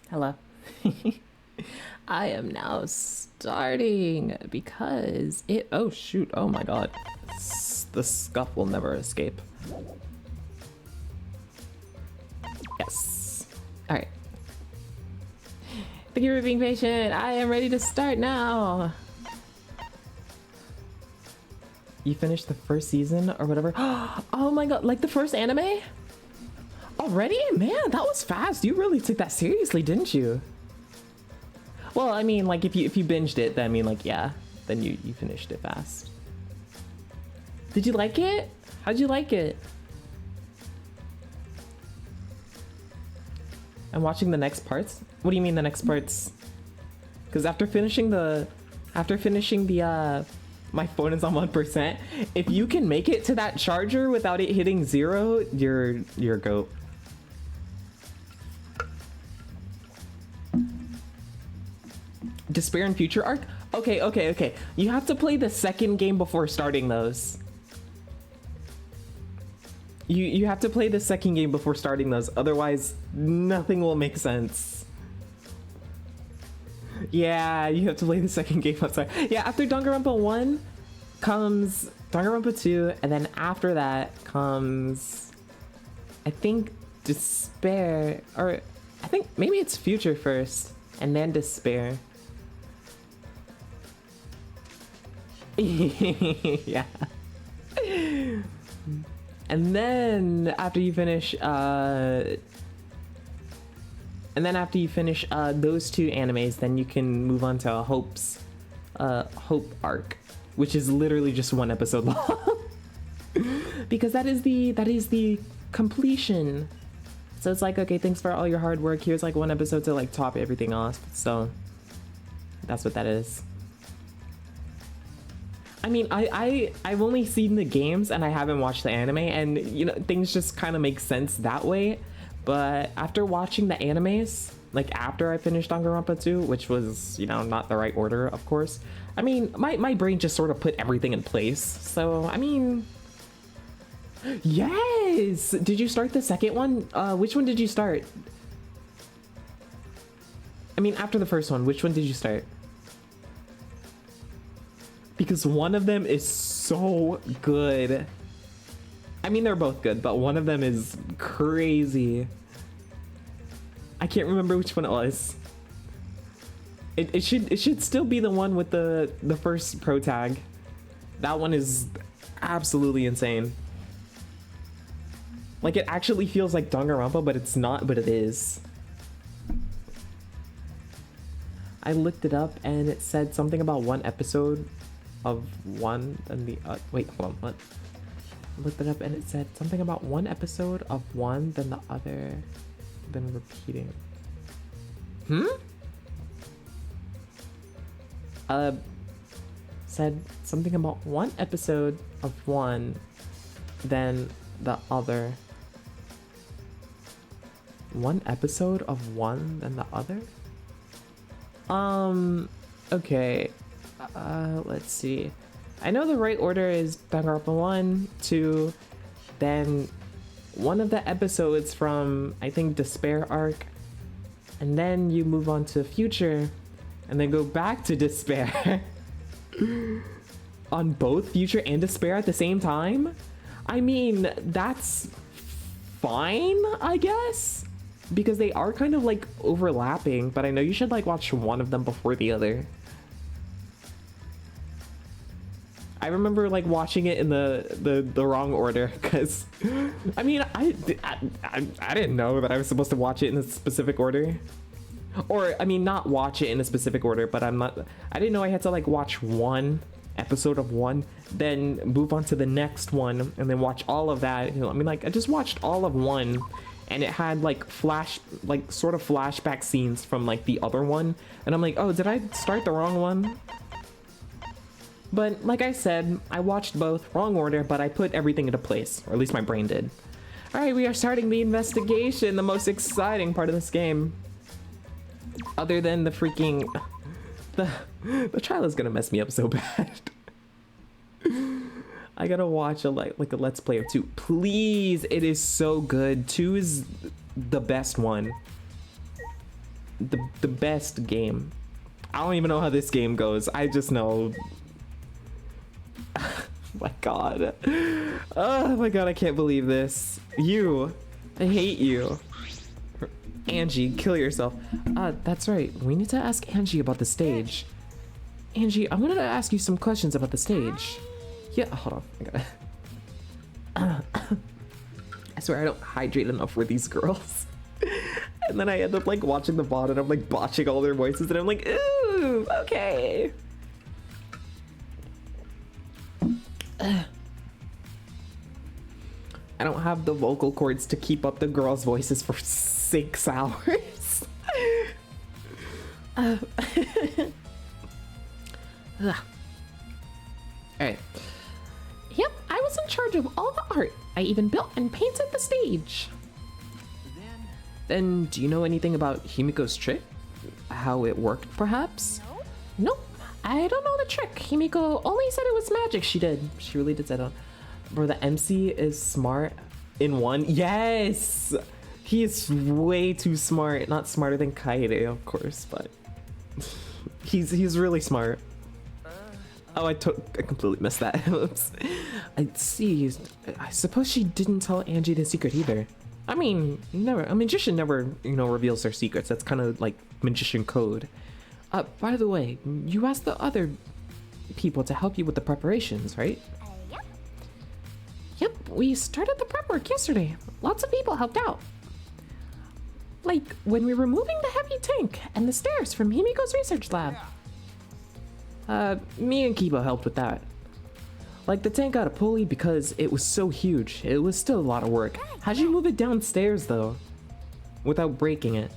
Hello. I am now starting because it. Oh shoot! Oh my god. The scuff will never escape. Yes. All right. Thank you for being patient. I am ready to start now. You finished the first season or whatever. Oh my god! Like the first anime? Already? Man, that was fast. You really took that seriously, didn't you? Well, I mean, like if you binged it, then I mean, like yeah, then you finished it fast. Did you like it? How'd you like it? I'm watching the next parts. What do you mean the next parts? Because after finishing the my phone is on 1%. If you can make it to that charger without it hitting 0, you're a goat. Despair and Future Arc? Okay. You have to play the second game before starting those. You have to play the second game before starting those, otherwise nothing will make sense. Yeah, you have to play the second game. I'm sorry. Yeah, after Danganronpa 1 comes Danganronpa 2, and then after that comes, I think, Despair, or I think maybe it's Future first, and then Despair. Yeah. And then after you finish those two animes, then you can move on to Hope's Hope arc, which is literally just one episode long. Because that is the completion. So it's like, okay, thanks for all your hard work. Here's like one episode to like top everything off. So that's what that is. I mean, I've only seen the games and I haven't watched the anime, and you know, things just kind of make sense that way. But after watching the animes, like after I finished Danganronpa 2, which was, you know, not the right order, of course, I mean, my brain just sort of put everything in place. So, I mean, yes! Did you start the second one? Which one did you start? I mean, after the first one, which one did you start? Because one of them is so good. I mean, they're both good, but one of them is crazy. I can't remember which one it was. It should still be the one with the first pro tag. That one is absolutely insane. Like, it actually feels like Danganronpa, but it's not, but it is. I looked it up and it said something about one episode of one and the wait, hold on, what? I looked it up and it said something about one episode of one, then the other, then repeating. Said something about one episode of one, then the other. One episode of one, then the other? Okay. Let's see. I know the right order is Danganronpa 1, 2, then one of the episodes from, I think, Despair arc, and then you move on to Future, and then go back to Despair. On both Future and Despair at the same time? I mean, that's fine, I guess? Because they are kind of like overlapping, but I know you should like watch one of them before the other. I remember like watching it in the wrong order, because I mean, I didn't know that I was supposed to watch it in a specific order. Or I mean, not watch it in a specific order, but I didn't know I had to like watch one episode of one, then move on to the next one, and then watch all of that. You know, I mean, like I just watched all of one, and it had like sort of flashback scenes from like the other one, and I'm like, oh, did I start the wrong one? But like I said, I watched both, wrong order, but I put everything into place, or at least my brain did. All right, we are starting the investigation, the most exciting part of this game. Other than the freaking, the trial is gonna mess me up so bad. I gotta watch a like a Let's Play of 2. Please, it is so good. 2 is the best one. the best game. I don't even know how this game goes. I just know. My god. Oh my god, I can't believe this. You. I hate you. Angie, kill yourself. That's right. We need to ask Angie about the stage. Angie, I wanted to ask you some questions about the stage. Yeah, hold on. I gotta... I swear I don't hydrate enough for these girls. And then I end up like watching the VOD and I'm like botching all their voices and I'm like, ooh, okay. I don't have the vocal cords to keep up the girls' voices for 6 hours. Alright. Yep, I was in charge of all the art. I even built and painted the stage. Then, do you know anything about Himiko's trick? How it worked, perhaps? No. Nope, I don't know the trick. Himiko only said it was magic. She did. She really did say that. Bro, the MC is smart in one. Yes! He is way too smart. Not smarter than Kaede, of course, but he's really smart. Oh, I completely missed that. Oops. I see. I suppose she didn't tell Angie the secret either. I mean, a magician never, reveals their secrets. That's kind of like magician code. By the way, you asked the other people to help you with the preparations, right? Yep. Yep, we started the prep work yesterday. Lots of people helped out. Like when we were moving the heavy tank and the stairs from Himiko's research lab. Me and Kiba helped with that. Like the tank got a pulley because it was so huge. It was still a lot of work. How'd you move it downstairs though? Without breaking it?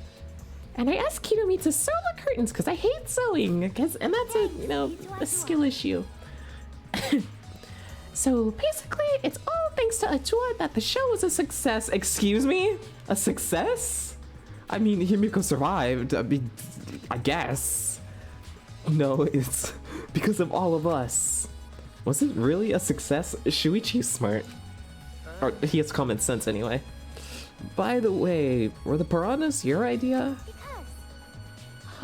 And I asked Kirumi to sew the curtains because I hate sewing. And that's a skill issue. So basically, it's all thanks to Atua that the show was a success. Excuse me? A success? I mean, Himiko survived. I guess. No, it's because of all of us. Was it really a success? Shuichi's smart. Or he has common sense anyway. By the way, were the piranhas your idea?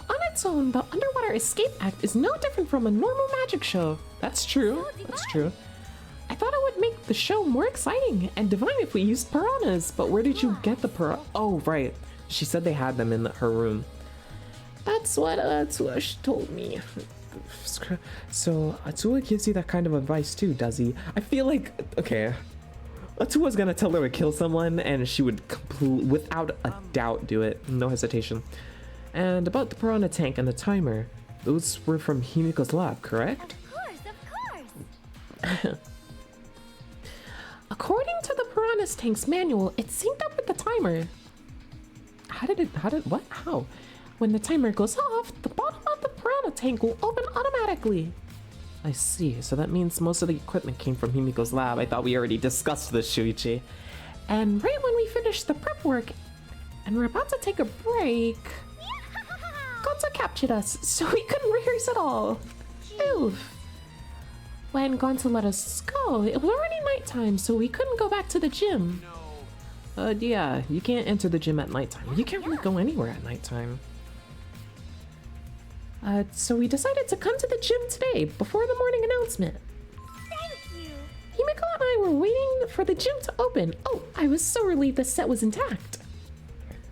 On its own, the Underwater Escape Act is no different from a normal magic show. That's true. That's true. I thought it would make the show more exciting and divine if we used piranhas, but where did you get the piranha? Oh, right. She said they had them in her room. That's what she told me. So Atua gives you that kind of advice too, does he? I feel like, okay, Atua's gonna tell her to kill someone and she would without a doubt do it, no hesitation. And about the piranha tank and the timer, those were from Himiko's lab, correct? Of course. According to the piranha's tank's manual, it synced up with the timer. How? When the timer goes off, the bottom of the piranha tank will open automatically. I see, so that means most of the equipment came from Himiko's lab. I thought we already discussed this, Shuichi. And right when we finished the prep work, and we're about to take a break, Gonzo captured us, so we couldn't rehearse at all. Oof. When Gonzo let us go, it was already nighttime, so we couldn't go back to the gym. Yeah, you can't enter the gym at nighttime. You can't really go anywhere at nighttime. So we decided to come to the gym today, before the morning announcement. Thank you. Himiko and I were waiting for the gym to open. Oh, I was so relieved the set was intact.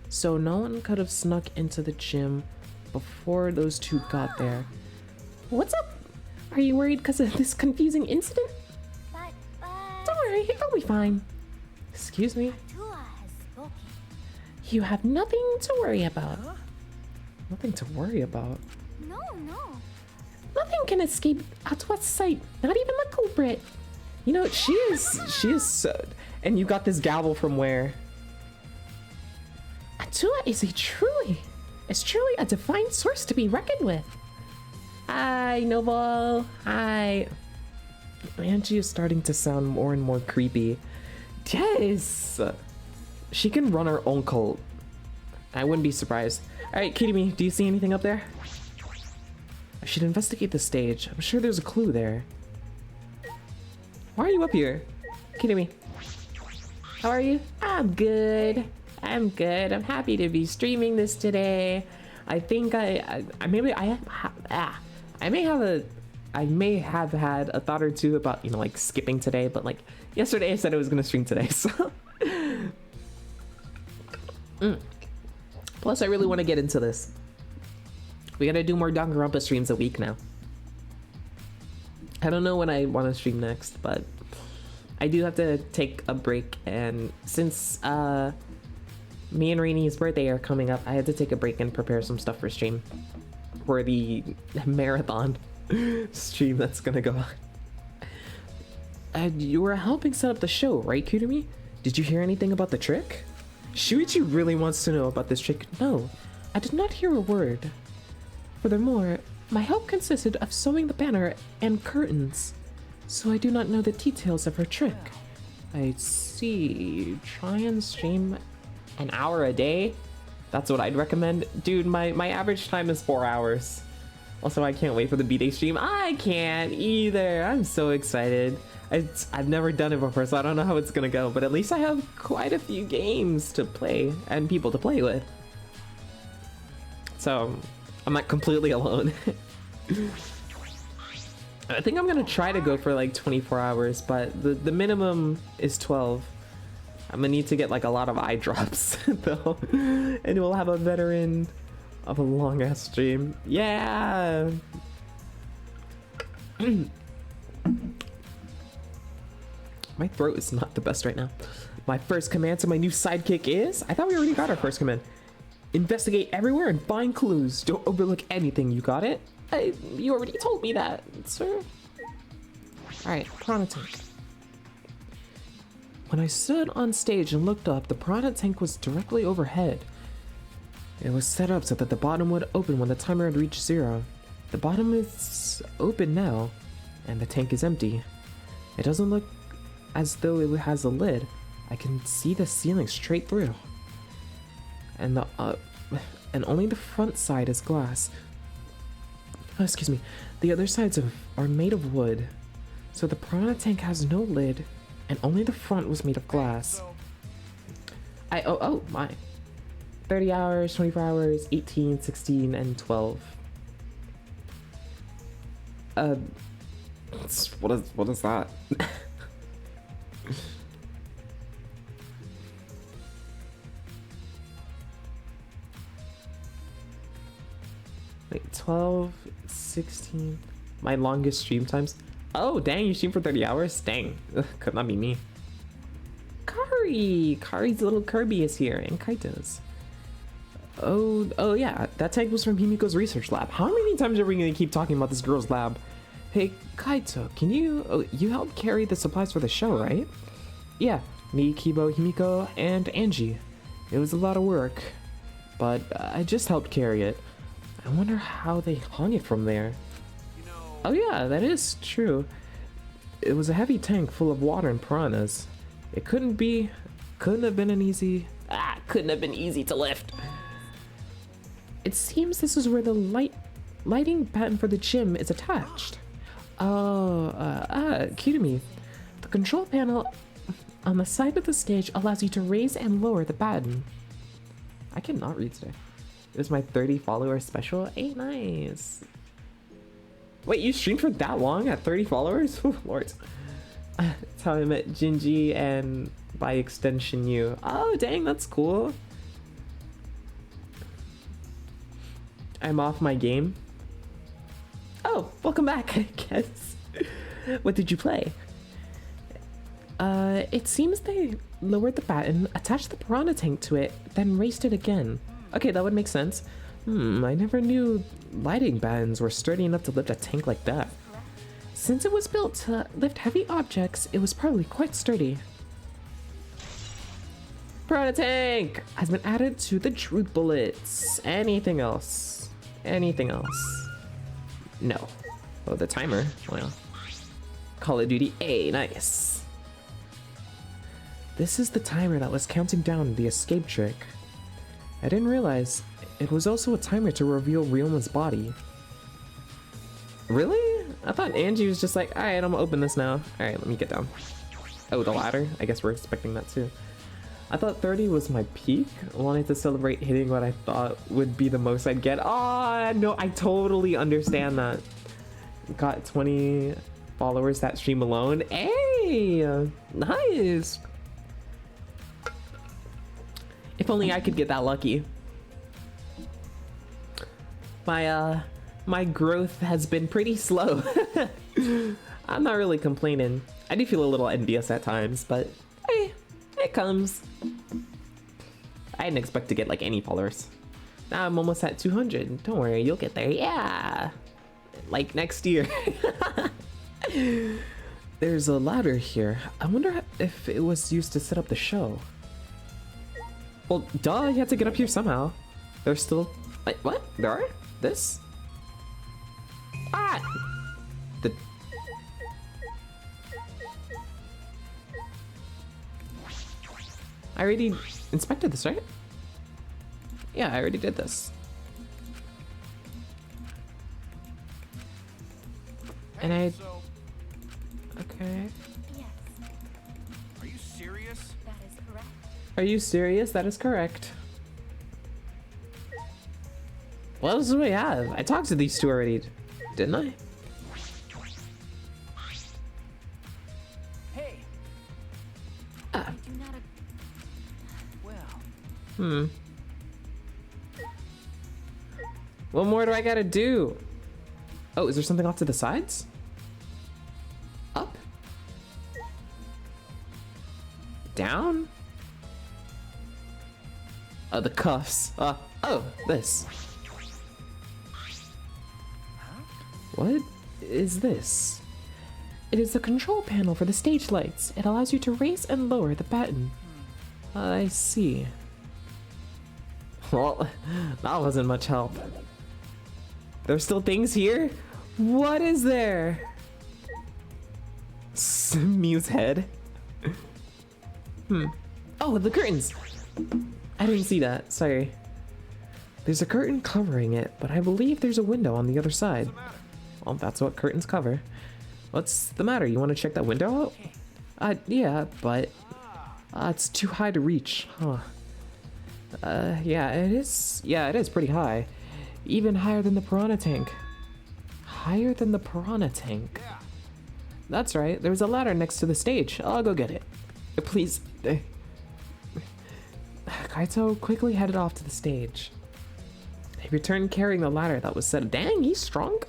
So no one could have snuck into the gym before those two got there. What's up? Are you worried because of this confusing incident? But Don't worry, it'll be fine. Excuse me? Atua has spoken. You have nothing to worry about. Nothing to worry about? No. Nothing can escape Atua's sight, not even the culprit. You know, she is so... And you got this gavel from where? Atua is truly a divine source to be reckoned with. Hi, Noble. Hi. Angie is starting to sound more and more creepy. Yes! She can run her own cult. I wouldn't be surprised. Alright, Kirumi, do you see anything up there? I should investigate the stage. I'm sure there's a clue there. Why are you up here? Kirumi. How are you? I'm good. I'm happy to be streaming this today. I think I maybe I may have had a thought or two about, you know, like skipping today, but like yesterday I said I was gonna stream today, so. Plus, I really want to get into this. We gotta do more Danganronpa streams a week now. I don't know when I want to stream next, but I do have to take a break, and since me and Rainy's birthday are coming up, I had to take a break and prepare some stuff for stream. For the marathon stream that's gonna go on. You were helping set up the show, right, Kudumi? Did you hear anything about the trick? Shuichi really wants to know about this trick. No, I did not hear a word. Furthermore, my help consisted of sewing the banner and curtains, so I do not know the details of her trick. I see. Try and stream an hour a day? That's what I'd recommend. Dude, my average time is 4 hours. Also, I can't wait for the B-Day stream. I can't either. I'm so excited. I've never done it before, so I don't know how it's gonna go, but at least I have quite a few games to play and people to play with. So, I'm not completely alone. I think I'm gonna try to go for like 24 hours, but the minimum is 12. I'm gonna need to get like a lot of eye drops though, and we'll have a veteran of a long ass stream. Yeah. My throat is not the best right now. My first command to my new sidekick is, I thought we already got our first command. Investigate everywhere and find clues. Don't overlook anything. You got it? You already told me that, sir. Alright, Piranha Tank. When I stood on stage and looked up, the Piranha Tank was directly overhead. It was set up so that the bottom would open when the timer had reached 0. The bottom is open now, and the tank is empty. It doesn't look as though it has a lid. I can see the ceiling straight through. And only the front side is glass. Oh, excuse me. The other sides are made of wood. So the Piranha Tank has no lid, and only the front was made of glass. Oh my. 30 hours, 24 hours, 18, 16, and 12. What is that? Wait, 12, 16, my longest stream times. Oh, dang, you stream for 30 hours? Dang, ugh, could not be me. Kari's little Kirby is here, and Kaito's. Oh yeah, that tank was from Himiko's research lab. How many times are we gonna keep talking about this girl's lab? Hey, Kaito, can you helped carry the supplies for the show, right? Yeah, me, Kibo, Himiko, and Angie. It was a lot of work, but I just helped carry it. I wonder how they hung it from there. Oh yeah, that is true. It was a heavy tank full of water and piranhas. It couldn't have been easy to lift. It seems this is where the lighting pattern for the gym is attached. Kudumi. The control panel on the side of the stage allows you to raise and lower the baton. I cannot read today. It was my 30 follower special. Hey, nice. Wait, you streamed for that long at 30 followers? Oh, Lord. That's how I met Jinji and by extension you. Oh, dang, that's cool. I'm off my game. Oh, welcome back, I guess. What did you play? It seems they lowered the baton, attached the piranha tank to it, then raced it again. Okay, that would make sense. I never knew lighting batons were sturdy enough to lift a tank like that. Since it was built to lift heavy objects, it was probably quite sturdy. Piranha tank has been added to the truth bullets. Anything else? Anything else? No. Oh, the timer. Well, Call of Duty A, nice. This is the timer that was counting down the escape trick. I didn't realize it was also a timer to reveal Ryuma's body. Really? I thought Angie was just like, alright, I'm gonna open this now. Alright, let me get down. Oh, the ladder? I guess we're expecting that too. I thought 30 was my peak. I wanted to celebrate hitting what I thought would be the most I'd get. Oh, no, I totally understand that. Got 20 followers that stream alone. Hey, nice. If only I could get that lucky. My growth has been pretty slow. I'm not really complaining. I do feel a little envious at times, but hey, it comes. I didn't expect to get like any followers. Now I'm almost at 200. Don't worry, you'll get there. Yeah, like next year. There's a ladder here. I wonder if it was used to set up the show. Well, duh, you had to get up here somehow. There's still... Wait, what? There are? This? Ah! I already inspected this, right? Yeah, I already did this. And I... Okay. Yes, Are you serious? that is correct. Are you serious? That is correct. What else do we have? I talked to these two already, didn't I? Hey, I do not well, What more do I gotta do? Oh, is there something off to the sides? Up? Down? Oh, the cuffs. Oh, this. What is this? It is the control panel for the stage lights. It allows you to raise and lower the baton. I see. Well, that wasn't much help. There's still things here? What is there? Mew's head. Oh, the curtains! I didn't see that, sorry. There's a curtain covering it, but I believe there's a window on the other side. Well, that's what curtains cover. What's the matter? You want to check that window out? Yeah, but it's too high to reach, huh? Yeah, it is. Yeah, it is pretty high. Even higher than the piranha tank. Higher than the piranha tank. That's right. There's a ladder next to the stage. I'll go get it. Please. Kaito quickly headed off to the stage. He returned carrying the ladder that was set. Dang, he's strong.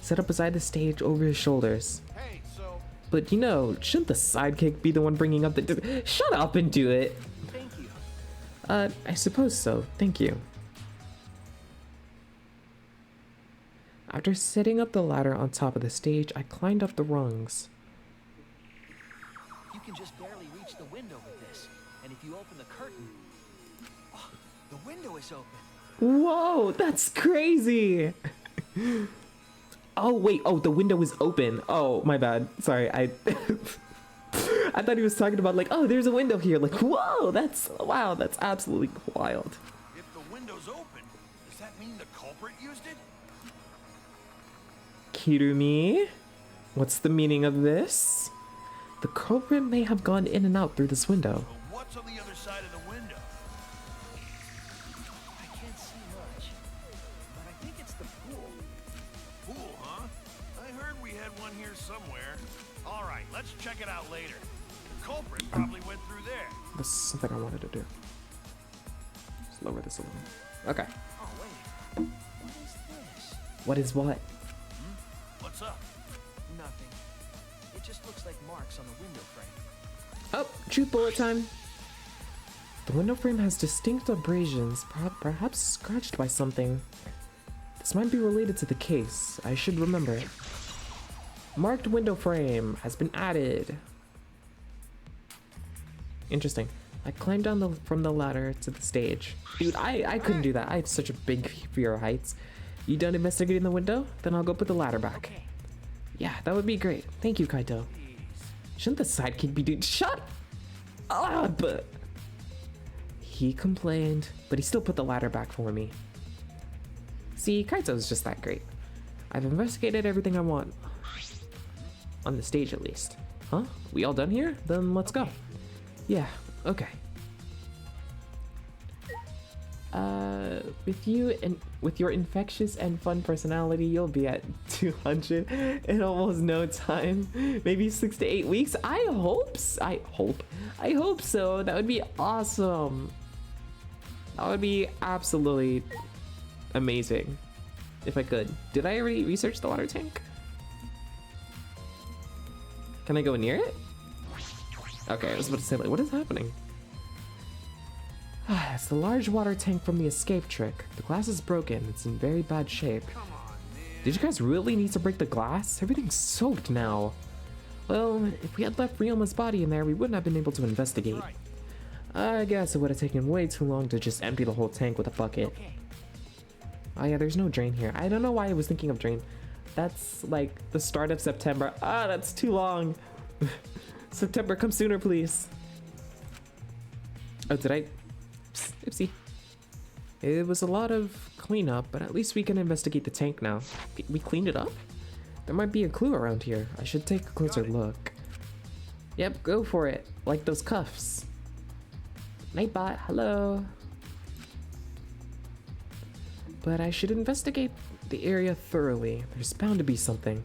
Set up beside the stage over his shoulders. hey, so But you know, shouldn't the sidekick be the one bringing up the... Shut up and do it! thank you. I suppose so. Thank you. After setting up the ladder on top of the stage, I climbed up the rungs. You can just barely reach the window with this. And if you open the curtain... Oh, the window is open. Whoa, that's crazy! Oh, wait. Oh, the window is open. Oh, my bad. Sorry, I... I thought he was talking about like, oh, there's a window here. Like, whoa, wow, that's absolutely wild. If the window's open, does that mean the culprit used it? Kirumi, what's the meaning of this? The culprit may have gone in and out through this window. But what's on the other side of the window? I can't see much. But I think it's the pool. Pool, huh? I heard we had one here somewhere. All right, let's check it out later. The culprit probably went through there. This is something I wanted to do. Just lower this a little. Okay. Oh, wait. What is this? What is what? What's up? Nothing. It just looks like marks on the window frame. Oh, truth bullet time. The window frame has distinct abrasions, perhaps scratched by something. This might be related to the case. I should remember it. Marked window frame has been added. Interesting. I climbed down from the ladder to the stage. Dude, I couldn't do that. I have such a big fear of heights. You done investigating the window? Then I'll go put the ladder back. Okay. Yeah, that would be great. Thank you, Kaito. Shouldn't the sidekick be doing— Shut up! He complained, but he still put the ladder back for me. See, Kaito's just that great. I've investigated everything I want. On the stage, at least. Huh? We all done here? Then let's go. Yeah, okay. With you and with your infectious and fun personality, you'll be at 200 in almost no time. Maybe 6 to 8 weeks. I hope so. That would be awesome. That would be absolutely amazing if I could. Did I already research the water tank? Can I go near it? Okay, I was about to say, like, what is happening? It's the large water tank from the escape trick. The glass is broken. It's in very bad shape. Did you guys really need to break the glass? Everything's soaked now. Well, if we had left Ryoma's body in there, we wouldn't have been able to investigate. I guess it would have taken way too long to just empty the whole tank with a bucket. Oh yeah, there's no drain here. I don't know why I was thinking of drain. That's like the start of September. Ah, that's too long. September, come sooner, please. Oh, did I? Psst, oopsie. It was a lot of cleanup, but at least we can investigate the tank now. We cleaned it up? There might be a clue around here. I should take a closer look. Yep, go for it. Like those cuffs. Nightbot, hello. But I should investigate the area thoroughly. There's bound to be something.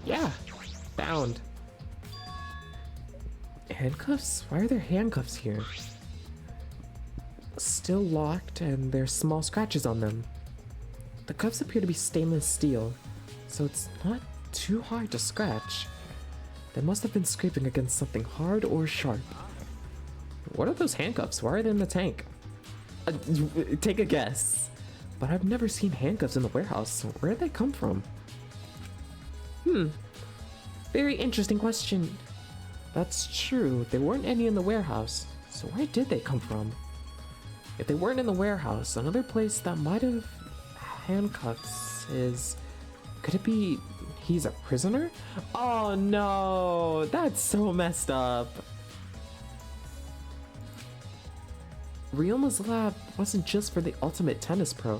Yeah, bound. Handcuffs? Why are there handcuffs here? Still locked, and there's small scratches on them. The cuffs appear to be stainless steel, so it's not too hard to scratch. They must have been scraping against something hard or sharp. What are those handcuffs? Why are they in the tank? Take a guess. But I've never seen handcuffs in the warehouse, so where did they come from? Very interesting question. That's true, there weren't any in the warehouse, so where did they come from? If they weren't in the warehouse, another place that might have handcuffs is... Could it be he's a prisoner? Oh no, that's so messed up. Ryoma's lab wasn't just for the ultimate tennis pro,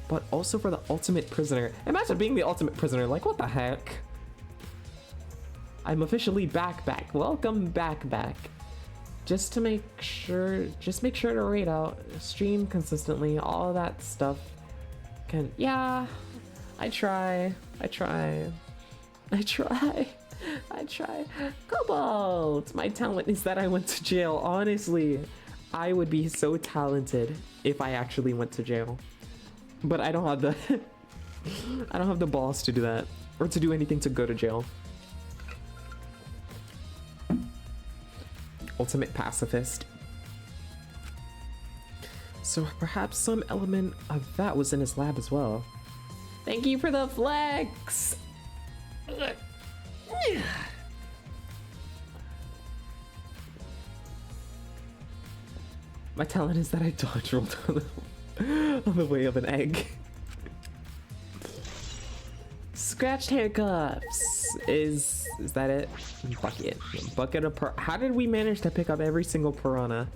but also for the ultimate prisoner. Imagine being the ultimate prisoner, like what the heck? I'm officially back. Welcome back. Just make sure to rate out, stream consistently, all of that stuff. Yeah, I try. Cobalt! My talent is that I went to jail, honestly. I would be so talented if I actually went to jail. But I don't have the I don't have the balls to do that, or to do anything to go to jail. Ultimate pacifist. So perhaps some element of that was in his lab as well. Thank you for the flex! My talent is that I dodge rolled on the way of an egg. Scratched handcuffs. Is that it? Bucket of how did we manage to pick up every single piranha?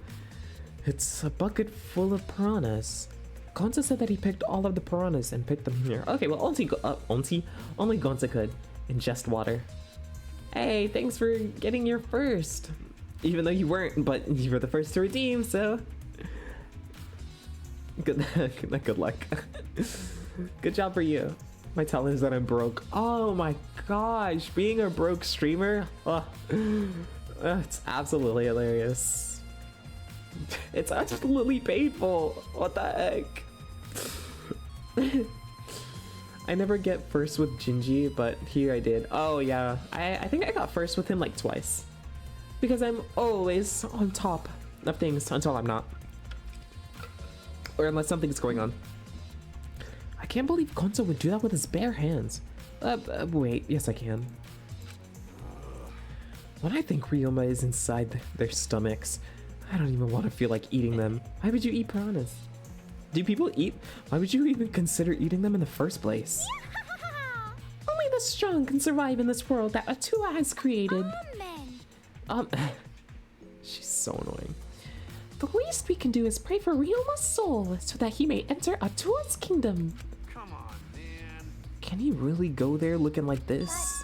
It's a bucket full of piranhas. Gonza said that he picked all of the piranhas and picked them here. Okay, well, only Gonza could ingest water. Hey, thanks for getting your first. Even though you weren't, but you were the first to redeem, so... Good luck. Good job for you. My talent is that I'm broke. Oh my gosh, being a broke streamer? Oh, it's absolutely hilarious. It's absolutely painful. What the heck? I never get first with Jinji, but here I did. Oh yeah, I think I got first with him like twice. Because I'm always on top of things until I'm not. Or unless something's going on. I can't believe Gonzo would do that with his bare hands. Wait, yes I can. When I think Ryoma is inside their stomachs, I don't even want to feel like eating them. Why would you eat piranhas? Do people eat? Why would you even consider eating them in the first place? Only the strong can survive in this world that Atua has created. She's so annoying. The least we can do is pray for Ryoma's soul so that he may enter Atua's kingdom. Come on, man. Can he really go there looking like this?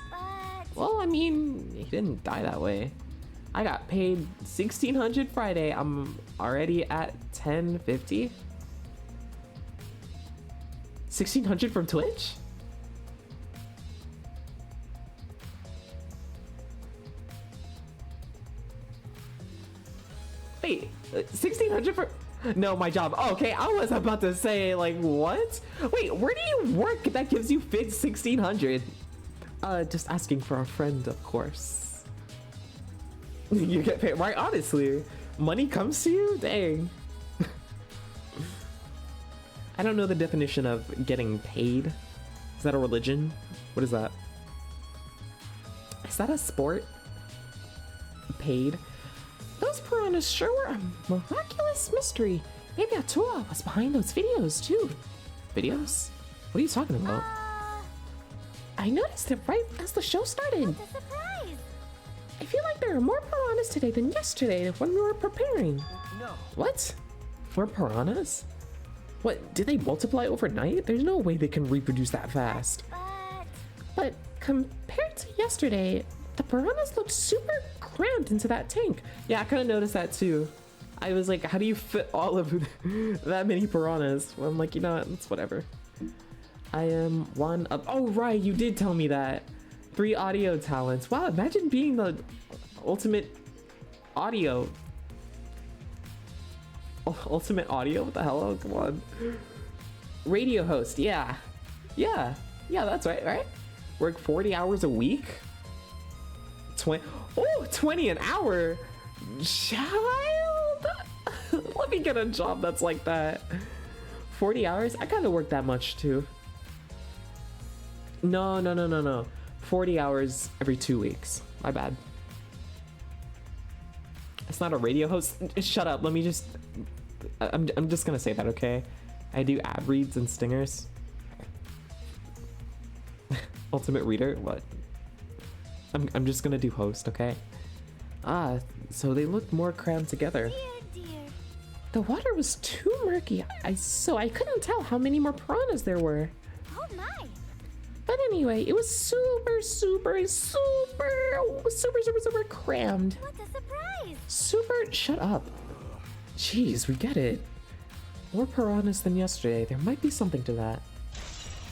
Well, I mean, he didn't die that way. I got paid 1600 Friday. I'm already at 1050. 1600 from Twitch? Wait, 1600 for... No, my job. Oh, okay, I was about to say, like, what? Wait, where do you work that gives you 1600? Just asking for a friend, of course. You get paid, right? Honestly, money comes to you? Dang. I don't know the definition of getting paid. Is that a religion? What is that? Is that a sport? Paid? Those piranhas sure were a miraculous mystery. Maybe Atua was behind those videos too. Videos? What are you talking about? I noticed it right as the show started. What a surprise! I feel like there are more piranhas today than yesterday when we were preparing. No. What? More piranhas? What, did they multiply overnight? There's no way they can reproduce that fast. But compared to yesterday, the piranhas looked super crammed into that tank. Yeah, I kind of noticed that too. I was like, how do you fit all of that many piranhas? Well, I'm like, you know what, it's whatever. I am one of, oh right, you did tell me that. 3 audio talents. Wow, imagine being the ultimate audio. Ultimate audio? What the hell? Oh, come on. Radio host, yeah. Yeah, that's right? Work 40 hours a week? 20 an hour. Child. Let me get a job that's like that. 40 hours? I kind of work that much too. No. 40 hours every 2 weeks. My bad. It's not a radio host. Shut up. Let me just... I'm just gonna say that, okay? I do ad reads and stingers. Ultimate reader? What? I'm just gonna do host, okay? Ah, so they look more crammed together. Dear. The water was too murky, so I couldn't tell how many more piranhas there were. Oh my! But anyway, it was super crammed. What a surprise! Super, shut up. Jeez, we get it. More piranhas than yesterday. There might be something to that.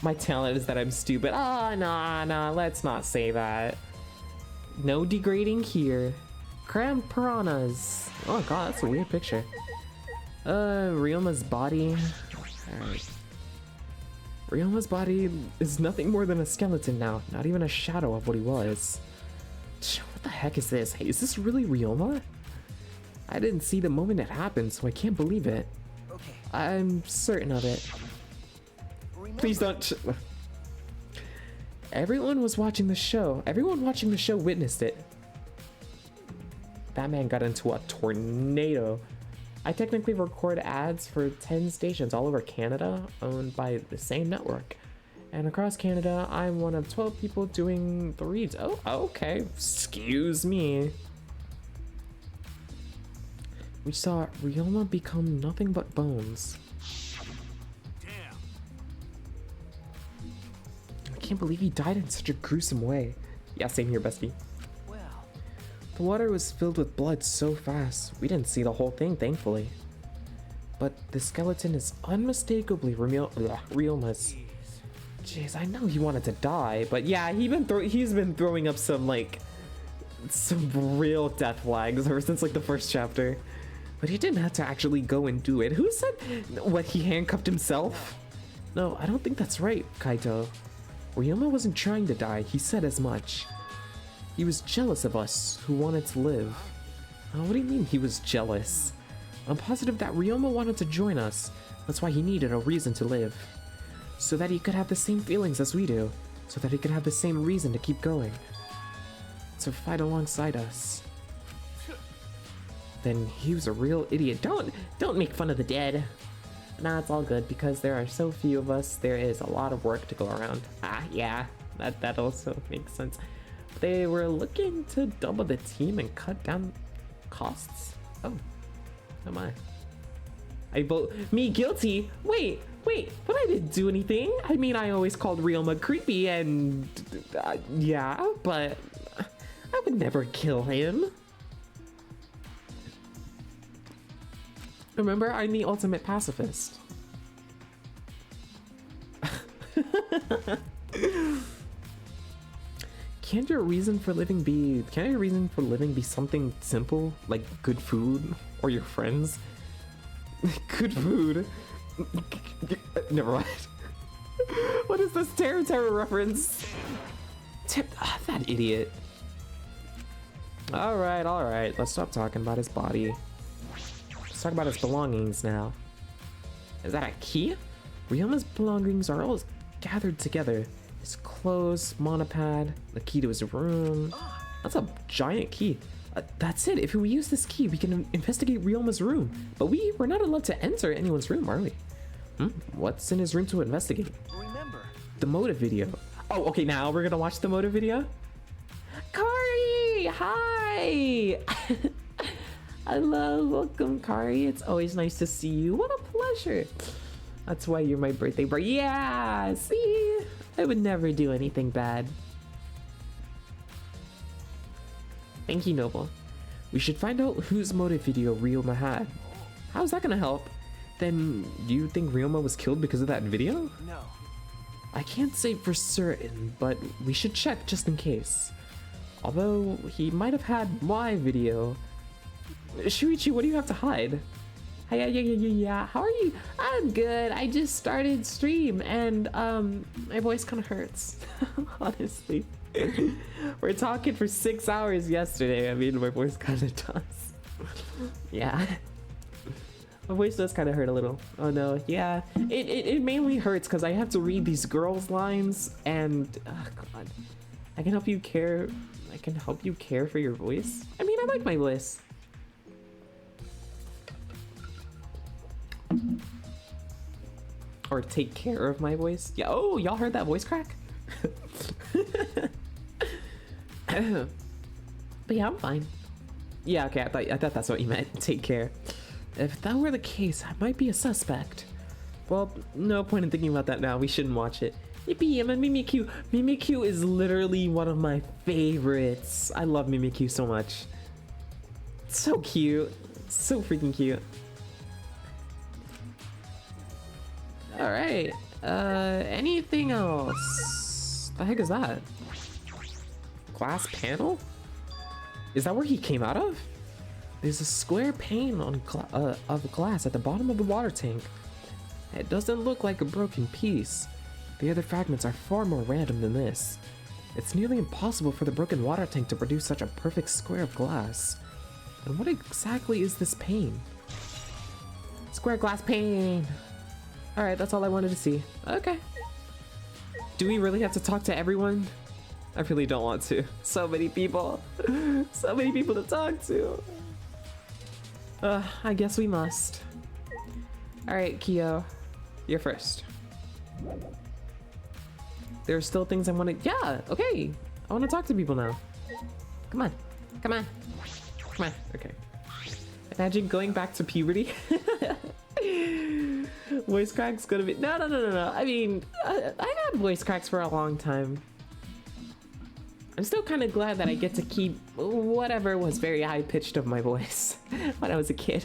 My talent is that I'm stupid. Ah, nah, let's not say that. No degrading here. Crammed piranhas. Oh god, that's a weird picture. Ryuma's body. Alright. Ryuma's body is nothing more than a skeleton now. Not even a shadow of what he was. What the heck is this? Hey, is this really Ryuma? I didn't see the moment it happened, so I can't believe it. Okay. I'm certain of it. Remember, Please don't. Everyone was watching the show. Everyone watching the show witnessed it. That man got into a tornado. I technically record ads for 10 stations all over Canada, owned by the same network. And across Canada, I'm one of 12 people doing the reads. Oh, okay. Excuse me. We saw Ryoma become nothing but bones. Damn. I can't believe he died in such a gruesome way. Yeah, same here, bestie. well, The water was filled with blood so fast, we didn't see the whole thing, thankfully. But the skeleton is unmistakably Ryuma's. Jeez, I know he wanted to die, but yeah, he's been throwing up some real death flags ever since like the first chapter. But he didn't have to actually go and do it. Who said what, he handcuffed himself? No, I don't think that's right, Kaito. Ryuma wasn't trying to die, he said as much. He was jealous of us, who wanted to live. What do you mean he was jealous? I'm positive that Ryoma wanted to join us. That's why he needed a reason to live. So that he could have the same feelings as we do. So that he could have the same reason to keep going. To fight alongside us. Then he was a real idiot. Don't make fun of the dead. Nah, it's all good because there are so few of us. There is a lot of work to go around. Ah, yeah, that also makes sense. They were looking to double the team and cut down costs. Oh, am I? Me guilty? Wait, but I didn't do anything. I mean, I always called Ryoma creepy and yeah, but I would never kill him. Remember, I'm the ultimate pacifist. Can't your reason for living be something simple like good food or your friends? Good food. Never mind. What is this Terror reference? That idiot. All right. Let's stop talking about his body. Let's talk about his belongings now. Is that a key? Ryoma's belongings are all gathered together. His clothes, monopad, the key to his room. That's a giant key. That's it. If we use this key, we can investigate Ryoma's room. But we're not allowed to enter anyone's room, are we? What's in his room to investigate? Remember, The motive video. Oh, okay, now we're gonna watch the motive video? Kari! Hi! Welcome, Kari. It's always nice to see you. What a pleasure. That's why you're my birthday bro. Yeah, see? I would never do anything bad. Thank you, Noble. We should find out whose motive video Ryoma had. How's that gonna help? Then, do you think Ryoma was killed because of that video? no. I can't say for certain, but we should check just in case. Although, he might have had my video. Shuichi, what do you have to hide? Yeah. How are you? I'm good. I just started stream and my voice kind of hurts. Honestly. We're talking for 6 hours yesterday. I mean, my voice kind of does. Yeah. My voice does kind of hurt a little. Oh no, yeah. It mainly hurts because I have to read these girls' lines and oh god. I can help you care for your voice. I mean, I like my voice. Or take care of my voice. Yeah, oh, y'all heard that voice crack? But yeah, I'm fine. Yeah, okay, I thought that's what you meant. Take care. If that were the case, I might be a suspect. Well, no point in thinking about that now. We shouldn't watch it. Yippee, I'm a Mimikyu. Mimikyu is literally one of my favorites. I love Mimikyu so much. It's so cute. So freaking cute. Alright. Anything else? The heck is that? Glass panel? Is that where he came out of? There's a square pane of glass at the bottom of the water tank. It doesn't look like a broken piece. The other fragments are far more random than this. It's nearly impossible for the broken water tank to produce such a perfect square of glass. And what exactly is this pane? Square glass pane! Alright, that's all I wanted to see. Okay. Do we really have to talk to everyone? I really don't want to. So many people. So many people to talk to. I guess we must. Alright, Kyo. You're first. There are still things I want to... Yeah, okay. I want to talk to people now. Come on. Come on. Come on. Okay. Imagine going back to puberty. Voice cracks gonna be... No. I mean, I've had voice cracks for a long time. I'm still kind of glad that I get to keep whatever was very high-pitched of my voice when I was a kid.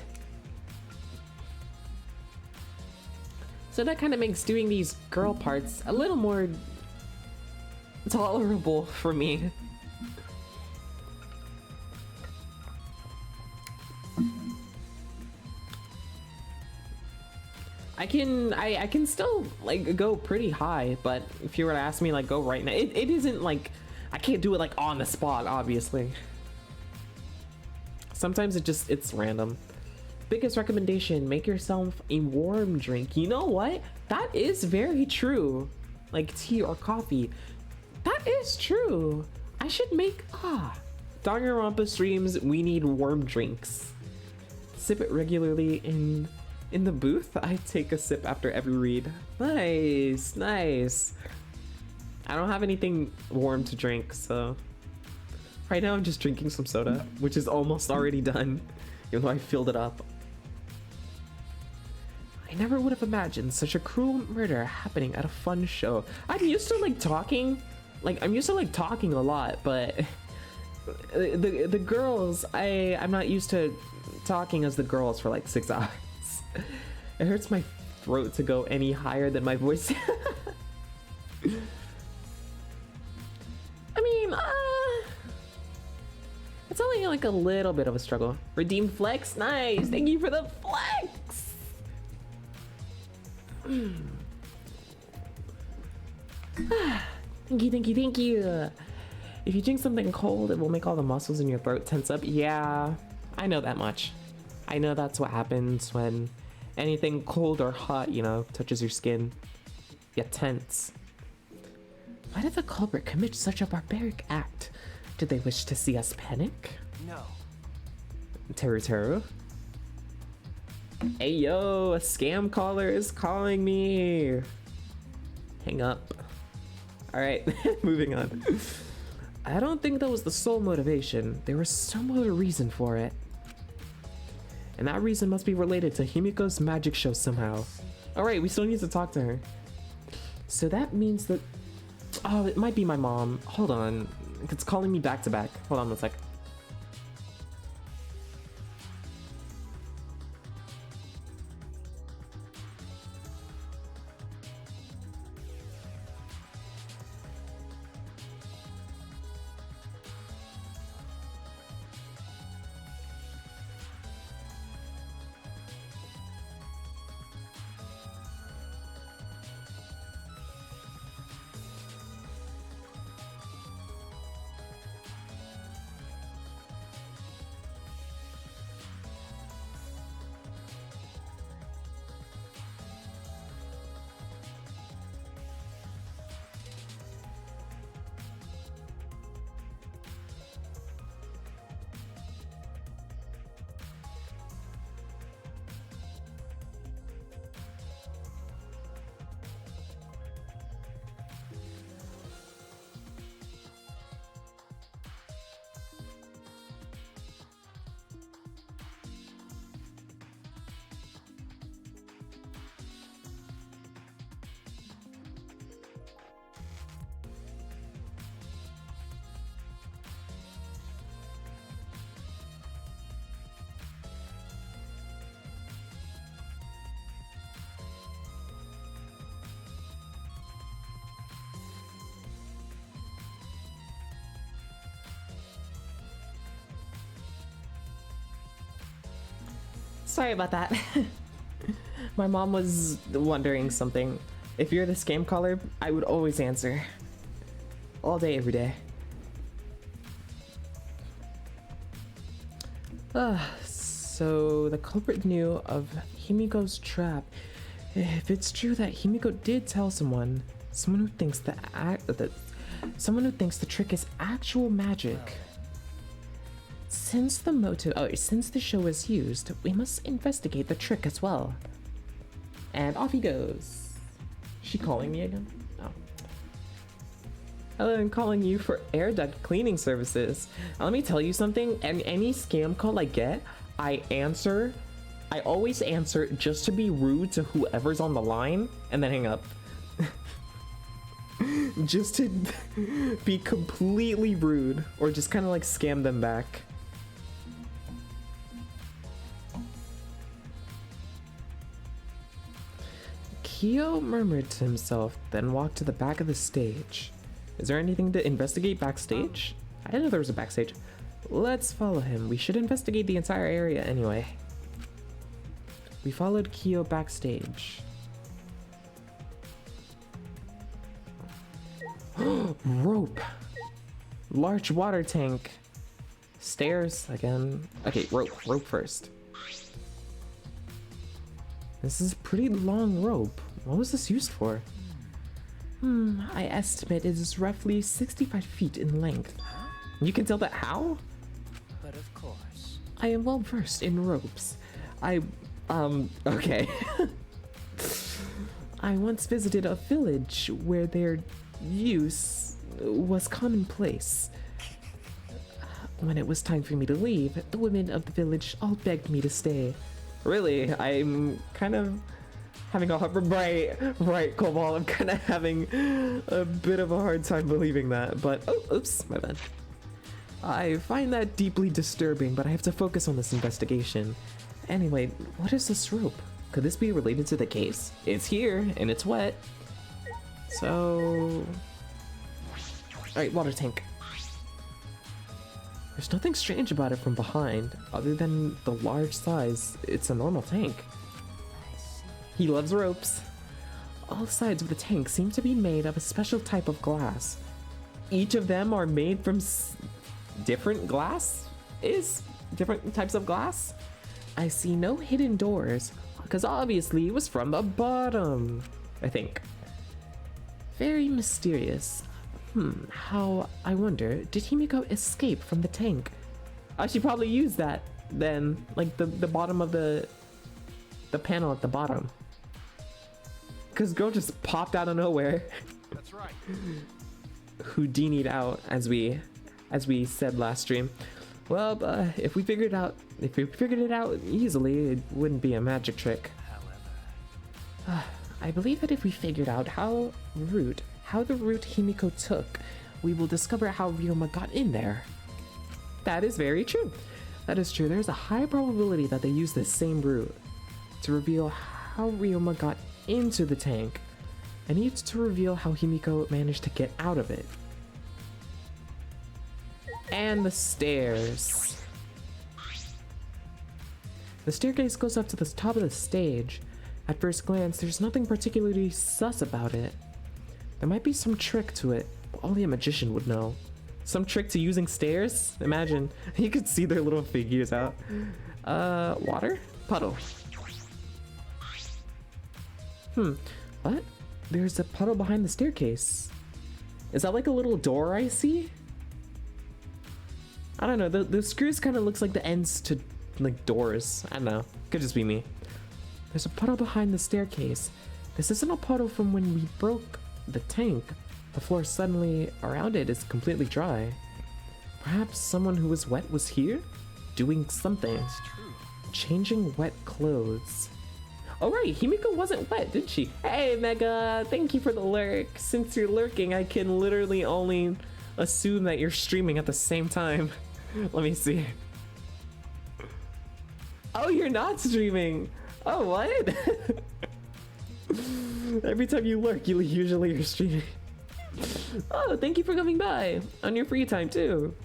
So that kind of makes doing these girl parts a little more tolerable for me. I can still like go pretty high, but if you were to ask me like go right now, it isn't like I can't do it like on the spot, obviously. Sometimes it's random. Biggest recommendation, make yourself a warm drink. You know what? That is very true. Like tea or coffee. That is true. I should make Danganronpa streams, we need warm drinks. Sip it regularly in the booth. I take a sip after every read. Nice. I don't have anything warm to drink, so right now I'm just drinking some soda, which is almost already done, even though I filled it up. I never would have imagined such a cruel murder happening at a fun show. I'm used to like talking, a lot, but the girls, I'm not used to talking as the girls for like 6 hours. It hurts my throat to go any higher than my voice. like a little bit of a struggle. Redeem flex, nice. Thank you for the flex. Thank you, thank you, thank you. If you drink something cold, it will make all the muscles in your throat tense up. Yeah, I know that much. I know that's what happens when anything cold or hot, you know, touches your skin. You tense. Why did the culprit commit such a barbaric act? Did they wish to see us panic? No. Teru. Hey yo, a scam caller is calling me. Hang up. Alright, moving on. I don't think that was the sole motivation. There was some other reason for it. And that reason must be related to Himiko's magic show somehow. Alright, we still need to talk to her. So that means that... Oh, it might be my mom. Hold on. It's calling me back to back. Hold on one sec. Sorry about that. My mom was wondering something. If you're the scam caller, I would always answer. All day, every day. So the culprit knew of Himiko's trap. If it's true that Himiko did tell someone who thinks the trick is actual magic. Since the show is used, we must investigate the trick as well. And off he goes. She calling me again? Oh. Hello, I'm calling you for air duct cleaning services. Let me tell you something, and any scam call I get, I always answer just to be rude to whoever's on the line, and then hang up. Just to be completely rude, or just kind of like scam them back. Kyo murmured to himself, then walked to the back of the stage. Is there anything to investigate backstage? I didn't know there was a backstage. Let's follow him. We should investigate the entire area anyway. We followed Kyo backstage. Rope! Large water tank. Stairs again. Okay, rope first. This is a pretty long rope. What was this used for? I estimate it is roughly 65 feet in length. You can tell that how? But of course. I am well versed in ropes. Okay. I once visited a village where their use was commonplace. When it was time for me to leave, the women of the village all begged me to stay. Really, I'm kind of having a right, Cobalt. I'm kind of having a bit of a hard time believing that, but oops, my bad. I find that deeply disturbing, but I have to focus on this investigation. Anyway, what is this rope? Could this be related to the case? It's here, and it's wet. So... Alright, water tank. There's nothing strange about it from behind, other than the large size. It's a normal tank. He loves ropes. All sides of the tank seem to be made of a special type of glass. Each of them are made from different glass? Different types of glass? I see no hidden doors, because obviously it was from the bottom, I think. Very mysterious. How, I wonder, did Himiko escape from the tank? I should probably use that then, like the bottom of the panel at the bottom. Because girl just popped out of nowhere. That's right. Houdini'd out, as we said last stream. Well, if we figured it out easily, it wouldn't be a magic trick. I believe that if we figured out how the route Himiko took, we will discover how Ryoma got in there. That is very true. That is true. There's a high probability that they used the same route to reveal how Ryoma got into the tank, and each to reveal how Himiko managed to get out of it. And the stairs. The staircase goes up to the top of the stage. At first glance, there's nothing particularly sus about it. There might be some trick to it, but only a magician would know. Some trick to using stairs? Imagine, you could see their little figures out. Water? Puddle. What? There's a puddle behind the staircase. Is that like a little door I see? I don't know, the screws kind of looks like the ends to like doors. I don't know, could just be me. There's a puddle behind the staircase. This isn't a puddle from when we broke the tank. The floor suddenly around it is completely dry. Perhaps someone who was wet was here? Doing something. That's true. Changing wet clothes. Oh right, Himiko wasn't wet, did she? Hey Mega, thank you for the lurk. Since you're lurking, I can literally only assume that you're streaming at the same time. Let me see. Oh, you're not streaming. Oh, what? Every time you lurk, you usually are streaming. Oh, thank you for coming by on your free time too.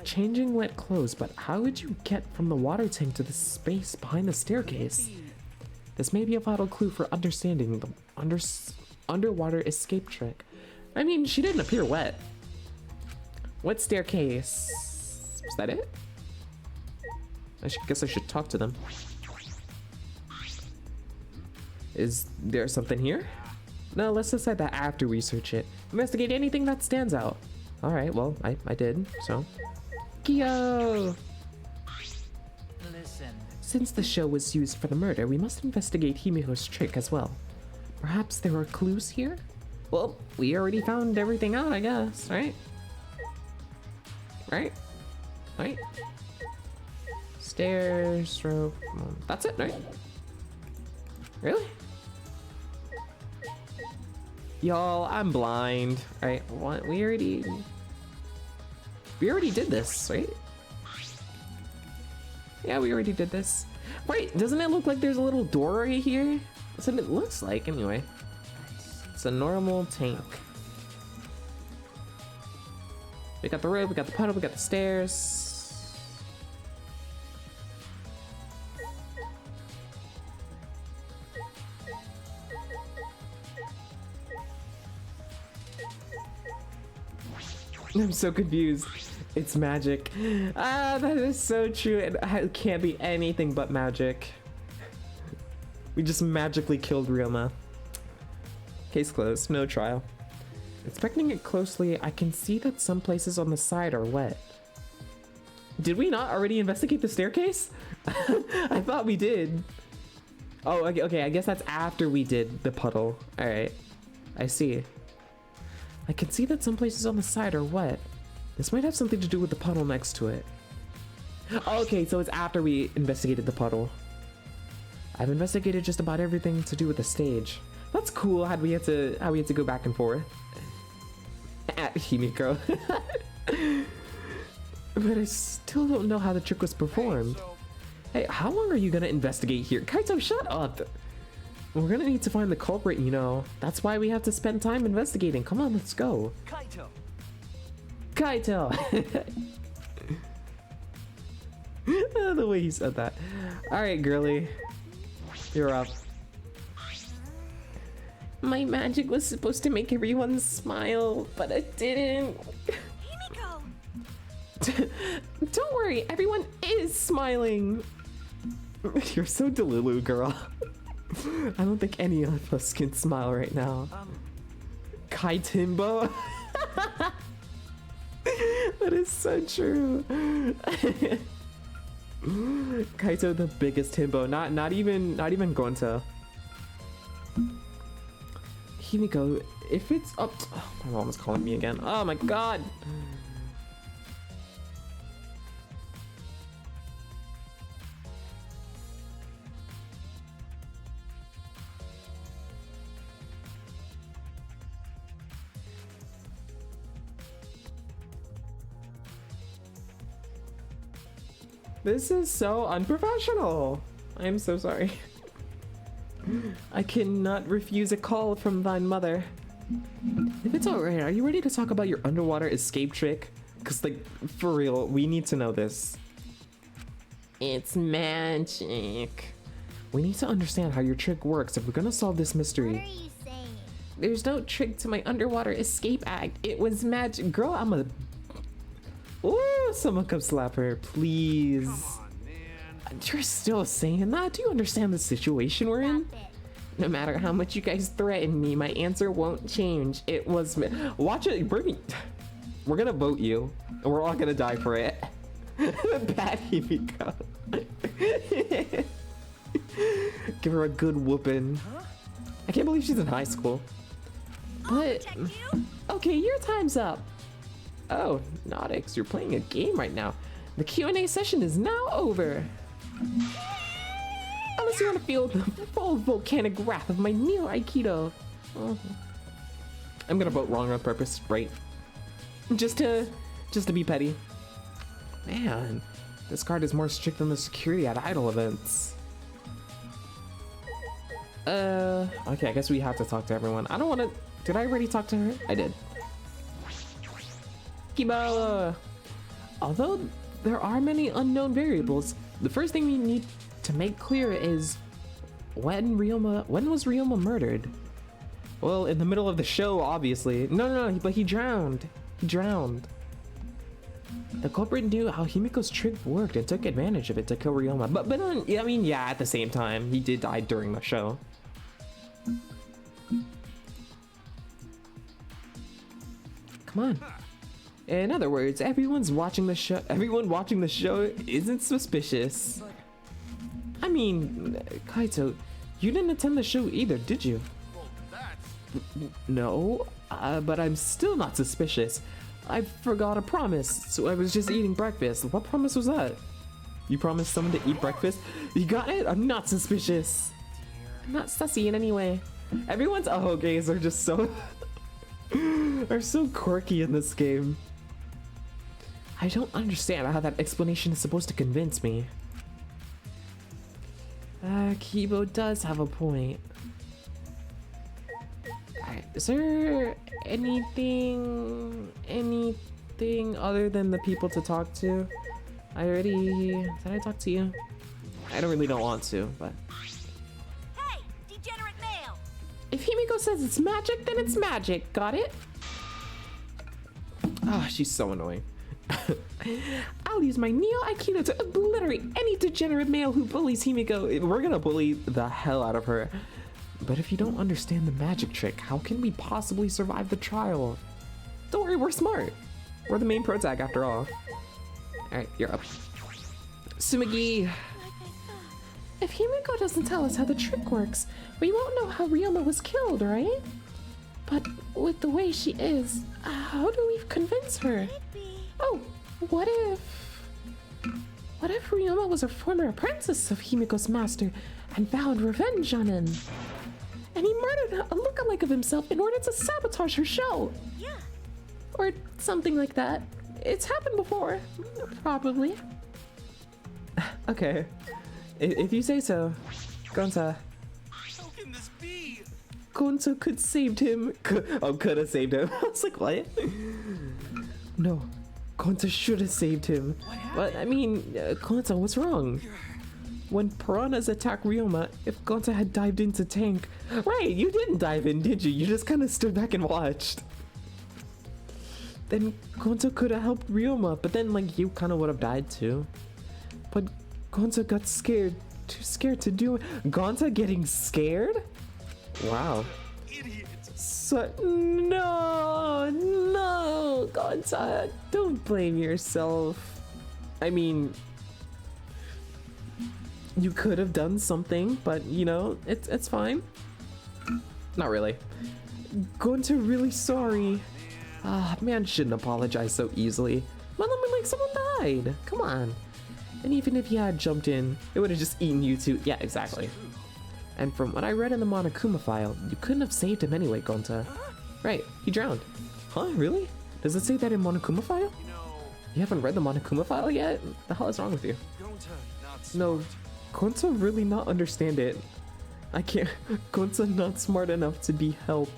Changing wet clothes, but how would you get from the water tank to the space behind the staircase? This may be a vital clue for understanding the underwater escape trick. I mean, she didn't appear wet. What staircase? Was that it? Guess I should talk to them. Is there something here? No, let's decide that after we search it. Investigate anything that stands out. Alright, well, I did, so. Kyo! Listen. Since the show was used for the murder, we must investigate Himiko's trick as well. Perhaps there are clues here? Well, we already found everything out, I guess, right? Right? Stairs, rope. That's it, right? Really? Y'all, I'm blind. Alright, what? We already did this, right? Yeah, we already did this. Wait, doesn't it look like there's a little door right here? That's what it looks like, anyway. It's a normal tank. We got the rope, we got the puddle, we got the stairs. I'm so confused. It's magic. Ah, that is so true. It can't be anything but magic. We just magically killed Ryoma. Case closed, no trial. Inspecting it closely, I can see that some places on the side are wet. Did we not already investigate the staircase? I thought we did. Oh, okay, I guess that's after we did the puddle. Alright, I see. I can see that some places on the side are wet. This might have something to do with the puddle next to it. Okay, so it's after we investigated the puddle. I've investigated just about everything to do with the stage. That's cool how we had to go back and forth. At Himiko. But I still don't know how the trick was performed. Hey, how long are you gonna investigate here? Kaito, shut up! We're gonna need to find the culprit, you know. That's why we have to spend time investigating. Come on, let's go. Kaito. Kaito! The way he said that. All right, girly, you're up. My magic was supposed to make everyone smile, but it didn't. Himiko! Don't worry, everyone is smiling. You're so delulu, girl. I don't think any of us can smile right now. Kai Timbo. That is so true. Kaito the biggest himbo, not even Gonta. Himiko, if it's up oh, my mom is calling me again. Oh my god. This is so unprofessional. I'm so sorry. I cannot refuse a call from thine mother. If it's alright, are you ready to talk about your underwater escape trick? Cause like, for real, we need to know this. It's magic. We need to understand how your trick works if we're gonna solve this What mystery. are you saying? There's no trick to my underwater escape act. It was magic. Girl, I'm a... Ooh, someone come slap her, please. Come on, man. You're still saying that? Do you understand the situation we're in? Stop it. No matter how much you guys threaten me, my answer won't change. It was Watch it, we're gonna vote you, and we're all gonna die for it. Bad Himiko. Give her a good whooping. I can't believe she's in high school. But Check you? okay, your time's up. Oh, Nodix, you're playing a game right now. The Q&A session is now over. Unless you want to feel the full volcanic wrath of my Neo Aikido. I'm gonna vote wrong on purpose, right? Just to be petty. Man, this card is more strict than the security at idol events. Okay, I guess we have to talk to everyone. I don't want to. Did I already talk to her? I did. Kiba! Although there are many unknown variables, the first thing we need to make clear is when was Ryoma murdered? Well, in the middle of the show, obviously. No, but he drowned. He drowned. The culprit knew how Himiko's trick worked and took advantage of it to kill Ryoma. But I mean, yeah, at the same time, he did die during the show. Come on. In other words, everyone watching the show isn't suspicious. I mean, Kaito, you didn't attend the show either, did you? Well, that's... No, but I'm still not suspicious. I forgot a promise, so I was just eating breakfast. What promise was that? You promised someone to eat breakfast? You got it? I'm not suspicious. I'm not sussy in any way. Everyone's ahogays are just so... are so quirky in this game. I don't understand how that explanation is supposed to convince me. Kibo does have a point. Alright, is there anything other than the people to talk to? Did I talk to you? I don't want to, but. Hey, degenerate male! If Himiko says it's magic, then it's magic. Got it? Ah, she's so annoying. I'll use my Neo Aikido to obliterate any degenerate male who bullies Himiko. We're gonna bully the hell out of her. But if you don't understand the magic trick, how can we possibly survive the trial? Don't worry, we're smart. We're the main pro tag after all. Alright, you're up. Sumagi! If Himiko doesn't tell us how the trick works, we won't know how Ryoma was killed, right? But with the way she is, how do we convince her? Oh, what if Ryoma was a former apprentice of Himiko's master and vowed revenge on him? And he murdered a lookalike of himself in order to sabotage her show. Yeah. Or something like that. It's happened before. Probably. Okay. If you say so. Gonta. How can this be? Gonta could saved him. Could have saved him. I was like, what? No. Gonta should have saved him. But I mean, Gonta, what's wrong? When piranhas attack Ryoma, if Gonta had dived into tank... Right, you didn't dive in, did you? You just kind of stood back and watched. Then Gonta could have helped Ryoma, but then like you kind of would have died too. But Gonta got scared. Too scared to do it. Gonta getting scared? Wow. So, no, Gonta, don't blame yourself. I mean, you could have done something, but you know, it's fine. Not really. Gonta really sorry. Ah, man shouldn't apologize so easily. Well, I mean, like, someone died. Come on. And even if he had jumped in, it would have just eaten you too. Yeah, exactly. And from what I read in the Monokuma file, you couldn't have saved him anyway, Gonta. Right, he drowned. Huh, really? Does it say that in Monokuma file? You haven't read the Monokuma file yet? The hell is wrong with you? No, Gonta really not understand it. I can't. Gonta not smart enough to be help.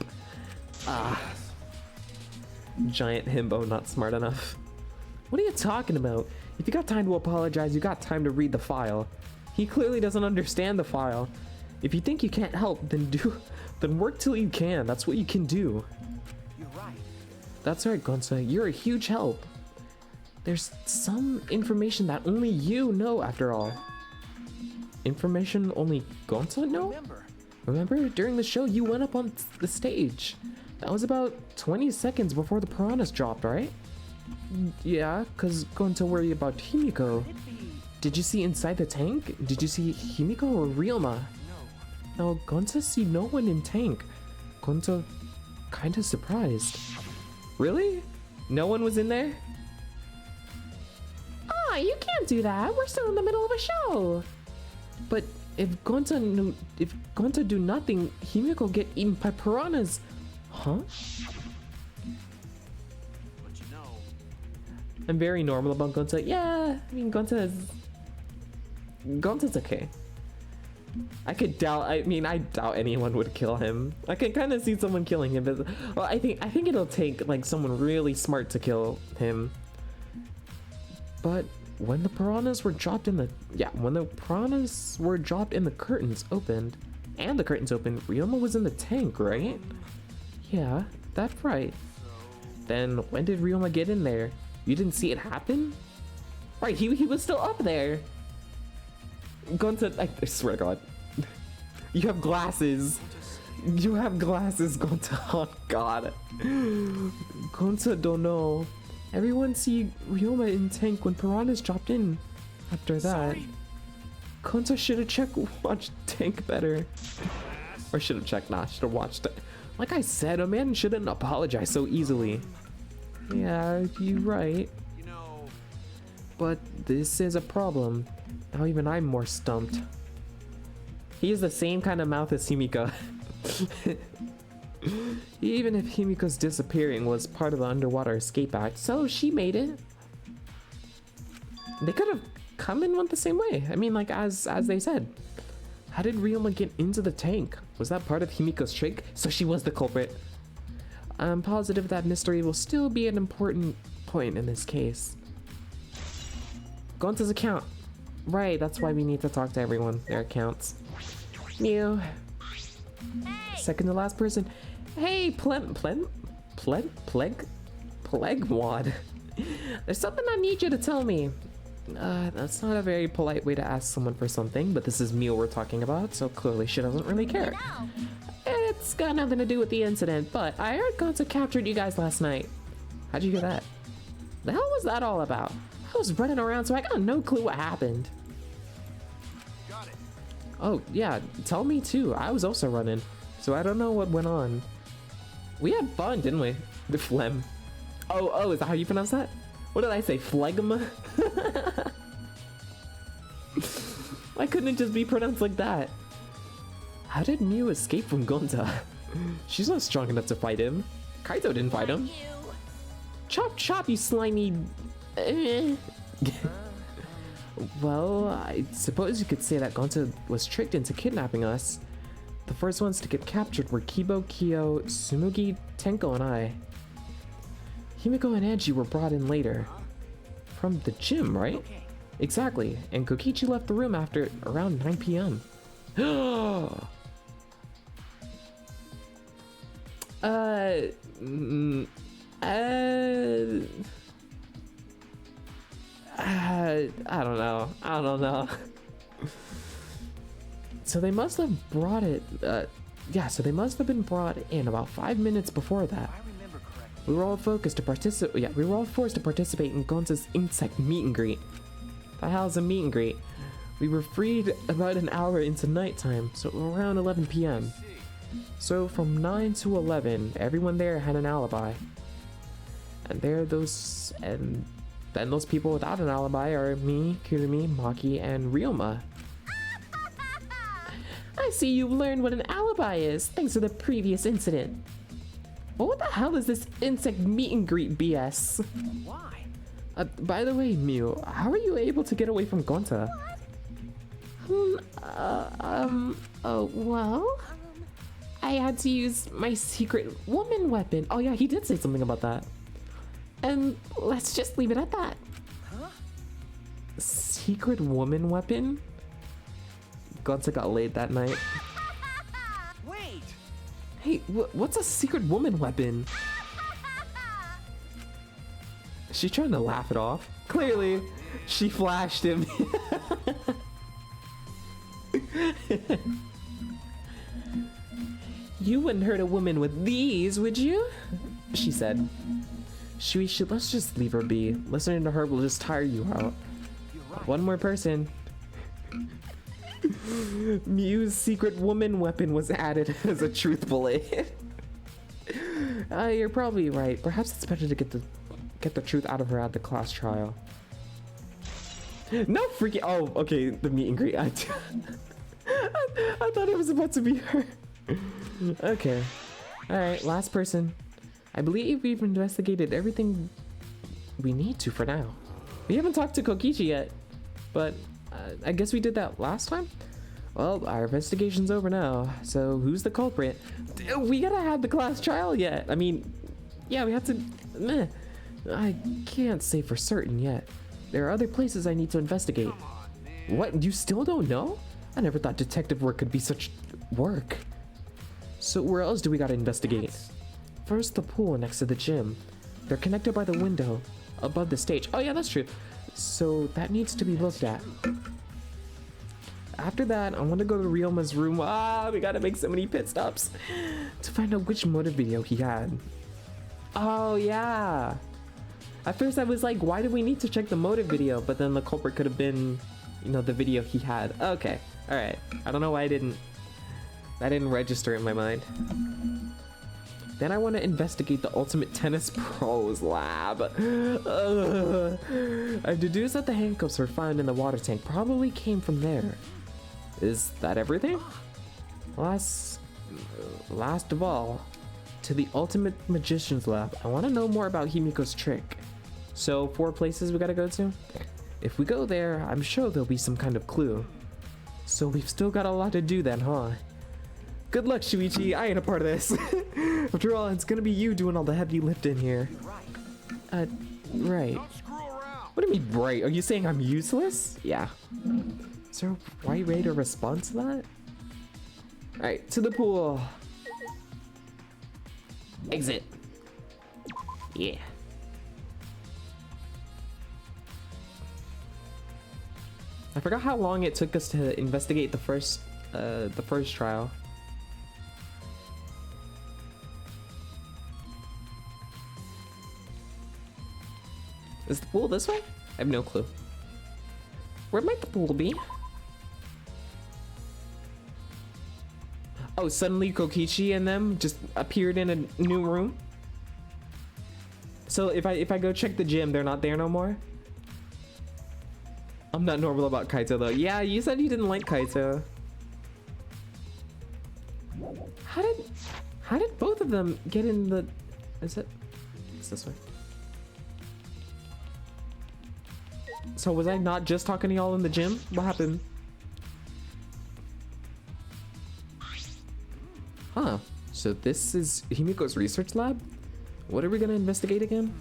Ah. Giant himbo not smart enough. What are you talking about? If you got time to apologize, you got time to read the file. He clearly doesn't understand the file. If you think you can't help, then work till you can. That's what you can do. You're right. That's right, Gonta. You're a huge help. There's some information that only you know after all. Information only Gonta know? Remember, during the show you went up on the stage. That was about 20 seconds before the piranhas dropped, right? Yeah, cause Gonta worried about Himiko. Did you see inside the tank? Did you see Himiko or Ryoma? No, Gonta see no one in tank. Gonta kinda surprised. Really? No one was in there? Ah, you can't do that. We're still in the middle of a show. But if Gonta do nothing, Himiko get eaten by piranhas. Huh? But you know, I'm very normal about Gonta. Yeah, I mean Gonta's okay. I doubt anyone would kill him. I can kind of see someone killing him, but well, I think it'll take like someone really smart to kill him. But when the piranhas were dropped in the curtains opened, Ryoma was in the tank, right? Yeah, that's right. Then when did Ryoma get in there? You didn't see it happen? Right, he was still up there. Gonta, I swear to God. You have glasses. You have glasses, Gonta. Oh God. Gonta don't know. Everyone see Ryoma in tank when piranhas dropped in. After that, Gonta should have watched tank better. Or should have checked, nah, should have watched it. Like I said, a man shouldn't apologize so easily. Yeah, you're right. you know, But this is a problem. Now even I'm more stumped. He has the same kind of mouth as Himiko. Even if Himiko's disappearing was part of the Underwater Escape Act, so she made it. They could have come and went the same way. I mean, like as they said. How did Ryoma get into the tank? Was that part of Himiko's trick? So she was the culprit. I'm positive that mystery will still be an important point in this case. Gonta's account. Right, that's why we need to talk to everyone. Their accounts. Mew. Second to last person. Hey, Plegmod. There's something I need you to tell me. That's not a very polite way to ask someone for something, but this is Mew we're talking about, so clearly she doesn't really care. It's got nothing to do with the incident, but I heard Gonta captured you guys last night. How'd you get that? The hell was that all about? I was running around, so I got no clue what happened. got it. Oh, yeah, tell me too. I was also running, so I don't know what went on. We had fun, didn't we? The phlegm. Oh, is that how you pronounce that? What did I say? Phlegma? Why couldn't it just be pronounced like that? How did Mew escape from Gonta? She's not strong enough to fight him. Kaito didn't fight him. Chop chop, you slimy... Well, I suppose you could say that Gonta was tricked into kidnapping us. The first ones to get captured were Kibo, Kyo, Tsumugi, Tenko, and I. Himiko and Angie were brought in later. from the gym, right? Okay. Exactly. And Kokichi left the room after around 9 p.m. Mm, I don't know. I don't know. So they must have brought it. Yeah. So they must have been brought in about 5 minutes before that. I remember correctly. We were all focused to participate. Yeah, we were all forced to participate in Gonza's insect meet and greet. The hell's a meet and greet? We were freed about an hour into nighttime, so around 11 p.m. So from 9 to 11, everyone there had an alibi. And then those people without an alibi are me, Kurumi, Maki, and Ryoma. I see you've learned what an alibi is, thanks to the previous incident. But what the hell is this insect meet and greet BS? Why? By the way, Miu, how are you able to get away from Gonta? Oh, well, I had to use my secret woman weapon. Oh yeah, he did say something about that. And let's just leave it at that. Huh? Secret woman weapon? Gonta got laid that night. Wait! Hey, what's a secret woman weapon? She's trying to laugh it off. Clearly, she flashed him. You wouldn't hurt a woman with these, would you? She said. Let's just leave her be. Listening to her will just tire you out. You're right. One more person. Miu's secret woman weapon was added as a truth bullet. You're probably right. Perhaps it's better to get the truth out of her at the class trial. No freaking. Oh, okay. The meet and greet. I thought it was about to be her. Okay. All right. Last person. I believe we've investigated everything we need to for now. We haven't talked to Kokichi yet, but I guess we did that last time. Well, our investigation's over now. So who's the culprit? We gotta have the class trial yet. I mean, yeah, we have to. Meh. I can't say for certain yet. There are other places I need to investigate. What? You still don't know? I never thought detective work could be such work. So where else do we gotta investigate? First, the pool next to the gym. They're connected by the window above the stage. Oh yeah, that's true. So that needs to be looked at. After that, I want to go to Ryoma's room. We gotta make so many pit stops to find out which motive video he had. Oh yeah. At first I was like, why do we need to check the motive video? But then the culprit could have been, you know, the video he had. Okay, all right. I don't know why that didn't register in my mind. Then I want to investigate the Ultimate Tennis Pros lab. I've deduced that the handcuffs were found in the water tank probably came from there. Is that everything? Last of all, to the Ultimate Magician's lab. I want to know more about Himiko's trick. So 4 places we gotta go to? If we go there, I'm sure there'll be some kind of clue. So we've still got a lot to do then, huh? Good luck, Shuichi. I ain't a part of this. After all, it's gonna be you doing all the heavy lifting here. Right. Don't screw around. What do you mean, right? Are you saying I'm useless? Yeah. Is there a right way to respond to that? Alright, to the pool. Exit. Yeah. I forgot how long it took us to investigate the first trial. Is the pool this way? I have no clue. Where might the pool be? Oh, suddenly Kokichi and them just appeared in a new room? So if I go check the gym, they're not there no more? I'm not normal about Kaito though. Yeah, you said you didn't like Kaito. How did both of them get in the... It's this way. So was I not just talking to y'all in the gym? What happened? Huh. So this is Himiko's research lab? What are we gonna investigate again?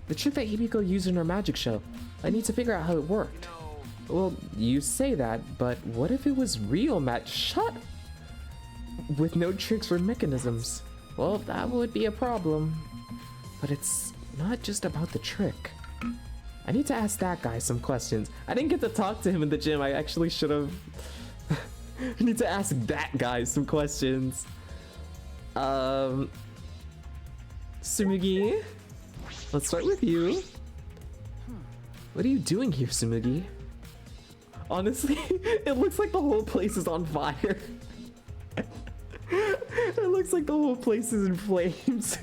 The trick that Himiko used in her magic show. I need to figure out how it worked. Well, you say that, but what if it was real Shut! With no tricks or mechanisms. Well, that would be a problem. But it's not just about the trick. I need to ask that guy some questions. I didn't get to talk to him in the gym. I actually should have. I need to ask that guy some questions. Sumugi, let's start with you. What are you doing here, Sumugi? Honestly, it looks like the whole place is on fire. It looks like the whole place is in flames.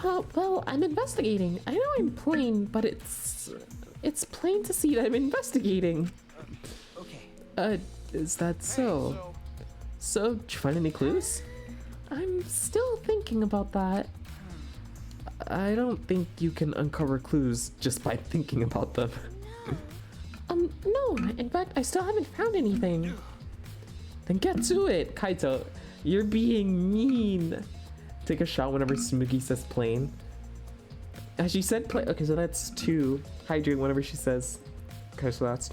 Well, I'm investigating. I know I'm plain, but it's plain to see that I'm investigating. Okay. Is that so? So, did you find any clues? I'm still thinking about that. I don't think you can uncover clues just by thinking about them. No. In fact, I still haven't found anything. Then get to it, Kaito. You're being mean. Take a shot whenever Sumugi says plain. As she said plain. Okay, so that's 2. Hydrate whenever she says. Okay, so that's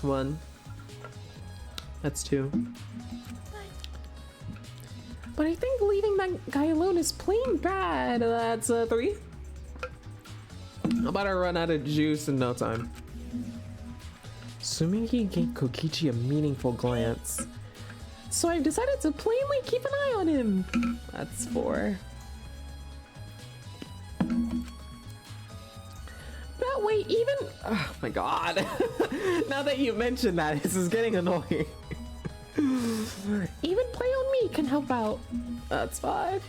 1. That's 2. But I think leaving that guy alone is plain bad. That's 3. I'm about to run out of juice in no time. Sumugi gave Kokichi a meaningful glance. So I've decided to plainly keep an eye on him. That's 4. That way, even Oh my god. Now that you mention that, this is getting annoying. even play on me can help out. That's 5.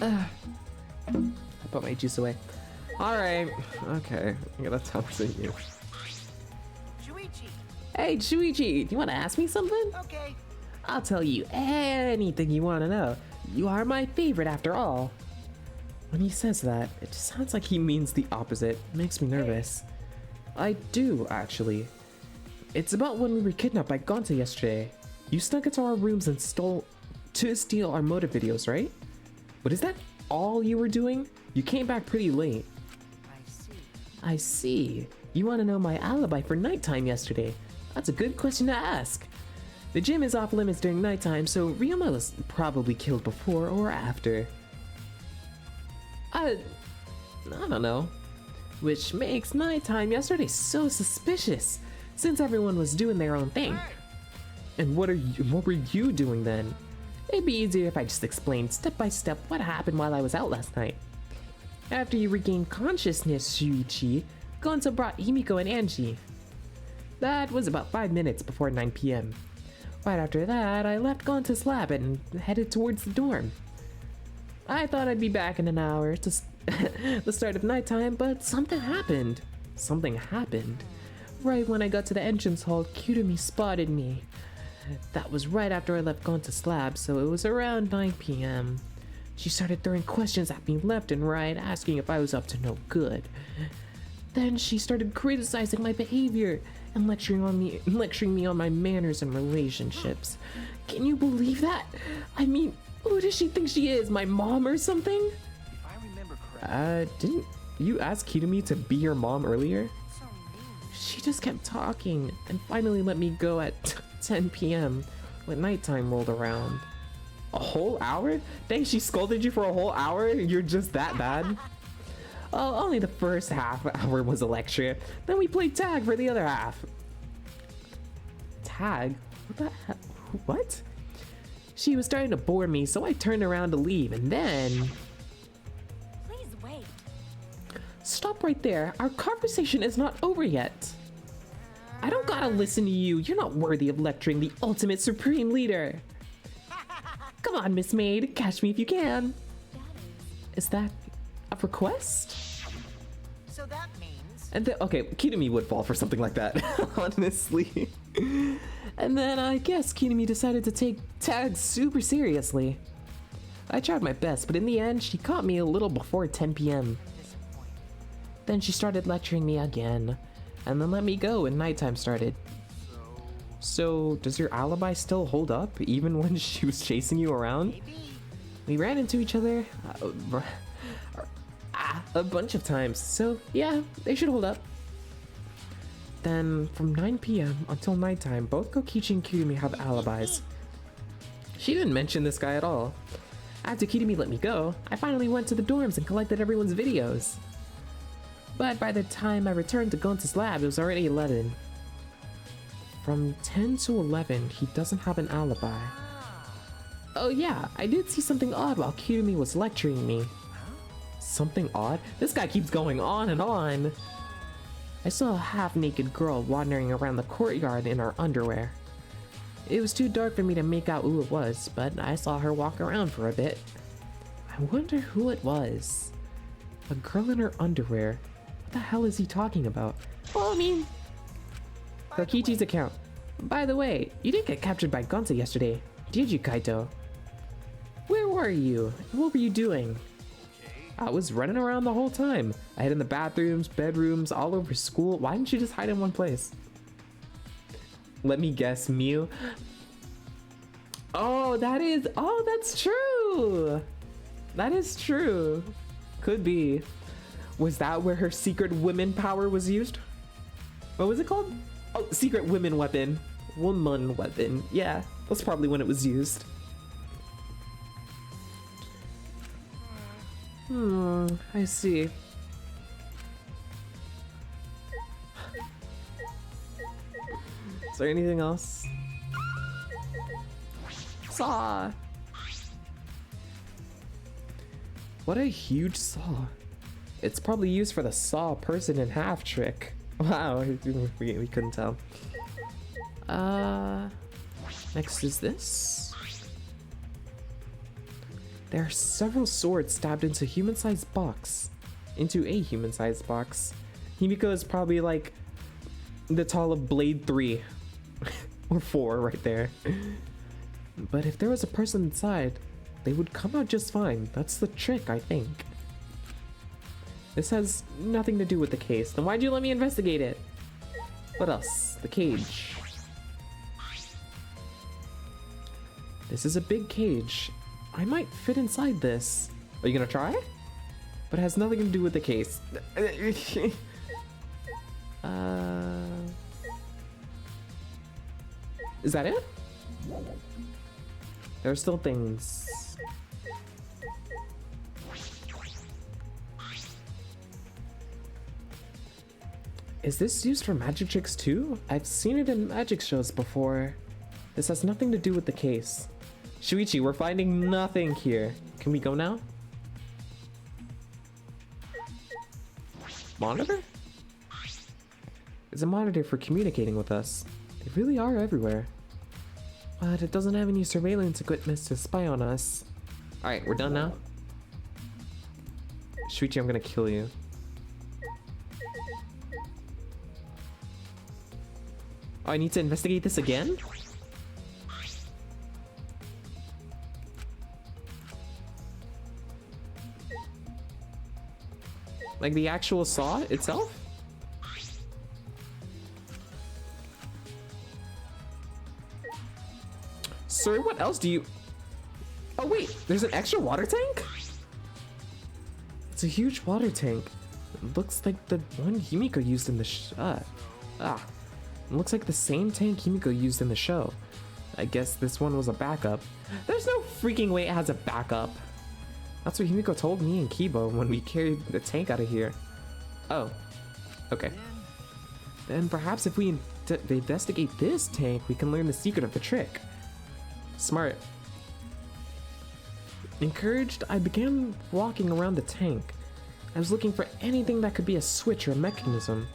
I put my juice away. Alright. Okay. I gotta talk to you. Shuichi. Hey, Shuichi, do you want to ask me something? Okay. I'll tell you anything you want to know. You are my favorite after all. When he says that, it just sounds like he means the opposite. It makes me nervous. I do, actually. It's about when we were kidnapped by Gonta yesterday. You snuck into our rooms and steal our motive videos, right? But is that all you were doing? You came back pretty late. I see. I see. You want to know my alibi for nighttime yesterday. That's a good question to ask. The gym is off limits during nighttime, so Ryoma was probably killed before or after. I don't know. Which makes nighttime yesterday so suspicious, since everyone was doing their own thing. And what were you doing then? It'd be easier if I just explained step by step what happened while I was out last night. After you regained consciousness, Shuichi, Gonzo brought Himiko and Angie. That was about 5 minutes before 9 p.m. Right after that, I left Gonzo's lab and headed towards the dorm. I thought I'd be back in an hour to the start of nighttime, but something happened. Something happened. Right when I got to the entrance hall, Kyurumi spotted me. That was right after I left Gonzo's lab, so it was around 9 p.m. She started throwing questions at me left and right, asking if I was up to no good. Then she started criticizing my behavior and lecturing me on my manners and relationships. Can you believe that? I mean, who does she think she is? My mom or something? If I remember correctly. Didn't you ask Kirumi to be your mom earlier? So mean. She just kept talking and finally let me go at 10 p.m. when nighttime rolled around. A whole hour? Dang, she scolded you for a whole hour? You're just that bad? Oh, only the first half hour was a lecture. Then we played tag for the other half. Tag? What the heck? What? She was starting to bore me, so I turned around to leave, and then... Please wait. Stop right there. Our conversation is not over yet. I don't gotta listen to you. You're not worthy of lecturing the ultimate supreme leader. Come on, Miss Maid. Catch me if you can. Is that a request? So that means. And then, okay, Kirumi would fall for something like that, honestly. And then I guess Kirumi decided to take tag super seriously. I tried my best, but in the end, she caught me a little before 10 p.m. Disappointing. Then she started lecturing me again, and then let me go when nighttime started. So, does your alibi still hold up, even when she was chasing you around? Maybe. We ran into each other a bunch of times, so yeah, they should hold up. Then, from 9 p.m. until nighttime, both Kokichi and Kirumi have alibis. She didn't mention this guy at all. After Kirumi let me go, I finally went to the dorms and collected everyone's videos. But by the time I returned to Gonza's lab, it was already 11. From 10 to 11, he doesn't have an alibi. Oh yeah, I did see something odd while Kirumi was lecturing me. Something odd? This guy keeps going on and on. I saw a half-naked girl wandering around the courtyard in her underwear. It was too dark for me to make out who it was, but I saw her walk around for a bit. I wonder who it was. A girl in her underwear? What the hell is he talking about? Well, I mean... Kokichi's account. By the way, you didn't get captured by Gonza yesterday, did you, Kaito? Where were you? What were you doing? I was running around the whole time. I hid in the bathrooms, bedrooms, all over school. Why didn't you just hide in one place? Let me guess, Mew. Oh, that's true. That is true. Could be. Was that where her secret women power was used? What was it called? Oh, secret women weapon. Woman weapon. Yeah, that's probably when it was used. I see. Is there anything else? Saw! What a huge saw. It's probably used for the saw a person in half trick. Wow, we couldn't tell. Next is this. There are several swords stabbed into a human-sized box. Himiko is probably like the tall of Blade 3 or 4 right there. But if there was a person inside, they would come out just fine. That's the trick, I think. This has nothing to do with the case. Then why'd you let me investigate it? What else? The cage. This is a big cage. I might fit inside this. Are you gonna try? But it has nothing to do with the case. Is that it? There are still things. Is this used for magic tricks too? I've seen it in magic shows before. This has nothing to do with the case. Shuichi, we're finding nothing here. Can we go now? Monitor? It's a monitor for communicating with us. They really are everywhere. But it doesn't have any surveillance equipment to spy on us. Alright, we're done now? Shuichi, I'm gonna kill you. Oh, I need to investigate this again? Like the actual saw itself? Sir, what else do you... Oh wait, there's an extra water tank? It's a huge water tank. It looks like the one Himiko used in the it looks like the same tank Himiko used in the show. I guess this one was a backup. There's no freaking way it has a backup. That's what Himiko told me and Kibo when we carried the tank out of here. Oh, okay. Then perhaps if we investigate this tank, we can learn the secret of the trick. Smart. Encouraged, I began walking around the tank. I was looking for anything that could be a switch or a mechanism.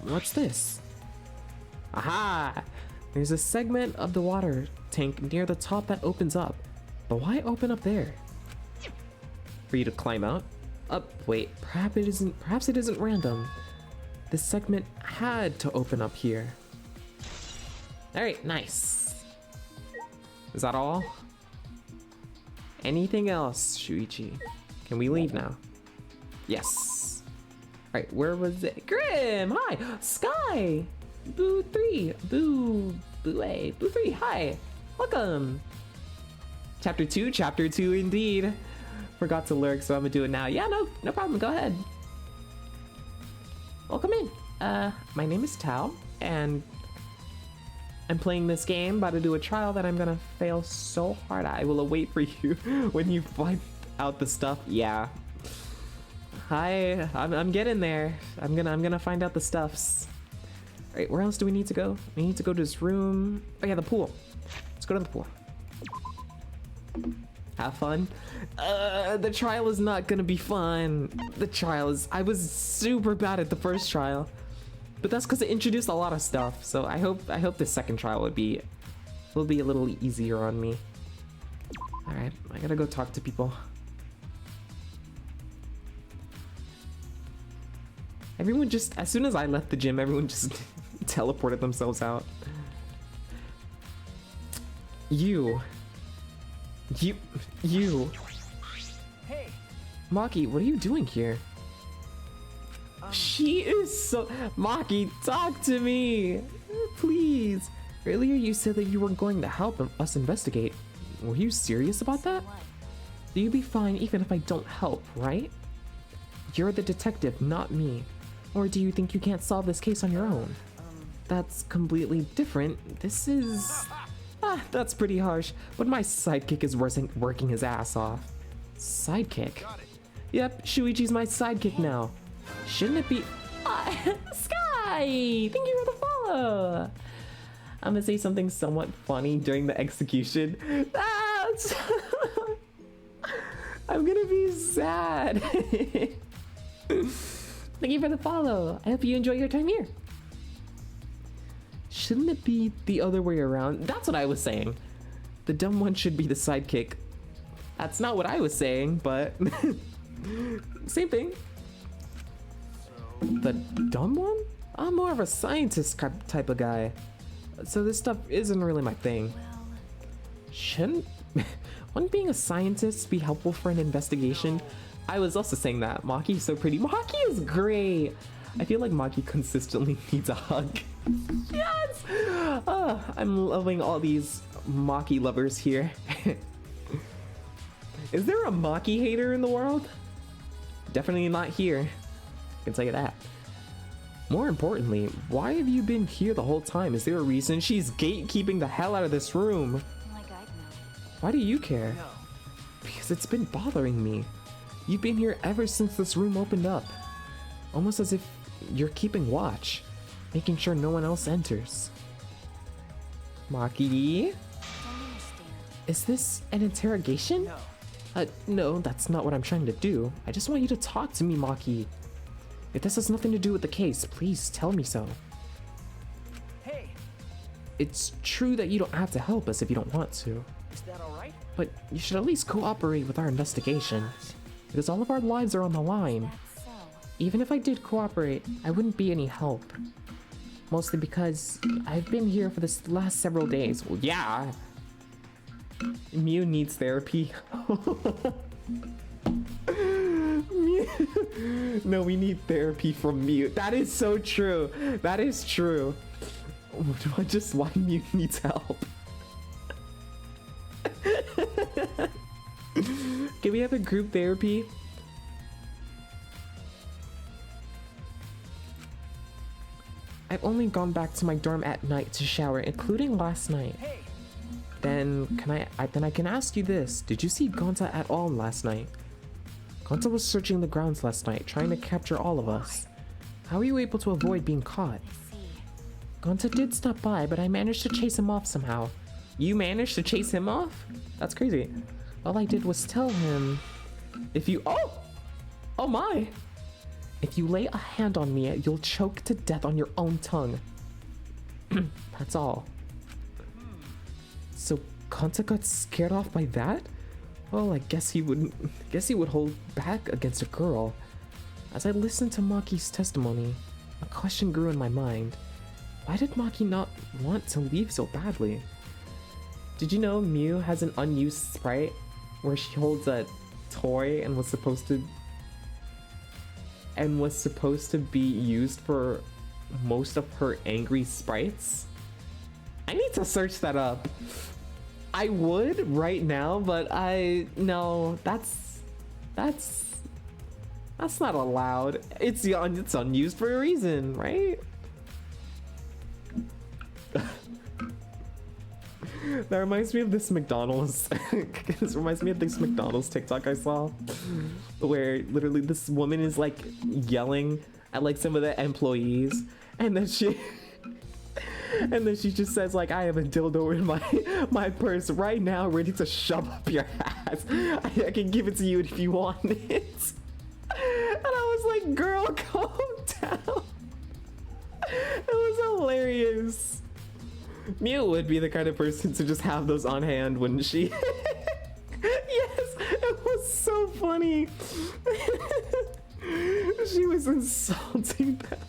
What's this? Aha! There's a segment of the water tank near the top that opens up. But why open up there? For you to climb out? Wait, perhaps it isn't random. This segment had to open up here. Alright, nice. Is that all? Anything else, Shuichi? Can we leave now? Yes. Alright, where was it? Grim! Hi! Sky! Boo 3! Boo 3, hi! Welcome! Chapter 2 indeed. Forgot to lurk, so I'm gonna do it now. Yeah, no problem, go ahead. Welcome in. My name is Tao, and I'm playing this game, about to do a trial that I'm gonna fail so hard at. I will await for you when you find out the stuff. Yeah. Hi, I'm getting there. I'm gonna find out the stuffs. All right, where else do we need to go? We need to go to this room. Oh yeah, the pool. Let's go to the pool. Have fun. The trial is not gonna be fun. I was super bad at the first trial, but that's because it introduced a lot of stuff. So I hope the second trial will be a little easier on me. All right, I gotta go talk to people. Everyone just, as soon as I left the gym, everyone just teleported themselves out. You. Hey, Maki, what are you doing here? She is so... Maki, talk to me! Please. Earlier you said that you were going to help us investigate. Were you serious about that? You'll be fine even if I don't help, right? You're the detective, not me. Or do you think you can't solve this case on your own? That's completely different. This is... that's pretty harsh, but my sidekick is working his ass off. Sidekick? Yep, Shuichi's my sidekick now. Shouldn't it be... Sky! Thank you for the follow! I'm gonna say something somewhat funny during the execution. I'm gonna be sad. Thank you for the follow. I hope you enjoy your time here. Shouldn't it be the other way around? That's what I was saying. The dumb one should be the sidekick. That's not what I was saying, but same thing. The dumb one? I'm more of a scientist type of guy, so this stuff isn't really my thing. Wouldn't being a scientist be helpful for an investigation? I was also saying that. Maki's so pretty. Maki is great. I feel like Maki consistently needs a hug. Yes! I'm loving all these Maki lovers here. Is there a Maki hater in the world? Definitely not here. I can tell you that. More importantly, why have you been here the whole time? Is there a reason? She's gatekeeping the hell out of this room. Like I'd know. Why do you care? no. Because it's been bothering me. You've been here ever since this room opened up. Almost as if you're keeping watch, making sure no one else enters. Maki? Don't understand. Is this an interrogation? No. No, that's not what I'm trying to do. I just want you to talk to me, Maki. If this has nothing to do with the case, please tell me so. Hey, It's true that you don't have to help us if you don't want to, is that all right? but you should at least cooperate with our investigation, because all of our lives are on the line. That's so. Even if I did cooperate, I wouldn't be any help. Mostly because I've been here for the last several days. Well, yeah. Mew needs therapy. Mew. No, we need therapy from Mew. That is so true. That is true. Just why Mew needs help. Can we have a group therapy? I've only gone back to my dorm at night to shower, including last night. Hey, Then I can ask you this. Did you see Gonta at all last night? Gonta was searching the grounds last night, trying to capture all of us. How were you able to avoid being caught? I see. Gonta did stop by, but I managed to chase him off somehow. You managed to chase him off? That's crazy. All I did was tell him, if you... Oh my! If you lay a hand on me, you'll choke to death on your own tongue. That's all. So Gonta got scared off by that? Well, I guess he would hold back against a girl. As I listened to Maki's testimony, a question grew in my mind. Why did Maki not want to leave so badly? Did you know Mew has an unused sprite where she holds a toy and was supposed to be used for most of her angry sprites? I need to search that up. I would right now, but no, that's not allowed. It's unused for a reason, right? That reminds me of this McDonald's. This reminds me of this McDonald's TikTok I saw, where literally this woman is like yelling at like some of the employees, and then she just says like, "I have a dildo in my purse right now, ready to shove up your ass. I can give it to you if you want it." And I was like, "Girl, calm down." It was hilarious. Mia would be the kind of person to just have those on hand, wouldn't she? Yes, it was so funny. She was insulting them.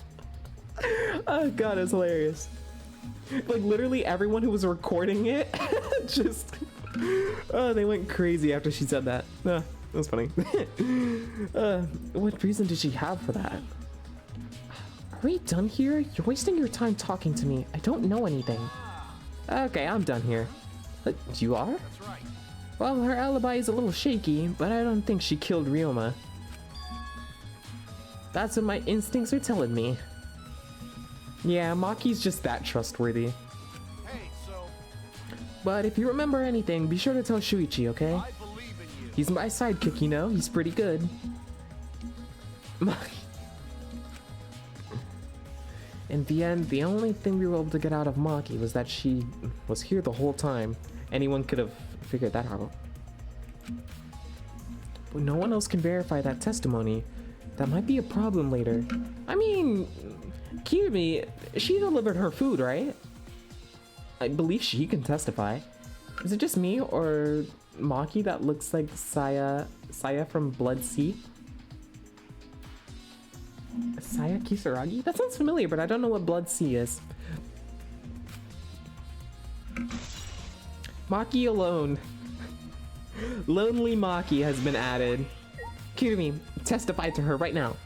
Oh god, it's hilarious. Like literally everyone who was recording it just they went crazy after she said that. That was funny. What reason did she have for that? Are we done here? You're wasting your time talking to me. I don't know anything. Okay, I'm done here. You are? That's right. Well, her alibi is a little shaky, but I don't think she killed Ryoma. That's what my instincts are telling me. Yeah, Maki's just that trustworthy. Hey, so But if you remember anything, be sure to tell Shuichi, okay? I believe in you. He's my sidekick, you know? He's pretty good. In the end, the only thing we were able to get out of Maki was that she was here the whole time. Anyone could have figured that out. But no one else can verify that testimony. That might be a problem later. I mean, Kirumi, she delivered her food, right? I believe she can testify. Is it just me or Maki that looks like Saya from Blood Sea? Saya Kisaragi? That sounds familiar, but I don't know what Blood Sea is. Maki alone. Lonely Maki has been added. Kirumi, testify to her right now.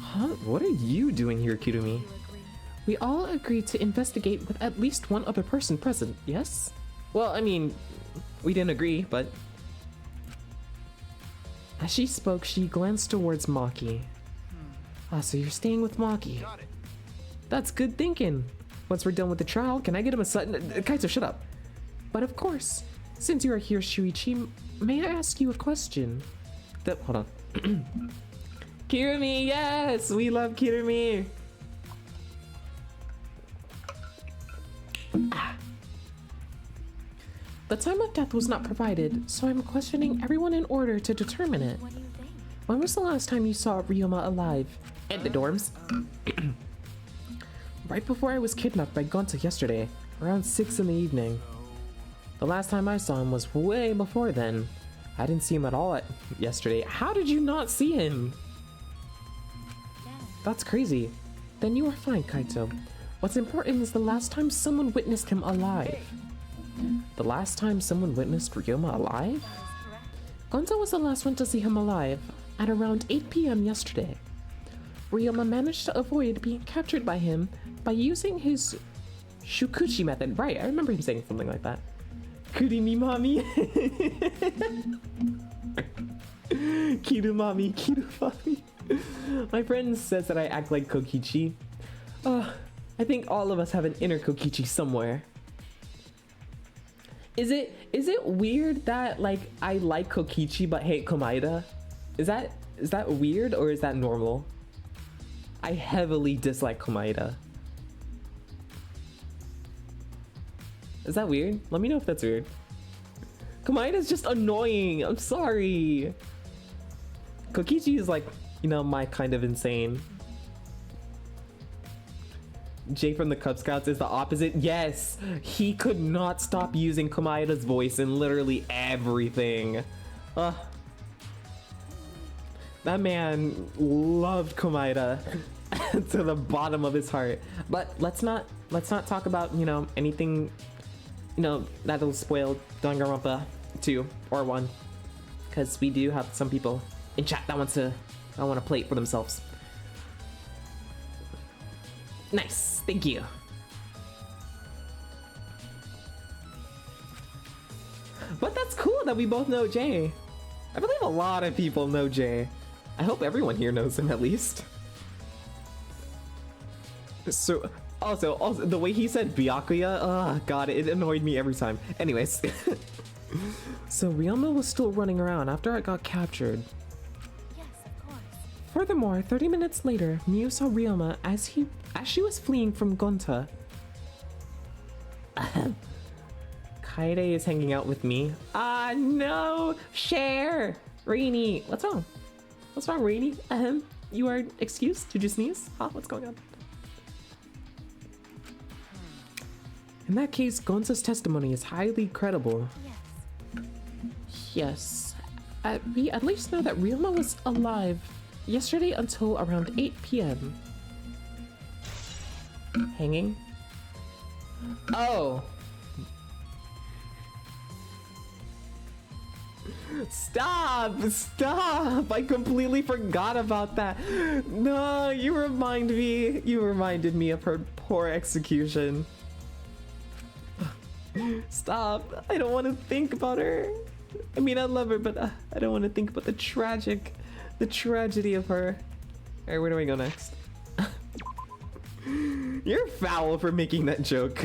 Huh? What are you doing here, Kirumi? We all agreed to investigate with at least one other person present, yes? Well, I mean, we didn't agree, but... As she spoke, she glanced towards Maki. Ah, so you're staying with Maki. Got it. That's good thinking. Once we're done with the trial, can I get him a sudden... Kaito, shut up. But of course, since you are here, Shuichi, may I ask you a question? Hold on. Kirumi, yes! We love Kirumi! The time of death was not provided, so I'm questioning everyone in order to determine it. What do you think? When was the last time you saw Ryoma alive? And the dorms? Right before I was kidnapped by Gonta yesterday, around 6 in the evening. The last time I saw him was way before then. I didn't see him at all yesterday. How did you not see him? That's crazy. Then you are fine, Kaito. What's important is the last time someone witnessed him alive. The last time someone witnessed Ryoma alive? Gonta was the last one to see him alive, at around 8 p.m. yesterday. Ryoma managed to avoid being captured by him by using his Shukuchi method. Right, I remember him saying something like that. Kurimi mami. Kiru mami, kiru mami. My friend says that I act like Kokichi. I think all of us have an inner Kokichi somewhere. Is it weird that like I like Kokichi but hate Komaeda? Is that weird or is that normal? I heavily dislike Komaeda. Is that weird? Let me know if that's weird. Komaeda's just annoying. I'm sorry. Kokichi is like, you know, my kind of insane. Jay from the Cub Scouts is the opposite. Yes, he could not stop using Komaeda's voice in literally everything. That man loved Komaeda to the bottom of his heart. But let's not talk about, you know, anything, you know, that'll spoil Danganronpa 2 or 1, because we do have some people in chat that want to play it for themselves. Nice, thank you. that's cool that we both know Jay. I believe a lot of people know Jay. I hope everyone here knows him at least. So, also, the way he said Byakuya, oh god, it annoyed me every time. Anyways. So Ryoma was still running around after I got captured. Yes, of course. Furthermore, 30 minutes later, Miu saw Ryoma as she was fleeing from Gonta. Kaede is hanging out with me. Ah, no! Share! Rainy, what's wrong? What's wrong, Rainy? You are excused? Did you sneeze? Huh? What's going on? In that case, Gonza's testimony is highly credible. Yes. Yes. We at least know that Ryoma was alive yesterday until around 8 p.m. Hanging? Oh! Stop! Stop! I completely forgot about that. No, you reminded me of her poor execution. Stop! I don't want to think about her. I mean, I love her, but I don't want to think about the tragedy of her. Alright, where do I go next? You're foul for making that joke.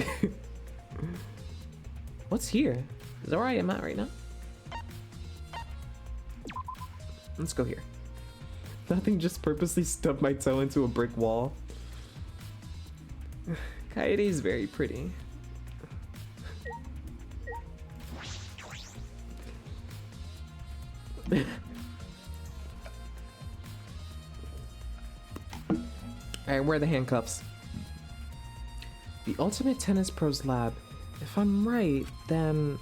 What's here? Is that where I am at right now? Let's go here. Nothing, just purposely stubbed my toe into a brick wall. Kaede is very pretty. Alright, where are the handcuffs? The Ultimate Tennis Pro's lab. If I'm right, then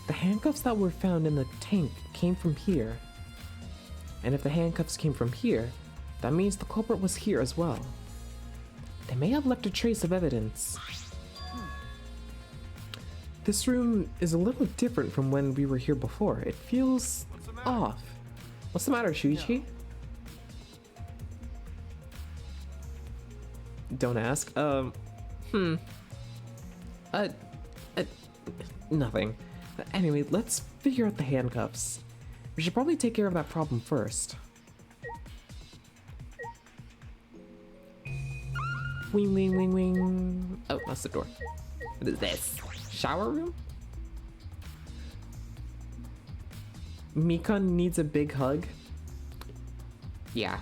the handcuffs that were found in the tank came from here. And if the handcuffs came from here, that means the culprit was here as well. They may have left a trace of evidence. This room is a little different from when we were here before. It feels off. What's the matter, Shuichi? Don't ask. Nothing. Anyway, let's figure out the handcuffs. We should probably take care of that problem first. Wing, wing, wing, wing. Oh, that's the door. What is this? Shower room? Mikon needs a big hug. Yeah.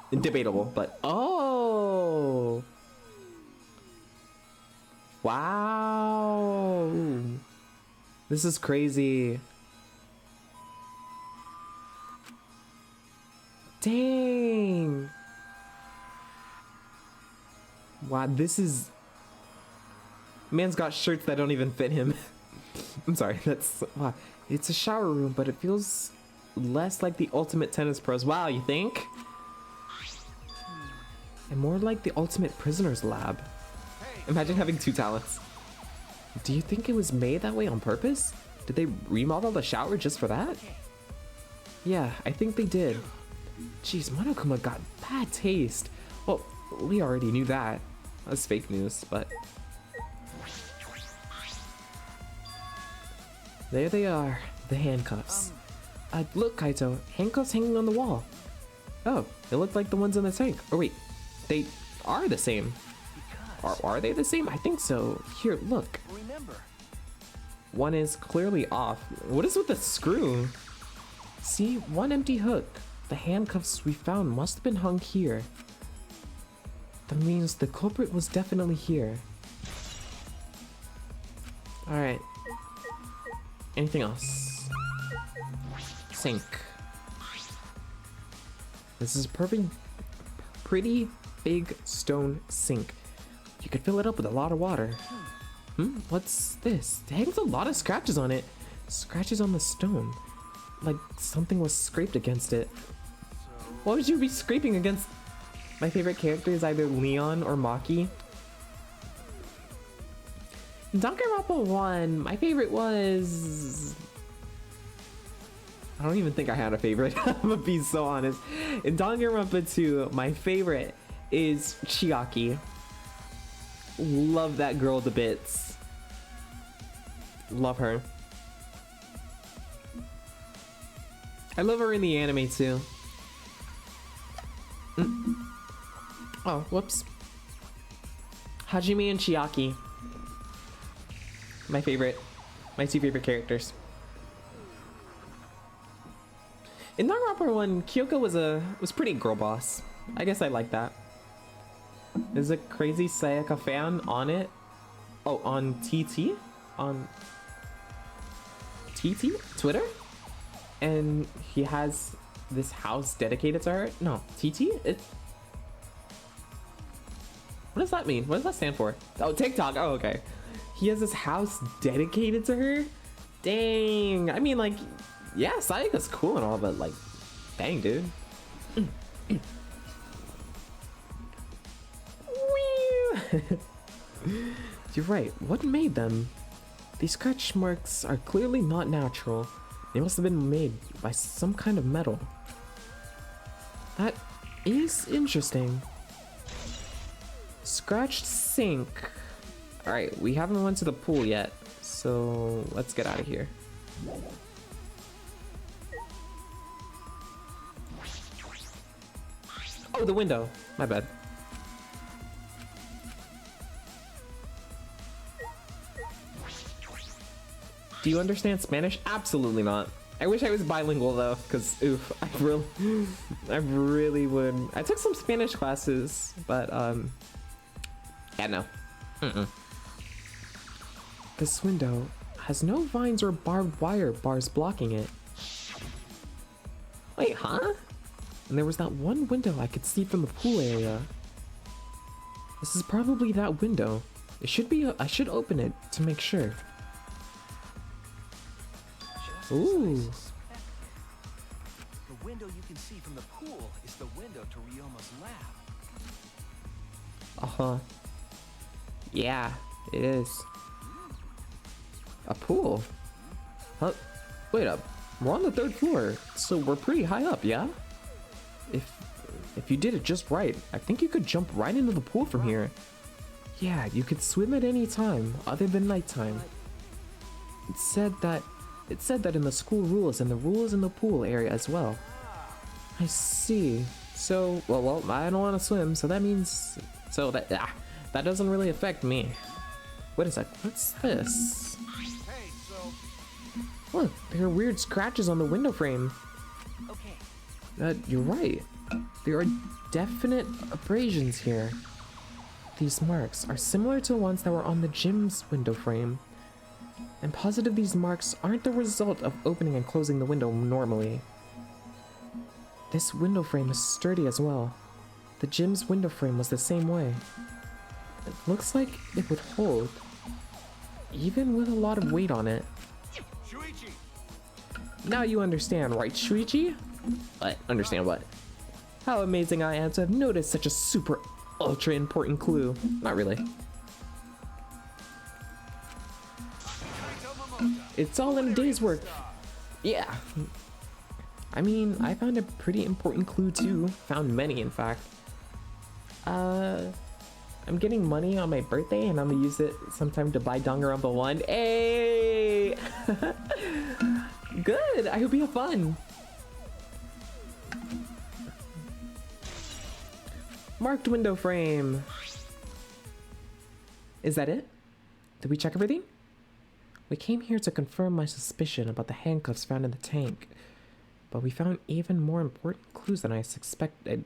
Debatable, but oh! Wow! This is crazy. Dang! Wow, this is... Man's got shirts that don't even fit him. I'm sorry, that's... Wow. It's a shower room, but it feels less like the Ultimate Tennis Pros. Wow, you think? And more like the Ultimate Prisoner's Lab. Imagine having two talents. Do you think it was made that way on purpose? Did they remodel the shower just for that? Yeah, I think they did. Jeez, Monokuma got bad taste. Well, we already knew that. That's fake news, but... There they are, the handcuffs. Look, Kaito, handcuffs hanging on the wall. Oh, they look like the ones in the tank. Oh wait, they are the same. Are they the same? I think so. Here, look. Remember. One is clearly off. What is with the screw? See, one empty hook. The handcuffs we found must have been hung here. That means the culprit was definitely here. Alright. Anything else? Sink. This is a pretty big stone sink. You could fill it up with a lot of water. What's this? It hangs a lot of scratches on it. Scratches on the stone. Like something was scraped against it. What would you be scraping against? My favorite character is either Leon or Maki. In Danganronpa 1, my favorite was... I don't even think I had a favorite. I'm gonna be so honest. In Danganronpa 2, my favorite is Chiaki. Love that girl to bits. Love her. I love her in the anime too. Oh, whoops. Hajime and Chiaki. My two favorite characters. In Danganronpa 1, Kyoko was pretty girl boss. I guess I like that. There's a crazy Sayaka fan on it. Oh, on TT? On TT? Twitter? And he has this house dedicated to her. No, TT? What does that mean? What does that stand for? Oh, TikTok. Oh, okay. He has this house dedicated to her? Dang. I mean, like, yeah, Sayaka's cool and all, but like, dang, dude. You're right. What made them? These scratch marks are clearly not natural. They must have been made by some kind of metal. That is interesting. Scratched sink. Alright, we haven't went to the pool yet, so let's get out of here. Oh, the window. My bad. Do you understand Spanish? Absolutely not. I wish I was bilingual though, because oof, I really would. I took some Spanish classes, but yeah, no. This window has no vines or barbed wire bars blocking it. Wait, huh? And there was that one window I could see from the pool area. This is probably that window. It should be. I should open it to make sure. Ooh. The window you can see from the pool is the window to Ryoma's lab. Uh-huh. Yeah, it is. A pool? Huh? Wait up. We're on the 3rd floor, so we're pretty high up, yeah? If you did it just right, I think you could jump right into the pool from here. Yeah, you could swim at any time, other than nighttime. It said that in the school rules and the rules in the pool area as well. I see. So, well, I don't want to swim, so that means... So that doesn't really affect me. Wait a sec, what's this? Hey, so Look, there are weird scratches on the window frame. Okay. You're right. There are definite abrasions here. These marks are similar to the ones that were on the gym's window frame. I'm positive these marks aren't the result of opening and closing the window normally. This window frame is sturdy as well. The gym's window frame was the same way. It looks like it would hold, even with a lot of weight on it. Shuichi, Now you understand, right, Shuichi? What? Understand what? How amazing I am to have noticed such a super ultra important clue. Not really. It's all in a day's work. Yeah. I mean, I found a pretty important clue too. Found many, in fact. I'm getting money on my birthday and I'm gonna use it sometime to buy Danganronpa 1. Hey! Good! I hope you have fun! Marked window frame. Is that it? Did we check everything? We came here to confirm my suspicion about the handcuffs found in the tank, but we found even more important clues than I suspected.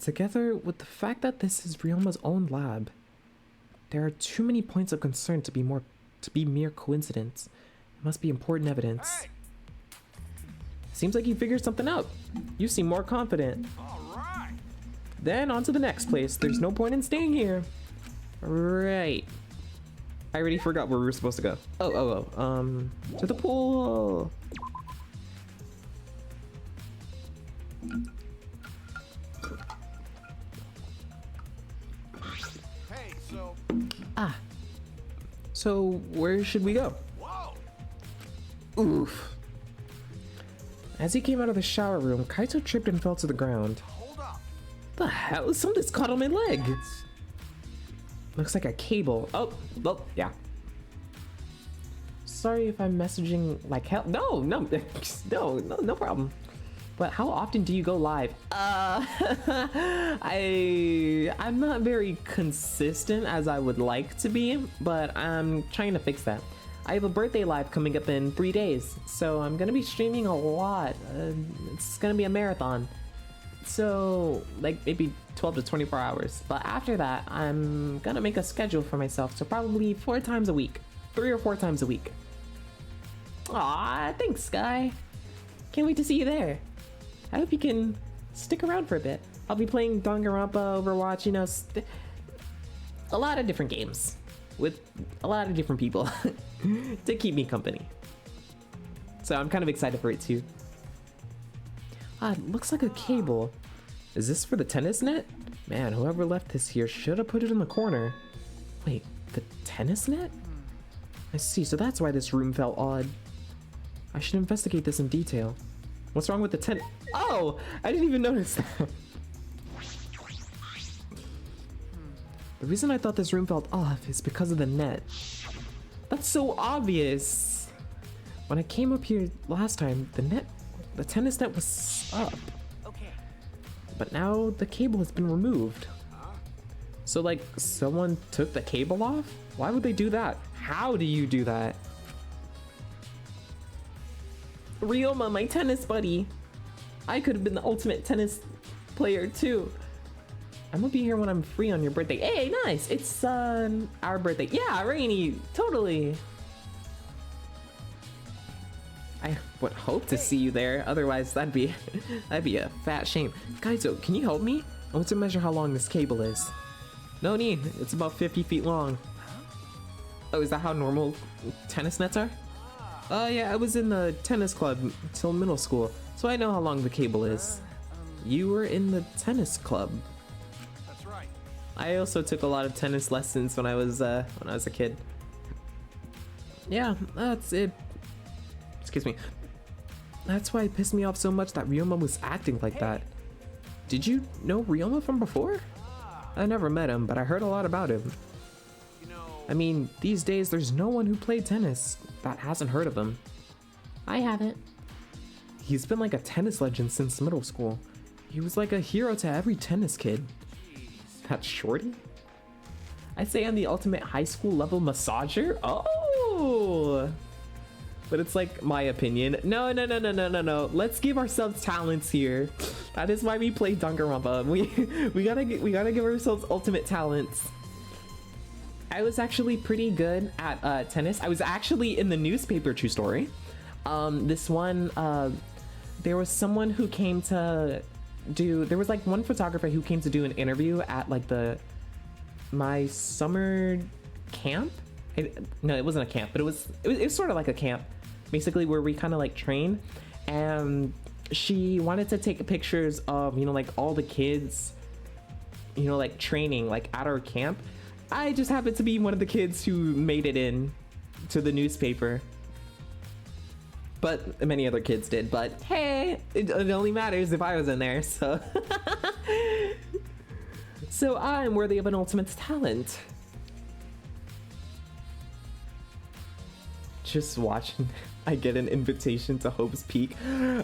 Together with the fact that this is Ryoma's own lab, there are too many points of concern to be mere coincidence. It must be important evidence. hey, Seems like you figured something out. You seem more confident. all right. Then on to the next place. There's no point in staying here. Right. I already forgot where we were supposed to go. To the pool. Hey, so So where should we go? whoa. Oof. As he came out of the shower room, Kaito tripped and fell to the ground. Hold up. The hell? Something's caught on my leg. Looks like a cable. Oh, yeah. sorry if I'm messaging like hell. No, no, no problem. But how often do you go live? I'm not very consistent as I would like to be, but I'm trying to fix that. I have a birthday live coming up in 3 days, so I'm gonna be streaming a lot. It's gonna be a marathon. So, like maybe 12 to 24 hours. But after that, I'm gonna make a schedule for myself, so probably 4 times a week. 3 or 4 times a week. Aw, thanks, Sky. Can't wait to see you there. I hope you can stick around for a bit. I'll be playing Danganronpa, Overwatch, you know, a lot of different games with a lot of different people to keep me company. So I'm kind of excited for it too. Ah, it looks like a cable. Is this for the tennis net? Man, whoever left this here should have put it in the corner. Wait, the tennis net? I see, so that's why this room felt odd. I should investigate this in detail. What's wrong with the tent? Oh, I didn't even notice that. The reason I thought this room felt off is because of the net. That's so obvious. When I came up here last time, the tennis net was up. Okay. But now the cable has been removed. So like someone took the cable off? Why would they do that? How do you do that? Ryoma, my tennis buddy. I could have been the ultimate tennis player too. I'm gonna be here when I'm free on your birthday. Hey, nice. It's our birthday. Yeah, Rainy, totally. I would hope to see you there. Otherwise, that'd be a fat shame. Kaizo, can you help me? I want to measure how long this cable is. No need. It's about 50 feet long. Oh, is that how normal tennis nets are? Oh yeah, I was in the tennis club till middle school, so I know how long the cable is. You were in the tennis club. That's right. I also took a lot of tennis lessons when I was a kid. Yeah, that's it. Excuse me. That's why it pissed me off so much that Ryoma was acting like that. Did you know Ryoma from before? I never met him, but I heard a lot about him. You know, I mean, these days there's no one who played tennis that hasn't heard of him. I haven't. He's been like a tennis legend since middle school. He was like a hero to every tennis kid. That's Shorty? I say I'm the ultimate high school level massager? Oh! But it's like my opinion. No. Let's give ourselves talents here. That is why we play Danganronpa. We gotta give ourselves ultimate talents. I was actually pretty good at tennis. I was actually in the newspaper, true story. This one, there was someone who came to do, there was like one photographer who came to do an interview at like my summer camp. No, it wasn't a camp, but it was sort of like a camp, basically, where we kind of like train. And she wanted to take pictures of, you know, like all the kids, you know, like training like at our camp. I just happened to be one of the kids who made it in to the newspaper. But many other kids did, but hey, it only matters if I was in there, so. So I'm worthy of an ultimate talent. Just watching, I get an invitation to Hope's Peak.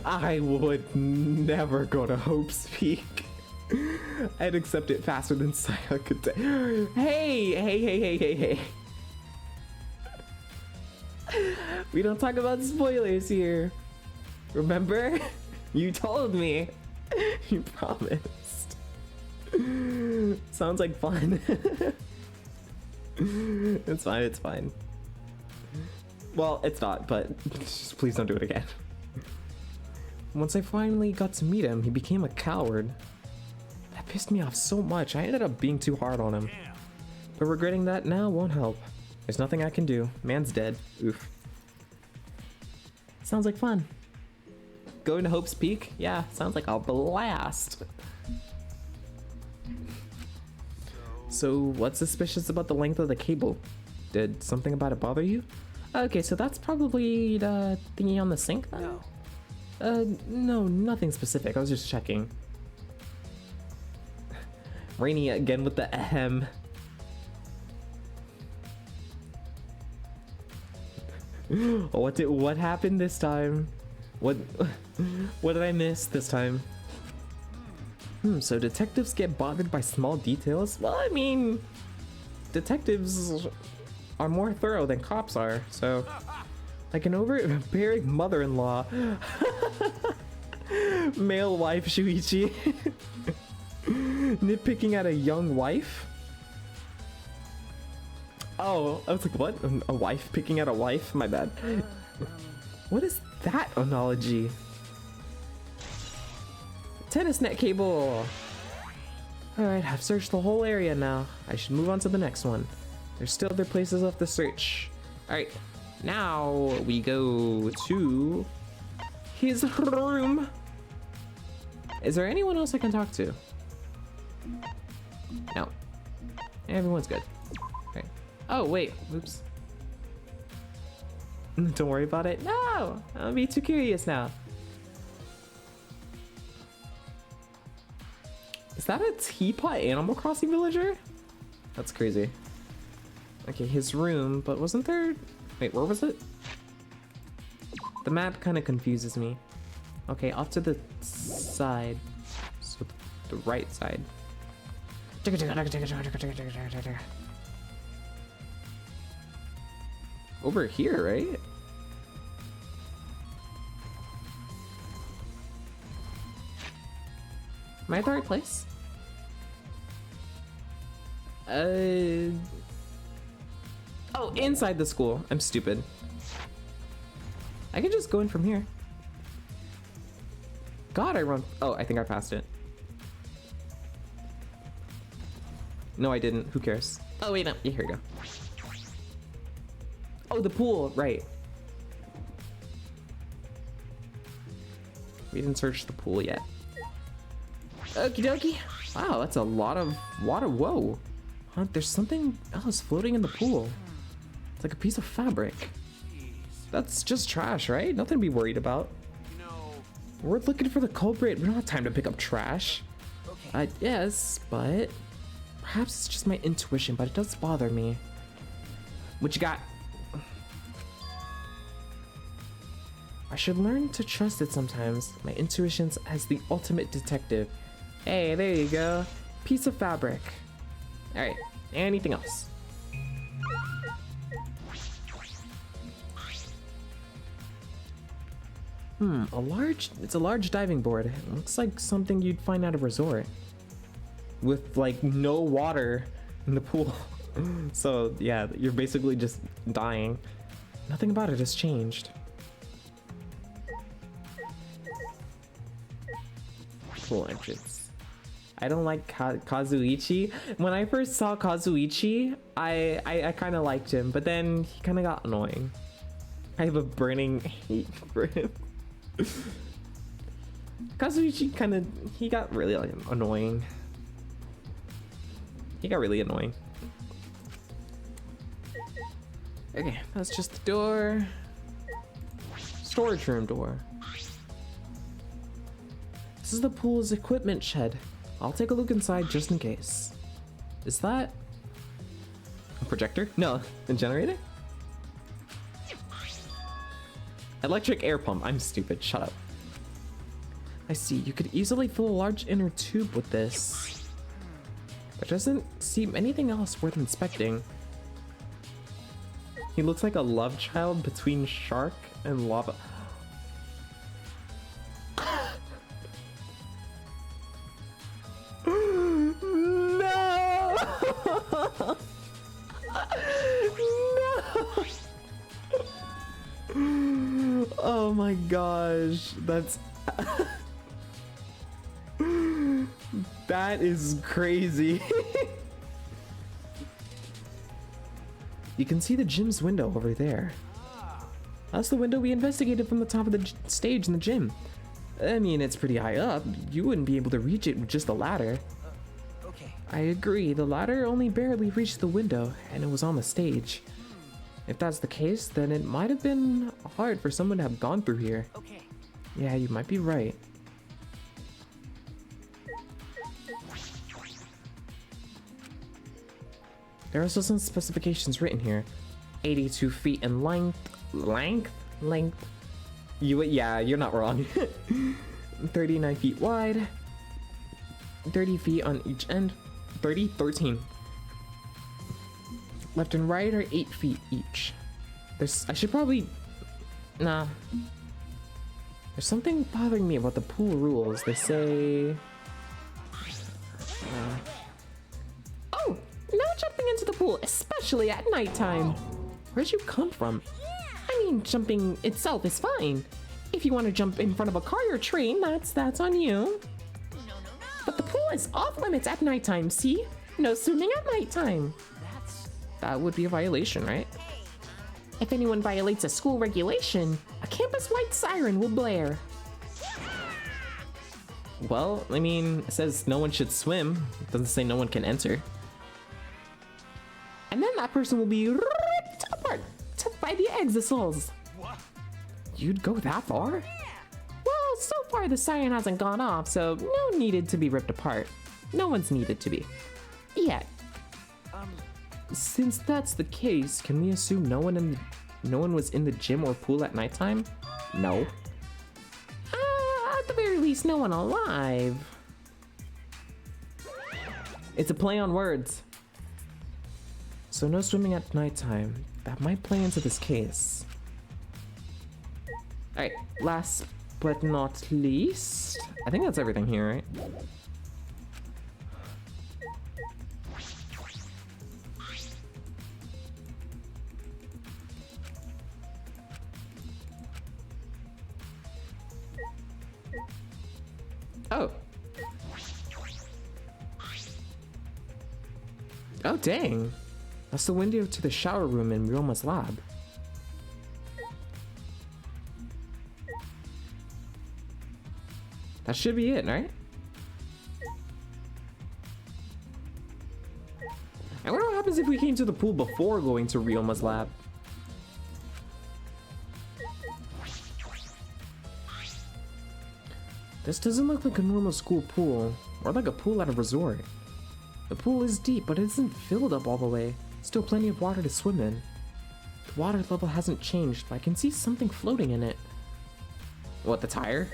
I would never go to Hope's Peak. I'd accept it faster than Saya could say. Hey. We don't talk about spoilers here. Remember? You told me. You promised. Sounds like fun. It's fine. Well, it's not, but just please don't do it again. Once I finally got to meet him, he became a coward. That pissed me off so much, I ended up being too hard on him. damn. But regretting that now won't help. There's nothing I can do. Man's dead. Oof. Sounds like fun. Going to Hope's Peak? Yeah, sounds like a blast. So, what's suspicious about the length of the cable? Did something about it bother you? Okay, so that's probably the thingy on the sink then? No. No, nothing specific. I was just checking. Rainy again with the ahem. What happened this time? What what did I miss this time? So detectives get bothered by small details? Well, I mean, detectives are more thorough than cops are, so like an overbearing mother-in-law. Male wife Shuichi. Nitpicking at a young wife? Oh, I was like, what? A wife picking at a wife? My bad. What is that analogy? Tennis net cable. Alright, I've searched the whole area now. I should move on to the next one. There's still other places left to search. Alright, now we go to his room. Is there anyone else I can talk to? No. Everyone's good. Okay. Oh, wait. Oops. Don't worry about it. No! I'll be too curious now. Is that a teapot Animal Crossing villager? That's crazy. Okay, his room, but wasn't there... Wait, where was it? The map kind of confuses me. Okay, off to the side. So the right side. Over here, right? Am I at the right place? Oh, inside the school. I'm stupid. I can just go in from here. God, I run. Oh, I think I passed it. No, I didn't. Who cares? Oh, wait, no. Yeah, here we go. Oh, the pool. Right. We didn't search the pool yet. Okie dokie. Wow, that's a lot of water. Whoa. Huh, there's something else floating in the pool. It's like a piece of fabric. That's just trash, right? Nothing to be worried about. We're looking for the culprit. We don't have time to pick up trash. Yes, but perhaps it's just my intuition, but it does bother me. What you got? I should learn to trust it sometimes. My intuition's as the ultimate detective. Hey, there you go. Piece of fabric. All right, anything else? It's a large diving board. It looks like something you'd find at a resort. With like no water in the pool. So yeah, you're basically just dying. Nothing about it has changed. Pool entrance. I don't like Kazuichi. When I first saw Kazuichi, I kind of liked him, but then he kind of got annoying. I have a burning hate for him. Kazuichi he got really annoying. He got really annoying. Okay, that's just the door. Storage room door. This is the pool's equipment shed. I'll take a look inside just in case. Is that a projector? No, a generator? Electric air pump. I'm stupid. Shut up. I see. You could easily fill a large inner tube with this. There doesn't seem anything else worth inspecting. He looks like a love child between shark and lava. Oh my gosh, that's that is crazy. You can see the gym's window over there. That's the window we investigated from the top of the stage in the gym. I mean, it's pretty high up. You wouldn't be able to reach it with just a ladder. Okay. I agree, the ladder only barely reached the window, and it was on the stage. If that's the case, then it might have been hard for someone to have gone through here. Okay. Yeah, you might be right. There are also some specifications written here. 82 feet in length, Length. Yeah, you're not wrong. 39 feet wide. 30 feet on each end. 13. Left and right are 8 feet each. I should probably... Nah. There's something bothering me about the pool rules. They say... Oh, no jumping into the pool, especially at nighttime. Where'd you come from? I mean, jumping itself is fine. If you want to jump in front of a car or train, that's on you. But the pool is off limits at nighttime, see? No swimming at nighttime. That would be a violation, right? If anyone violates a school regulation, a campus-wide siren will blare. Well, I mean, it says no one should swim. It doesn't say no one can enter. And then that person will be ripped apart by the exisals. You'd go that far? Well, so far the siren hasn't gone off, so no needed to be ripped apart. No one's needed to be. Yet. Since that's the case, can we assume no one was in the gym or pool at nighttime? No. At the very least, no one alive. It's a play on words. So no swimming at nighttime. That might play into this case. Alright, last but not least, I think that's everything here, right? Oh. Oh, dang. That's the window to the shower room in Ryoma's lab. That should be it, right? I wonder what happens if we came to the pool before going to Ryoma's lab. This doesn't look like a normal school pool, or like a pool at a resort. The pool is deep, but it isn't filled up all the way. Still plenty of water to swim in. The water level hasn't changed, but I can see something floating in it. What, the tire?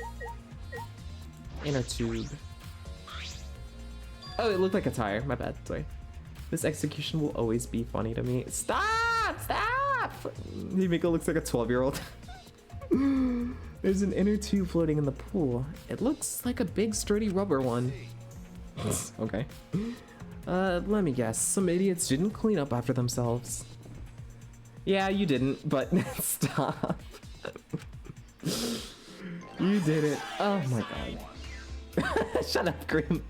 Inner tube. Oh, it looked like a tire. My bad, sorry. This execution will always be funny to me. Stop! Stop! Himiko looks like a 12-year-old. There's an inner tube floating in the pool. It looks like a big sturdy rubber one. Okay. Let me guess. Some idiots didn't clean up after themselves. Yeah, you didn't, but stop. You did it. Oh my god. Shut up, Grim.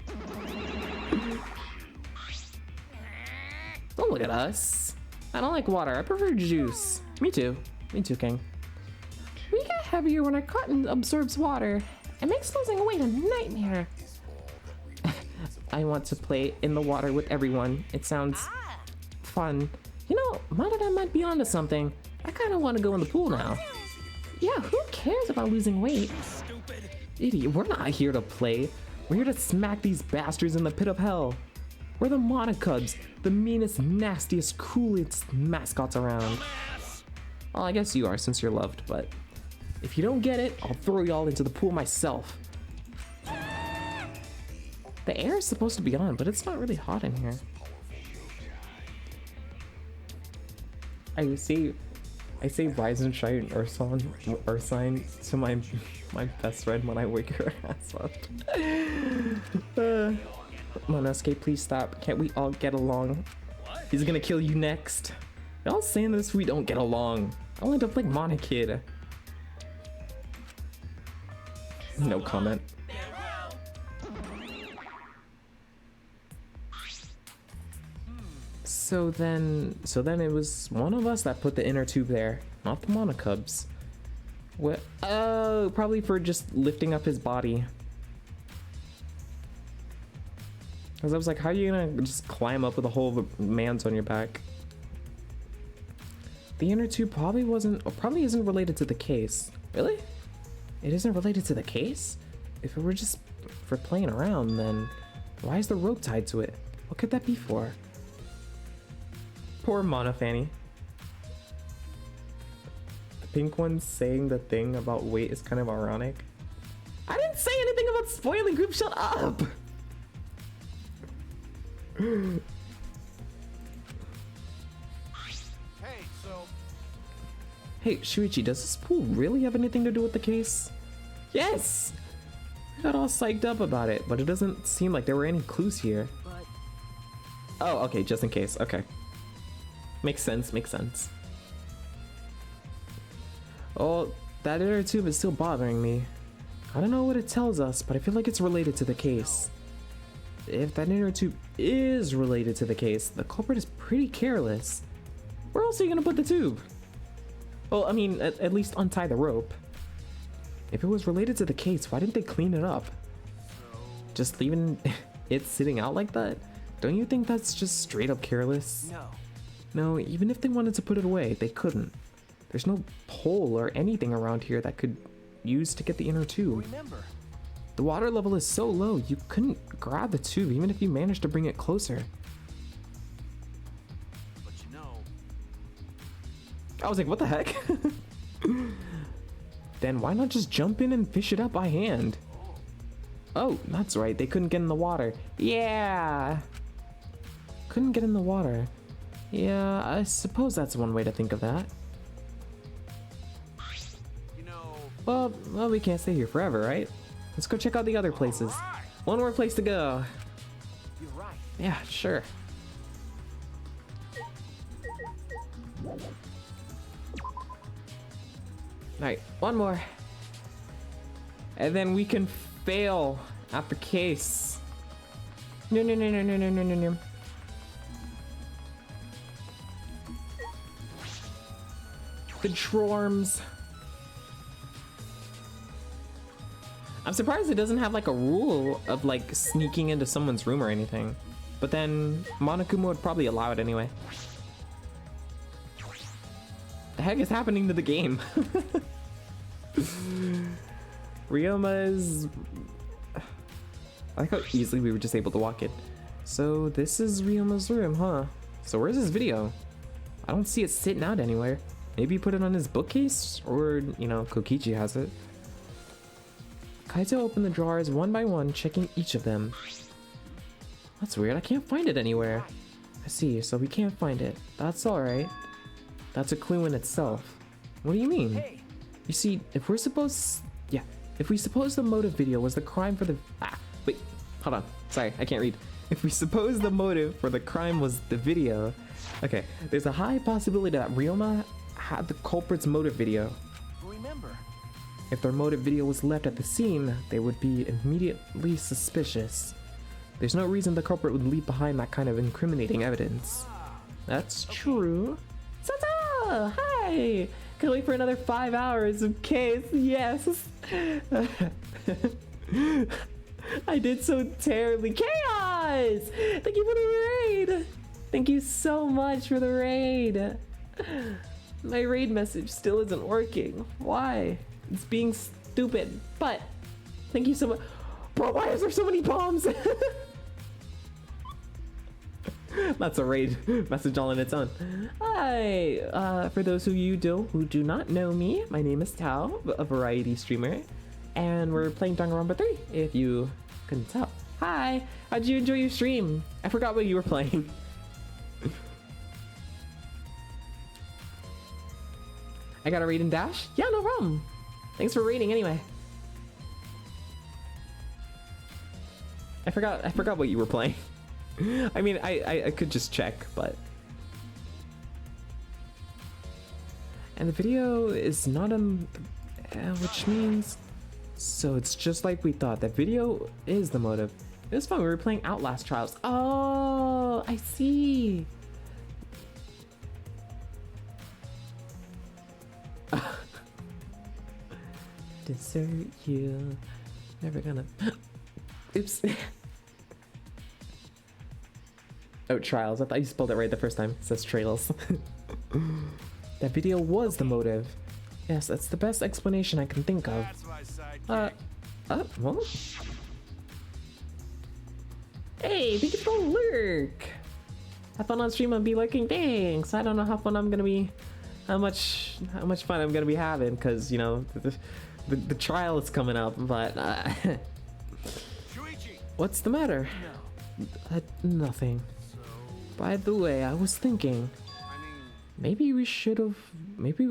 Don't look at us. I don't like water. I prefer juice. Me too. Me too, King. We get heavier when our cotton absorbs water. It makes losing weight a nightmare. I want to play in the water with everyone. It sounds fun. You know, Madara might be onto something. I kind of want to go in the pool now. Yeah, who cares about losing weight? Idiot, we're not here to play. We're here to smack these bastards in the pit of hell. We're the Monocubs, the meanest, nastiest, coolest mascots around. Well, I guess you are since you're loved, but if you don't get it, I'll throw y'all into the pool myself. The air is supposed to be on, but it's not really hot in here. I say rise and shine Earth sign to my best friend when I wake her ass up. Monosuke, please stop. Can't we all get along? He's gonna kill you next. Y'all saying this we don't get along. I'll end up like Monokid. No comment. So then it was one of us that put the inner tube there, not the Monocubs. What? Oh, probably for just lifting up his body. Because I was like, how are you gonna just climb up with a whole man's on your back? The inner tube probably isn't related to the case. Really? It isn't related to the case? If it were just for playing around, then why is the rope tied to it? What could that be for? Poor Mono Fanny. pink one saying the thing about weight is kind of ironic. I didn't say anything about spoiling group, shut up! Hey, so Hey, Shuichi, does this pool really have anything to do with the case? Yes! I got all psyched up about it, but it doesn't seem like there were any clues here. But Oh, okay, just in case. Okay. Makes sense, makes sense. Oh, that inner tube is still bothering me. I don't know what it tells us, but I feel like it's related to the case. If that inner tube is related to the case, the culprit is pretty careless. Where else are you gonna put the tube? Well, I mean, at least untie the rope. If it was related to the case, why didn't they clean it up? Just leaving it sitting out like that? Don't you think that's just straight up careless? no. No, even if they wanted to put it away, they couldn't. There's no hole or anything around here that could use to get the inner tube. Remember, The water level is so low, you couldn't grab the tube even if you managed to bring it closer. but you know, I was like, what the heck? Then why not just jump in and fish it up by hand? Oh, that's right, they couldn't get in the water. Yeah! Couldn't get in the water. Yeah, I suppose that's one way to think of that. you know. Well, we can't stay here forever, right? Let's go check out the other places. One more place to go. you're right. Yeah, sure. Alright, one more. And then we can fail at the case. No, no, no, no, no, no, no, no, no. The Trorms. I'm surprised it doesn't have like a rule of like sneaking into someone's room or anything. But then Monokuma would probably allow it anyway. The heck is happening to the game? Ryoma's... I like how easily we were just able to walk in. So this is Ryoma's room, huh? So where's his video? I don't see it sitting out anywhere. Maybe he put it on his bookcase? Or, you know, Kokichi has it. Kaito opened the drawers one by one, checking each of them. That's weird, I can't find it anywhere. I see, so we can't find it. That's alright. That's a clue in itself. What do you mean? Hey, You see, if we suppose the motive video was the crime for the... wait, hold on. Sorry, I can't read. If we suppose the motive for the crime was the video... Okay, there's a high possibility that Ryoma had the culprit's motive video. remember, If their motive video was left at the scene, they would be immediately suspicious. There's no reason the culprit would leave behind that kind of incriminating evidence. That's true. Sata! Hi! Can't wait for another 5 hours of case. Yes! I did so terribly. Chaos! Thank you for the raid! Thank you so much for the raid. My raid message still isn't working. Why? It's being stupid, but thank you so much. Bro, why is there so many bombs? That's a raid message all in its own. Hi, for those of you who do not know me, my name is Tao, a variety streamer, and we're playing Danganronpa 3, if you couldn't tell. Hi, how'd you enjoy your stream? I forgot what you were playing. I got a raid and dash? Yeah, no problem. Thanks for raiding anyway. I forgot what you were playing. I mean, I could just check, but... And the video is not on... which means... So it's just like we thought. That video is the motive. It was fun. We were playing Outlast Trials. Oh, I see. Desert you. Never gonna... Oops. Oh, Trials. I thought you spelled it right the first time. It says Trails. That video was the motive. Yes, that's the best explanation I can think of. That's my sidekick. What? Hey, thank you for the lurk. Have fun on stream and be lurking. Thanks. I don't know how fun I'm gonna be how much fun I'm gonna be having, because you know the trial is coming up. But Shuichi! what's the matter? Nothing. So, By the way, I was thinking I mean, maybe we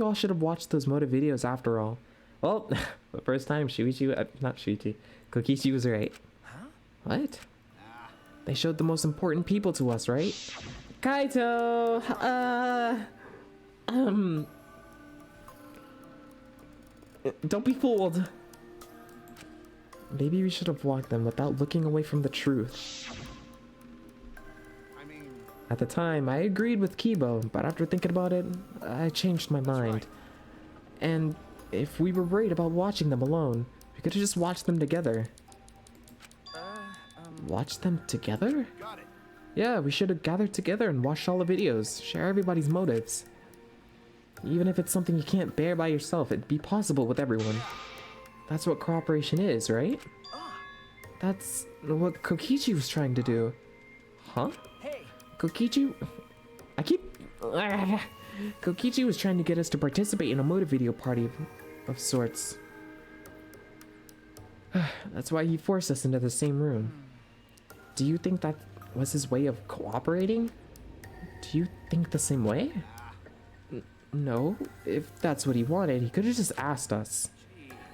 all should have watched those motive videos after all. Well, the first time not Shuichi, Kokichi was right. Huh? What? They showed the most important people to us, right? Kaito! Don't be fooled. Maybe we should have walked them without looking away from the truth. I mean, At the time, I agreed with Kibo, but after thinking about it, I changed my mind. And if we were worried about watching them alone, we could have just watched them together. Watch them together? got it. Yeah, we should have gathered together and watched all the videos, share everybody's motives. Even if it's something you can't bear by yourself, it'd be possible with everyone. That's what cooperation is, right? That's what Kokichi was trying to do. Huh? Hey, Kokichi... Kokichi was trying to get us to participate in a motive video party of sorts. That's why he forced us into the same room. Do you think that was his way of cooperating? Do you think the same way? No. If that's what he wanted, he could have just asked us.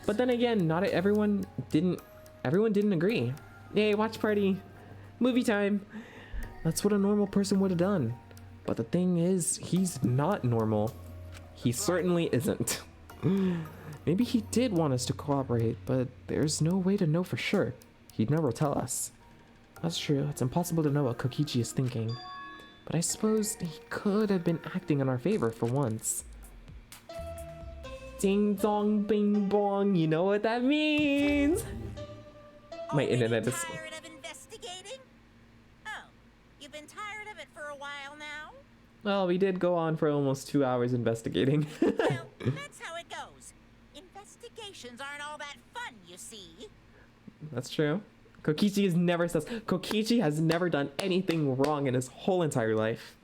But then again, not everyone didn't agree. Yay, watch party. Movie time. That's what a normal person would have done. But the thing is, he's not normal. He certainly isn't. Maybe he did want us to cooperate, but there's no way to know for sure. He'd never tell us. That's true, it's impossible to know what Kokichi is thinking. But I suppose he could have been acting in our favor for once. Ding dong bing bong, you know what that means? My internet is... Tired of investigating? Oh, you've been tired of it for a while now? Well, we did go on for almost 2 hours investigating. Well, that's how it goes. Investigations aren't all that fun, you see. That's true. Kokichi has never done anything wrong in his whole entire life.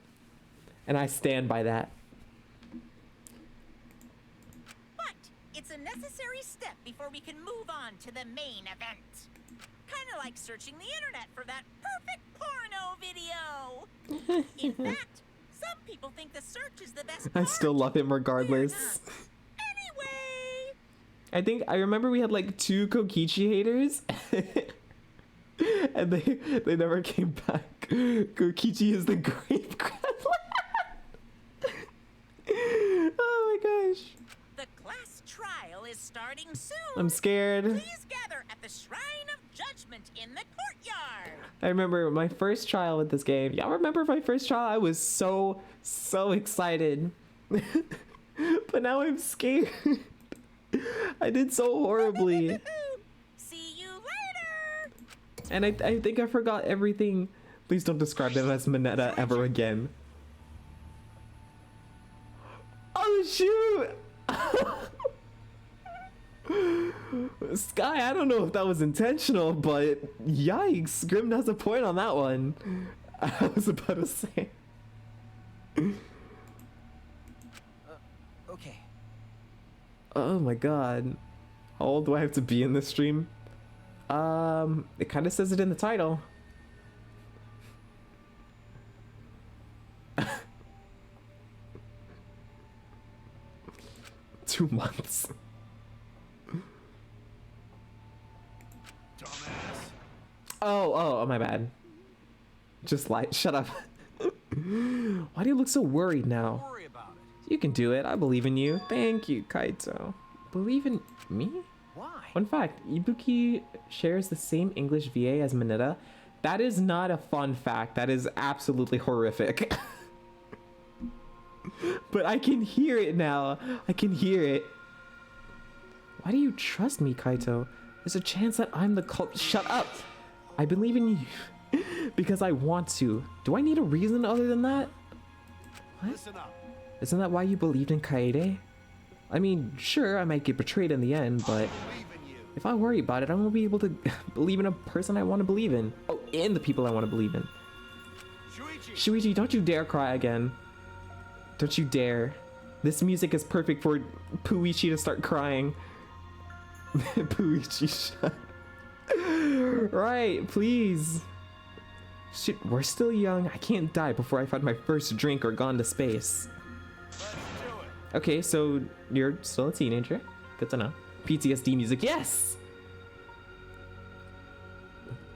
And I stand by that. But it's a necessary step before we can move on to the main event. Kind of like searching the internet for that perfect porno video. In fact, some people think the search is the best I part. still love him regardless. Anyway, I remember we had like 2 Kokichi haters. And they never came back. Kokichi is the grave Oh my gosh. the class trial is starting soon. I'm scared. Please gather at the Shrine of Judgment in the courtyard. I remember my first trial with this game. Y'all remember my first trial? I was so excited. But now I'm scared. I did so horribly. See you later. And I think I forgot everything. Please don't describe them as Mineta ever again. Oh shoot! Sky, I don't know if that was intentional, but yikes, Grim has a point on that one. I was about to say. okay. Oh my god. How old do I have to be in this stream? It kind of says it in the title. Two months. Dumbass. Oh, my bad. Just like, shut up. Why do you look so worried now? Don't worry about it. You can do it. I believe in you. Thank you, Kaito. Believe in me? Why? Fun fact, Ibuki shares the same English VA as Mineta. That is not a fun fact. That is absolutely horrific. But I can hear it now. I can hear it. Why do you trust me, Kaito? There's a chance that I'm the cult. Shut up. I believe in you because I want to. Do I need a reason other than that? What? Listen up. Isn't that why you believed in Kaede? I mean, sure, I might get betrayed in the end, but Believe in you. if I worry about it, I won't be able to believe in a person I want to believe in. Oh, in the people I want to believe in. Shuichi. Shuichi, don't you dare cry again. Don't you dare. This music is perfect for Puichi to start crying. Puichi, shut. Right, please. Shit, we're still young. I can't die before I find my first drink or gone to space. Let's do it. Okay, so you're still a teenager. Good to know. PTSD music, yes!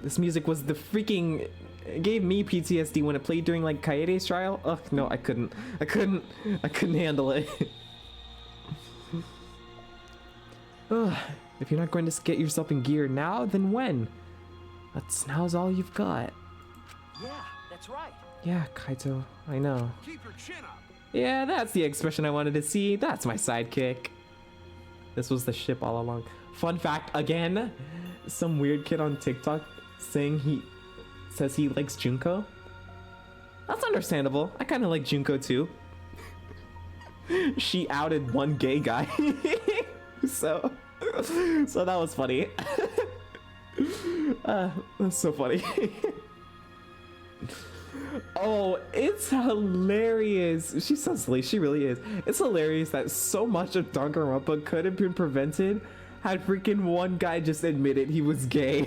This music was the freaking... It gave me PTSD when it played during like Kaede's trial. Ugh, no, I couldn't handle it. Ugh, if you're not going to get yourself in gear now, then when? Now's all you've got. Yeah, that's right. Yeah, Kaito, I know. Keep your chin up. Yeah, that's the expression I wanted to see. That's my sidekick. This was the ship all along. Fun fact, again, some weird kid on TikTok saying he says he likes Junko. That's understandable. I kind of like Junko too. She outed one gay guy. so that was funny. That's so funny. Oh, it's hilarious. She's so silly. She really is. It's hilarious that so much of Danganronpa could have been prevented had freaking one guy just admitted he was gay.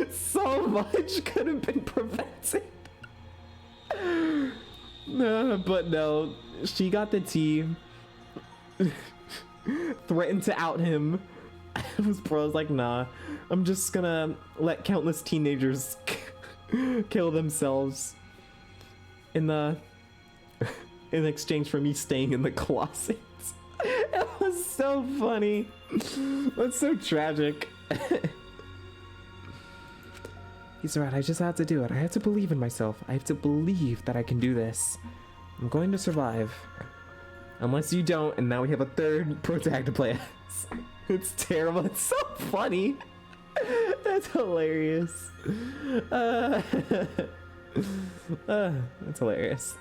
So much could have been prevented. But no, she got the tea. Threatened to out him. His bro's like, nah, I'm just gonna let countless teenagers kill themselves in exchange for me staying in the closet. It was so funny. That's so tragic. He's right, I just have to do it. I have to believe in myself. I have to believe that I can do this. I'm going to survive. Unless you don't, and now we have a third protag to play as. It's terrible. It's so funny. That's hilarious. That's hilarious.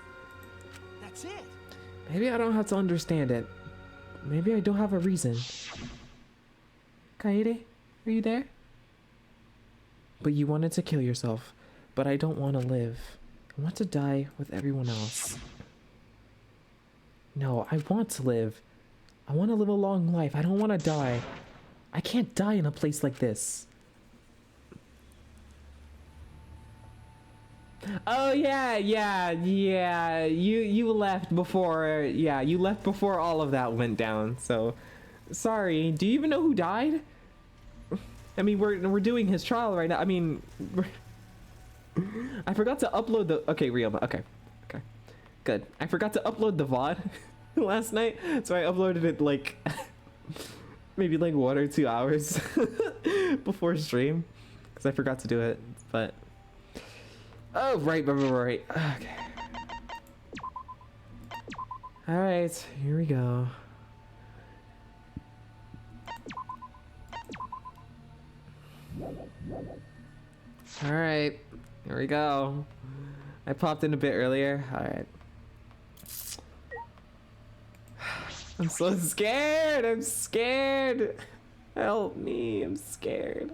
That's it. Maybe I don't have to understand it. Maybe I don't have a reason. Kaede, are you there? But you wanted to kill yourself, but I don't want to live. I want to die with everyone else. No, I want to live. I want to live a long life. I don't want to die. I can't die in a place like this. Oh yeah. You left before. Yeah, you left before all of that went down. So, sorry. Do you even know who died? I mean, we're doing his trial right now. I mean, I forgot to upload the. Okay, Ryoma. Okay, good. I forgot to upload the VOD last night, so I uploaded it like maybe like 1 or 2 hours before stream because I forgot to do it. But oh, right. Okay. All right, here we go. All right, here we go. I popped in a bit earlier. All right. I'm so scared. I'm scared. Help me. I'm scared.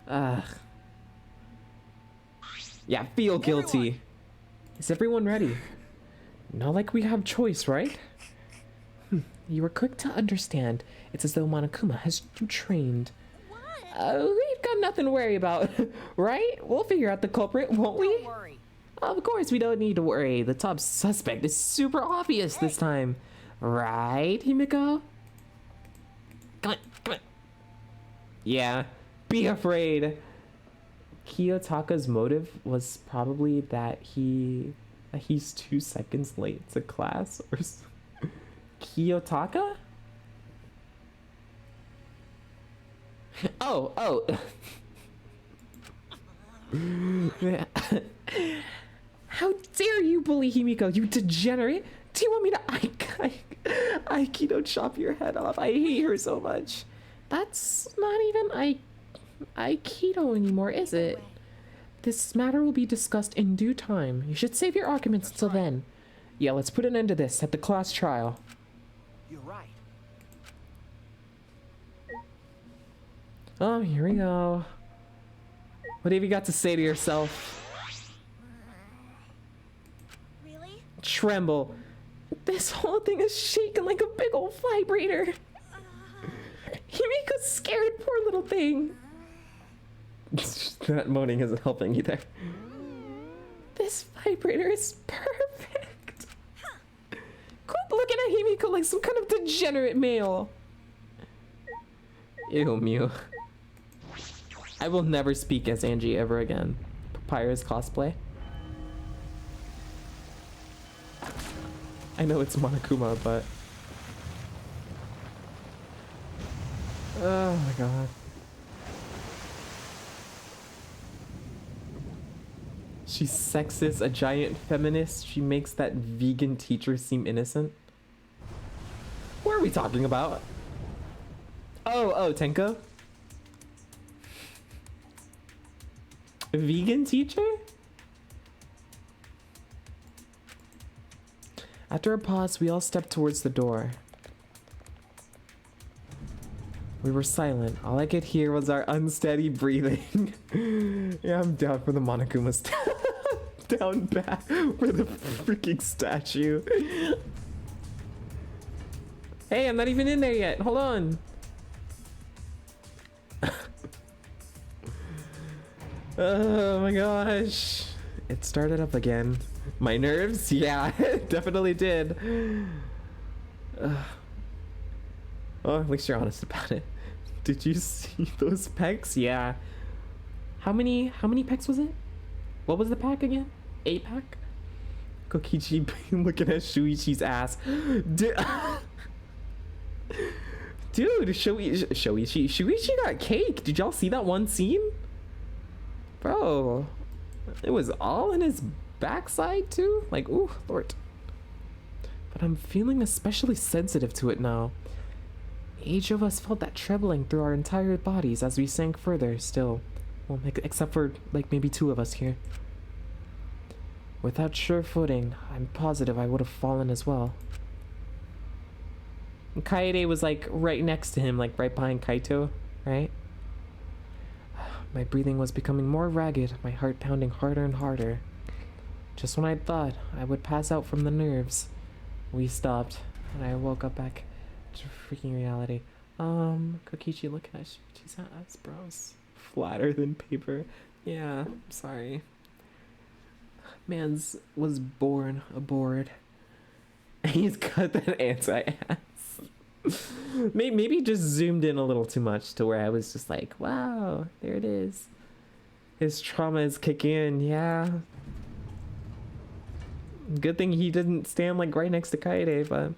Ugh. Yeah, feel guilty. Everyone. Is everyone ready? Not like we have choice, right? You were quick to understand. It's as though Monokuma has you trained. What? We've got nothing to worry about, right? We'll figure out the culprit, won't we? Don't worry. Of course we don't need to worry. The top suspect is super obvious this time. Right, Himiko? Come on. Yeah, be afraid. Kiyotaka's motive was probably that he's 2 seconds late to class or Kiyotaka? Oh. How dare you bully Himiko, you degenerate! Do you want me to Aikido chop your head off? I hate her so much. That's not even Aikido anymore, is it? This matter will be discussed in due time. You should save your arguments until then. Yeah, let's put an end to this at the class trial. You're right. Oh, here we go. What have you got to say to yourself? tremble. This whole thing is shaking like a big old vibrator. Himiko's scared, poor little thing. That moaning isn't helping either. This vibrator is perfect. Quit looking at Himiko like some kind of degenerate male. Ew, Mew. I will never speak as Angie ever again. Papyrus cosplay. I know it's Monokuma, but... Oh my god. She's sexist, a giant feminist. She makes that vegan teacher seem innocent. What are we talking about? Oh, Tenko? A vegan teacher? After a pause, we all stepped towards the door. We were silent. All I could hear was our unsteady breathing. Yeah, I'm down for the Monokuma down back for the freaking statue. Hey, I'm not even in there yet. Hold on. Oh my gosh. It started up again. My nerves? Yeah, it definitely did. Oh, at least you're honest about it. Did you see those pecs? Yeah. How many pecs was it? What was the pack again? 8-pack? Kokichi looking at Shuichi's ass. Dude, Shuichi got cake. Did y'all see that one scene? Bro, it was all in his backside too? Like, ooh, Lord. But I'm feeling especially sensitive to it now. Each of us felt that trembling through our entire bodies as we sank further still. Well, except for, like, maybe 2 of us here. Without sure footing, I'm positive I would have fallen as well. And Kaede was, like, right next to him, like, right behind Kaito, right? My breathing was becoming more ragged, my heart pounding harder and harder. Just when I thought I would pass out from the nerves, we stopped, and I woke up back to freaking reality. Kokichi looking at Shuichi's ass, bros. Flatter than paper. Yeah, I'm sorry. Man's was born aboard. He's got that anti-ass. Maybe just zoomed in a little too much to where I was just like, wow, there it is. His trauma is kicking in, yeah. Good thing he didn't stand like right next to Kaede, but...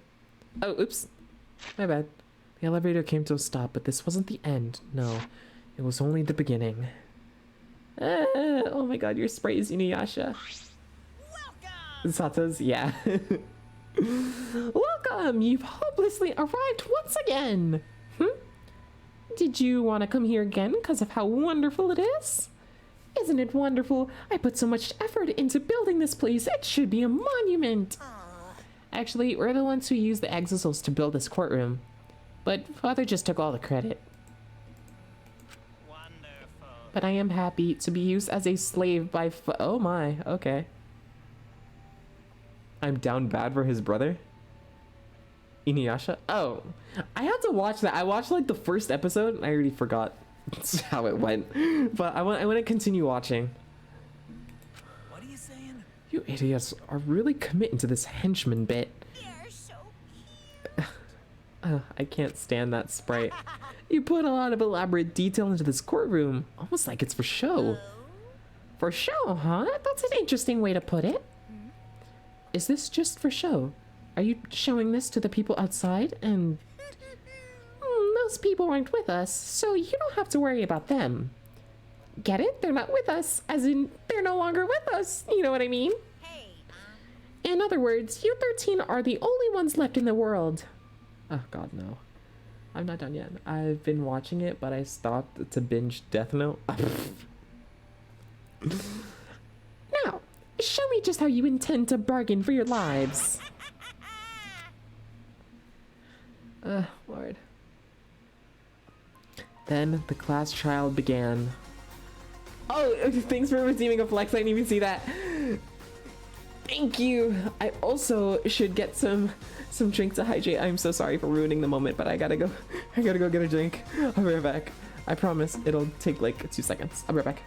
Oh, oops. My bad. The elevator came to a stop, but this wasn't the end. No, it was only the beginning. Oh my god, your spray is Inuyasha. Welcome! Sato's, yeah. Welcome! You've hopelessly arrived once again! Did you want to come here again because of how wonderful it is? Isn't it wonderful? I put so much effort into building this place, it should be a monument! Actually, we're the ones who used the exisals to build this courtroom. But Father just took all the credit. Wonderful. But I am happy to be used as a slave by oh my, okay. I'm down bad for his brother? Inuyasha? Oh, I had to watch that. I watched like the first episode and I already forgot how it went. But I want to continue watching. What are you saying? You idiots are really committing to this henchman bit. You're so cute. I can't stand that sprite. You put a lot of elaborate detail into this courtroom, almost like it's for show. For show, huh? That's an interesting way to put it. Is this just for show? Are you showing this to the people outside? And those people aren't with us, so you don't have to worry about them. Get it? They're not with us, as in they're no longer with us. You know what I mean? Hey, In other words, you 13 are the only ones left in the world. Oh god, no. I'm not done yet. I've been watching it, but I stopped to binge Death Note. Now, show me just how you intend to bargain for your lives. Lord. Then the class trial began. Oh, thanks for redeeming a flex. I didn't even see that. Thank you. I also should get some drink to hydrate. I'm so sorry for ruining the moment, but I gotta go get a drink. I'll be right back. I promise it'll take like 2 seconds. I'll be right back.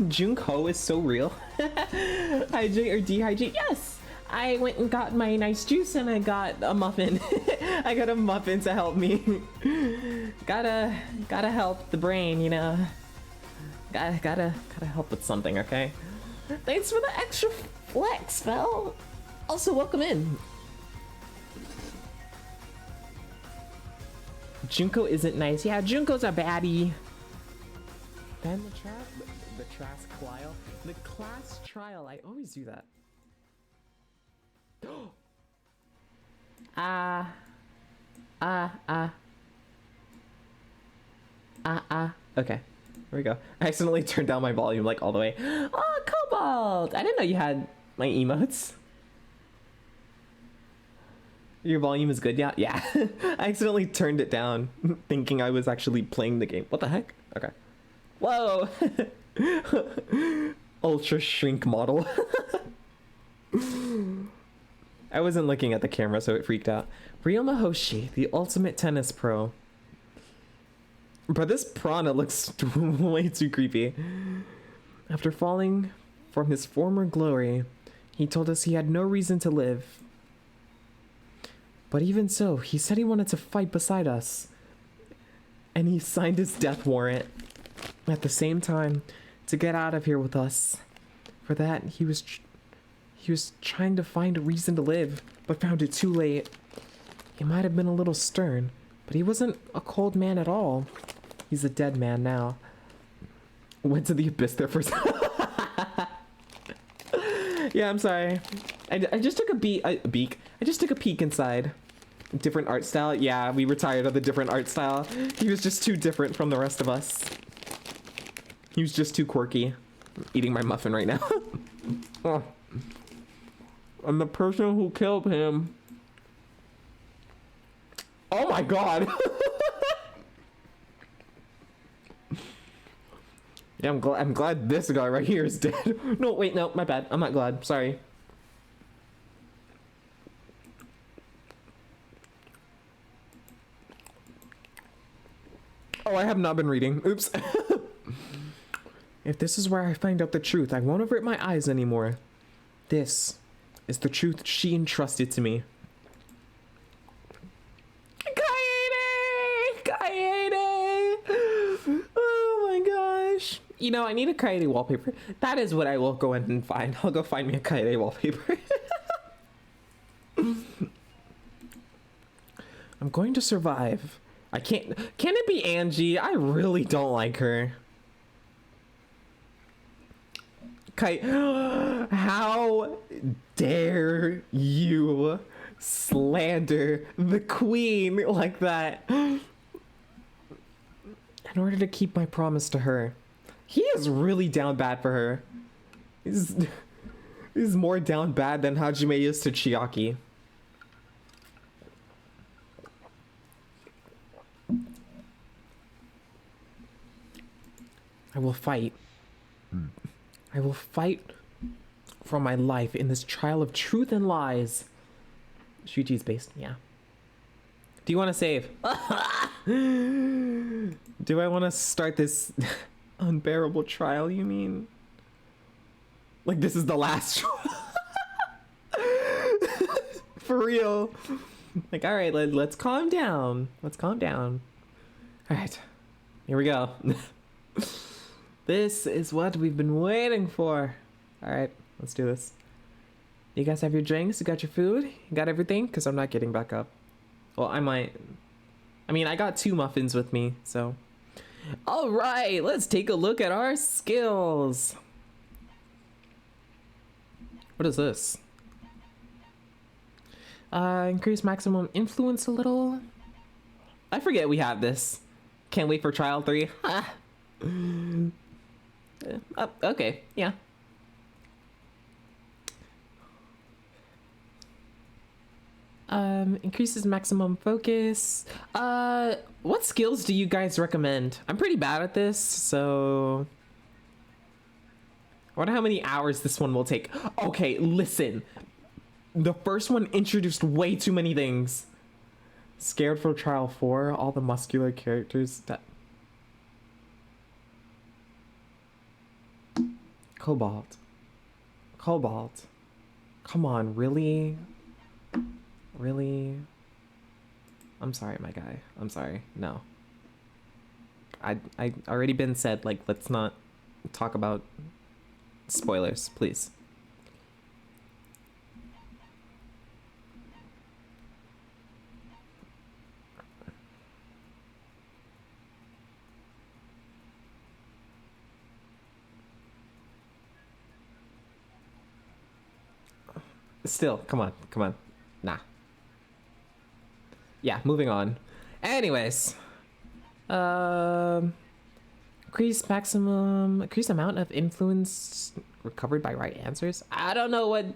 Junko is so real. Hydrate or dehydrate? Yes! I went and got my nice juice and I got a muffin. I got a muffin to help me. gotta help the brain, you know. Gotta help with something, okay? Thanks for the extra flex, Fel. Also, welcome in. Junko isn't nice. Yeah, Junko's a baddie. Then the class trial. The class trial. I always do that. Okay. Here we go. I accidentally turned down my volume like all the way. Oh, Cobalt! I didn't know you had my emotes. Your volume is good, yeah? Yeah. I accidentally turned it down, thinking I was actually playing the game. What the heck? Okay. Whoa! Ultra shrink model. I wasn't looking at the camera, so it freaked out. Ryoma Hoshi, the ultimate tennis pro. But this piranha looks way too creepy. After falling from his former glory, he told us he had no reason to live. But even so, he said he wanted to fight beside us. And he signed his death warrant. At the same time, to get out of here with us. For that, he was trying to find a reason to live, but found it too late. He might have been a little stern, but he wasn't a cold man at all. He's a dead man now. Went to the abyss there for Yeah, I'm sorry. I just took I just took a peek inside. Different art style. Yeah, we were tired of the different art style. He was just too different from the rest of us. He was just too quirky. I'm eating my muffin right now. Oh. I'm the person who killed him. Oh my god. Yeah, I'm glad this guy right here is dead. No, wait, no, my bad. I'm not glad. Sorry. Oh, I have not been reading. Oops. If this is where I find out the truth, I won't avert my eyes anymore. This is the truth she entrusted to me. Kaede! Oh my gosh. You know, I need a Kaede wallpaper. That is what I will go ahead and find. I'll go find me a Kaede wallpaper. I'm going to survive, I can't. Can it be Angie? I really don't like her. Kite, how dare you slander the queen like that? In order to keep my promise to her. He is really down bad for her. He's more down bad than Hajime is to Chiaki. I will fight. I will fight for my life in this trial of truth and lies. Shuichi's based, yeah. Do you want to save? Do I want to start this unbearable trial, you mean? Like this is the last for real. Like, all right, let's calm down. Let's calm down. All right, here we go. This is what we've been waiting for. All right, let's do this. You guys have your drinks? You got your food? You got everything? Because I'm not getting back up. Well, I might. I mean, I got 2 muffins with me, so. All right, let's take a look at our skills. What is this? Increase maximum influence a little. I forget we have this. Can't wait for trial 3. Okay, yeah. Increases maximum focus. What skills do you guys recommend? I'm pretty bad at this, so I wonder how many hours this one will take. Okay, listen. The first one introduced way too many things. Scared for trial 4, all the muscular characters that Cobalt. Come on, really? Really? I'm sorry, my guy. I'm sorry. No. I already been said, like, let's not talk about spoilers, please. Still, come on. Nah. Yeah, moving on. Anyways. Increase amount of influence recovered by right answers. I don't know what.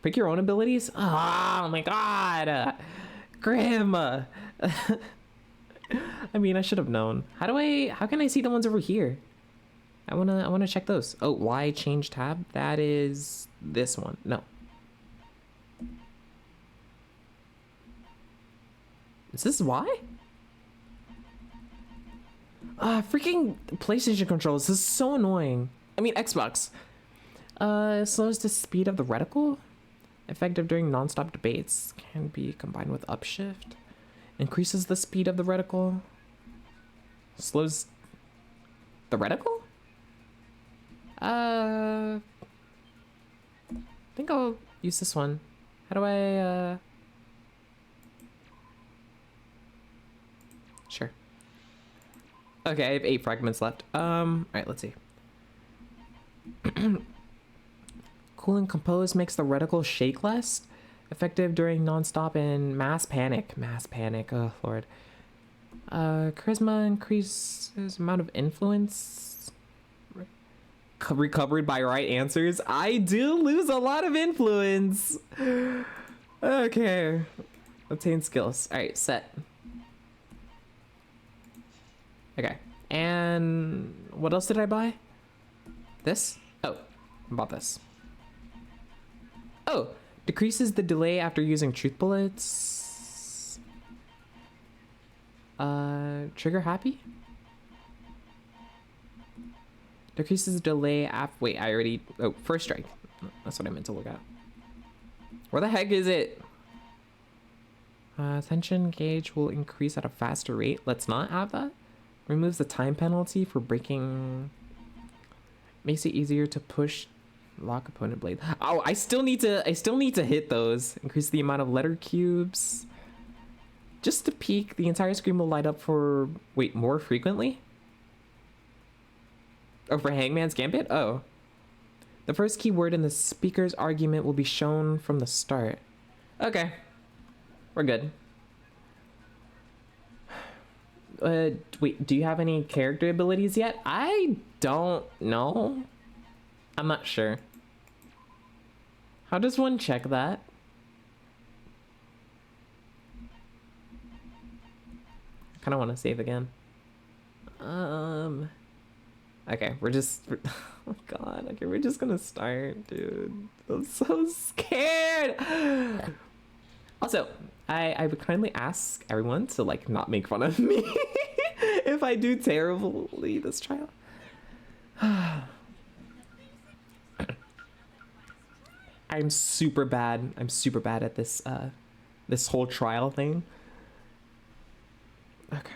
Pick your own abilities? Oh my god. Grim. I mean, I should have known. How can I see the ones over here? I wanna check those. Oh, why change tab? That is this one. No. Is this why? Freaking PlayStation controls. This is so annoying. I mean, Xbox. Slows the speed of the reticle. Effective during non-stop debates. Can be combined with upshift. Increases the speed of the reticle. Slows the reticle? I think I'll use this one. How do I, Sure. Okay, I have 8 fragments left. Alright, let's see. Cool and compose makes the reticle shake less. Effective during non-stop and mass panic. Oh, Lord. Charisma increases amount of influence. Recovered by right answers. I do lose a lot of influence. Okay. Obtain skills. Alright, set. Okay. And what else did I buy? This? Oh, I bought this. Oh, decreases the delay after using truth bullets. Trigger happy? Decreases delay wait, I already, oh, first strike. That's what I meant to look at. Where the heck is it? Tension gauge will increase at a faster rate. Let's not have that. Removes the time penalty for breaking. Makes it easier to push lock opponent blade. Oh, I still need to hit those. Increase the amount of letter cubes. Just to peek, the entire screen will light up for... Wait, more frequently? Oh, for Hangman's Gambit? Oh. The first keyword in the speaker's argument will be shown from the start. Okay. We're good. Wait, do you have any character abilities yet? I don't know. I'm not sure. How does one check that? I kind of want to save again. Okay, oh god, okay, we're just gonna start, dude. I'm so scared. Also, I would kindly ask everyone to like not make fun of me if I do terribly this trial. I'm super bad. I'm super bad at this this whole trial thing. Okay.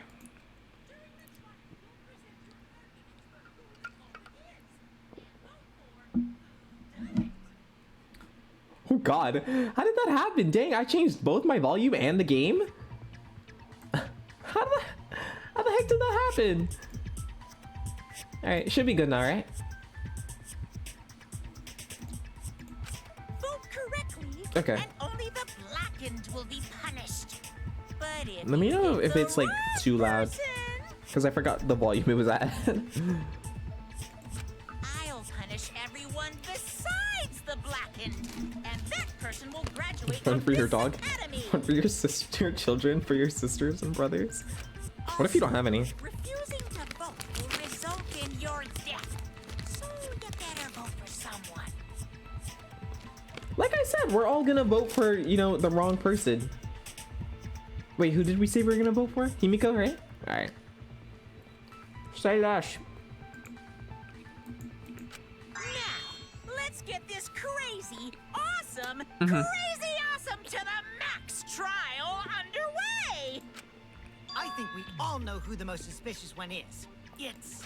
Oh god, how did that happen? Dang, I changed both my volume and the game? How the heck did that happen? Alright, should be good now, right? Vote correctly, Okay. and only the blackened will be punished. But if Let me you know pick if the it's like wrong too loud. person, Because I forgot the volume it was at. I'll punish everyone besides the blackened, and that person will graduate One from for your this dog. academy. One for your sister, your children, for your sisters and brothers. What if you don't have any? Refusing to vote will result in your death. So you better vote for someone. Like I said, we're all gonna vote for, you know, the wrong person. Wait, who did we say we were gonna vote for? Himiko, right? Alright. Say Dash. Now, let's get this crazy, awesome, crazy awesome to the max trial underway. I think we all know who the most suspicious one is. It's...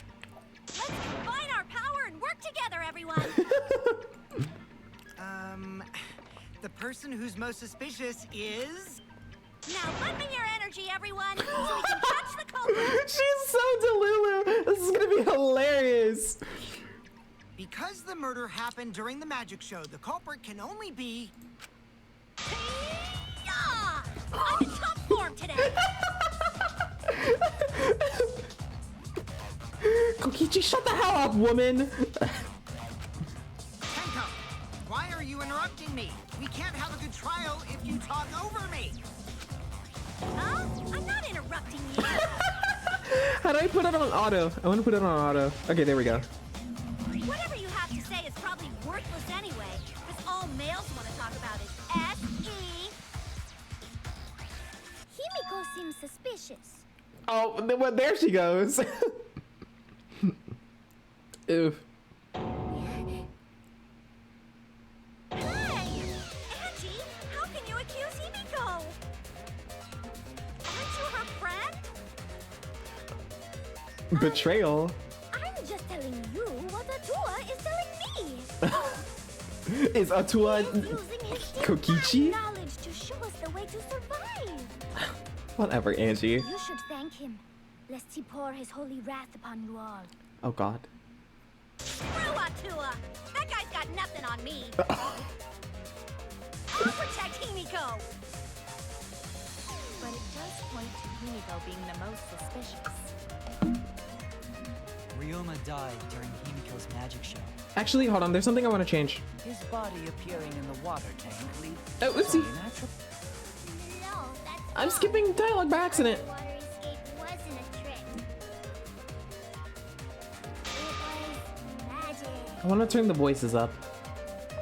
Let's combine our power and work together, everyone. The person who's most suspicious is... Now lend me your energy, everyone, so we can catch the culprit. She's so delulu. This is gonna be hilarious. Because the murder happened during the magic show, the culprit can only be... Yeah! I'm in top form today. Kokichi, shut the hell up, woman. Tenko, why are you interrupting me? We can't have a good trial if you talk over me. Huh? I'm not interrupting you. How do I put it on auto? I want to put it on auto. Okay, there we go. Whatever you have to say is probably worthless anyway, because all males want to talk about is S.E. Himiko seems suspicious. Oh, well, there she goes. Oof. Hey! Angie, how can you accuse Himiko? Aren't you her friend? Betrayal. I'm just telling you what Atua is telling me. Is Atua He's using his Kokichi? divine knowledge to show us the way to survive. Whatever, Angie. You should thank him, lest he pour his holy wrath upon you all. Oh god. Screw Atua! That guy's got nothing on me. I'll protect Himiko. But it does point to Himiko being the most suspicious. Ryoma died during Himiko's magic show. Actually, hold on. There's something I want to change. His body appearing in the water tank leads Oh, oopsie. natural. No, that's I'm skipping dialogue by accident. The water escape wasn't a trick. It was magic. I want to turn the voices up.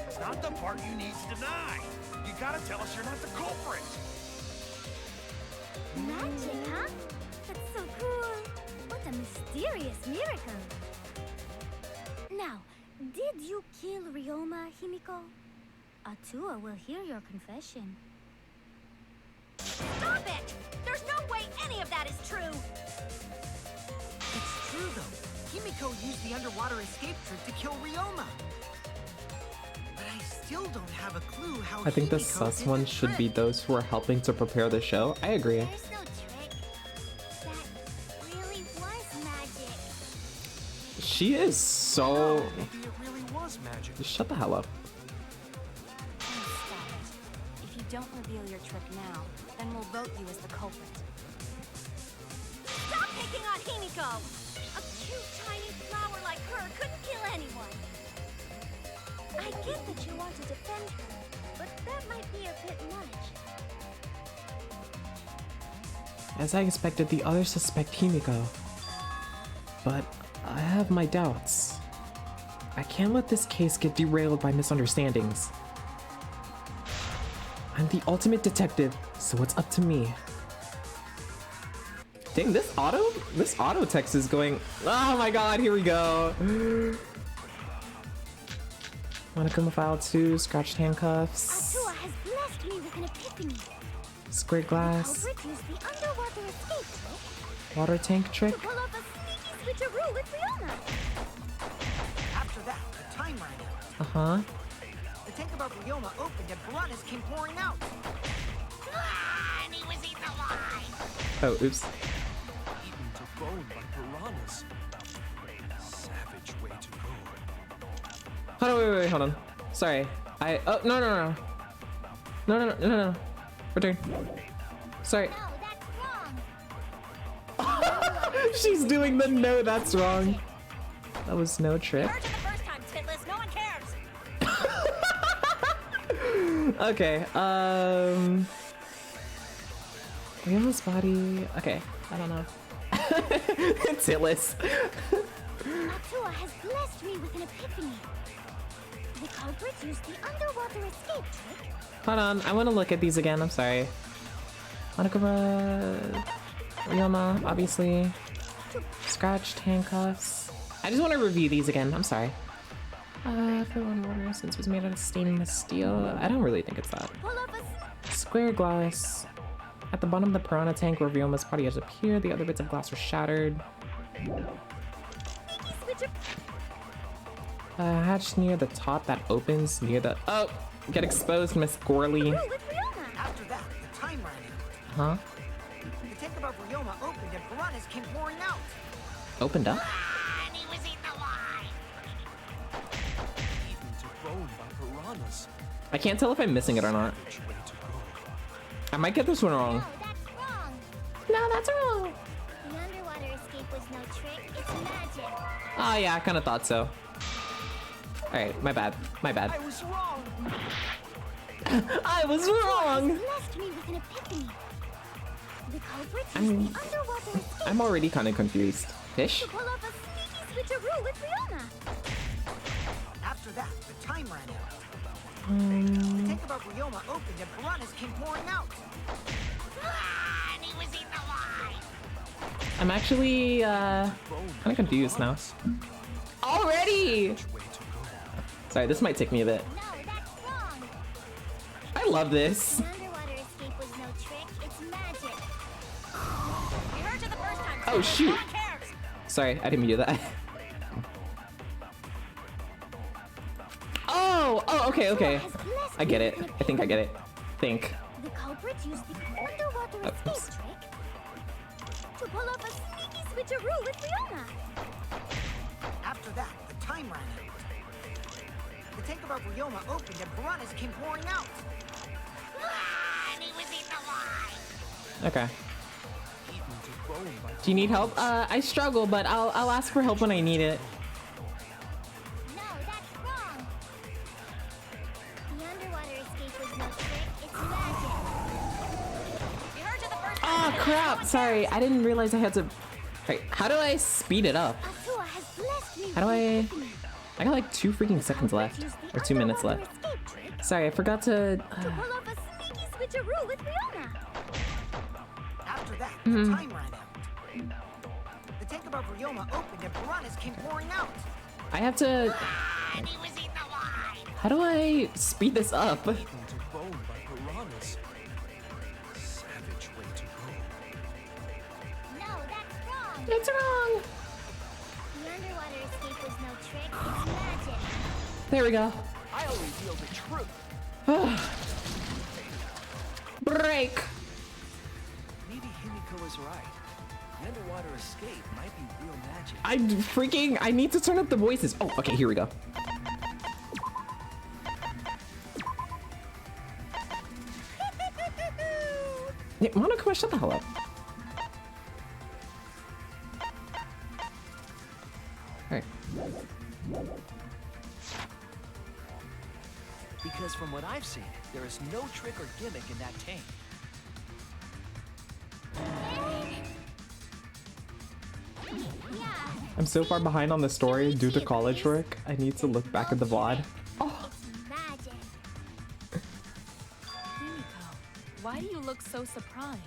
It's not the part you need to deny. You gotta tell us you're not the culprit. Magic, huh? That's so cool. What a mysterious miracle. Now, did you kill Ryoma, Himiko? Atua will hear your confession. Stop it! There's no way any of that is true! It's true, though. Himiko used the underwater escape trick to kill Ryoma. But I still still don't have a clue how I think the Himiko sus did the ones should be trick. those who are helping to prepare the show. I agree. There's no trick. That really was magic. She is so... Maybe it really was magic. Just shut the hell up. Stop it. If you don't reveal your trick now, then we'll vote you as the culprit. Stop picking on Himiko! A cute tiny flower like her couldn't kill anyone. I get that you want to defend her, but that might be a bit much. As I expected, the others suspect Himiko. But I have my doubts. I can't let this case get derailed by misunderstandings. I'm the ultimate detective, so it's up to me. Dang, this auto text is going... Oh my god, here we go. Monokuma File 2, scratched handcuffs, Atua has blessed me with an epiphany. square glass, Culprit used the underwater escape trick water tank trick. to pull off a sneaky switcheroo with Riona. After that, the time ran out. Uh-huh. The tank above Ryoma opened and piranhas came pouring out. Ah, and he was eaten alive. Oh, oops. Eaten to bone by piranhas. Savage way to go. Hold on, wait, hold on. Sorry. Oh, no. No. Return. Sorry. No, that's wrong. She's doing the no, that's wrong. That was no trick. Heard you the first time, Titless. No one cares. Okay, Ryoma's body. Okay, I don't know. It's hitless. Atua has blessed me with an epiphany. The culprit used the underwater escape trick Hold on, I want to look at these again. I'm sorry. Monokuma, Ryoma, obviously. Scratched handcuffs. I just want to review these again. I'm sorry. Fill in water since it was made out of stainless steel. I don't really think it's that. pull off a Square glass. At the bottom of the piranha tank where Ryoma's body has appeared, the other bits of glass were shattered. sneaky switcher. Hatch near the top that opens near the... Oh! Get exposed, Miss Gorley. With Riona. After that, the time ran out. Huh? The tank above Ryoma opened and piranhas came pouring out. Opened up? Ah, and he was eaten alive. Eaten to bone by piranhas. I can't tell if I'm missing it or not. Savage way to go. I might get this one wrong. No, that's wrong. No, that's wrong. The underwater escape was no trick. It's magic. Oh yeah, I kind of thought so. Alright, my bad. My bad. I was wrong. I was wrong! Blessed me with an epiphany. The culprit used I'm- the underwater escape I'm already kind of confused. Fish? to pull off a sneaky switcheroo with Riona. After that, the time ran out. The tank above Ryoma opened and piranhas came pouring out. Ah, and he was eaten alive. I'm actually, kind of confused now. Already! Way to go. Sorry, this might take me a bit. No, that's wrong. I love this. The underwater escape was no trick. It's magic. We heard you the first time. Oh, Titless. shoot. No one cares. Sorry, I didn't mean to do that. Oh, okay. Has blessed I get me it. with an I think I get it. Think. The culprit used the underwater Oh, escape oops. trick to pull off a sneaky switcheroo with Riona. After that, the time ran out. The tank above Ryoma opened and piranhas came pouring out. Ah, and he was eaten alive. Okay. Eaten to bone by Do you need help? I struggle, but I'll ask for help when I need it. No, that's wrong. The underwater escape was no trick. It's magic. We heard you the first time. Ah, Titless. No crap. one Sorry, cares. I didn't realize I had to... Wait, how do I speed it up? Atua has blessed me How do with an I... epiphany. I got like 2 freaking seconds left. Or 2 minutes Underwater left. escape trick Sorry, I forgot to... to pull off a sneaky switcheroo with Riona. After that, the time ran out. The tank above Ryoma opened and piranhas came pouring out. I have to... Ah, and he was eaten alive. How do I speed this up? eaten to bone by piranhas. Savage way to go. No, that's wrong. It's wrong. The underwater escape was no trick. It's magic. There we go. I'll reveal the truth. Break. Maybe Himiko is right. The underwater escape might be real magic. I need to turn up the voices. Oh, okay, here we go. Yeah, Monokuma, shut the hell up. Alright. Because from what I've seen, there is no trick or gimmick in that tank. I'm so far behind on the story due to college work. I need to look back at the VOD. Oh. Magic. Himiko, why do you look so surprised?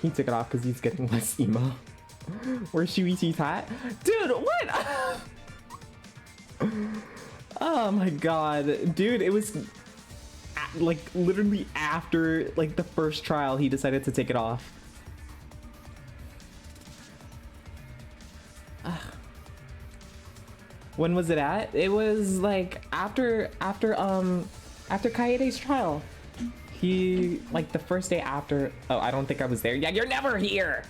He took it off because he's getting less emo. Where's Shuichi's hat? Dude, what? Oh my god. Dude, it was like literally after like the first trial he decided to take it off. When was it at? It was like after Kaede's trial. He, like the first day after. Oh, I don't think I was there. Yeah, you're never here.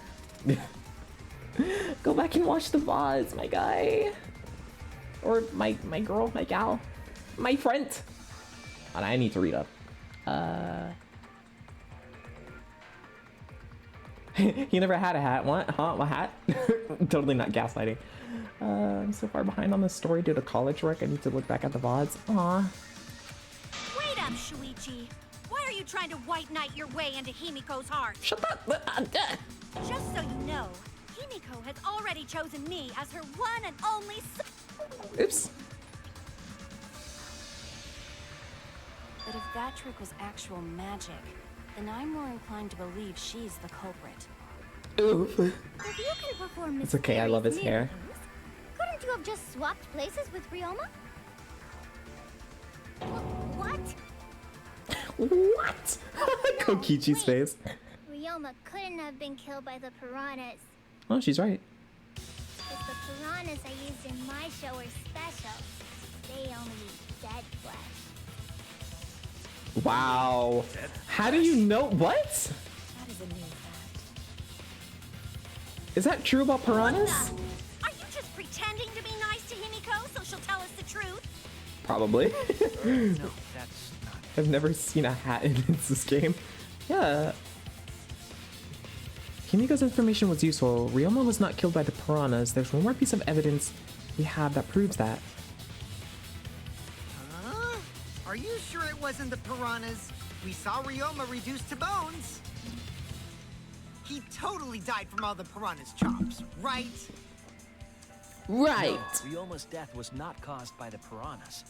Go back and watch the VODs, my guy. Or my girl, my gal, my friend. And I need to read up. He never had a hat. What? Huh? What hat? Totally not gaslighting. I'm so far behind on the story due to college work. I need to look back at the VODs. Aw. Wait up, Shuichi. Why are you trying to white knight your way into Himiko's heart? Shut up. Just so you know, Himiko has already chosen me as her one and only son. Oops. But if that trick was actual magic, then I'm more inclined to believe she's the culprit. Oof. If you can perform It's okay, I love his hair. miracles, couldn't you have just swapped places with Ryoma? What? What? Kokichi's face. Ryoma couldn't have been killed by the piranhas. Oh, she's right. Because the piranhas I used in my show are special. They only eat dead flesh. Wow. How do you know? What? That is a new fact. Is that true about piranhas? Are you just pretending to be nice to Himiko so she'll tell us the truth? Probably. No, that's not. I've never seen a hat in this game. Yeah. Himiko's information was useful. Ryoma was not killed by the piranhas. There's one more piece of evidence we have that proves that. Huh? Are you sure it wasn't the piranhas? We saw Ryoma reduced to bones. He totally died from all the piranhas' chops, right? Right. No, Ryoma's death was not caused by the piranhas.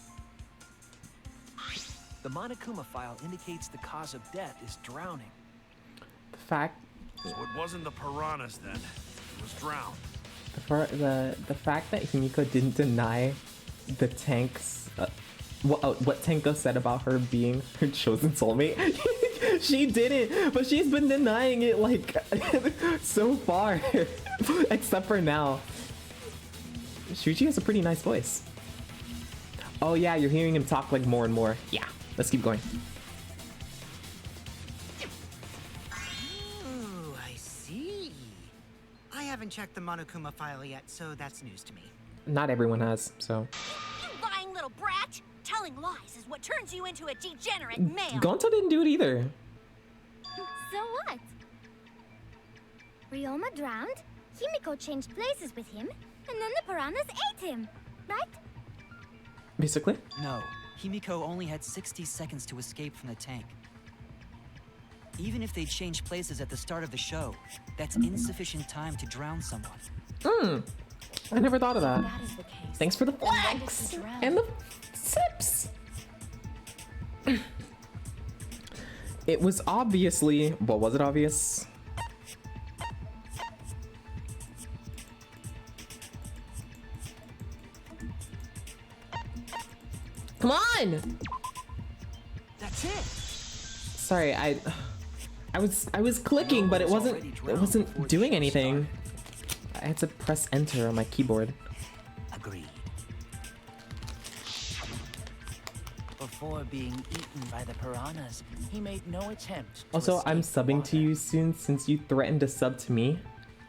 The Monokuma file indicates the cause of death is drowning. The fact, So it wasn't the piranhas then. It was drowned. the fact that Himiko didn't deny the tank's what Tenko said about her being her chosen soulmate. She didn't, but she's been denying it like so far, except for now. Shuichi has a pretty nice voice. Oh yeah, you're hearing him talk like more and more. Yeah, let's keep going. Oh, I see. I haven't checked the Monokuma file yet, so that's news to me. Not everyone has, so. You lying little brat! Telling lies is what turns you into a degenerate male. Gonta didn't do it either. So what? Ryoma drowned, Himiko changed places with him, and then the piranhas ate him, right? Basically. No, Himiko only had 60 seconds to escape from the tank. Even if they changed places at the start of the show, that's insufficient time to drown someone. I never thought of that. That is the case. Thanks for the Then why did flex she drown? and the sips. It was obviously, well, was it obvious? Come on! That's it. Sorry, I was clicking, but it wasn't doing anything. I had to press enter on my keyboard. Agreed. before being eaten by the piranhas, he made no attempt to Also, I'm escape the subbing to water. you soon since you threatened to sub to me.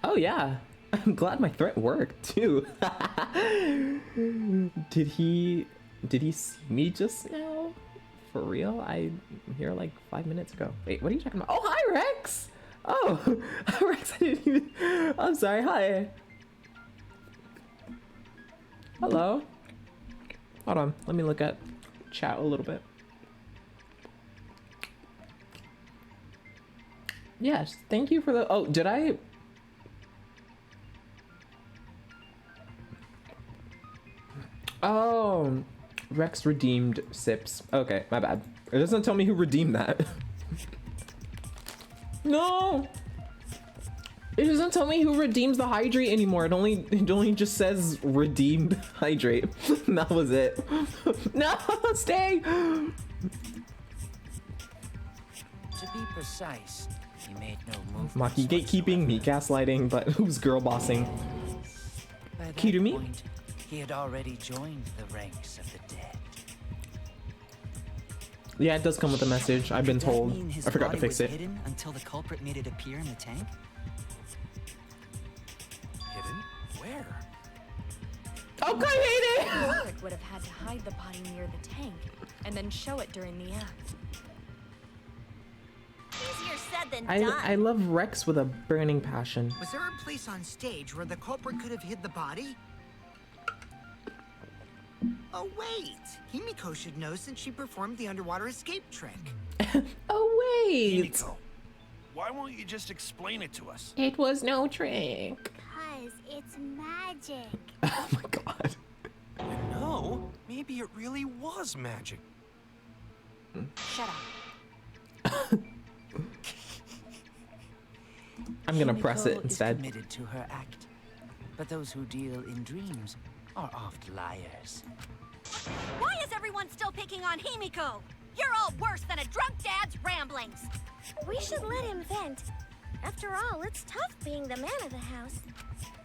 Oh yeah, I'm glad my threat worked too. Did he see me just now? For real? I'm here like 5 minutes ago. Wait, what are you talking about? Oh, hi Rex! Oh, Rex, I didn't even... I'm sorry, hi. Hello. Hold on, let me look at chat a little bit. Yes, thank you for the... Oh, did I... Oh, Rex redeemed Sips. Okay, my bad. It doesn't tell me who redeemed that. No! It doesn't tell me who redeems the hydrate anymore. It only just says redeemed hydrate. That was it. No, stay! To be precise, he made no movement. Maki gatekeeping, me gaslighting, but who's girl bossing? By that Kirumi? point, he had already joined the ranks of the dead. Yeah, it does come with a message. I've been Could that told. mean his I forgot to body fix was it. hidden until the culprit made it appear in the tank? Hidden? Where? Okay, hate it! Culprit would have had to hide the body near the tank and then show it during the act. Easier said than I done. love Rex with a burning passion. Was there a place on stage where the culprit could have hid the body? Oh wait, Himiko should know since she performed the underwater escape trick. Oh wait! Himiko, why won't you just explain it to us? It was no trick. Cause it's magic. Oh my god. No, maybe it really was magic. Shut up. I'm gonna press it Himiko instead. is committed to her act, but those who deal in dreams are oft liars. Why is everyone still picking on Himiko? You're all worse than a drunk dad's ramblings. We should let him vent. After all, it's tough being the man of the house.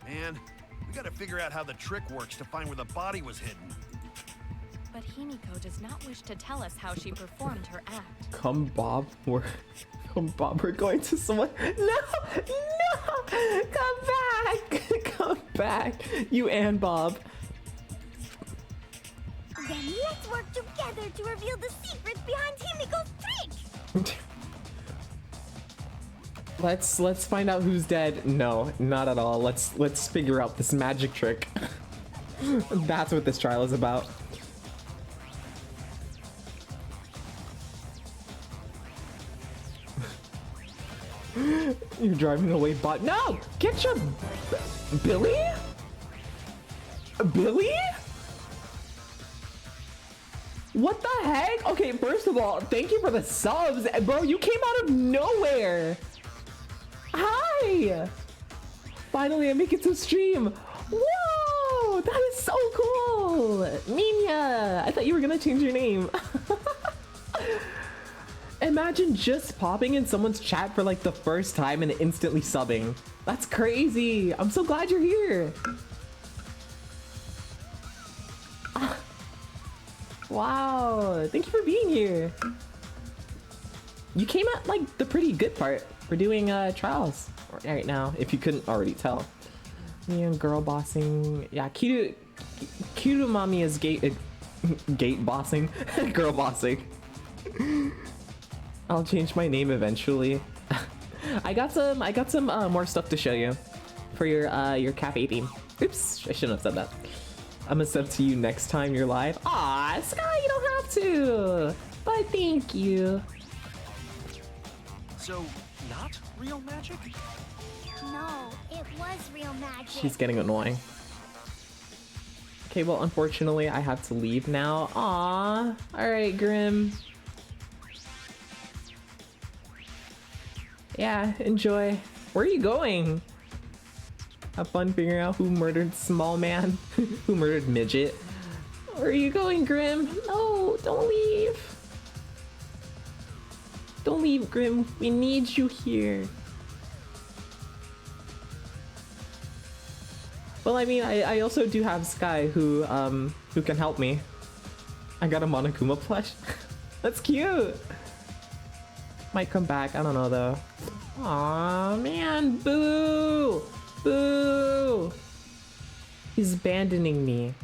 Man, we gotta figure out how the trick works to find where the body was hidden. But Himiko does not wish to tell us how she performed her act. Come Bob, we're going to someone. No! Come back! Come back! You and Bob. Then let's work together to reveal the secret behind Himiko's trick. Let's find out who's dead. No, not at all. Let's figure out this magic trick. That's what this trial is about. You're driving away, but no! Get your Billy? Billy? What the heck? Okay, first of all, thank you for the subs. Bro, you came out of nowhere. Hi! Finally, I make it to stream. Whoa! That is so cool! Minya! I thought you were gonna change your name. Imagine just popping in someone's chat for like the first time and instantly subbing. That's crazy. I'm so glad you're here. Wow, thank you for being here. You came at like the pretty good part. We're doing trials right now, if you couldn't already tell. Me and girl bossing. Yeah, Kiru mommy is gate bossing. Girl bossing. I'll change my name eventually. I got some more stuff to show you for your cafe theme. Oops, I shouldn't have said that. I'm gonna sub to you next time you're live. Aw, Sky, you don't have to. But thank you. So, not real magic? No, it was real magic. She's getting annoying. Okay, well, unfortunately, I have to leave now. Aw. Alright, Grim. Yeah, enjoy. Where are you going? Have fun figuring out who murdered Small Man, who murdered Midget. Where are you going, Grim? No, don't leave. Don't leave, Grim. We need you here. Well, I mean, I also do have Sky who can help me. I got a Monokuma plush. That's cute. Might come back. I don't know though. Aw, man. Boo. Boo. He's abandoning me.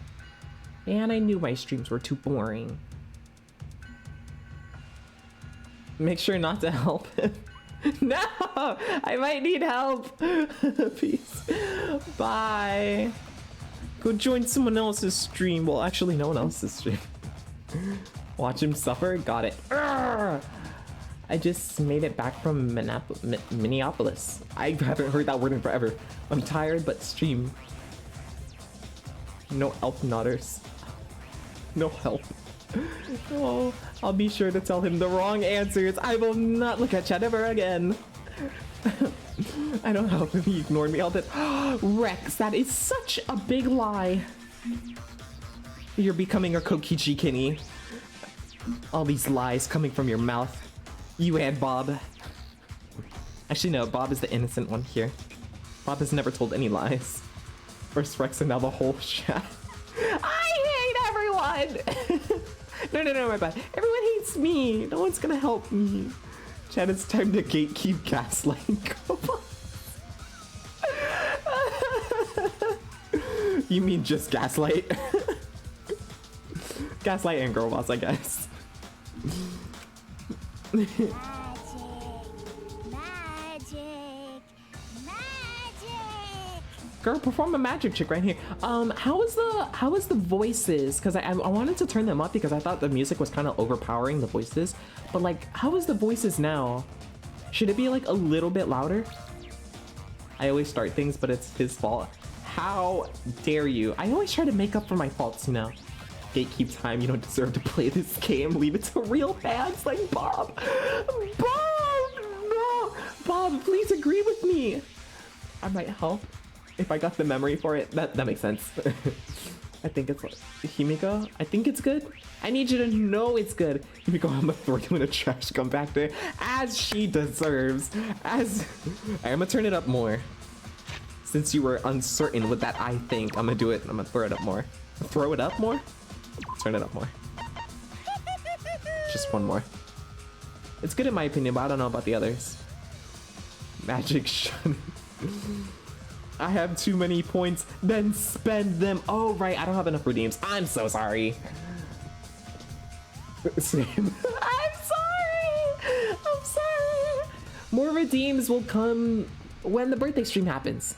And I knew my streams were too boring. Make sure not to help him. No! I might need help. Peace. Bye. Go join someone else's stream. Well, actually, no one else's stream. Watch him suffer. Got it. Urgh! I just made it back from Minneapolis. I haven't heard that word in forever. I'm tired, but stream. No elf nodders. No help. Oh, I'll be sure to tell him the wrong answers. I will not look at chat ever again. I don't help if he ignored me all the Rex, that is such a big lie. You're becoming a Kokichi Kinney. All these lies coming from your mouth. You and Bob. Actually, no, Bob is the innocent one here. Bob has never told any lies. First Rex and now the whole chat. I hate everyone! No, my bad. Everyone hates me. No one's gonna help me. Chad, it's time to gatekeep gaslighting. You mean just gaslight? Gaslight and girl boss, I guess. Magic. Girl, perform a magic trick right here. How is the voices? Because I wanted to turn them up because I thought the music was kind of overpowering the voices. But like, how is the voices now? Should it be like a little bit louder? I always start things, but it's his fault. How dare you? I always try to make up for my faults, you know. Gatekeep time, you don't deserve to play this game. Leave it to real fans like Bob. Bob, no. Bob, please agree with me. I might help. If I got the memory for it, that makes sense. I think it's like Himiko. I think it's good. I need you to know it's good. Himiko, I'm gonna throw you in a trash compactor as she deserves. I'm gonna turn it up more. Since you were uncertain with that, I think I'm gonna do it. I'm gonna throw it up more. Throw it up more? Turn it up more. Just one more. It's good in my opinion, but I don't know about the others. Magic shun. I have too many points, then spend them. Oh, right, I don't have enough redeems. I'm so sorry. Same. I'm sorry. I'm sorry. More redeems will come when the birthday stream happens.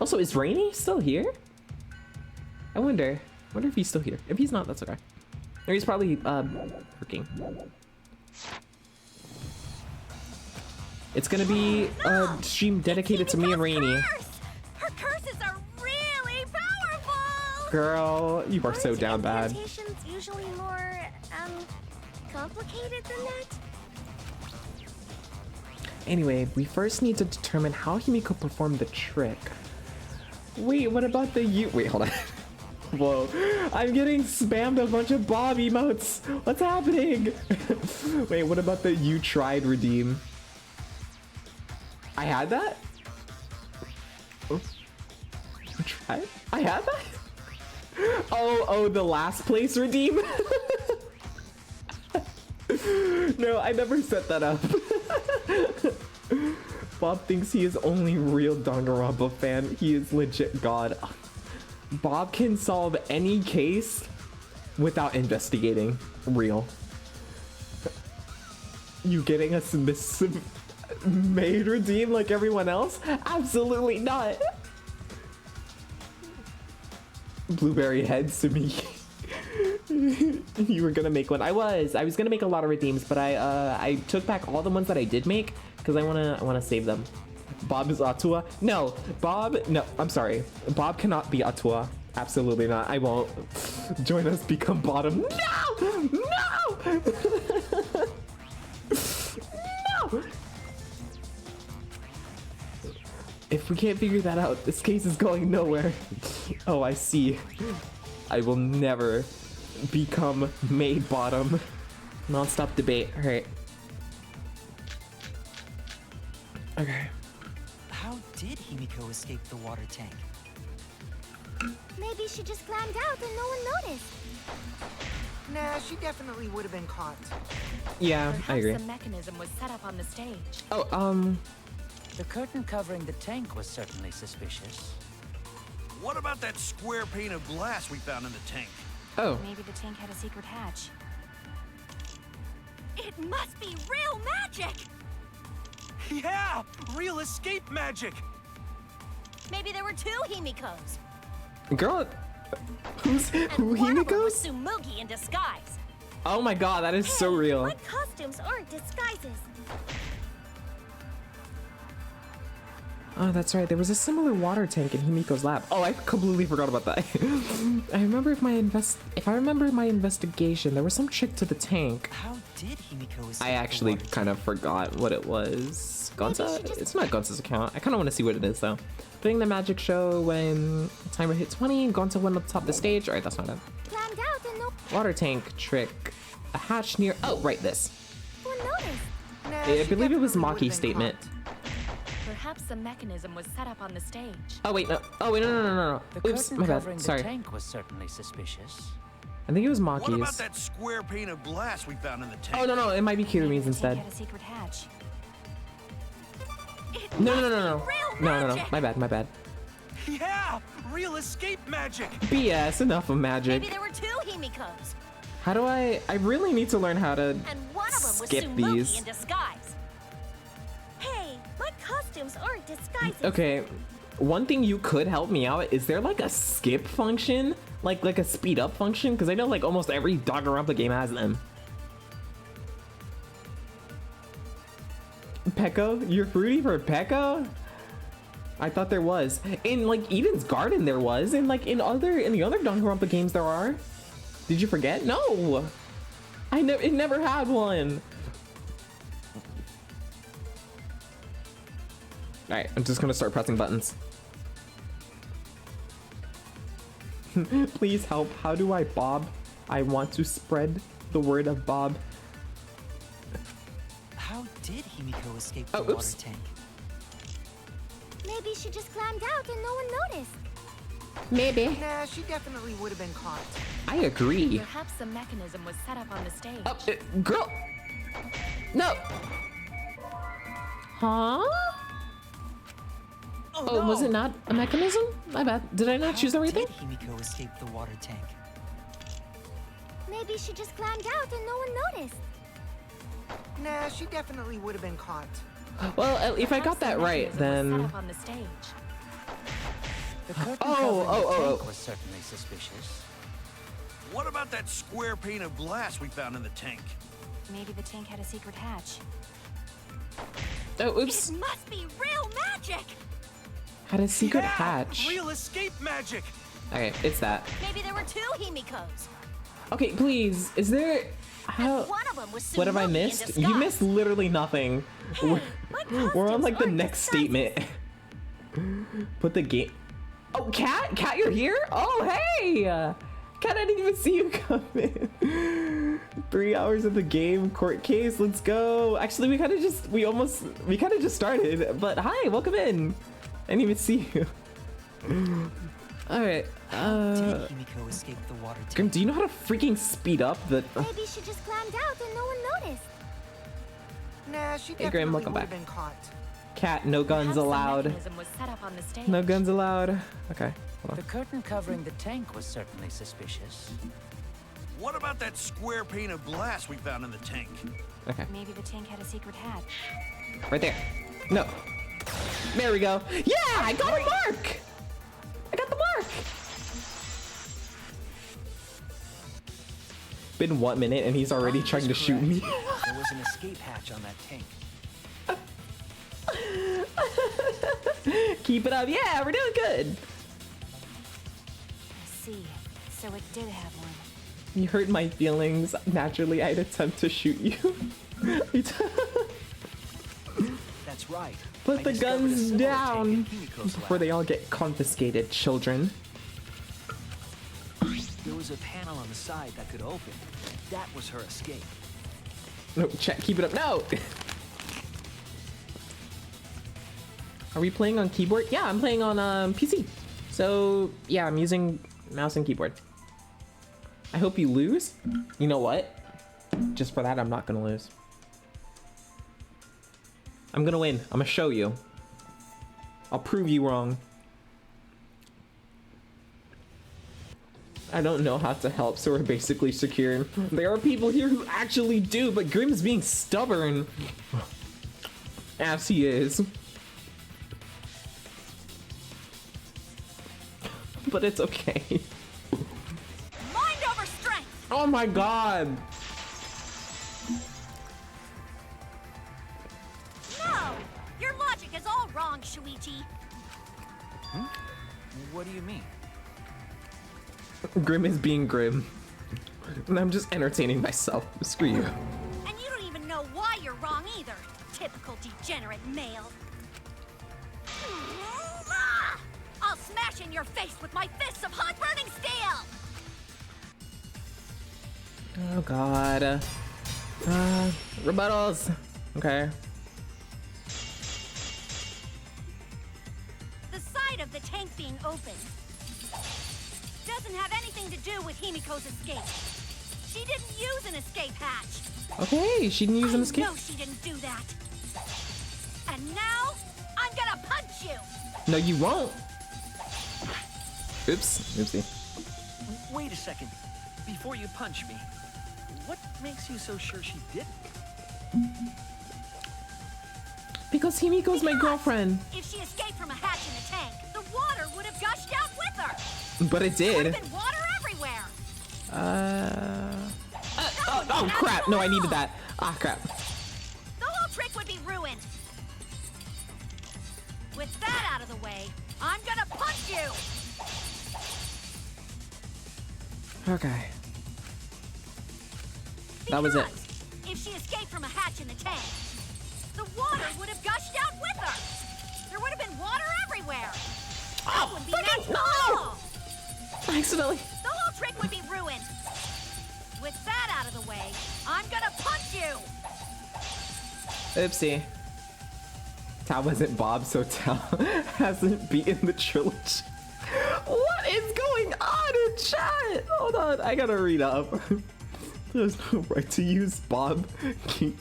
Also, is Rainy still here? I wonder if he's still here. If he's not, that's okay. Or he's probably working. It's gonna be a stream dedicated to me and Rainy. Her curses are really powerful! Girl, you are so down bad. Incantations usually more, complicated than that? Anyway, we first need to determine how Himiko performed the trick. Wait, what about the Wait, hold on. Whoa, I'm getting spammed a bunch of Bob emotes. What's happening? Wait, what about the you tried redeem? I had that? Oh. You tried? I had that? Oh, the last place redeem? No, I never set that up. Bob thinks he is only real Danganronpa fan. He is legit God. Bob can solve any case without investigating. Real. You getting a submissive maid redeem like everyone else? Absolutely not. Blueberry heads to me. You were gonna make one. I was gonna make a lot of redeems, but I took back all the ones that I did make because I wanna save them. Bob is Atua? No, Bob. No, I'm sorry. Bob cannot be Atua. Absolutely not. I won't. Join us, become bottom. No! No! No! If we can't figure that out, this case is going nowhere. Oh, I see. I will never become maid bottom. Non-stop debate. All right. Okay. How did Himiko escape the water tank? Maybe she just climbed out and no one noticed. Nah, she definitely would have been caught. Yeah, Perhaps I agree. the mechanism was set up on the stage. Oh, The curtain covering the tank was certainly suspicious. What about that square pane of glass we found in the tank? oh. Maybe the tank had a secret hatch. It must be real magic! Yeah! Real escape magic! Maybe there were two Himikos. Girl, who's And who one of them was Himiko's? Tsumugi in disguise. Oh my god, that is so Hey, real. My costumes aren't disguises. Oh, that's right. There was a similar water tank in Himiko's lab. Oh, I completely forgot about that. I remember if I remember my investigation, there was some trick to the tank. How did Himiko escape I the actually water kind of forgot what it was. Gonza? just- It's not Gonza's account. I kind of want to see what it is though. During the magic show, when timer hit 20, Gonza went up top of the stage. All right, that's not it. Planned out and no Water tank trick. A hatch near. Oh, right, this. one noticed. Nah, I she believe it was definitely would've Maki's been statement. caught. Perhaps the mechanism was set up on the stage. Oh wait, no. Oh wait, no. The Oops, curtain my covering bad. the Sorry. tank was certainly suspicious. I think it was What about Maki's. that square pane of glass we found in the tank? Oh no, it might be Maybe Kirumi's the instead. tank had a secret hatch. It No, must no. be real No. magic. My bad. Yeah! Real escape magic! BS. Enough of magic. Maybe there were two Himikos. How do I really need to learn how to And one of them was skip Tsumugi these. in disguise. Hey, my costumes aren't disguises. Okay, one thing you could help me out, is there like a skip function? Like a speed up function? Because I know like almost every Danganronpa game has them. Pekko? You're fruity for Pekko? I thought there was. In like Eden's Garden there was. And like in the other Danganronpa games there are. Did you forget? No! It never had one. Alright, I'm just gonna start pressing buttons. Please help. How do I bob? I want to spread the word of Bob. How did Himiko escape the Oh, water oops. tank? Maybe she just climbed out and no one noticed. Maybe. Nah, she definitely would have been caught. I agree. Perhaps the mechanism was set up on the stage. Oh, girl. No. Huh? Oh, was it not a mechanism? My bad. Did I not choose the right Did thing? Himiko escape the water tank? Maybe she just climbed out and no one noticed. Nah, she definitely would have been caught. Well, if I Perhaps got the that right, mechanism was set then. up on the stage. The curtain Oh, covering the oh. tank was certainly suspicious. What about that square pane of glass we found in the tank? Maybe the tank had a secret hatch. Oh, oops. It must be real magic. Had a secret Yeah! hatch. Real escape magic! Okay, it's that. Maybe there were two Himikos. Okay, please. Is there? How? And one of them was What have I Tsumugi in missed? You disguise. missed literally nothing. We're, my we're on like the costumes next aren't statement. Put the game. Oh, Cat! Cat, you're here? Oh, hey! Cat, I didn't even see you come in. 3 hours of the game, court case, let's go. Actually, we kind of just started. But hi, welcome in. I didn't even see you. All right. Did Himiko escape the water Grim, tank? do you know how to freaking speed up the? Maybe she just climbed out and no one noticed. Nah, she Hey, definitely Graham, would welcome have back. been caught. Cat, no guns Perhaps the allowed. mechanism was set up on the stage. No guns allowed. Okay. Hold The on. curtain covering the tank was certainly suspicious. What about that square pane of glass we found in the tank? Okay. Maybe the tank had a secret hatch. Right there. No. There we go. Yeah, I got a mark. I got the mark. Been 1 minute and he's already trying to shoot me. There was an escape hatch on that tank. Keep it up. Yeah, we're doing good. I see. So it did have one. You hurt my feelings. Naturally, I'd attempt to shoot you. That's right. Put I the discovered a guns similar tank down in Himiko's before lab. they all get confiscated, children. There was a panel on the side that could open. That was her escape. No, chat, keep it up. No! Are we playing on keyboard? Yeah, I'm playing on PC. So, yeah, I'm using mouse and keyboard. I hope you lose. You know what? Just for that, I'm not gonna lose. I'm gonna win. I'm gonna show you. I'll prove you wrong. I don't know how to help, so we're basically secure. There are people here who actually do, but Grimm's being stubborn. As he is. But it's okay. Mind over strength. Oh my god! No! Your logic is all wrong, Shuichi. What do you mean? Grim is being grim. And I'm just entertaining myself. Screw you. And you don't even know why you're wrong either. Typical degenerate male. I'll smash in your face with my fists of hot burning steel! Oh god. Rebuttals. Okay. The side of the tank being open doesn't have anything to do with Himiko's escape. She didn't use an escape hatch. Okay, she didn't use an escape. No, she didn't do that. And now, I'm gonna punch you! No, you won't. Oops. Oopsie. Wait a second. Before you punch me, what makes you so sure she didn't? Because Himiko's my girlfriend. If she escaped from a hatch in the tank, the water would have gushed out with her. But it There would did. have been water everywhere. Oh crap. No, I needed that. Ah, crap. The whole trick would be ruined. With that out of the way, I'm gonna punch you. Okay. That was it. Because if she escaped from a hatch in the tank, the water would have gushed out with her. There would have been water everywhere. That Oh, would be freaking natural. no! Accidentally. The whole trick would be ruined. With that out of the way, I'm gonna punch you. Oopsie. Tao wasn't Bob, so Tao hasn't beaten the trilogy. What is going on in chat? Hold on, I gotta read up. There's no right to use Bob. Keep.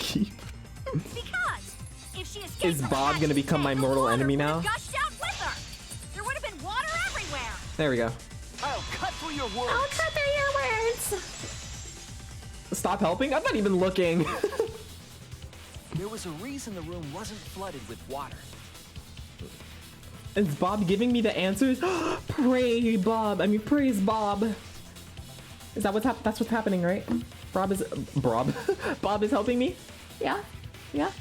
Because if she escaped Is from a Bob hatch gonna in the become tank, my the mortal water enemy would now? have gushed out with her. There would have been water everywhere. There we go. I'll cut through your words. I'll cut through your words. Stop helping? I'm not even looking. There was a reason the room wasn't flooded with water. Is Bob giving me the answers? Pray Bob. I mean, praise Bob. Is that that's what's happening, right? Bob is helping me? Yeah? Yeah?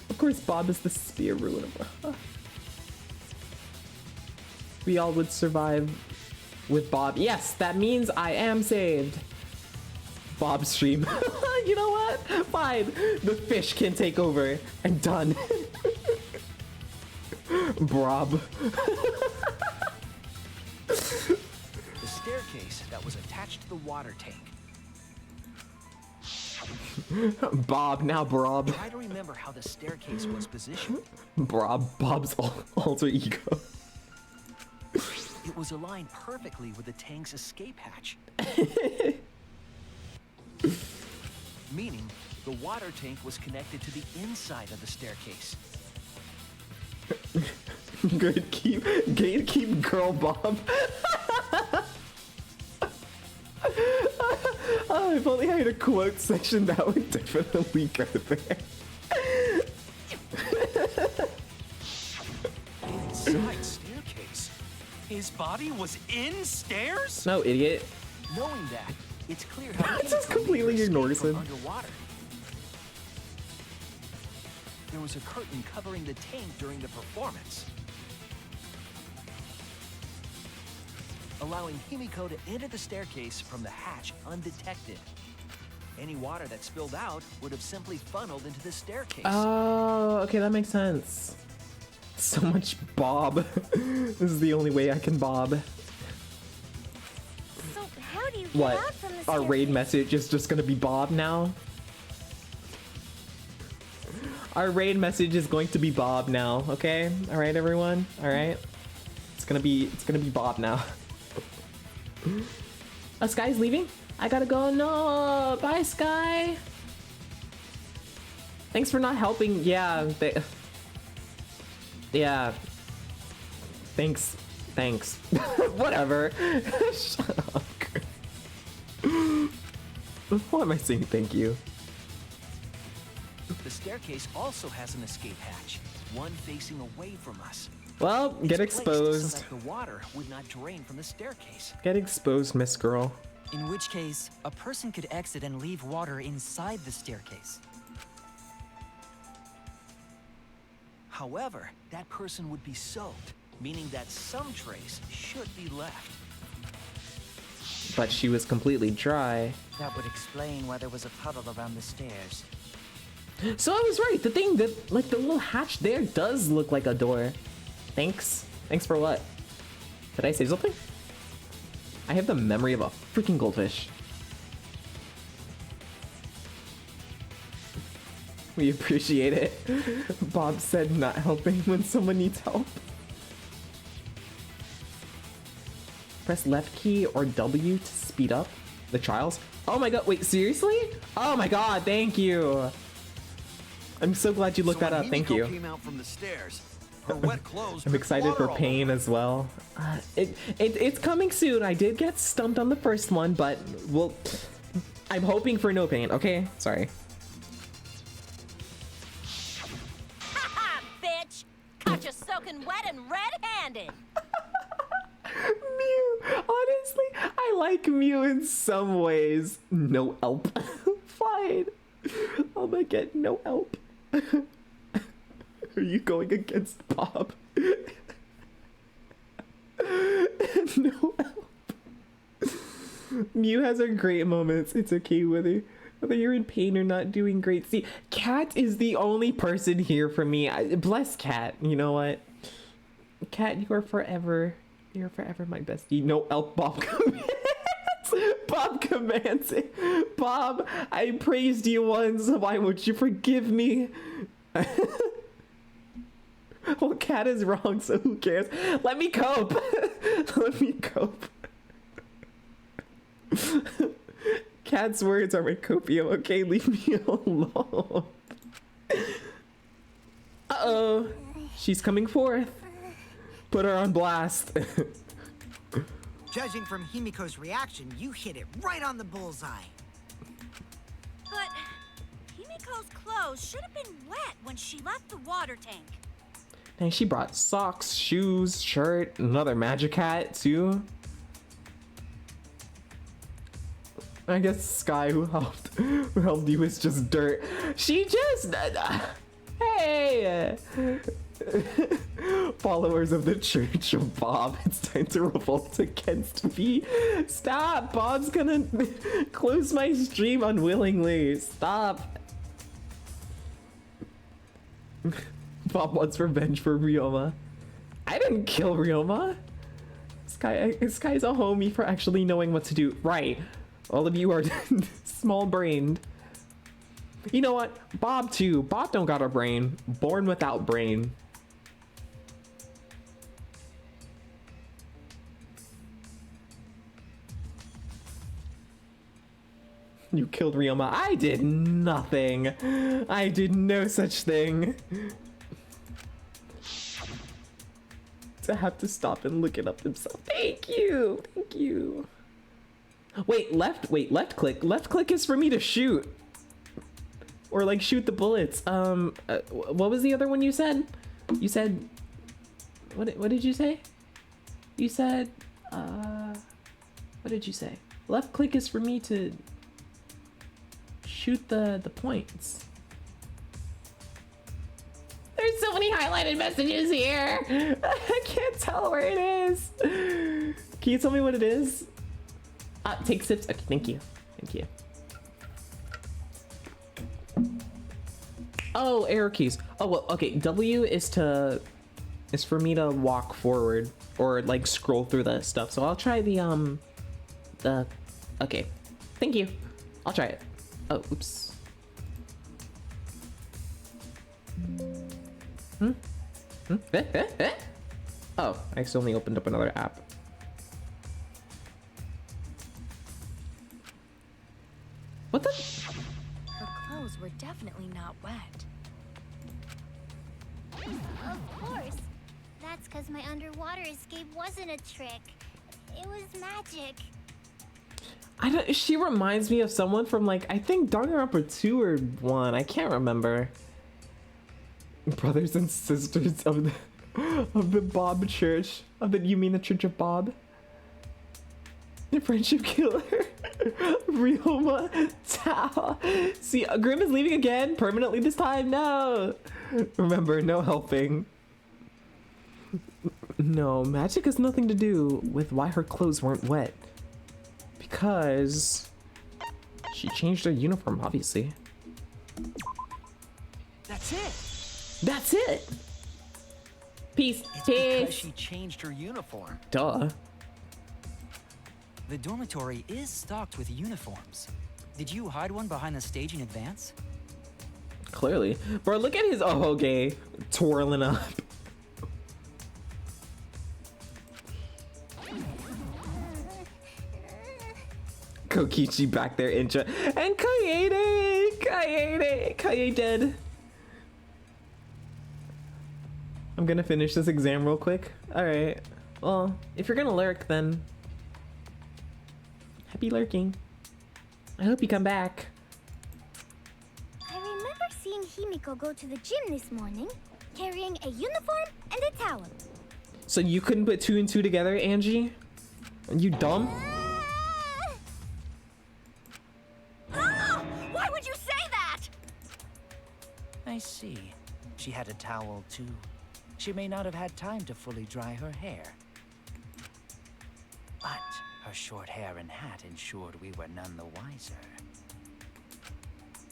Of course Bob is the spear ruler. We all would survive with Bob. Yes, that means I am saved. Bob stream. You know what? Fine. The fish can take over. I'm done. Brob. The staircase that was attached to the water tank. Bob, now Brob. Try to remember how the staircase was positioned. Bob's alter ego. It was aligned perfectly with the tank's escape hatch. Meaning, the water tank was connected to the inside of the staircase. Gatekeep girl Bob. Oh, if only I had a quote section, that would definitely go there. Inside staircase. His body was in stairs? No, idiot. Knowing that, it's clear how It just Himiko completely escaped ignores from him. underwater. There was a curtain covering the tank during the performance, allowing Himiko to enter the staircase from the hatch undetected. Any water that spilled out would have simply funneled into the staircase. Oh, okay, that makes sense. So much Bob. This is the only way I can Bob. So how do you get What? out from the Our raid staircase? message is just gonna be Bob now? Our raid message is going to be Bob now, okay? Alright everyone? Alright? It's gonna be Bob now. Sky's leaving? I gotta go. No, bye, Sky. Thanks for not helping. Yeah, yeah. Thanks. Whatever. Shut up. Why am I saying thank you? The staircase also has an escape hatch, one facing away from us. Well, get It's placed exposed. so that the water would not drain from the staircase. Get exposed, Miss Girl. In which case, a person could exit and leave water inside the staircase. However, that person would be soaked, meaning that some trace should be left. But she was completely dry. That would explain why there was a puddle around the stairs. So I was right. The thing that, like, the little hatch there does look like a door. Thanks. Thanks for what? Did I say something? I have the memory of a freaking goldfish. We appreciate it. Bob said not helping when someone needs help. Press left key or W to speed up the trials. Oh my god, wait, seriously? Oh my god, thank you. I'm so glad you looked that up, thank you. Came out from the stairs. Her wet clothes I'm dripped excited for water all Pain over. as well. It's coming soon. I did get stumped on the first one, but I'm hoping for no pain, okay? Sorry. Ha bitch! Caught you soaking wet and red-handed. Mew, honestly, I like Mew in some ways. No help. Fine. I'm gonna get no help. Are you going against Bob? No help. Mew has her great moments. It's okay whether you're in pain or not doing great. See, Kat is the only person here for me. Bless Kat. You know what? Kat, you are forever. You're forever my bestie. No help, Bob commands. Bob commands it. Bob, I praised you once. Why won't you forgive me? Well, Kat is wrong, so who cares? Let me cope. Let me cope. Kat's words are my copium, okay? Leave me alone. Uh-oh. She's coming forth. Put her on blast. Judging from Himiko's reaction, you hit it right on the bullseye. But Himiko's clothes should have been wet when she left the water tank. Dang, she brought socks, shoes, shirt, another magic hat, too. I guess Sky, who helped you, is just dirt. She just... hey! Followers of the Church of Bob, it's time to revolt against me. Stop! Bob's gonna close my stream unwillingly. Stop. Bob wants revenge for Ryoma. I didn't kill Ryoma. Sky's a homie for actually knowing what to do. Right. All of you are small-brained. You know what? Bob too. Bob don't got a brain. Born without brain. You killed Ryoma. I did nothing. I did no such thing. To have to stop and look it up himself. Thank you. Thank you. Wait, left click. Left click is for me to shoot. Or like shoot the bullets. What was the other one you said? You said, what did you say? You said, what did you say? Left click is for me to shoot the points. There's so many highlighted messages here. I can't tell where it is. Can you tell me what it is? Take sips. Okay, thank you. Thank you. Oh, arrow keys. Oh, well, okay. W is for me to walk forward or like scroll through the stuff. So I'll try the okay. Thank you. I'll try it. Oh, oops. Oh, I accidentally opened up another app. definitely not wet. Of course. That's because my underwater escape wasn't a trick. It was magic. I don't. She reminds me of someone from like I think Danganronpa 2 or 1. I can't remember. Brothers and sisters of the Bob Church you mean the Church of Bob? The friendship killer. Ryoma Tao. See, Grim is leaving again permanently this time. No. Remember, no helping. No, magic has nothing to do with why her clothes weren't wet. Because she changed her uniform, obviously. That's it. That's it. Peace. It's Peace. because she changed her uniform. Duh. The dormitory is stocked with uniforms. Did you hide one behind the stage in advance? Clearly. Bro, look at his okay twirling up. Kokichi back there in chat. And Kaede dead. I'm gonna finish this exam real quick. Alright. Well, if you're gonna lurk, then happy lurking. I hope you come back. I remember seeing Himiko go to the gym this morning, carrying a uniform and a towel. So you couldn't put 2 and 2 together, Angie? Are you dumb? Why would you say that? I see. She had a towel too. She may not have had time to fully dry her hair. But her short hair and hat ensured we were none the wiser.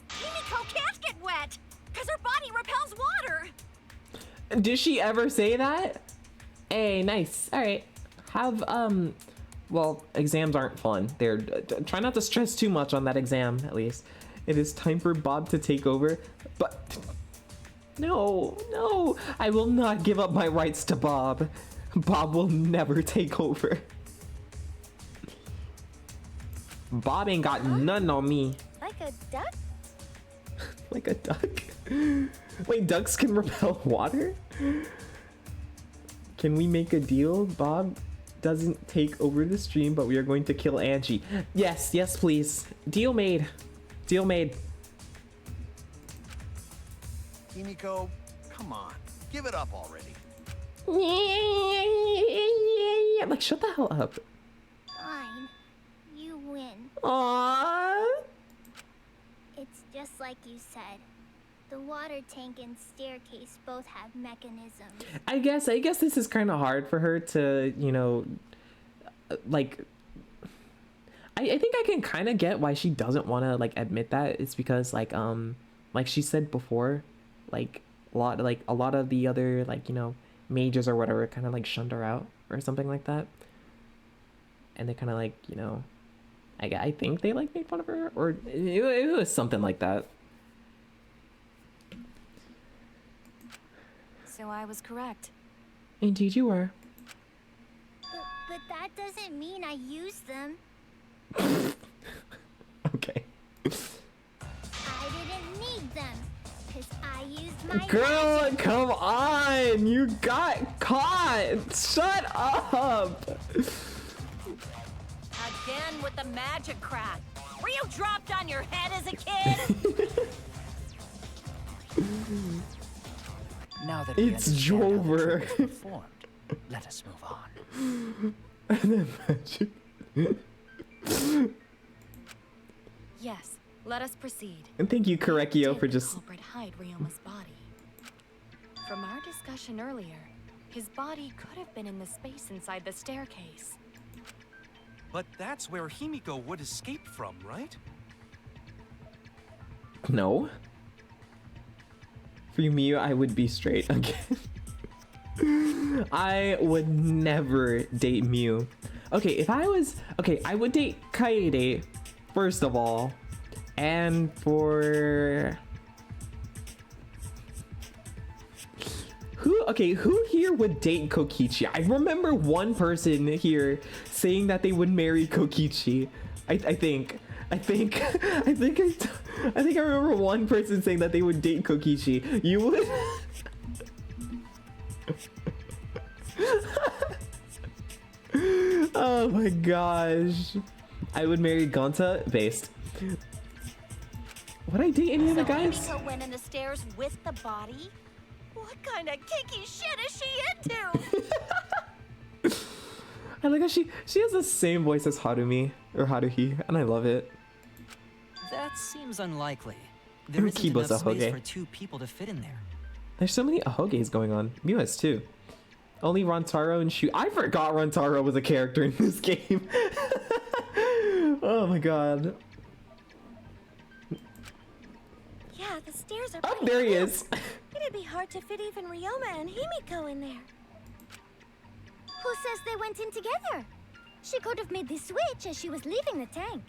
Himiko can't get wet, because her body repels water. Did she ever say that? Hey, nice. All right. Have well, exams aren't fun. They're try not to stress too much on that exam. At least it is time for Bob to take over. But no, I will not give up my rights to Bob. Bob will never take over. Bob ain't got none on me. Like a duck? Like a duck? Wait, ducks can repel water? Can we make a deal? Bob doesn't take over the stream, but we are going to kill Angie. Yes, please. Deal made. Deal made. Himiko, come on. Give it up already. Like, shut the hell up. Fine. You win. Aww. It's just like you said. The water tank and staircase both have mechanisms. I guess this is kind of hard for her to, you know, like, I think I can kind of get why she doesn't want to like admit that. It's because like she said before, like a lot of the other like, you know, mages or whatever kind of like shunned her out or something like that, and they kind of like, you know, I think they like made fun of her, or it was something like that. So I was correct. Indeed you were. But that doesn't mean I use them. Okay. I didn't need them. Because I used my Girl, magic. come on! You got caught! Shut up! Again with the magic crap. Were you dropped on your head as a kid? Now that It's we understand how the Jover. trick is performed, let us move on. And then magic. Yes, let us proceed. And thank you, Korekio, Did for the just... culprit hide Ryoma's body? From our discussion earlier, his body could have been in the space inside the staircase. But that's where Himiko would escape from, right? No. For Miu, I would be straight again. I would never date Miu. Okay, if I was... Okay, I would date Kaede, first of all. And for... Who here would date Kokichi? I remember one person here saying that they would marry Kokichi. I think I think I remember one person saying that they would date Kokichi. You would? Oh my gosh. I would marry Gonta based. Would I date any of the guys? Himiko went in the stairs with the body? What kind of kinky shit is she into? I like how she has the same voice as Harumi or Haruhi, and I love it. That seems unlikely. There isn't Kibo's enough space Ahoge. for 2 people to fit in there. There's so many Ahoges going on. Miu has 2. Only Rantaro and Shu. I forgot Rantaro was a character in this game. Oh my god. Yeah, the stairs are Oh, pretty there he close. is. It'd be hard to fit even Ryoma and Himiko in there. Who says they went in together? She could have made the switch as she was leaving the tank.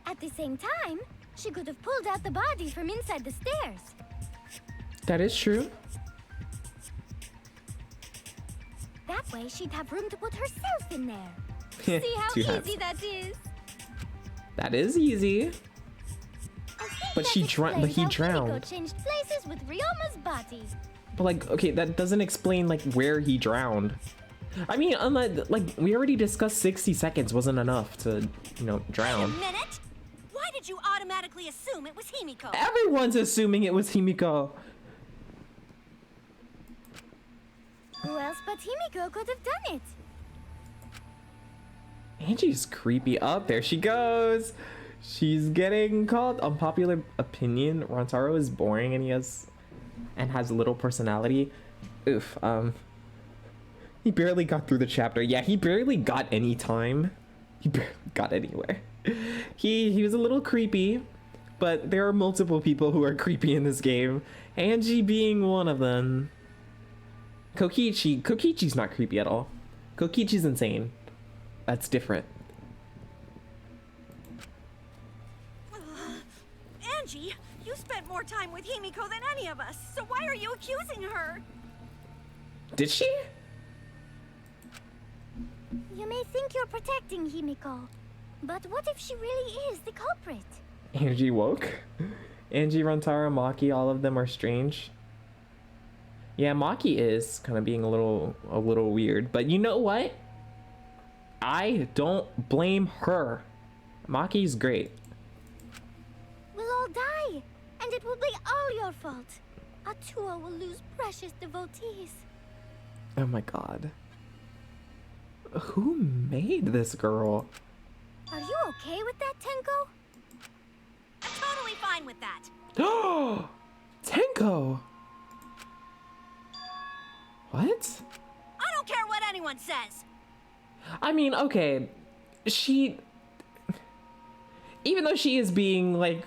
At the same time, she could have pulled out the body from inside the stairs. That is true. That way, she'd have room to put herself in there. Yeah, See how two easy hats. that is? That is easy. I think But that he drowned. But he explains how Himiko drowned. changed places with Ryoma's body. But like, okay, that doesn't explain like where he drowned. I mean, unless like we already discussed 60 seconds wasn't enough to, you know, Wait a drown. minute! Why did you automatically assume it was Himiko? Everyone's assuming it was Himiko. Who else but Himiko could have done it? Angie's creepy. Up there she goes. She's getting called. Unpopular opinion. Rantaro is boring and has little personality. Oof. He barely got through the chapter. Yeah, he barely got any time. He barely got anywhere. He was a little creepy, but there are multiple people who are creepy in this game. Angie being one of them. Kokichi's not creepy at all. Kokichi's insane. That's different. Angie, you spent more time with Himiko than any of us, so why are you accusing her? Did she? You may think you're protecting Himiko, but what if she really is the culprit? Angie woke. Angie, Rantaro, Maki, all of them are strange. Yeah, Maki is kind of being a little weird, but you know what? I don't blame her. Maki's great. We'll all die, and it will be all your fault. Atua will lose precious devotees. Oh my god. Who made this girl? Are you okay with that, Tenko? I'm totally fine with that. Tenko! What? I don't care what anyone says. I mean, okay, even though she is being like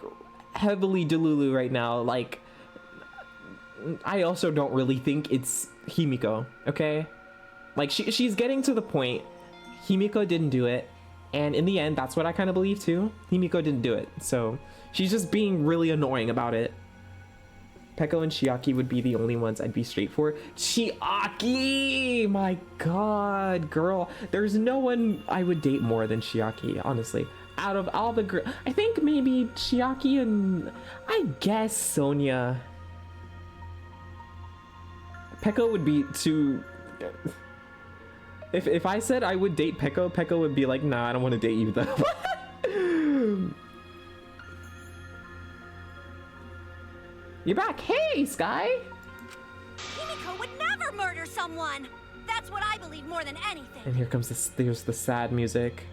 heavily Delulu right now, like I also don't really think it's Himiko, okay? Like she's getting to the point. Himiko didn't do it, and in the end, that's what I kind of believe too. Himiko didn't do it, so she's just being really annoying about it. Peko and Chiaki would be the only ones I'd be straight for. Chiaki! My god, girl. There's no one I would date more than Chiaki, honestly. Out of all the girls, I think maybe Chiaki and I guess Sonia. Peko would be too... If I said I would date Peko, Peko would be like, nah, I don't want to date you though. You're back. Hey, Sky. Himiko would never murder someone. That's what I believe more than anything. And here comes there's the sad music.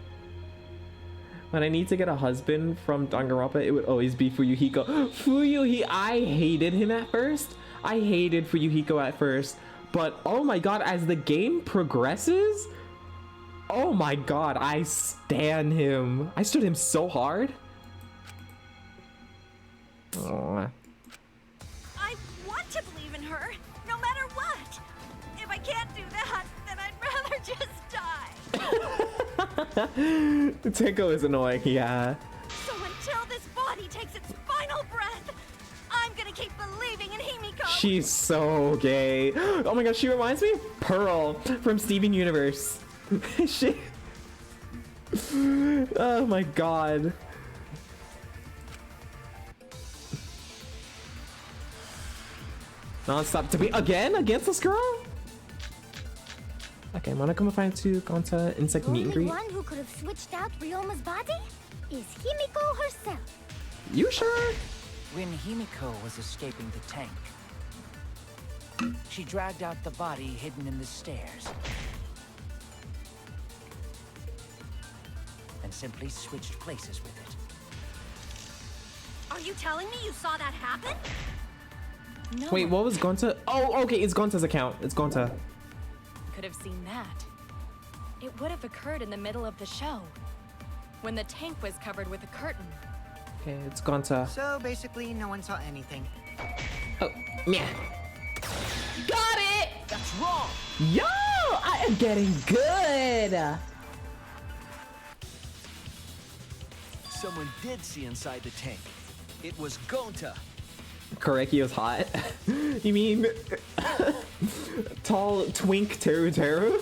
When I need to get a husband from Danganronpa, it would always be Fuyuhiko. I hated him at first. I hated Fuyuhiko at first. But oh my god, as the game progresses, oh my god, I stan him. I stood him so hard. Aww. I want to believe in her, no matter what. If I can't do that, then I'd rather just die. Tenko is annoying, yeah. So until this body takes its final breath, I'm gonna keep believing in Himiko. She's so gay. Oh my gosh, she reminds me of Pearl from Steven Universe. Oh my god. Non-stop debate again against this girl? Okay, Monokuma Final 2, Gonta, Insect Meet and Only Greet. one who could have switched out Ryoma's body is Himiko herself. You sure? When Himiko was escaping the tank, she dragged out the body hidden in the stairs. And simply switched places with it. Are you telling me you saw that happen? No Wait, one what was Gonta? Oh, okay, it's Gonta's account. It's Gonta. could have seen that. It would have occurred in the middle of the show, when the tank was covered with a curtain. Okay, it's Gonta. So basically, no one saw anything. Oh, yeah. Got it! That's wrong! Yo, I am getting good. Someone did see inside the tank. It was Gonta. Korekio's hot. You mean tall twink Teru Teru?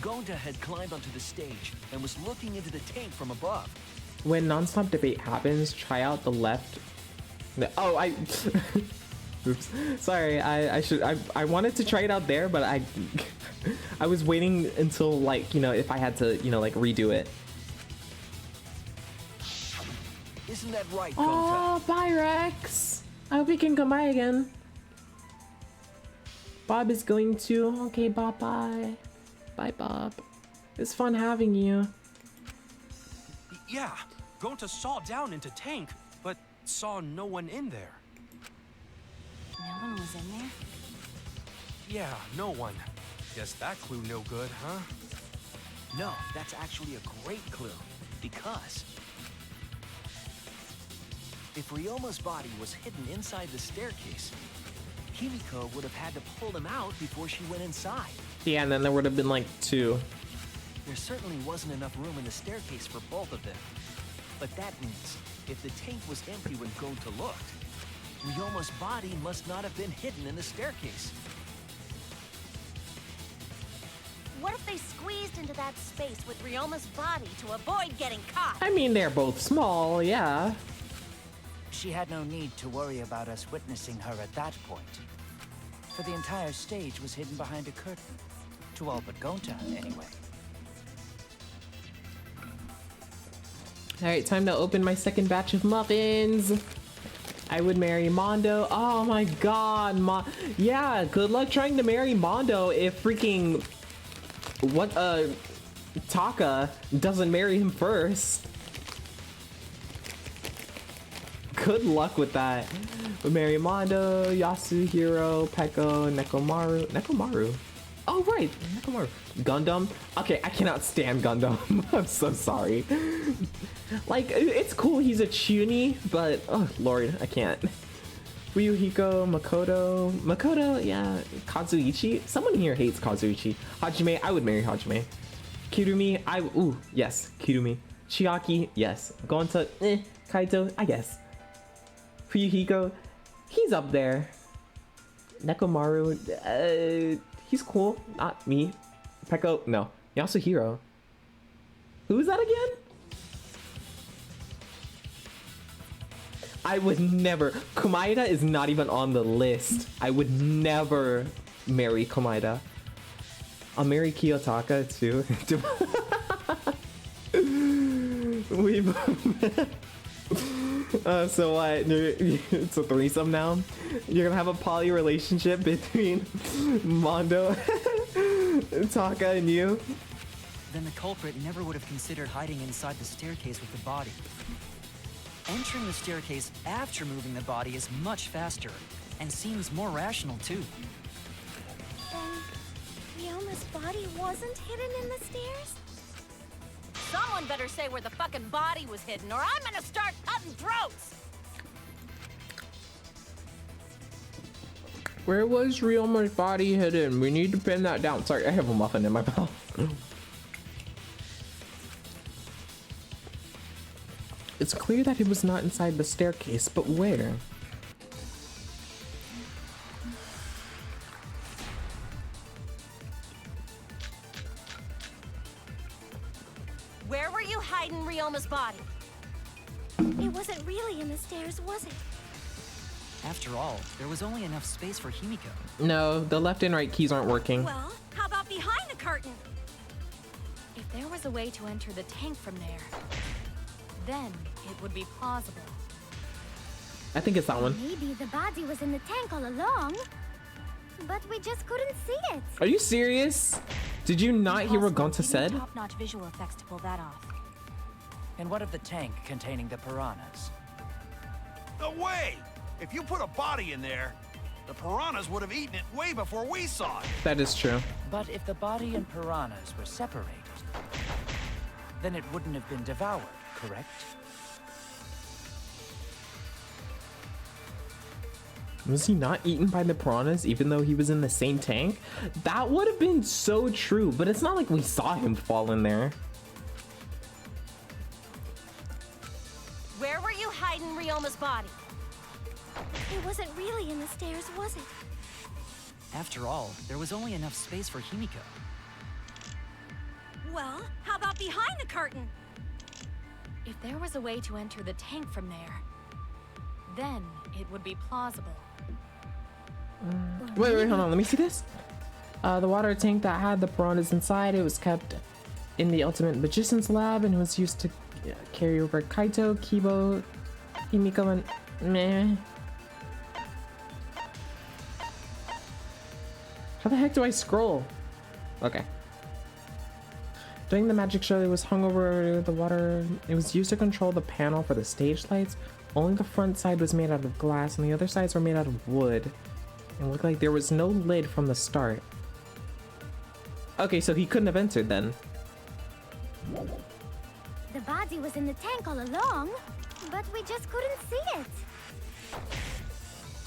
Gonta had climbed onto the stage and was looking into the tank from above. When nonstop debate happens, try out the left. Oh, I. Oops. Sorry. I wanted to try it out there, but I was waiting until, like, you know, if I had to, you know, like, redo it. Isn't that right, Gonta? Oh, bye, Rex. I hope we can come by again. Bob is going to. Okay, Bob, bye. Bye, Bob. It's fun having you. Yeah, Gonta saw down into tank, but saw no one in there. No one was in there? Yeah, no one. Guess that clue no good, huh? No, that's actually a great clue. Because if Ryoma's body was hidden inside the staircase, Himiko would have had to pull them out before she went inside. Yeah, and then there would have been like 2. There certainly wasn't enough room in the staircase for both of them. But that means if the tank was empty when Gonta looked, Ryoma's body must not have been hidden in the staircase. What if they squeezed into that space with Ryoma's body to avoid getting caught? I mean, they're both small, yeah. She had no need to worry about us witnessing her at that point. For the entire stage was hidden behind a curtain. To all but Gonta, anyway. All right, time to open my second batch of muffins. I would marry Mondo. Oh my god, yeah, good luck trying to marry Mondo if freaking Taka doesn't marry him first. Good luck with that. We'll marry Mondo, Yasuhiro, Peko, Nekomaru. Oh right, Nekomaru. Gundam. Okay, I cannot stand Gundam. I'm so sorry. Like, it's cool he's a chuny, but oh lord, I can't. Fuyuhiko, Makoto, yeah, Kazuichi. Someone here hates Kazuichi. Hajime, I would marry Hajime. Kirumi, yes, Kirumi. Chiaki, yes. Gonta, Kaito, I guess. Fuyuhiko, he's up there. Nekomaru, he's cool, not me. Peko, no. Yasuhiro. Who's that again? I would never. Komaeda is not even on the list. I would never marry Komaeda. I'll marry Kiyotaka too. So what? It's a threesome now? You're gonna have a poly relationship between Mondo, Taka, and you? Then the culprit never would have considered hiding inside the staircase with the body. Entering the staircase after moving the body is much faster, and seems more rational too. Then Ryoma's body wasn't hidden in the stairs? Someone better say where the fucking body was hidden, or I'm gonna start cutting throats! Where was Ryoma's body hidden? We need to pin that down. Sorry, I have a muffin in my mouth. It's clear that it was not inside the staircase, but where? Where were you hiding Ryoma's body? It wasn't really in the stairs, was it? After all, there was only enough space for Himiko. No, the left and right keys aren't working. Well, how about behind the curtain? If there was a way to enter the tank from there, then it would be plausible. I think it's that one. Maybe the body was in the tank all along, but we just couldn't see it. Are you serious? Did you not hear what Impossible. Gonta You said? need top-notch visual effects to pull that off. And what of the tank containing the piranhas? No way! If you put a body in there, the piranhas would have eaten it way before we saw it. That is true. But if the body and piranhas were separated, then it wouldn't have been devoured, correct? Was he not eaten by the piranhas even though he was in the same tank? That would have been so true, but it's not like we saw him fall in there. Where were you hiding Ryoma's body? It wasn't really in the stairs, was it? After all, there was only enough space for Himiko. Well, how about behind the curtain? If there was a way to enter the tank from there, then it would be plausible. Wait, hold on. Let me see this. The water tank that had the piranhas inside, it was kept in the Ultimate Magician's Lab and was used to carry over Kaito, Kibo, Himiko, and meh. How the heck do I scroll? Okay. During the magic show, it was hung over the water. It was used to control the panel for the stage lights. Only the front side was made out of glass and the other sides were made out of wood. It looked like there was no lid from the start. Okay, so he couldn't have entered then. The body was in the tank all along, but we just couldn't see it.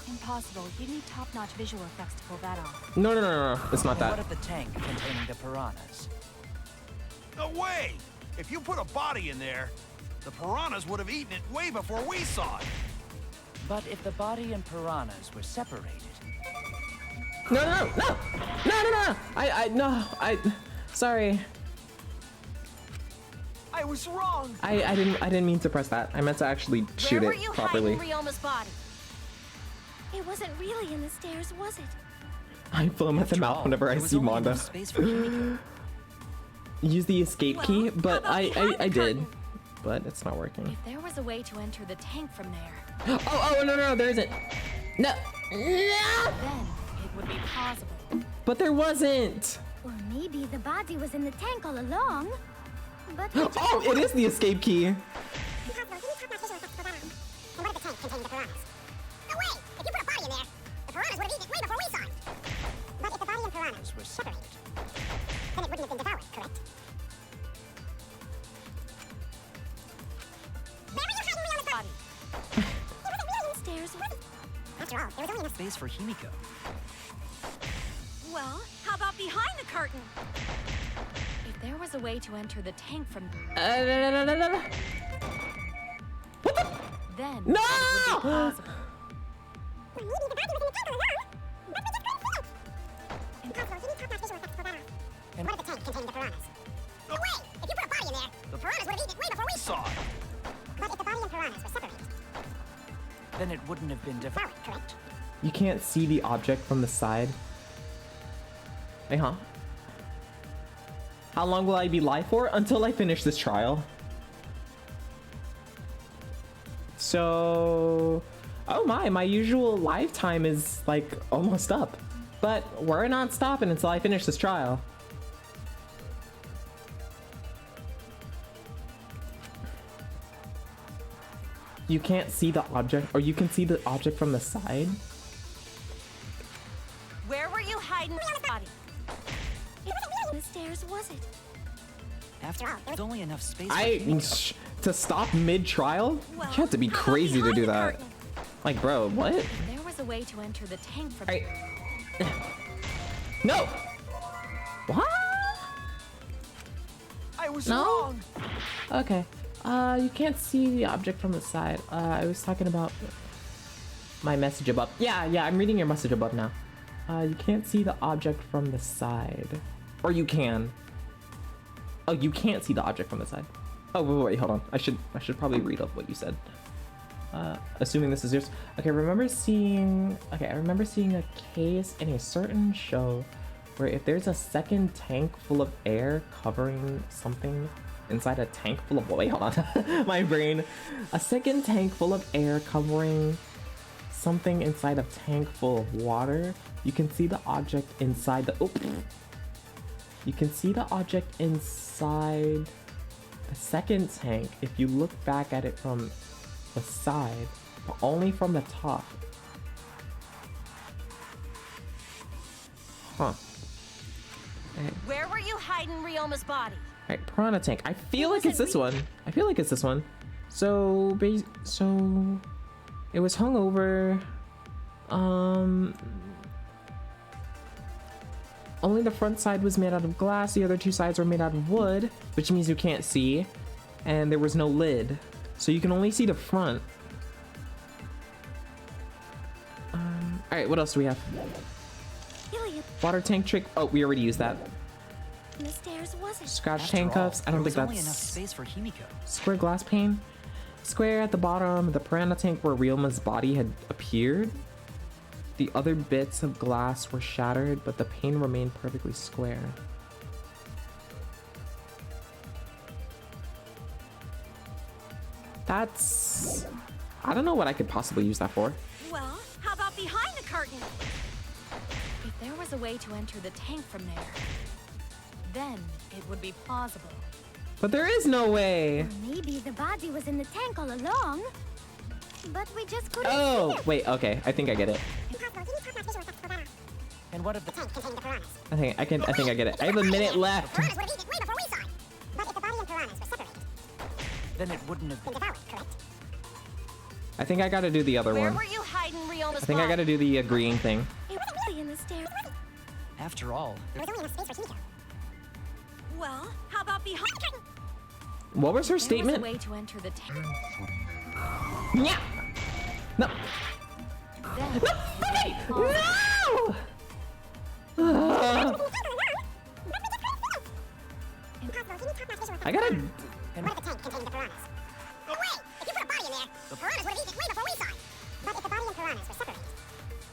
Impossible. You need top-notch visual effects to pull that off. No. It's not And that. what of the tank containing the piranhas? No way! If you put a body in there, the piranhas would have eaten it way before we saw it. But if the body and piranhas were separated, No. Sorry. I was wrong. I didn't mean to press that. I meant to actually shoot Where were it you properly. hiding Ryoma's body? It wasn't really in the stairs, was it? I foam at the After mouth all, whenever I there was see only Manda. enough space for Himiko. Use the escape key, but how about behind I the did. curtain? But it's not working. If there was a way to enter the tank from there, Oh, no, there isn't. No. then it would be plausible. But there wasn't. Or maybe the body was in the tank all along, but we just Oh, it is the escape key. piranhas were separated, then it wouldn't have been devoured, correct? Where were you hiding Ryoma's body? It wasn't really in the stairs, was it? After all, there was only enough Space for Himiko. Well, how about behind the curtain? If there was a way to enter the tank from What the? then No! it would be plausible. Or maybe the body was in the tank all along, but we just couldn't see it. Impossible. You need top-notch visual effects to pull that off. And What of the tank containing the piranhas? No way! If you put a body in there, the piranhas would have eaten it way before we saw Saw it. But if the body and piranhas were separated, then it wouldn't have been devoured, correct? You can't see the object from the side. Hey, huh? How long will I be live for? Until I finish this trial. So, oh my usual live time is like almost up, but we're not stopping until I finish this trial. You can't see the object, or you can see the object from the side. Where were you hiding Ryoma's body? It wasn't really in the stairs, was it? After all, there's only enough space for To stop mid-trial? Well, You have to be how about crazy to behind do the that. curtain? Like, bro, what? If there was a way to enter the tank from No! What? I was No? wrong. Okay. You can't see the object from the side. I was talking about my message above. Yeah, I'm reading your message above now. You can't see the object from the side. Or you can. Oh, you can't see the object from the side. Oh, wait, hold on. I should probably read up what you said. Assuming this is yours. Okay, I remember seeing a case in a certain show where if there's a second tank full of air covering something inside a tank full of, wait, hold on. My brain. A second tank full of air covering something inside a tank full of water, you can see the object inside the, you can see the object inside the second tank if you look back at it from the side, but only from the top. Huh. Where were you hiding Ryoma's body? Alright, piranha tank. I feel like it's this one. I feel like it's this one. So it was hung over. Only the front side was made out of glass. The other two sides were made out of wood, which means you can't see. And there was no lid, so you can only see the front. All right, what else do we have? Water tank trick. Oh, we already used that. The stairs wasn't. Scratch After handcuffs. all, I don't there think was only enough that's space for Himiko. square glass pane. Square at the bottom of the piranha tank where Ryoma's body had appeared. The other bits of glass were shattered, but the pane remained perfectly square. That's... I don't know what I could possibly use that for. Well, how about behind the curtain? If there was a way to enter the tank from there, then it would be plausible. But there is no way. Maybe the body was in the tank all along, but we just couldn't see Oh, it. wait, okay. I think I get it. And what of the tank containing the piranhas? I think I get it. I have a minute left. Piranhas would have eaten it way before we saw it. But if the body and piranhas were separated, then it wouldn't have been devoured, correct? I think I gotta do the other Where one. were you hiding Ryoma's I think I gotta do the agreeing thing. It wasn't really in the stairs. After all, There was only enough space for Himiko. Well, how about behind the curtain? What was her There was a statement? way to enter the tank. Yeah. No. Then No! Wait! No! I gotta. And what of the tank containing the piranhas? No way! If you put a body in there, the piranhas would have eaten it way before we saw it. But if the body and piranhas were separated,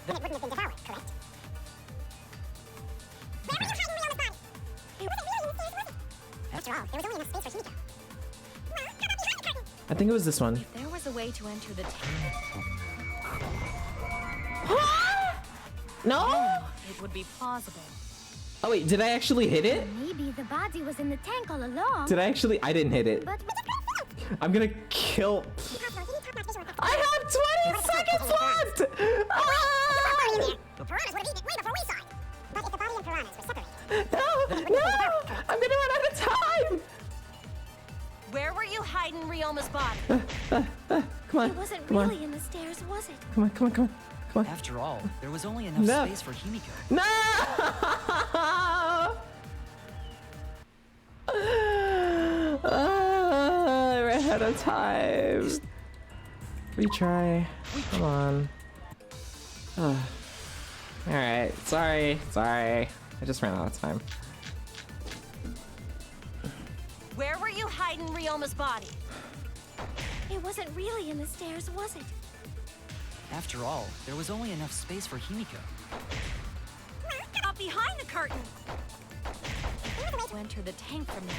then it wouldn't have been devoured, correct? Where were you hiding Ryoma's body? It wasn't really in the stairs, was it? After all, there was only enough space for Himiko. Well, how about behind the curtain? I think it was this one. if there was a way to enter the tank, No? then it would be plausible. Oh wait, did I actually hit it? Maybe the body was in the tank all along, Did I actually? I didn't hit it. but we just couldn't see it. I'm gonna kill. I have 20 seconds left! Ah! The piranhas would have eaten it way before we saw it. But if the body and piranhas were separated, No! I'm gonna run out of time! Where were you hiding Ryoma's body? Come on. It wasn't Come on. really in the stairs, was it? Come on, come on, come on. Come on. after all, there was only enough No. space for Himiko. No! I ran out of time. Retry. Come on. Alright, sorry. I just ran out of time. Where were you hiding Ryoma's body? It wasn't really in the stairs, was it? After all, there was only enough space for Himiko. How about behind the curtain? To enter the tank from there.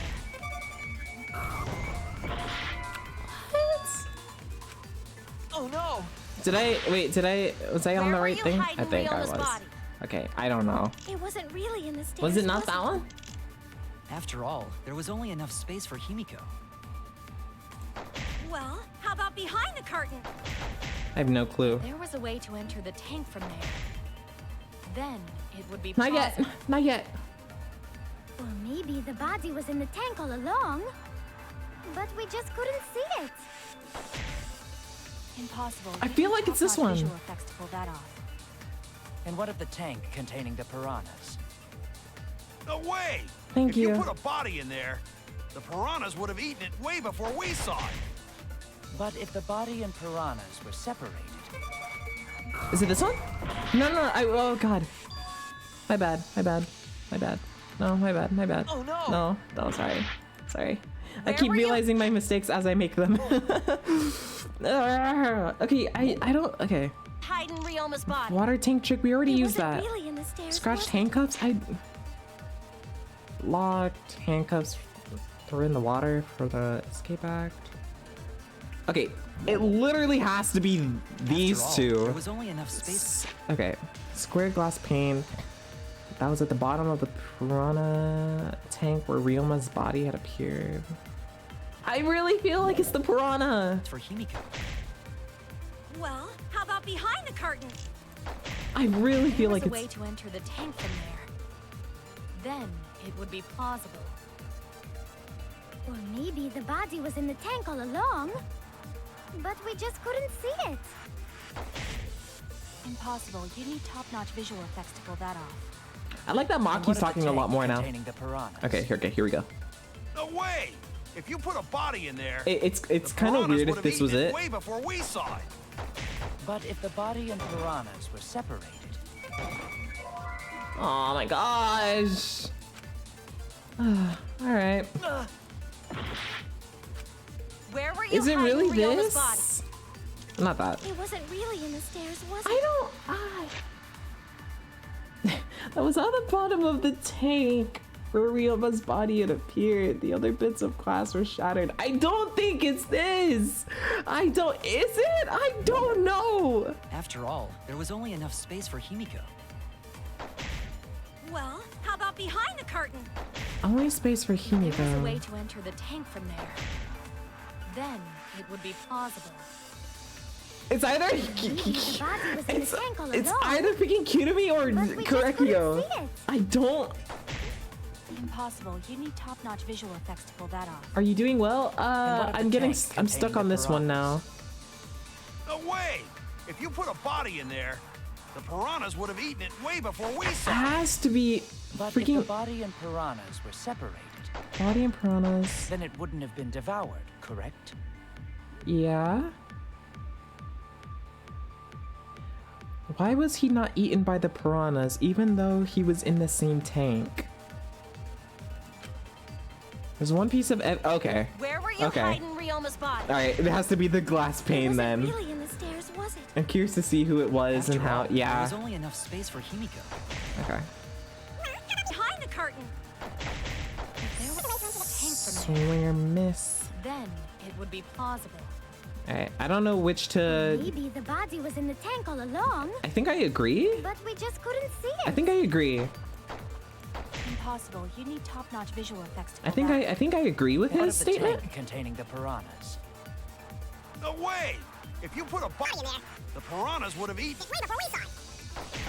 Oh no! Was I on Where the were right you thing? I hiding think I Ryoma's was. body? Okay, I don't know. It wasn't really in the stairs. Was it not that one? After all, there was only enough space for Himiko. Well, how about behind the curtain? I have no clue. There was a way to enter the tank from there. Then it would be Not yet. plausible. Not yet. Or maybe the body was in the tank all along, but we just couldn't see it. Impossible. I feel like it's this Top-notch one. Visual effects to pull that off. and what of the tank containing the piranhas? No way! Thank if you. you put a body in there, the piranhas would have eaten it way before we saw it. But if the body and piranhas were separated, Is it this one? No. Oh god. My bad. No, my bad. Oh no! No, sorry. I keep realizing my mistakes as I make them. Okay, I don't. Okay. Hide in Ryoma's body. Water tank trick. We already used that. Really in the stairs, Scratched was it? handcuffs. I locked handcuffs. Throw in the water for the escape act. Okay, it literally has to be these After all, two. There was only enough space. Okay, square glass pane. That was at the bottom of the piranha tank where Ryoma's body had appeared. I really feel like it's the piranha. For Himiko. Well, how about behind the curtain? I really feel like There was a way it's. to enter the tank from there. Then it would be plausible. Or maybe the body was in the tank all along, but we just couldn't see it. Impossible. You need top-notch visual effects to pull that off. I like that And Maki's what of the talking a lot tank more now. containing the piranhas? Okay, here we go. No way! If you put a body in there, It's the kind of piranhas weird would if have this was eaten it. way before we saw it. But if the body and piranhas were separated, Oh my gosh. All right. Where were you Is it hiding really Ryoma's this? Not that. It wasn't really in the stairs, was it? I don't. That was on the bottom of the tank where Ryoma's body had appeared. The other bits of glass were shattered. I don't think it's this. I don't. Is it? I don't know. After all, there was only enough space for Himiko. Well, how about behind the curtain? Only space for There was a way Himiko. to enter the tank from there. Then it would be plausible. It's either. Maybe the body was in the tank all It's along. either freaking Kirumi or But we just couldn't Correcchio. see it. I don't. Impossible. You need top-notch visual effects to pull that off. Are you doing well? what of I'm the getting. tank I'm stuck containing on the this one now. piranhas? No way! If you put a body in there, the piranhas would have eaten it way before we It saw it. has to be But if the freaking body and piranhas were separated, body and piranhas. then it wouldn't have been devoured, correct? Yeah. Why was he not eaten by the piranhas even though he was in the same tank? There's one piece of okay. Where were you Okay. hiding Ryoma's body? All right, it has to be the glass It pane wasn't then. really in the stairs, was it? I'm curious to see who it was and After how. all, There Yeah. was only enough space for Himiko. Okay. Behind the curtain. If there was a tank from there, Swing or miss. then it would be plausible. All right. I don't know which to. Maybe the body was in the tank all along, I think I agree. but we just couldn't see it. I think I agree. Impossible. You need top-notch visual effects to pull I think that I think I agree with What his of the statement. tank containing the piranhas? No way! If you put a body in there, the piranhas would have eaten it way before we saw it.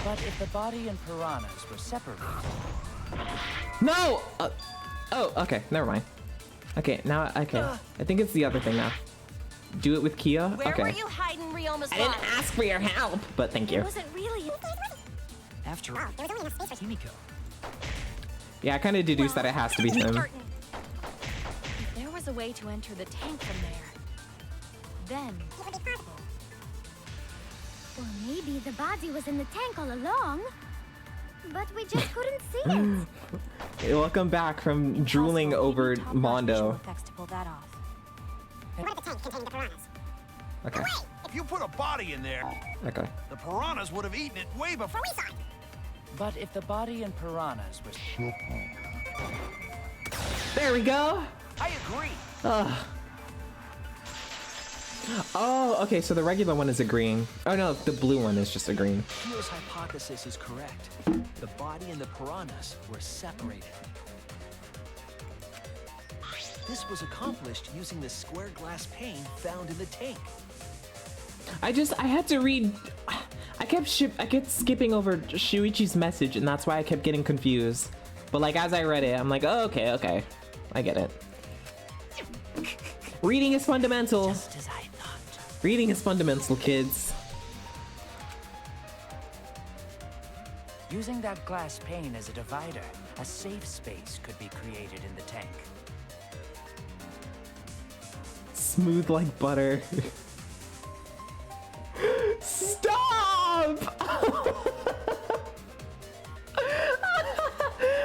But if the body and piranhas were separated, No. Oh. Okay. Never mind. Okay. Now. Okay. I think it's the other thing now. Do it with Kia. Where Okay. were you hiding Ryoma's I body? didn't ask for your help, but thank It you. wasn't really. After all, there was only enough space for Himiko. Yeah, I kind of deduced that it has to be him. If there was a way to enter the tank from there, then it would be possible. Or maybe the body was in the tank all along, but we just couldn't see it. Hey, welcome back from drooling Impossible. You over need top-notch visual Mondo. effects to pull that off. And what of the tank containing the piranhas? Okay. If you put a body in there, Okay. the piranhas would have eaten it way before we saw it. but if the body and piranhas were There we go. I agree. Oh, okay. So the regular one is a green. Oh no, the blue one is just a green. Kyo's hypothesis is correct. The body and the piranhas were separated. This was accomplished using the square glass pane found in the tank. I had to read. I kept skipping over Shuichi's message, and that's why I kept getting confused. But like as I read it, I'm like, oh, okay, I get it. Reading is fundamental. just as I thought. Reading is fundamental, kids. Using that glass pane as a divider, a safe space could be created in the tank. Smooth like butter. Stop!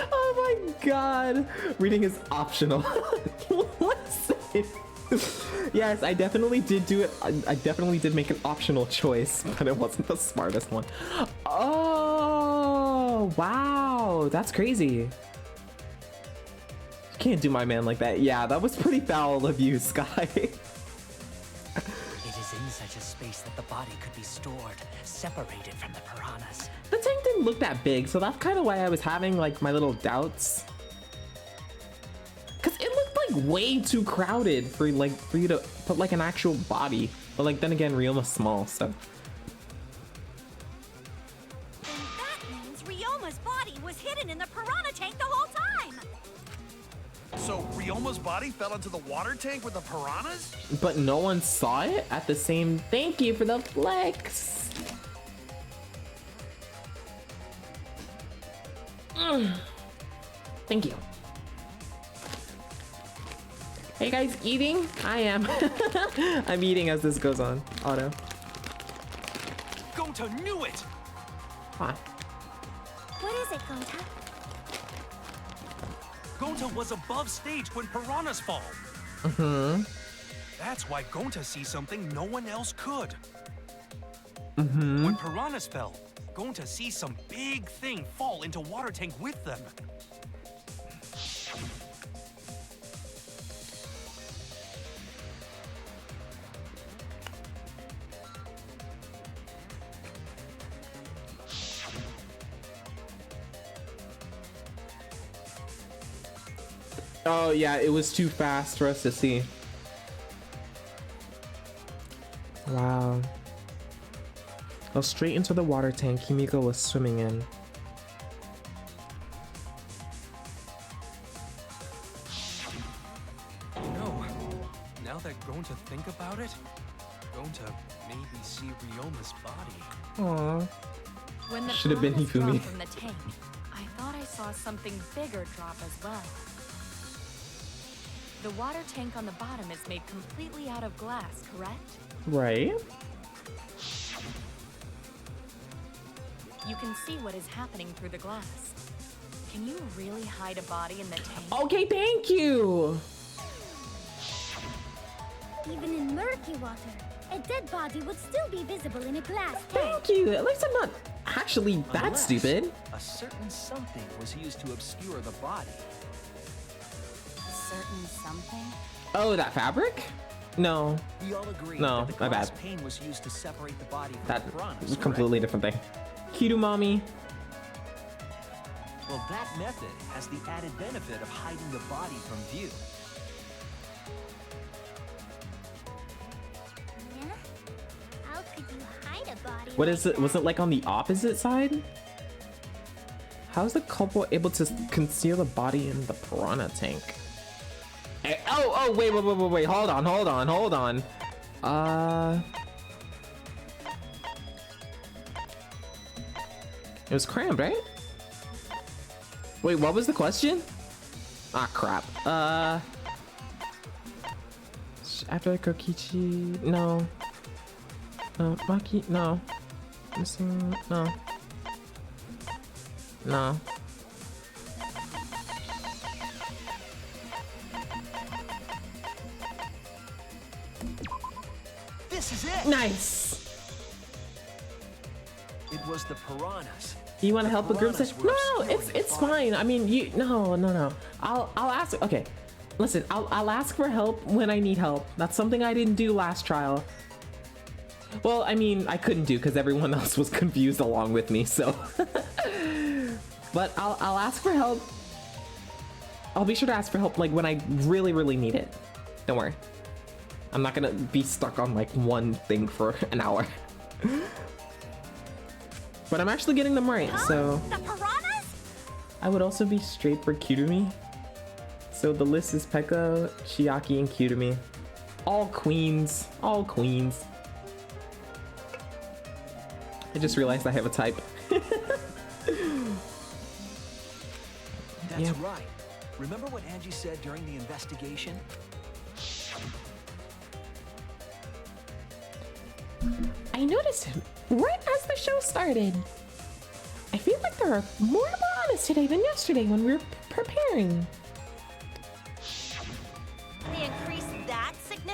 Oh my god. Reading is optional. What? Yes, I definitely did do it. I definitely did make an optional choice, but it wasn't the smartest one. Oh, wow. That's crazy. You can't do my man like that. Yeah, that was pretty foul of you, Sky. It is in such a space that the body could be stored, separated from the piranhas. The tank didn't look that big, so that's kind of why I was having like my little doubts. Cause it looked like way too crowded for you to put like an actual body. But like then again, Ryoma's small, so. Then that means Ryoma's body was hidden in the piranha tank the whole time. So Ryoma's body fell into the water tank with the piranhas? But no one saw it at the same. Thank you for the flex. Thank you. Are you guys eating? I am. I'm eating as this goes on. Auto. Gonta knew it! Hi. What is it, Gonta? Gonta was above stage when piranhas fall. Mm-hmm. That's why Gonta sees something no one else could. Mm-hmm. When piranhas fell, Gonta sees some big thing fall into water tank with them. Oh yeah, it was too fast for us to see. Wow. Fell straight into the water tank Himiko was swimming in. You know, now that Gonta think about it, Gonta maybe see Ryoma's body. Aww. When the Should have been piranhas Hifumi. dropped from the tank, I thought I saw something bigger drop as well. The water tank on the bottom is made completely out of glass, correct? Right. You can see what is happening through the glass. Can you really hide a body in the tank? Okay, thank you. Even in murky water, a dead body would still be visible in a glass tank. Thank you. At least I'm not actually that Unless stupid. A certain something was used to obscure the body. Certain something? Oh, that fabric? No, We all agree No, that the my glass bad. pane was used to separate the body from that the piranhas, was a correct? completely different thing. Kiru mommy. Well, that method has the added benefit of hiding the body from view. Yeah? How could you hide a body? What like is it? Was that? it like on the opposite side? How is the culprit able to conceal the body in the piranha tank? Oh, wait, hold on. It was crammed, right? Wait, what was the question? Ah, crap. After Kokichi, no. No, Maki, no. Missing, no. No. This is it! Nice. It was the piranhas. You want to help the group? Piranhas were No, obscuring the it's body. fine. I mean, no. I'll ask. Okay, listen. I'll ask for help when I need help. That's something I didn't do last trial. Well, I mean, I couldn't do because everyone else was confused along with me. So, but I'll ask for help. I'll be sure to ask for help like when I really need it. Don't worry. I'm not gonna be stuck on like one thing for an hour. But I'm actually getting them right, so The piranhas? I would also be straight for Kyurumi. So the list is Pekka, Chiaki, and Kyurumi. All queens. All queens. I just realized I have a type. That's Yeah. right. Remember what Angie said during the investigation? I noticed him right as the show started. I feel like there are more piranhas today than yesterday when we were preparing. They increased that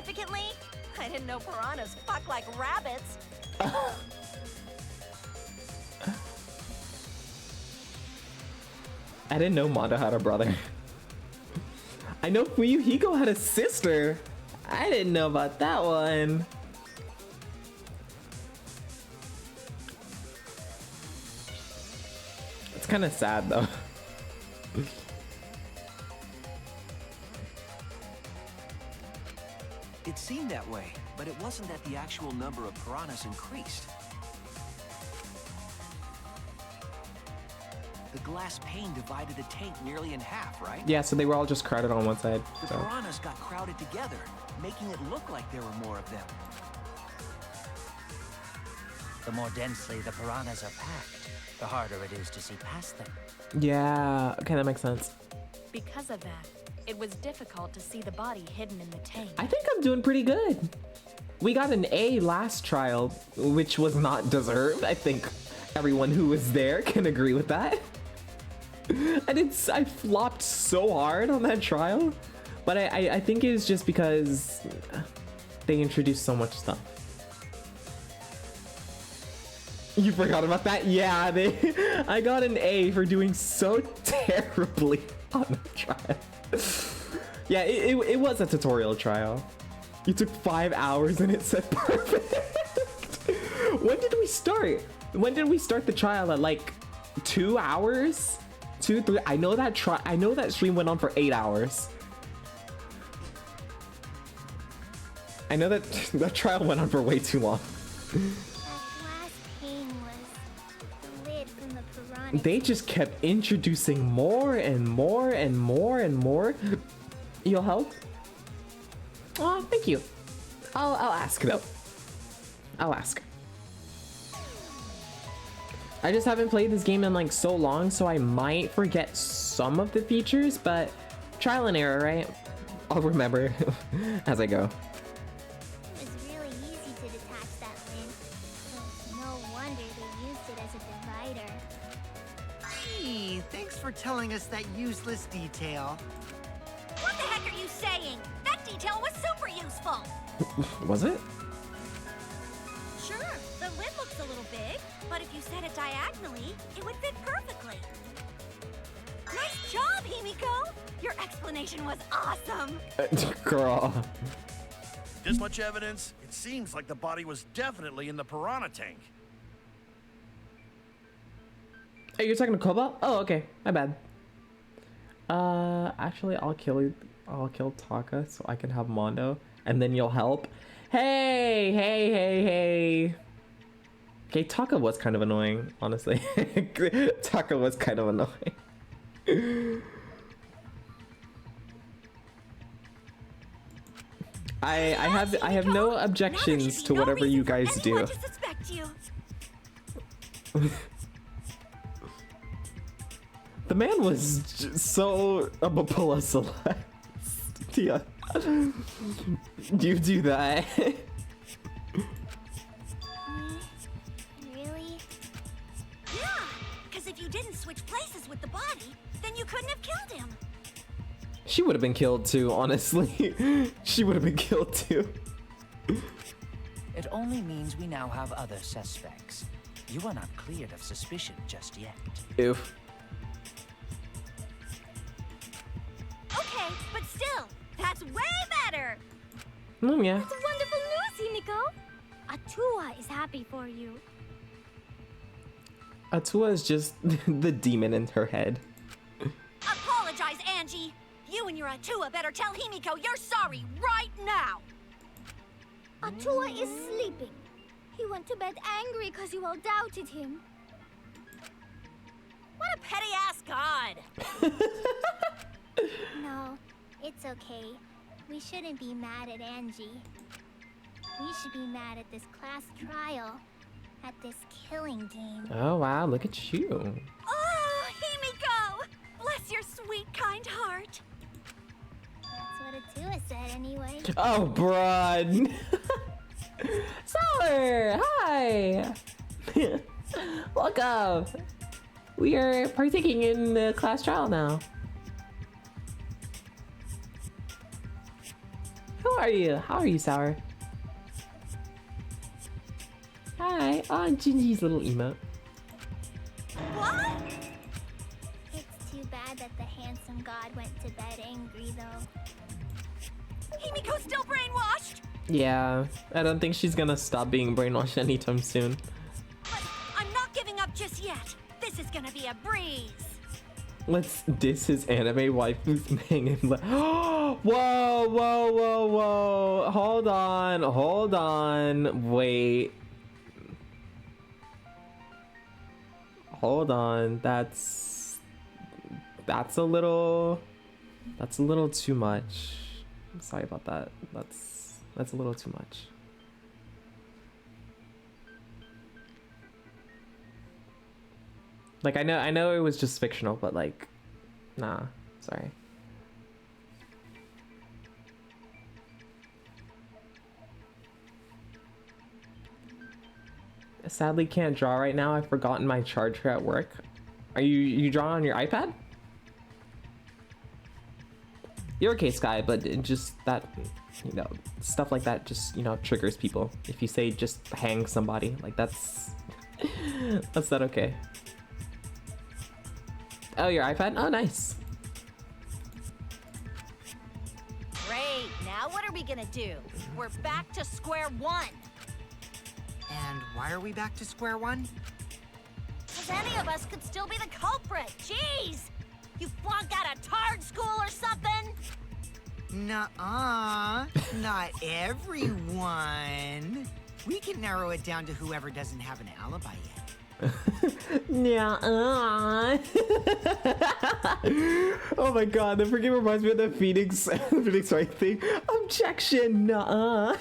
significantly? I didn't know piranhas fuck like rabbits. I didn't know Mondo had a brother. I know Fuyuhiko had a sister. I didn't know about that one. It's kind of sad though. It seemed that way, but it wasn't that the actual number of piranhas increased. The glass pane divided the tank nearly in half, right? Yeah, so they were all just crowded on one side. The So. piranhas got crowded together, making it look like there were more of them. The more densely the piranhas are packed, the harder it is to see past them. Yeah, okay, that makes sense. Because of that, it was difficult to see the body hidden in the tank. I think I'm doing pretty good. We got an A last trial, which was not deserved. I think everyone who was there can agree with that. I flopped so hard on that trial, but I think it's just because they introduced so much stuff. You forgot about that? Yeah, I got an A for doing so terribly on the trial. Yeah, it was a tutorial trial. You took 5 hours and it said perfect. When did we start? When did we start the trial? At like 2 hours? 2, 3? I know that stream went on for 8 hours. I know that that trial went on for way too long. They just kept introducing more and more and more and more. You'll help? Oh, thank you. I'll ask though. I'll ask. I just haven't played this game in like so long, so I might forget some of the features, but trial and error, right? I'll remember as I go. It was really easy to detach that link, so no wonder they used it as a divider. Hey, thanks for telling us that useless detail. What the heck are you saying? That detail was super useful. Was it? Sure, the lid looks a little big, but if you set it diagonally, it would fit perfectly. Nice job, Himiko! Your explanation was awesome! Girl. This much evidence? It seems like the body was definitely in the piranha tank. Hey, you're talking to Cobalt? Oh, okay. My bad. Actually, I'll kill Taka so I can have Mondo, and then you'll help. Hey. Okay, Taka was kind of annoying, honestly. Taka was kind of annoying. I have no objections to whatever you guys do. The man was so Abapula Celeste. Yeah. You do that. Really? Yeah, because if you didn't switch places with the body, then you couldn't have killed him. She would have been killed too, honestly. She would have been killed too. It only means we now have other suspects. You are not cleared of suspicion just yet. Oof. Okay, but still, that's way better. Yeah. That's wonderful news, Himiko. Atua is happy for you. Atua is just the demon in her head. Apologize, Angie. You and your Atua better tell Himiko you're sorry right now. Atua is sleeping. He went to bed angry because you all doubted him. What a petty-ass god. No, it's okay. We shouldn't be mad at Angie. We should be mad at this class trial, at this killing game. Oh wow, look at you. Oh, Himiko! Bless your sweet, kind heart. That's what Atua said anyway. Oh, Brad. Solar, hi. Welcome. We are partaking in the class trial now. How are you? How are you, Sour? Hi. Oh, Gingy's little emote. What? It's too bad that the handsome god went to bed angry, though. Himiko's still brainwashed! Yeah, I don't think she's gonna stop being brainwashed anytime soon. But I'm not giving up just yet. This is gonna be a breeze. Let's diss his anime waifu's hanging. Whoa, whoa, whoa, whoa. Hold on. Wait. Hold on. That's a little too much. I'm sorry about that. That's a little too much. Like, I know it was just fictional, but like, nah, sorry. I sadly can't draw right now. I've forgotten my charger at work. Are you drawing on your iPad? You're okay, Sky, but it just that, you know, stuff like that just, you know, triggers people. If you say just hang somebody, like that's not okay. Oh, your iPad? Oh, nice. Great, now what are we gonna do? We're back to square one. And why are we back to square one? Because any of us could still be the culprit. Jeez! You flunked out of tard school or something? Nuh-uh. Not everyone. We can narrow it down to whoever doesn't have an alibi yet. Yeah. Oh my god, the freaking reminds me of the Phoenix Wright thing. Objection. Nuh-uh.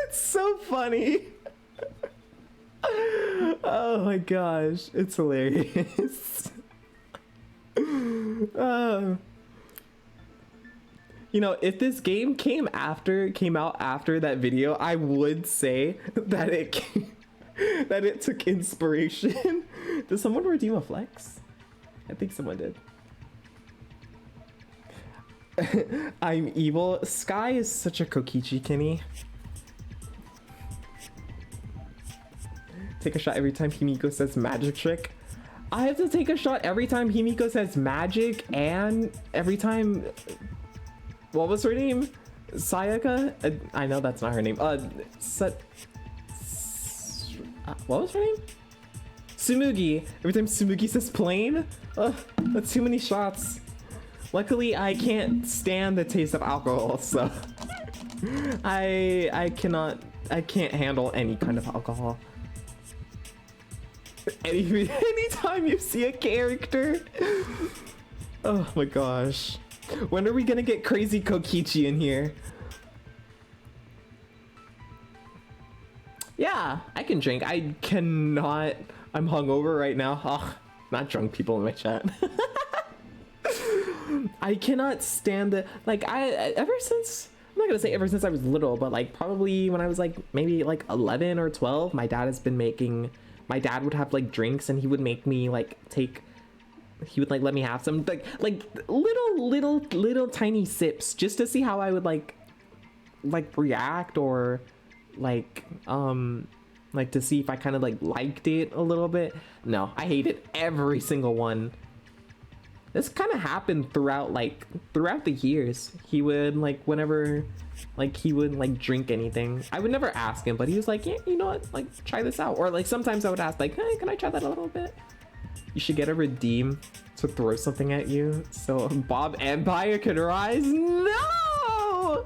It's so funny. Oh my gosh, it's hilarious. You know, if this game came out after that video, I would say that it took inspiration. Does someone redeem a flex? I think someone did. I'm evil. Sky is such a Kokichi Kenny. Take a shot every time Himiko says magic trick. I have to take a shot every time Himiko says magic and every time... What was her name? Sayaka? I know that's not her name. What was her name? Tsumugi. Every time Tsumugi says plane? That's too many shots. Luckily, I can't stand the taste of alcohol, so... I can't handle any kind of alcohol. Anytime you see a character. Oh my gosh. When are we gonna get crazy Kokichi in here? Yeah, I can drink. I cannot. I'm hungover right now. Oh, not drunk people in my chat. I cannot stand it. Like, ever since, I'm not gonna say ever since I was little, but like probably when I was like maybe like 11 or 12, my dad would have like drinks and he would make me like he would like let me have some like little tiny sips just to see how I would like react, or like to see if I kind of like liked it a little bit. No, I hated every single one. This kind of happened throughout the years. He would like, whenever like he would like drink anything, I would never ask him, but he was like, yeah, you know what, like try this out. Or like sometimes I would ask like, hey, can I try that a little bit? You should get a redeem to throw something at you so Bob Empire can rise. No!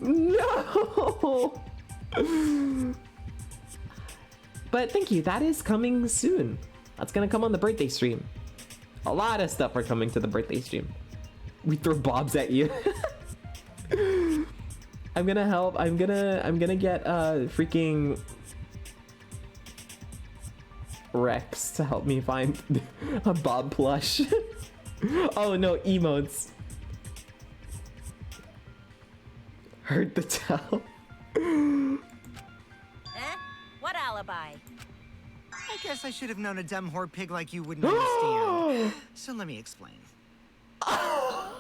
No! But thank you, that is coming soon. That's gonna come on the birthday stream. A lot of stuff are coming to the birthday stream. We throw bobs at you. I'm gonna help. I'm gonna get freaking Rex to help me find a Bob plush. Oh no, emotes. Hurt the towel. What alibi? I guess I should have known a dumb whore pig like you wouldn't understand. So let me explain. Wow!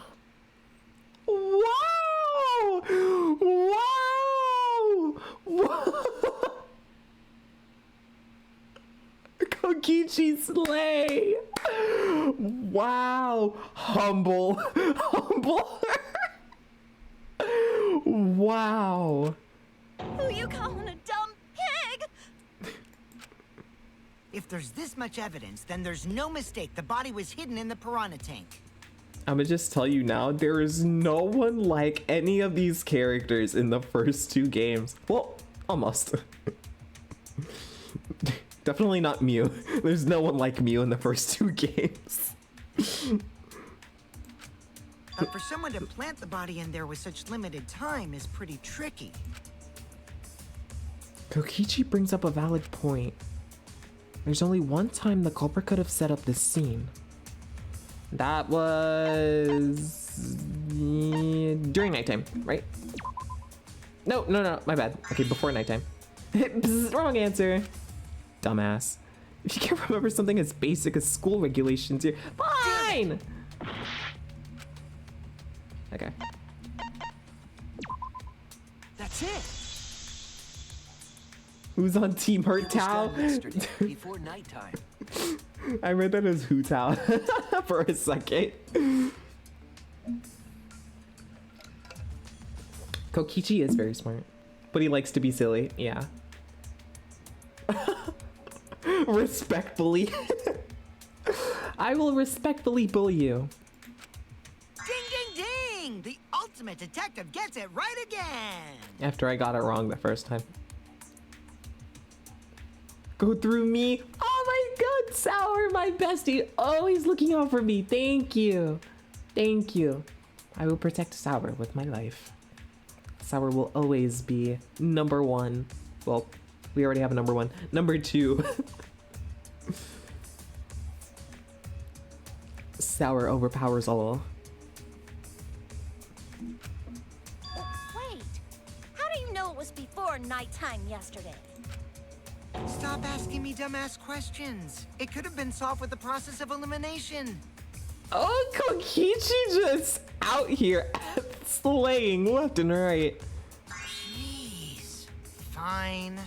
Wow! Wow! Kokichi slay! Wow! Humble. Humble. Wow. Who you calling a dumb pig? If there's this much evidence, then there's no mistake the body was hidden in the piranha tank. I'ma just tell you now, there is no one like any of these characters in the first two games. Well, almost. Definitely not Mew. There's no one like Mew in the first two games. But for someone to plant the body in there with such limited time is pretty tricky. Kokichi brings up a valid point. There's only one time the culprit could have set up this scene. That was during nighttime, right? No, my bad. Okay, before nighttime. Psst, wrong answer. Dumbass. If you can't remember something as basic as school regulations here, fine! Okay. That's it. Who's on Team Hurt Tao? Yesterday, before nighttime. I read that as Hu Tao for a second. Kokichi is very smart, but he likes to be silly. Yeah. Respectfully. I will respectfully bully you. Ding, ding, ding! The ultimate detective gets it right again! After I got it wrong the first time. Go through me. Oh my god, Sour, my bestie. Always looking out for me. Thank you. Thank you. I will protect Sour with my life. Sour will always be number one. Well, we already have a number one. Number two. Sour overpowers all. Wait, how do you know it was before nighttime yesterday? Stop asking me dumbass questions. It could have been solved with the process of elimination. Oh, Kokichi just out here slaying left and right. Jeez. Fine.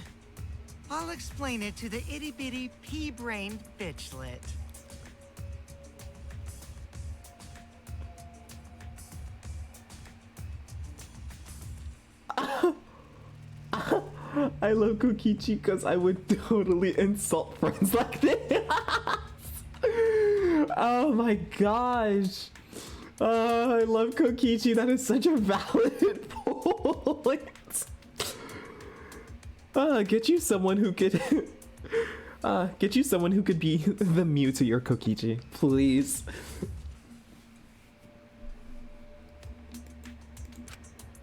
I'll explain it to the itty-bitty pea-brained bitchlet. I love Kokichi because I would totally insult friends like this. Oh my gosh. I love Kokichi. That is such a valid point. Get you someone who could be the Mew to your Kokichi, please.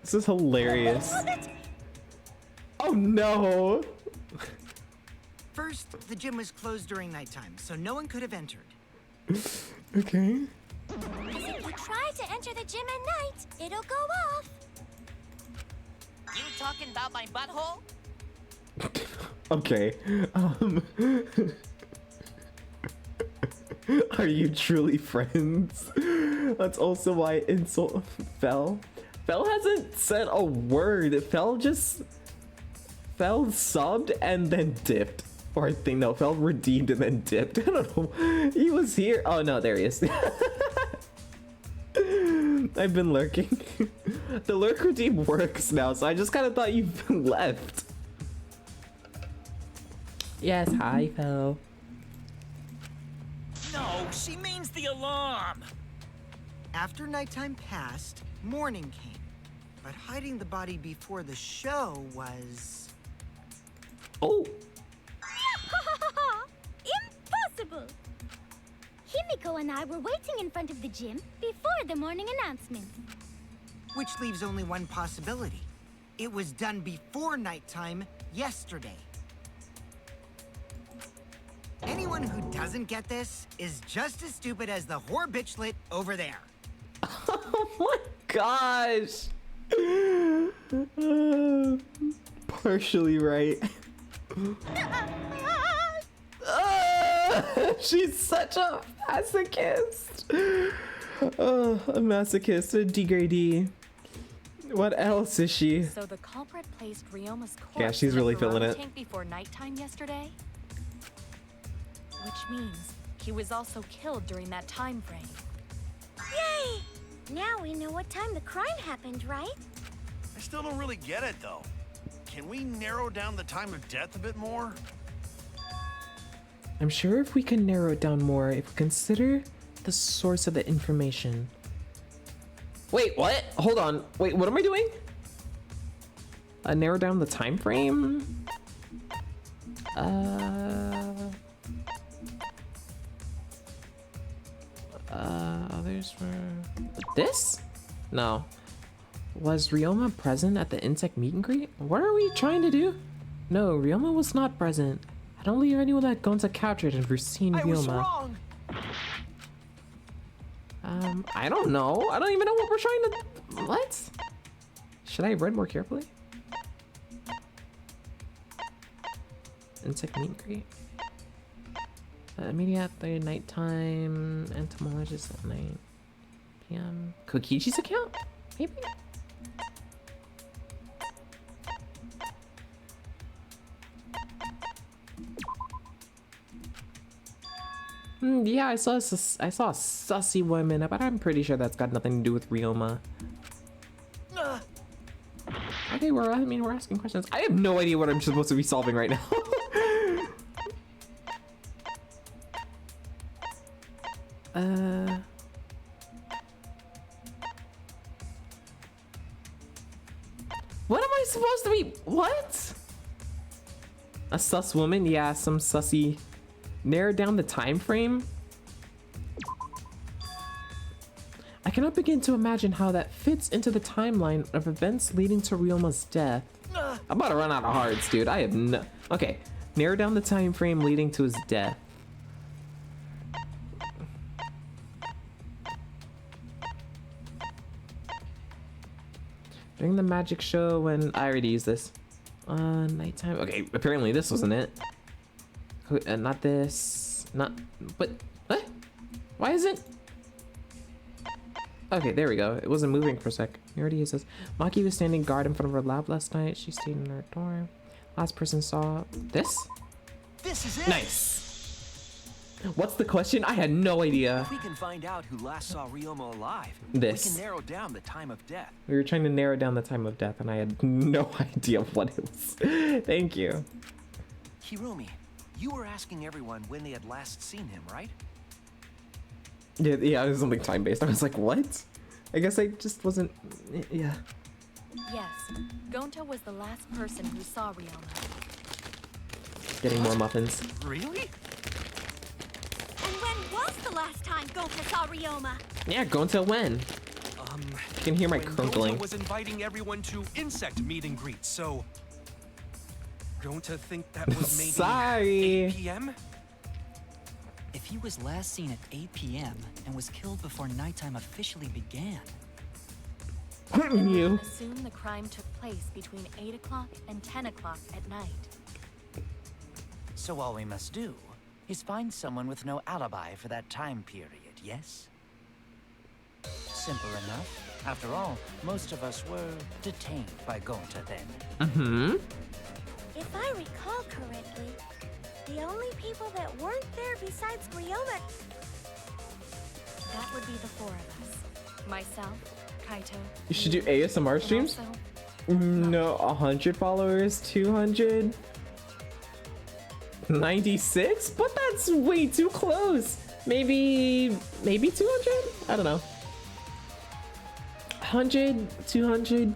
This is hilarious. Oh no! First, the gym was closed during nighttime, so no one could have entered. Okay. Because if you try to enter the gym at night, it'll go off. You talking about my butthole? Okay. Are you truly friends? That's also why insult Fel. Fel hasn't said a word. Fel subbed and then dipped. Or I think no, Fel redeemed and then dipped. I don't know. He was here. Oh no, there he is. I've been lurking. The lurk redeem works now, so I just kind of thought you left. Yes, hi, Fel. No, she means the alarm. After nighttime passed, morning came. But hiding the body before the show was... Oh. Impossible! Himiko and I were waiting in front of the gym before the morning announcement. Which leaves only one possibility. It was done before nighttime yesterday. Anyone who doesn't get this is just as stupid as the whore bitchlet over there. Oh my gosh. Partially right. She's such a masochist. A masochist, a degradee. What else is she? So the culprit placed Ryoma's corpse Yeah, she's in the really feeling piranha it. tank before nighttime yesterday? Which means he was also killed during that time frame. Yay! Now we know what time the crime happened, right? I still don't really get it, though. Can we narrow down the time of death a bit more? I'm sure if we can narrow it down more, if we consider the source of the information. Wait, what? Hold on. Wait, what am I doing? Narrow down the time frame? Others were... This? No. Was Ryoma present at the insect meet and greet? What are we trying to do? No, Ryoma was not present. I don't believe anyone that Gonza captured and ever seen Ryoma. I was wrong. I don't know. I don't even know what we're trying to... What? Should I have read more carefully? Insect meet and greet. Media at the nighttime. Entomologist at 9 p.m. Kokichi's account? Maybe? Yeah, I saw a sussy woman, but I'm pretty sure that's got nothing to do with Ryoma. Okay, we're asking questions. I have no idea what I'm supposed to be solving right now. What am I supposed to be? What? A sus woman? Yeah, some sussy. Narrow down the time frame? I cannot begin to imagine how that fits into the timeline of events leading to Ryoma's death. I'm about to run out of hearts, dude. I have no... Okay, narrow down the time frame leading to his death. During the magic show when... I already used this. Nighttime. Okay, apparently this wasn't it. Not this. Not... But... What? Why isn't... Okay, there we go. It wasn't moving for a sec. He already says, Maki was standing guard in front of her lab last night. She stayed in her dorm. Last person saw this? This is it. Nice. What's the question? I had no idea. If we can find out who last saw Ryoma alive, This. we can narrow down the time of death. We were trying to narrow down the time of death, and I had no idea what it was. Thank you. Hirumi, you were asking everyone when they had last seen him, right? Yeah, it was something time-based. I was like, what? I guess I just wasn't... Yeah. Yes, Gonta was the last person who saw Ryoma. Getting more muffins. Really? And when was the last time Gonta saw Ryoma? Yeah, go until when? You can hear my when crunkling. Gonta was inviting everyone to insect meet and greet, so... Gonta think that was maybe Sorry. 8 p.m.? If he was last seen at 8 p.m. and was killed before nighttime officially began, You. Assume the crime took place between 8 o'clock and 10 o'clock at night. So all we must do is find someone with no alibi for that time period, yes? Simple enough. After all, most of us were detained by Gonta then. Mm-hmm. If I recall correctly, the only people that weren't there besides Ryoma... That would be the four of us. Myself, Kaito. You should do ASMR and streams? also No, 100 followers, 200, 96? But that's way too close. Maybe 200? I don't know. 100, 200.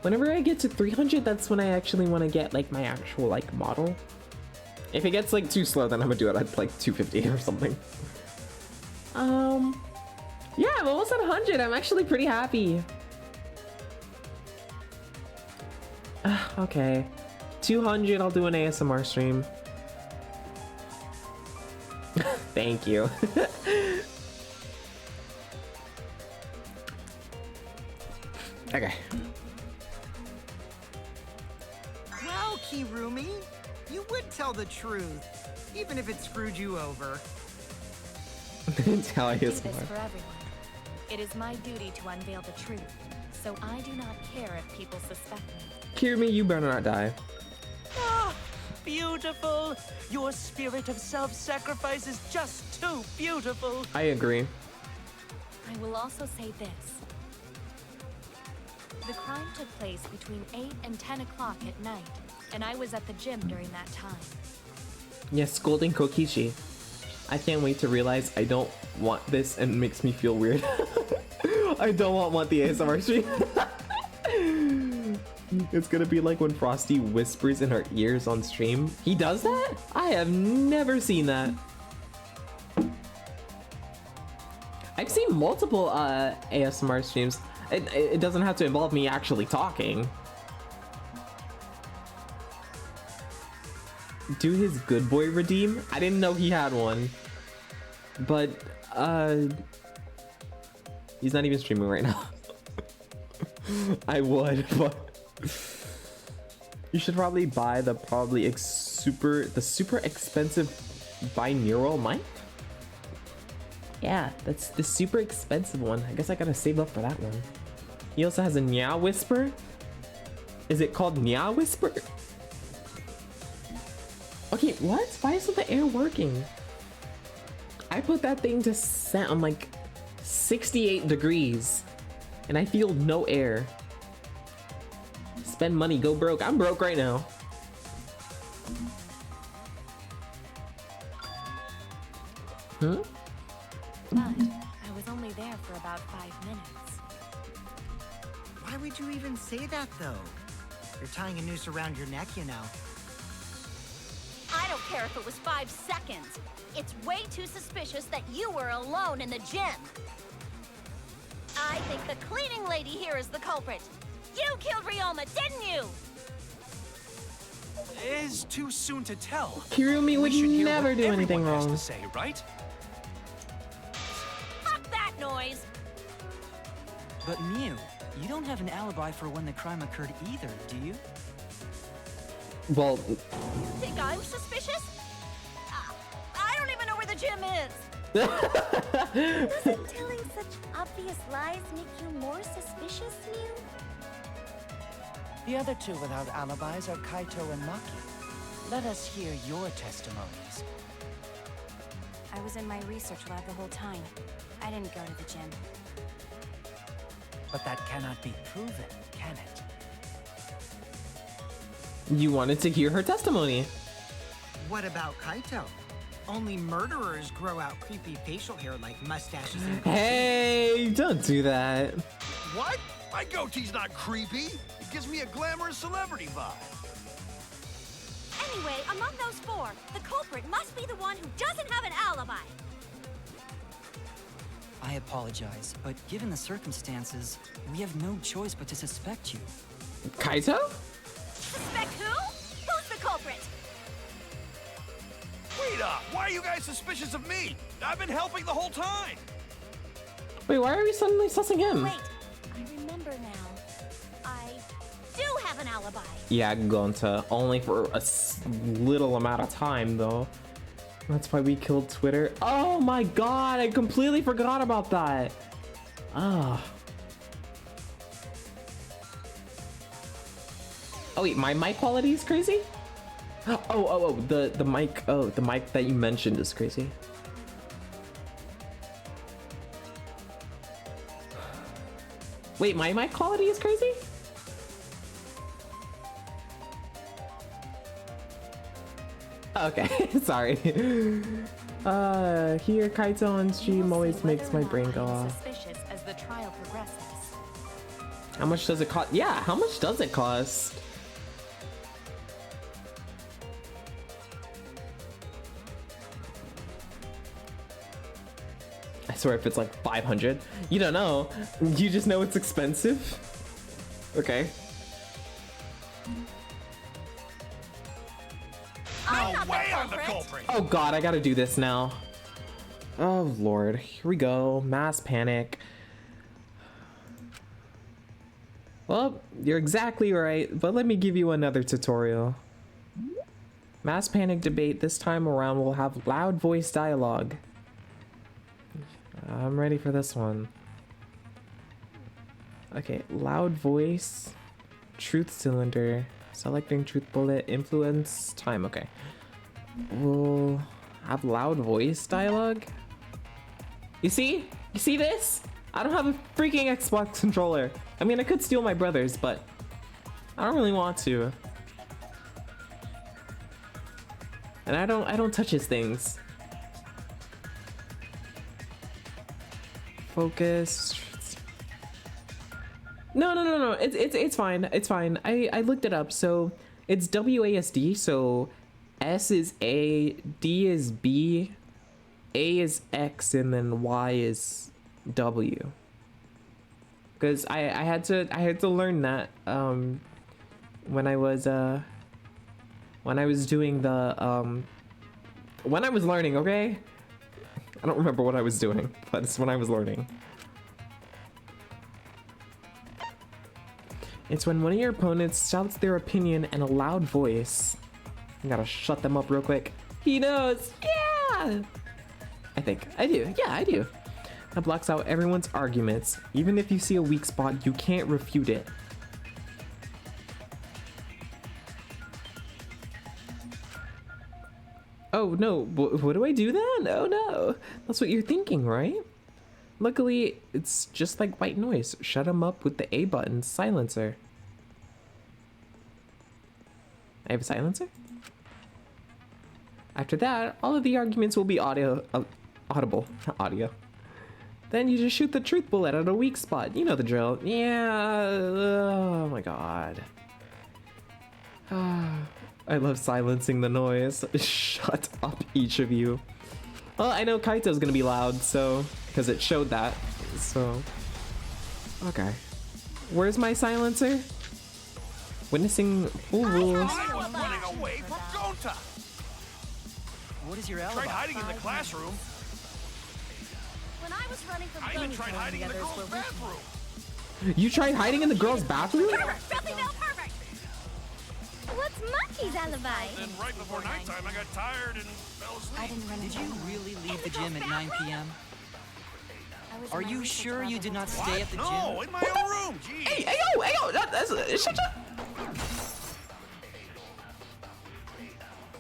Whenever I get to 300, that's when I actually want to get like my actual like model. If it gets like too slow, then I'm gonna do it at like 250 or something. Yeah, I'm almost at 100. I'm actually pretty happy. Okay, 200. I'll do an ASMR stream. Thank you. Okay. Kirumi. You would tell the truth, even if it screwed you over. Tell I do this ASMR. for everyone. It is my duty to unveil the truth, so I do not care if people suspect me. Kirumi, you better not die. Ah, beautiful. Your spirit of self-sacrifice is just too beautiful. I agree. I will also say this. The crime took place between 8 and 10 o'clock at night, and I was at the gym during that time. Yes, scolding Kokichi. I can't wait to realize I don't want this and it makes me feel weird. I don't want the ASMR stream. It's gonna be like when Frosty whispers in her ears on stream. He does that? I have never seen that. I've seen multiple ASMR streams. It doesn't have to involve me actually talking. Do his good boy redeem? I didn't know he had one. But, he's not even streaming right now. I would, but you should probably buy the super expensive binaural mic. Yeah, that's the super expensive one. I guess I gotta save up for that one. He also has a Nya Whisper. Is it called Nya Whisper? Okay, what? Why isn't the air working? I put that thing to set on like 68 degrees and I feel no air. Spend money, go broke. I'm broke right now. Huh? But I was only there for about 5 minutes. Why would you even say that, though? You're tying a noose around your neck, you know. I don't care if it was 5 seconds. It's way too suspicious that you were alone in the gym. I think the cleaning lady here is the culprit. You killed Ryoma, didn't you? Is too soon to tell. Kirumi would We should hear never what do anything everyone has wrong. to say, right? Fuck that noise. But Mew, you don't have an alibi for when the crime occurred either, do you? Well, You think I'm suspicious? I don't even know where the gym is. Doesn't telling such obvious lies make you more suspicious, Mew? The other two without alibis are Kaito and Maki. Let us hear your testimonies. I was in my research lab the whole time. I didn't go to the gym. But that cannot be proven, can it? you wanted to hear her testimony. What about Kaito? Only murderers grow out creepy facial hair like mustaches and Hey, don't do that. What? My goatee's not creepy. It gives me a glamorous celebrity vibe. Anyway, among those four, the culprit must be the one who doesn't have an alibi. I apologize, but given the circumstances, we have no choice but to suspect you. Kaito? Suspect who? Who's the culprit? Wait up! Why are you guys suspicious of me? I've been helping the whole time! Wait, why are we suddenly sussing him? Wait, I remember now. I do have an alibi. Yeah, Gonta. Only for a little amount of time, though. That's why we killed Twitter. Oh my god, I completely forgot about that. Ah. Oh wait, my mic quality is crazy? Oh, the mic, the mic that you mentioned is crazy. Wait, my mic quality is crazy? Okay, sorry. Here Kaito on stream always makes my brain go off. Suspicious as the trial progresses. How much does it cost? Yeah, how much does it cost? I swear if it's like 500, you don't know. You just know it's expensive. Okay. I'm not Way the I'm the culprit. culprit! Oh god, I gotta do this now. Oh lord, here we go. Mass panic. Well, you're exactly right, but let me give you another tutorial. Mass panic debate. This time around, we'll have loud voice dialogue. I'm ready for this one. Okay, loud voice, truth cylinder, selecting truth bullet, influence, time. Okay. We'll have loud voice dialogue. You see? You see this? I don't have a freaking Xbox controller. I mean, I could steal my brother's, but I don't really want to. And I don't touch his things. Focus. No. It's fine. It's fine. I looked it up. So it's WASD. So S is A, D is B, A is X, and then Y is W. Because I had to learn that when I was doing the when I was learning, okay? I don't remember what I was doing, but it's when I was learning. It's when one of your opponents shouts their opinion in a loud voice. You gotta shut them up real quick. He knows, yeah! I think, I do, yeah, I do. That blocks out everyone's arguments. Even if you see a weak spot, you can't refute it. Oh no, what do I do then? Oh no, that's what you're thinking, right? Luckily, it's just like white noise. Shut them up with the A button, silencer. I have a silencer? After that, all of the arguments will be audible, not audio. Then you just shoot the truth bullet at a weak spot. You know the drill. Yeah, oh my god. I love silencing the noise. Shut up, each of you. Well, I know Kaito's gonna be loud, so, because it showed that, so. Okay. Where's my silencer? Witnessing full rules. I was running away from Gonta. What is your alibi? Tried hiding in the classroom. When I was running from I even tried hiding in the girls' bathroom. You tried hiding in the girls' bathroom? Perfect. What's Maki's alibi? Then right before nighttime, I got tired and fell asleep. Did you really leave the gym at 9 p.m.? Are you sure you did not stay at the gym? No, in my own room. Jeez. Hey yo, shut up.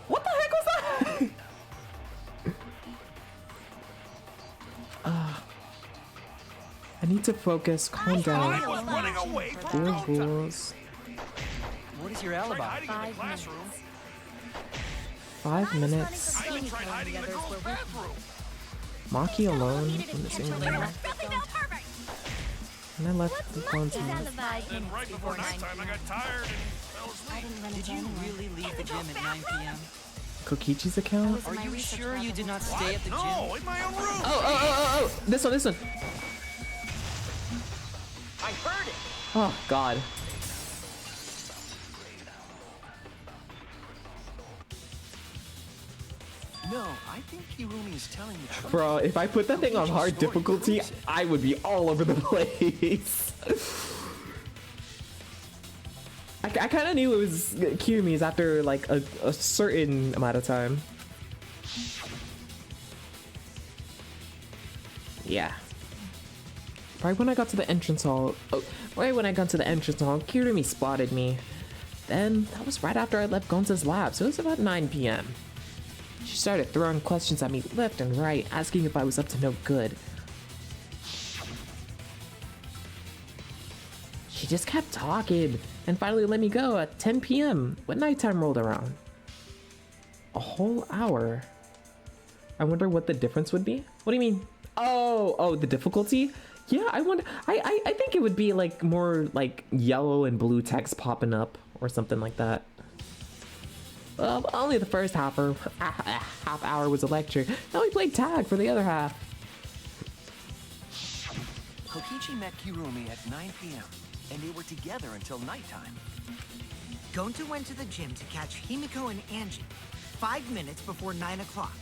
What the heck was that? I need to focus, calm down. I was running away from Gonta. Rules. What is your Tried alibi? hiding in the classroom. 5 minutes. I even tried hiding in the girls' bathroom. Maki alone in the same room. And I left the phone to me. Alibi. Then right before nighttime, I got tired and fell asleep. Did you really leave the gym at 9 p.m.? Kokichi's account? Are you sure you did not stay at the gym? No, in my own room. Oh, this one. I heard it. Oh, God. No, I think Hirumi is telling the truth. Bro, if I put that thing on hard difficulty, I would be all over the place. I kind of knew it was Kirumi's after like a certain amount of time. Yeah. Right when I got to the entrance hall, Kirumi spotted me. Then, that was right after I left Gonza's lab, so it was about 9 p.m. She started throwing questions at me left and right, asking if I was up to no good. She just kept talking, and finally let me go at 10 p.m. when nighttime rolled around. A whole hour. I wonder what the difference would be? What do you mean? Oh, the difficulty? Yeah, I wonder. I think it would be like more like yellow and blue text popping up or something like that. Well, only the first half hour was a lecture. Now we played tag for the other half. Kokichi met Hirumi at 9 p.m. and they were together until nighttime. Gonta went to the gym to catch Himiko and Angie 5 minutes before 9 o'clock.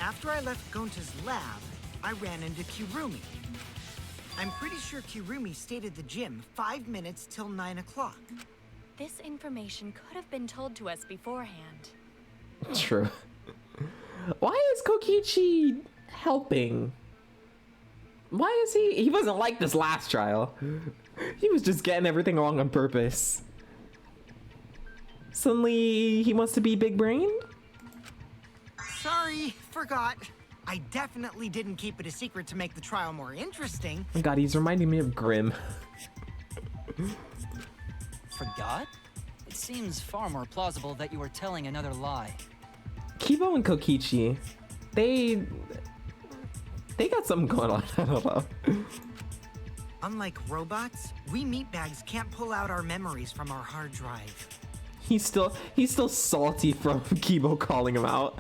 After I left Gonta's lab, I ran into Kirumi. I'm pretty sure Kirumi stayed at the gym 5 minutes till 9 o'clock. this information could have been told to us beforehand. True. Why is Kokichi helping? Why is he? He wasn't like this last trial. He was just getting everything wrong on purpose. Suddenly, he wants to be big brain? Sorry, forgot. I definitely didn't keep it a secret to make the trial more interesting. Oh God, he's reminding me of Grimm. Forgot? It seems far more plausible that you were telling another lie. Kibo and Kokichi, they got something going on. I don't know. Unlike robots, we meatbags can't pull out our memories from our hard drive. He's still salty from Kibo calling him out.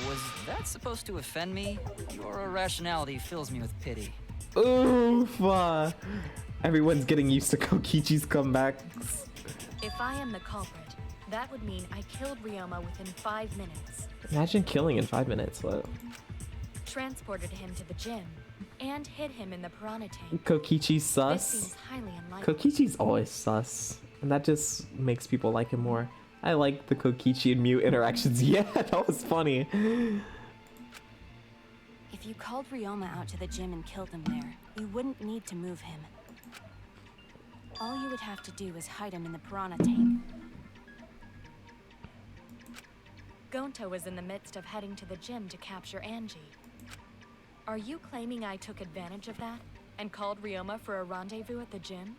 Was that supposed to offend me? Your irrationality fills me with pity. Oof. Everyone's getting used to Kokichi's comebacks. If I am the culprit, that would mean I killed Ryoma within 5 minutes. Imagine killing in 5 minutes. What? Transported him to the gym and hid him in the piranha tank. Kokichi's This sus. seems highly unlikely. Kokichi's always sus, and that just makes people like him more. I like the Kokichi and Mew interactions. Yeah, that was funny. If you called Ryoma out to the gym and killed him there, you wouldn't need to move him. All you would have to do is hide him in the piranha tank. Gonta was in the midst of heading to the gym to capture Angie. Are you claiming I took advantage of that and called Ryoma for a rendezvous at the gym?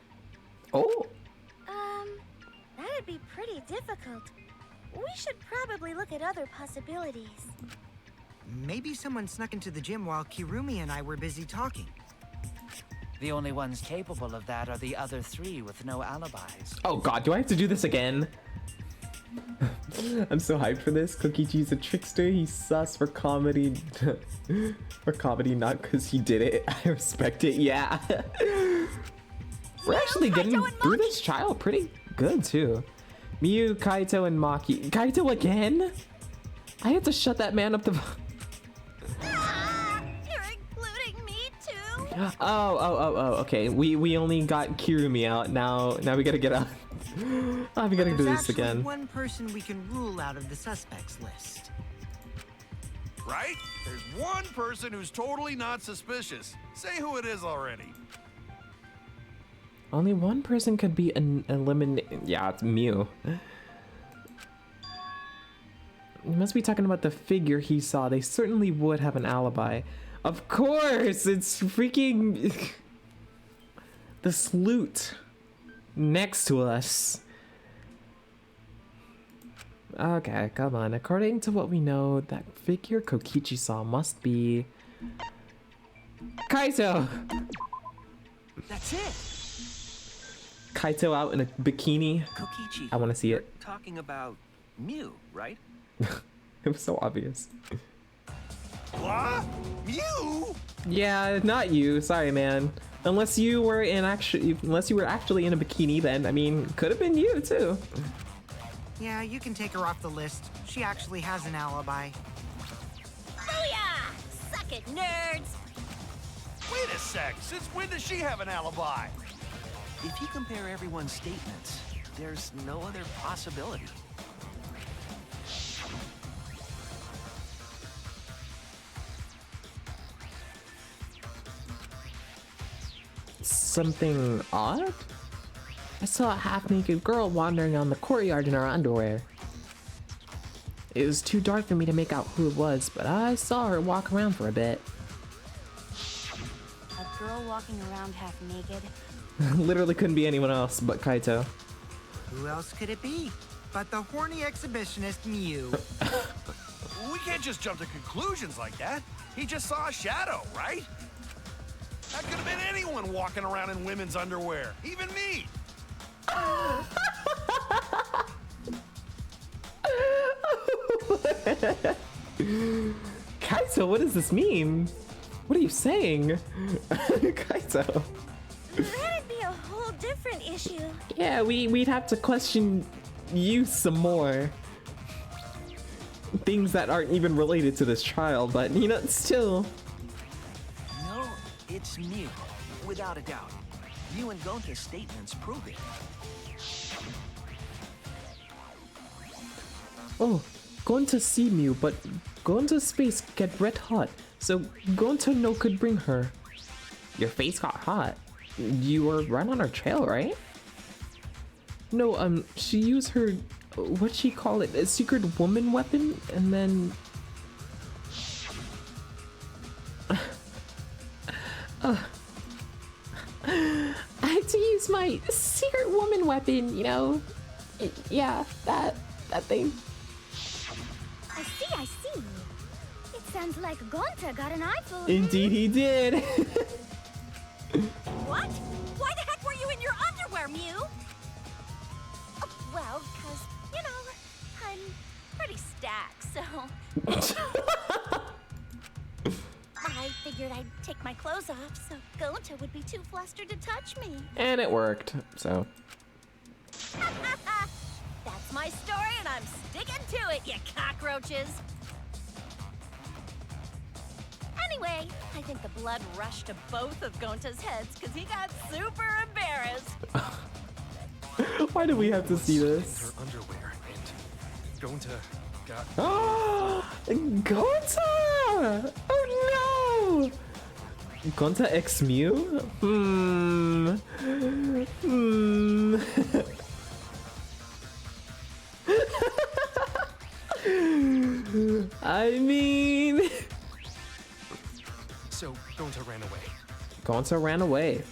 Oh. That'd be pretty difficult. We should probably look at other possibilities. Maybe someone snuck into the gym while Kirumi and I were busy talking. The only ones capable of that are the other 3 with no alibis. Oh God, do I have to do this again? I'm so hyped for this. Kokichi's a trickster. He's sus for comedy. For comedy, not because he did it. I respect it. Yeah. We're actually getting through this trial pretty good too. Miyu, Kaito, and Maki. Kaito again? I had to shut that man up the. You're including me too? Oh. Okay. We only got Kirumi out. Now we gotta get out. Oh, we gotta do this again. One person we can rule out of the suspects list. Right? There's one person who's totally not suspicious. Say who it is already. Only one person could be an eliminated. Yeah, it's Mew. You must be talking about the figure he saw. They certainly would have an alibi. Of course, it's freaking the sloot next to us. Okay, come on. According to what we know, that figure Kokichi saw must be Kaito. That's it. Kaito out in a bikini. Kokichi. I want to see it. You're talking about Mew, right? It was so obvious. What? You? Yeah, not you. Sorry, man. Unless you were actually in a bikini, then I mean, could have been you too. Yeah, you can take her off the list. She actually has an alibi. Booyah! Suck it, nerds! Wait a sec. Since when does she have an alibi? If you compare everyone's statements, there's no other possibility. Something odd? I saw a half-naked girl wandering on the courtyard in her underwear. It was too dark for me to make out who it was, but I saw her walk around for a bit. A girl walking around half naked? Literally couldn't be anyone else but Kaito. Who else could it be? But the horny exhibitionist Mew. We can't just jump to conclusions like that. He just saw a shadow, right? That could have been anyone walking around in women's underwear, even me. Kaito, what does this mean? What are you saying? Kaito. That'd be a whole different issue. Yeah, we'd have to question you some more. Things that aren't even related to this trial, but you know, still. No, it's Mew, without a doubt. You and Gonta's statements prove it. Oh, going to see Mew, but going to space get red hot. So going to no could bring her. Your face got hot. You were right on her trail, right? No, she used her, what'd she call it? A secret woman weapon? And then... I had to use my secret woman weapon, you know? Yeah, that thing. I see. It sounds like Gonta got an eyeful. Indeed he did. What? Why the heck were you in your underwear, Mew? Oh, well, because, you know, I'm pretty stacked, so... I figured I'd take my clothes off so Gonta would be too flustered to touch me. And it worked, so. That's my story and I'm sticking to it, you cockroaches. Anyway, I think the blood rushed to both of Gonta's heads because he got super embarrassed. Why do we have to see Her this? underwear and Gonta got. Oh, Gonta! Oh no! Gonta X Mew? I mean... So Gonta ran away. Gonta ran away.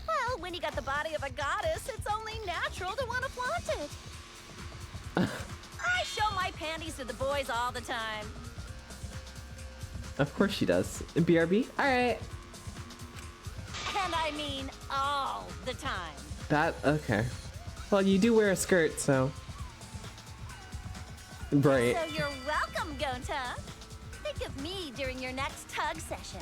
Well, when you got the body of a goddess, it's only natural to want to flaunt it. I show my panties to the boys all the time. Of course she does. BRB? Alright. And I mean all the time. That, okay. Well, you do wear a skirt, so. Right. So you're welcome, Gonta. Think of me during your next tug session.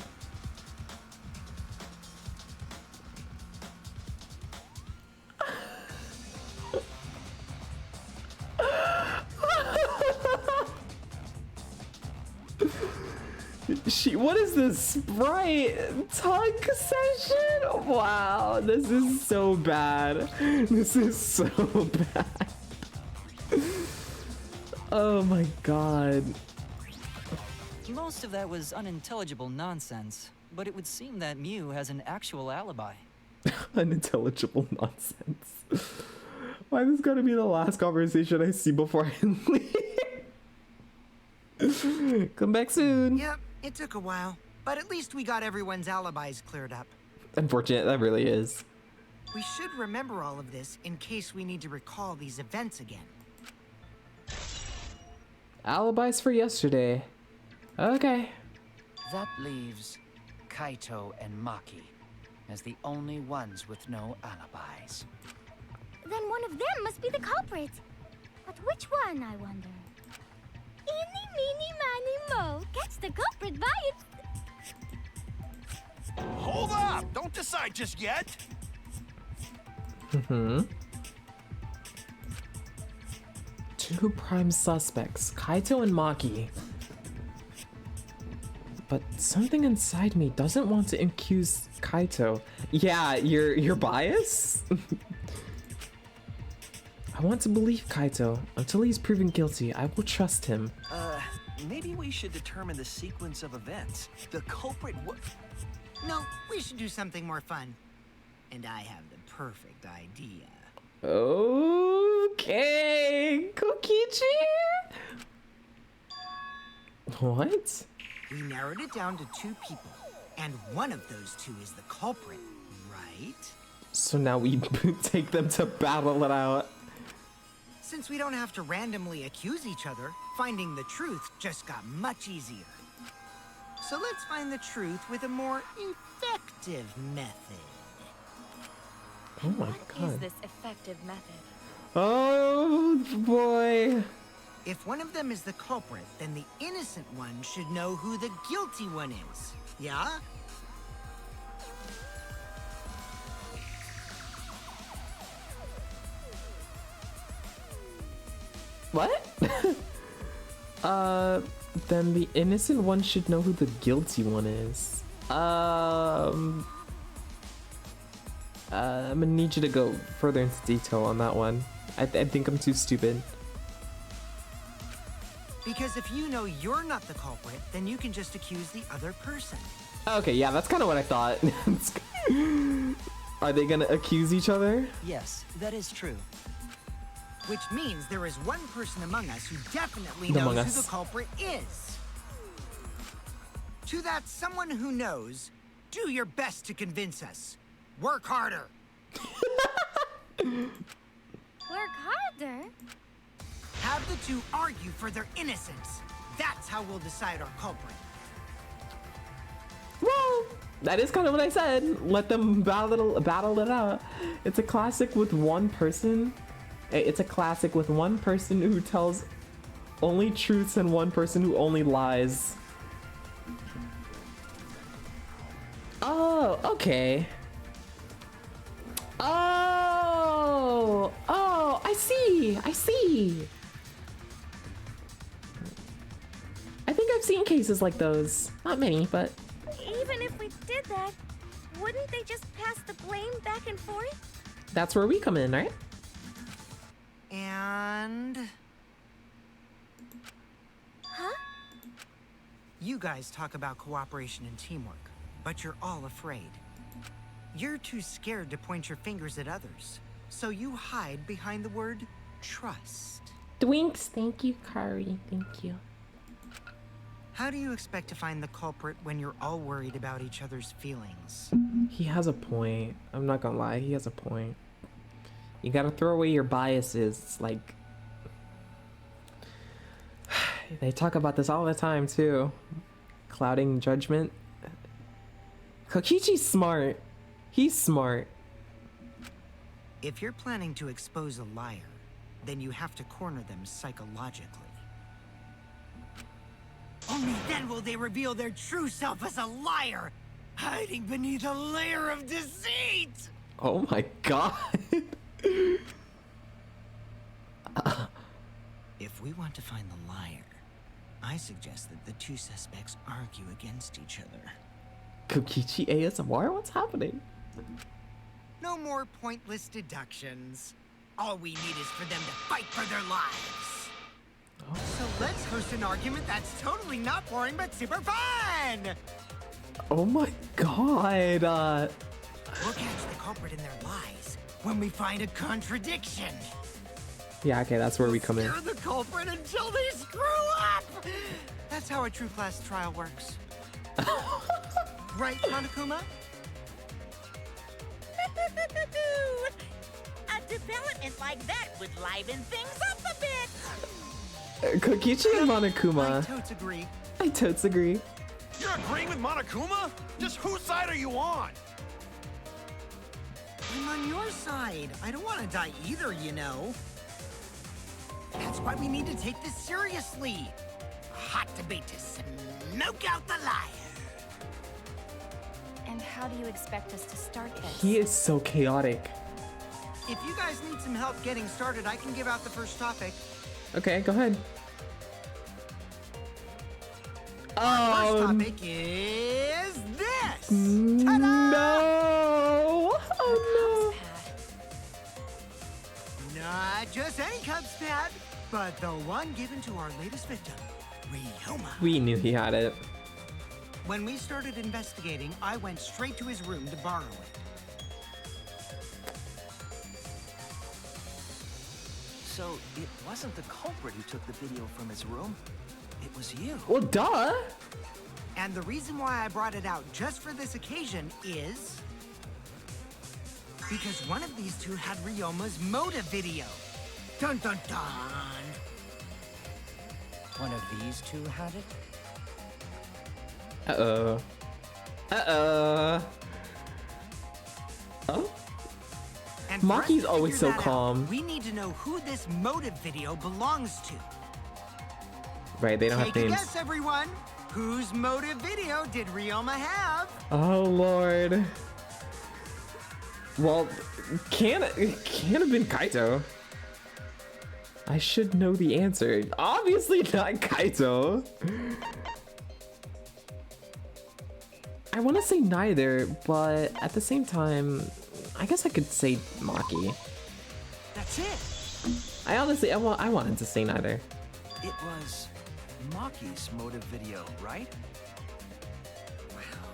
What is this Sprite tug session? Wow, this is so bad. This is so bad. Oh my god. Most of that was unintelligible nonsense, but it would seem that Mew has an actual alibi. Unintelligible nonsense. Why this gotta be the last conversation I see before I leave? Come back soon. Yep, it took a while, but at least we got everyone's alibis cleared up. Unfortunate, that really is. We should remember all of this in case we need to recall these events again. Alibis for yesterday. Okay. That leaves Kaito and Maki as the only ones with no alibis. Then one of them must be the culprit. But which one, I wonder? Eeny, meeny, miny, mo. Catch the culprit by its... Hold up! Don't decide just yet! Two prime suspects, Kaito and Maki. But something inside me doesn't want to accuse Kaito. Yeah, your bias? I want to believe Kaito. Until he's proven guilty, I will trust him. Maybe we should determine the sequence of events. The culprit No, we should do something more fun. And I have the perfect idea. Okay, Kokichi? What? We narrowed it down to 2 people, and one of those 2 is the culprit, right? So now we take them to battle it out. Since we don't have to randomly accuse each other, finding the truth just got much easier. So let's find the truth with a more effective method. Oh my What is god. this effective method? Oh boy. If one of them is the culprit, then the innocent one should know who the guilty one is. Yeah? What? Then the innocent one should know who the guilty one is. I'm gonna need you to go further into detail on that one. I think I'm too stupid. Because if you know you're not the culprit, then you can just accuse the other person. Okay, yeah, that's kind of what I thought. Are they gonna accuse each other? Yes, that is true. Which means there is one person among us who definitely Among knows us. who the culprit is. To that someone who knows, do your best to convince us. Work harder. Work harder? Have the two argue for their innocence. That's how we'll decide our culprit. Well, that is kind of what I said. Let them battle it out. It's a classic with one person. It's a classic with one person who tells only truths and one person who only lies. Oh, okay. Oh, I see. I think I've seen cases like those. Not many, but Even if we did that, wouldn't they just pass the blame back and forth? that's where we come in, right? And... Huh? You guys talk about cooperation and teamwork, but you're all afraid. You're too scared to point your fingers at others, so you hide behind the word trust. Dwinks, thank you, Kari. Thank you. How do you expect to find the culprit when you're all worried about each other's feelings? He has a point. I'm not gonna lie, he has a point. You gotta throw away your biases. It's like... They talk about this all the time, too. Clouding judgment. Kokichi's smart. He's smart. If you're planning to expose a liar, then you have to corner them psychologically. Only then will they reveal their true self as a liar, hiding beneath a layer of deceit! Oh my god. If we want to find the liar, I suggest that the two suspects argue against each other. Kokichi ASMR? What's happening? No more pointless deductions. All we need is for them to fight for their lives. So let's host an argument that's totally not boring but super fun! Oh my god. We'll catch the culprit in their lies when we find a contradiction. Yeah, okay, that's where we come in. Scare the culprit until they screw up! That's how a true class trial works. Right, Monokuma? A development like that would liven things up a bit. Kokichi and I Monokuma. totes agree. I totes agree. You're agreeing with Monokuma? Just whose side are you on? I'm on your side. I don't want to die either, you know. That's why we need to take this seriously. A hot debate to smoke out the liar. And how do you expect us to start this? He is so chaotic. If you guys need some help getting started, I can give out the first topic. Okay, go ahead. First topic is this! Ta-da! No! Oh Not just any Cubs pad, but the one given to our latest victim, Ryoma. no! We knew he had it. When we started investigating, I went straight to his room to borrow it. So it wasn't the culprit who took the video from his room. It was you. Well, duh! And the reason why I brought it out just for this occasion is... because one of these two had Ryoma's motive video. Dun dun dun! One of these two had it? Uh-oh. Uh-oh. Oh? And for us Maki's to always figure so that out, calm. we need to know who this motive video belongs to. Right, they don't have Take a names. guess, everyone. Whose motive video did Ryoma have? Oh, Lord. Well, can't have been Kaito. I should know the answer. Obviously not Kaito. I want to say neither, but at the same time, I guess I could say Maki. That's it. I honestly, I wanted to say neither. It was Maki's motive video, right?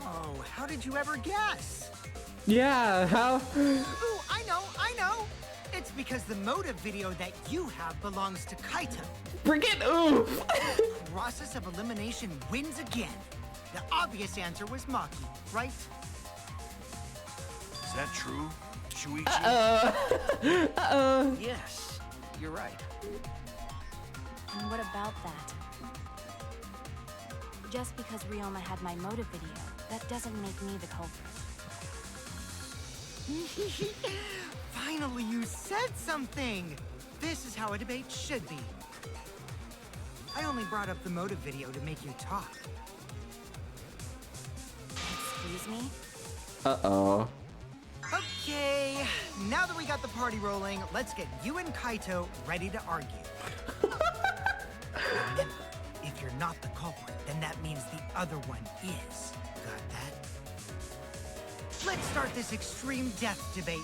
Oh, how did you ever guess? Yeah, how? Ooh, I know! It's because the motive video that you have belongs to Kaito. Bring it! Ooh! Process of elimination wins again. The obvious answer was Maki, right? Is that true, Shuichi? Uh-oh. Yes, you're right. And what about that? Just because Ryoma had my motive video, that doesn't make me the culprit. Finally, you said something! This is how a debate should be. I only brought up the motive video to make you talk. Excuse me? Uh-oh. Okay, now that we got the party rolling, let's get you and Kaito ready to argue. Remember, if you're not the culprit, then that means the other one is. Got that? Let's start this extreme death debate.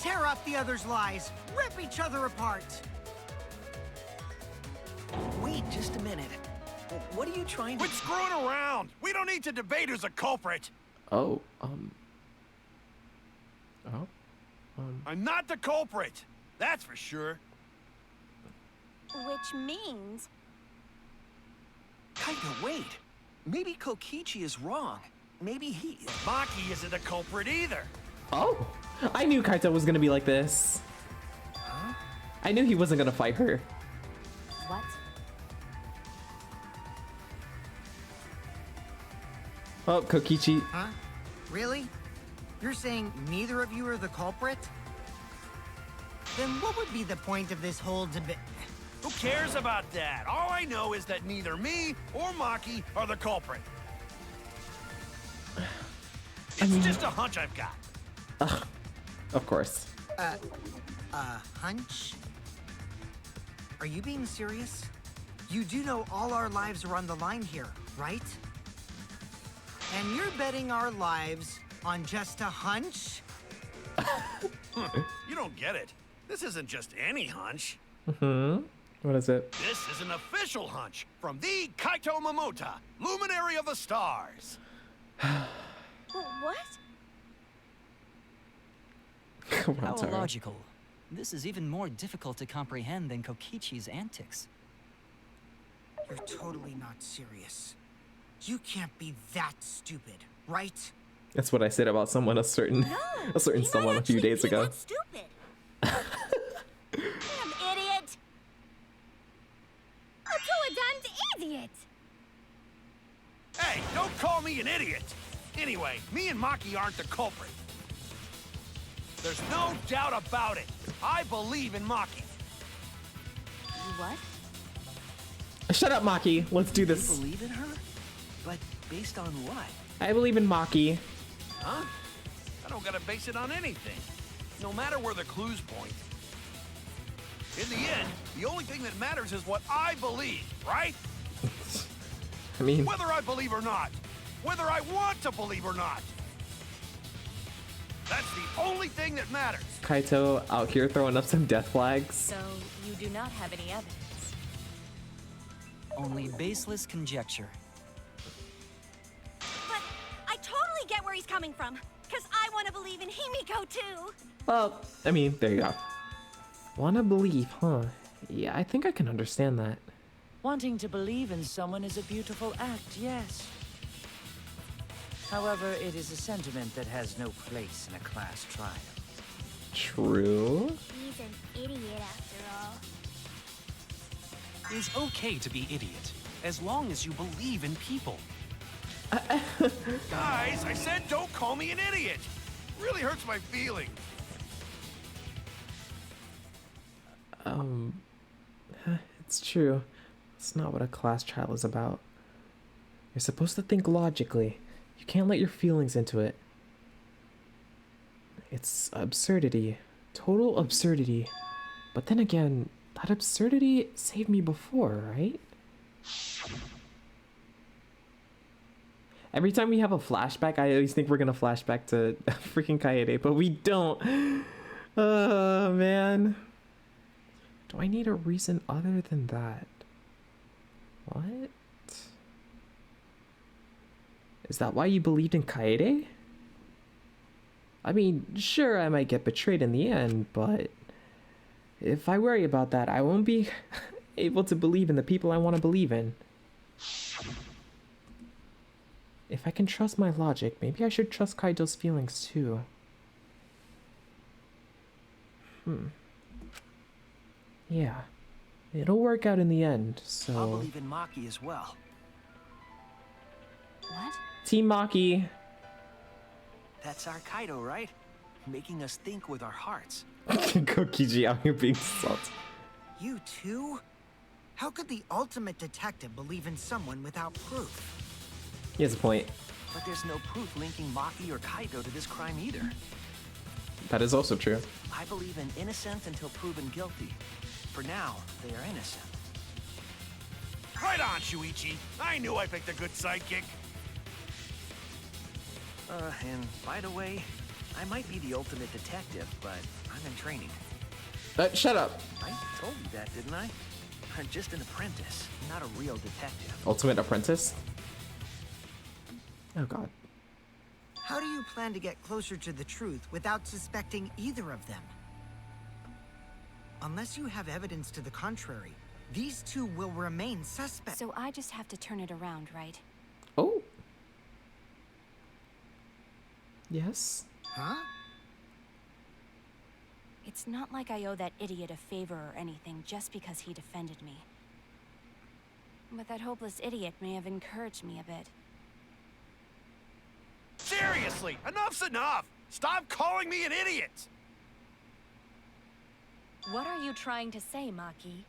Tear up the other's lies, rip each other apart. Wait just a minute. What are you trying to... Quit screwing around! We don't need to debate who's a culprit! Oh, I'm not the culprit! That's for sure. Which means... Kaito, wait. Maybe Kokichi is wrong. Maybe he... Maki isn't the culprit either. Oh! I knew Kaito was gonna be like this. Huh? I knew he wasn't gonna fight her. What? Oh, Kokichi. Huh? Really? You're saying neither of you are the culprit? Then what would be the point of this whole debate? Who cares about that? All I know is that neither me or Maki are the culprit. It's just a hunch I've got. Ugh. Of course. Hunch? Are you being serious? You do know all our lives are on the line here, right? And you're betting our lives on just a hunch? You don't get it. This isn't just any hunch. What is it? This is an official hunch from the Kaito Momota, luminary of the stars. What? Come How on, Taro. illogical. This is even more difficult to comprehend than Kokichi's antics. You're totally not serious. You can't be that stupid, right? That's what I said about someone, a certain someone a few days ago. That's stupid. Damn idiot. A two-a-duns idiot! Hey, don't call me an idiot. Anyway, me and Maki aren't the culprit. There's no doubt about it. I believe in Maki. You what? Shut up, Maki. Let's do You this. believe in her? But based on what? I believe in Maki. Huh? I don't gotta base it on anything. No matter where the clues point. In the end, the only thing that matters is what I believe, right? I mean, Whether I believe or not. Whether I want to believe or not. That's the only thing that matters. Kaito out here throwing up some death flags. So, you do not have any evidence. Only baseless conjecture. But I totally get where he's coming from. Because I want to believe in Himiko too. Well, I mean, there you go. Wanna believe, huh? Yeah, I think I can understand that. Wanting to believe in someone is a beautiful act, yes. However, it is a sentiment that has no place in a class trial. True. He's an idiot after all. It's okay to be idiot, as long as you believe in people. Guys, I said don't call me an idiot. Really hurts my feelings. It's true. It's not what a class trial is about. You're supposed to think logically. You can't let your feelings into it. It's absurdity. Total absurdity. But then again, that absurdity saved me before, right? Every time we have a flashback, I always think we're gonna flashback to freaking Kaede, but we don't. Oh, man. Do I need a reason other than that? What? Is that why you believed in Kaede? I mean, sure, I might get betrayed in the end, but if I worry about that, I won't be able to believe in the people I want to believe in. If I can trust my logic, maybe I should trust Kaido's feelings too. Yeah. It'll work out in the end, so... I'll believe in Maki as well. What? Team Maki! That's our Kaido, right? Making us think with our hearts. Kokiji out here being salty. You too? How could the ultimate detective believe in someone without proof? He has a point. But there's no proof linking Maki or Kaido to this crime either. That is also true. I believe in innocent until proven guilty. For now, they are innocent. Right on, Shuichi. I knew I picked a good sidekick. And by the way, I might be the ultimate detective, but I'm in training. Shut up. I told you that, didn't I? I'm just an apprentice, not a real detective. Ultimate apprentice? Oh god. How do you plan to get closer to the truth without suspecting either of them? Unless you have evidence to the contrary, these two will remain suspects. So I just have to turn it around, right? Oh. Yes. Huh? It's not like I owe that idiot a favor or anything just because he defended me. But that hopeless idiot may have encouraged me a bit. Seriously, enough's enough! Stop calling me an idiot! What are you trying to say, Maki?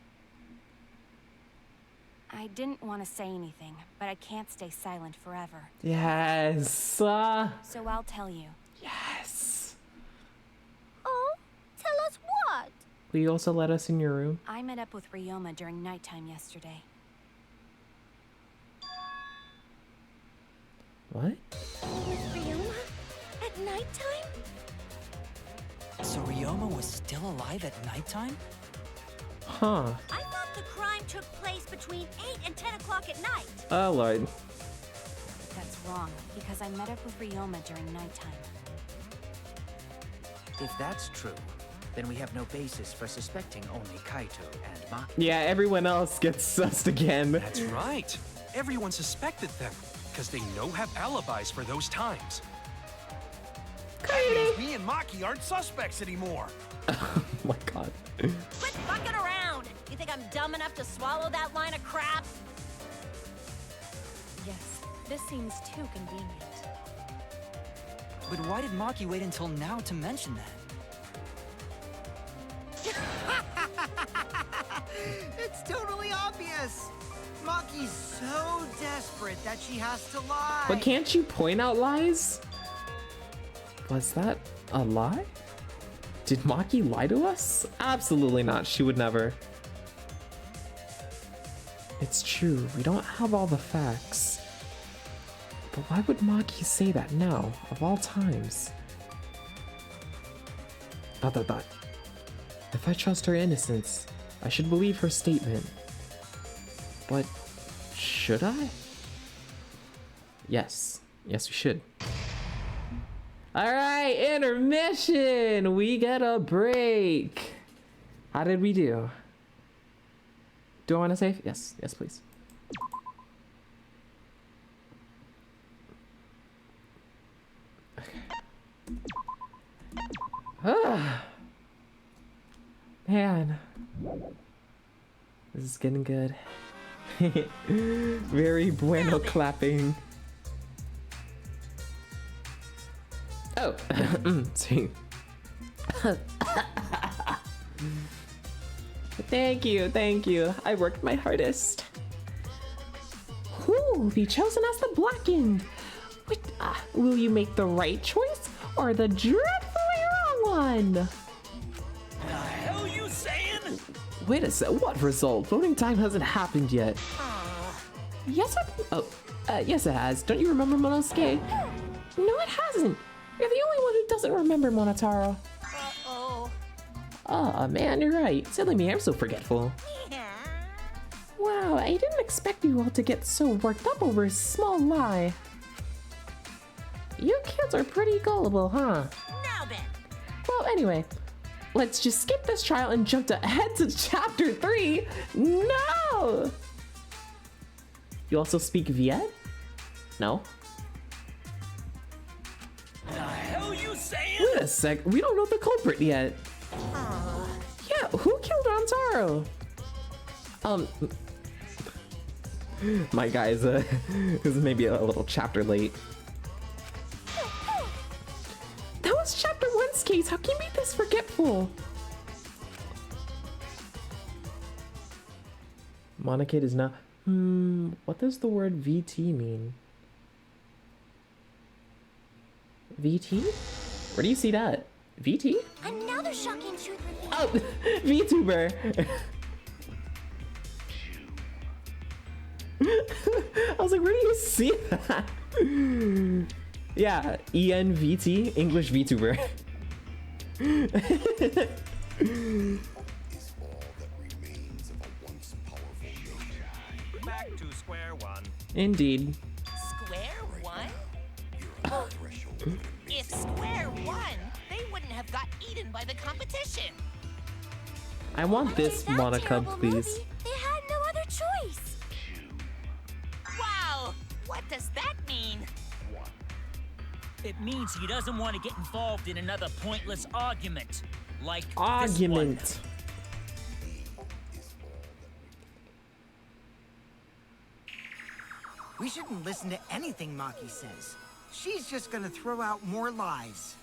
I didn't want to say anything, but I can't stay silent forever. Yes. So I'll tell you. Yes. Oh, tell us what? Will you also let us in your room? I met up with Ryoma during nighttime yesterday. What? With Ryoma? At nighttime? So Ryoma was still alive at nighttime? Huh. I thought the crime took place between 8 and 10 o'clock at night. Oh lord. That's wrong, because I met up with Ryoma during nighttime. If that's true, then we have no basis for suspecting only Kaito and Maki. Yeah, everyone else gets sussed again. That's right. Everyone suspected them, because they have alibis for those times. That means me and Maki aren't suspects anymore. Oh my god. Quit fucking around! You think I'm dumb enough to swallow that line of crap? Yes, this seems too convenient. But why did Maki wait until now to mention that? It's totally obvious. Maki's so desperate that she has to lie. But can't you point out lies? Was that a lie? Did Maki lie to us? Absolutely not. She would never. It's true. We don't have all the facts. But why would Maki say that now, of all times? ... If I trust her innocence, I should believe her statement. But should I? Yes. Yes, we should. Alright, intermission! We get a break. How did we do? Do I want to save? Yes, yes, please. Ah, man, this is getting good. Very bueno clapping. Oh, see. Thank you, thank you. I worked my hardest. Who will be chosen as the Blackened? Wait, will you make the right choice or the dreadfully wrong one? The hell you saying? Wait a sec. What result? Voting time hasn't happened yet. Yes, yes, it has. Don't you remember, Monosuke? No, it hasn't. You're the only one who doesn't remember, Monotaro. Uh-oh. Oh man, you're right. Silly me, I'm so forgetful. Yeah. Wow, Wow, I didn't expect you all to get so worked up over a small lie. You kids are pretty gullible, huh? Now then. Well, anyway, let's just skip this trial and jump ahead to chapter 3. No! You also speak Viet? No? The hell you saying? Wait a sec, we don't know the culprit yet. Yeah, who killed Rantaro? My guys, this is maybe a little chapter late. That was chapter 1's case. How can you be this forgetful? Monokid is not. What does the word VT mean? VT? Where do you see that? VT? Another shocking truth reveal. Oh, VTuber. I was like, where do you see that? Yeah, ENVT, English VTuber. Back to square one. Indeed. Square one? If square one, they wouldn't have got eaten by the competition. I want this After that Monica, terrible please. movie, they had no other choice. Wow, what does that mean? It means he doesn't want to get involved in another pointless argument. Like this one. Argument. We shouldn't listen to anything Maki says. She's just gonna throw out more lies.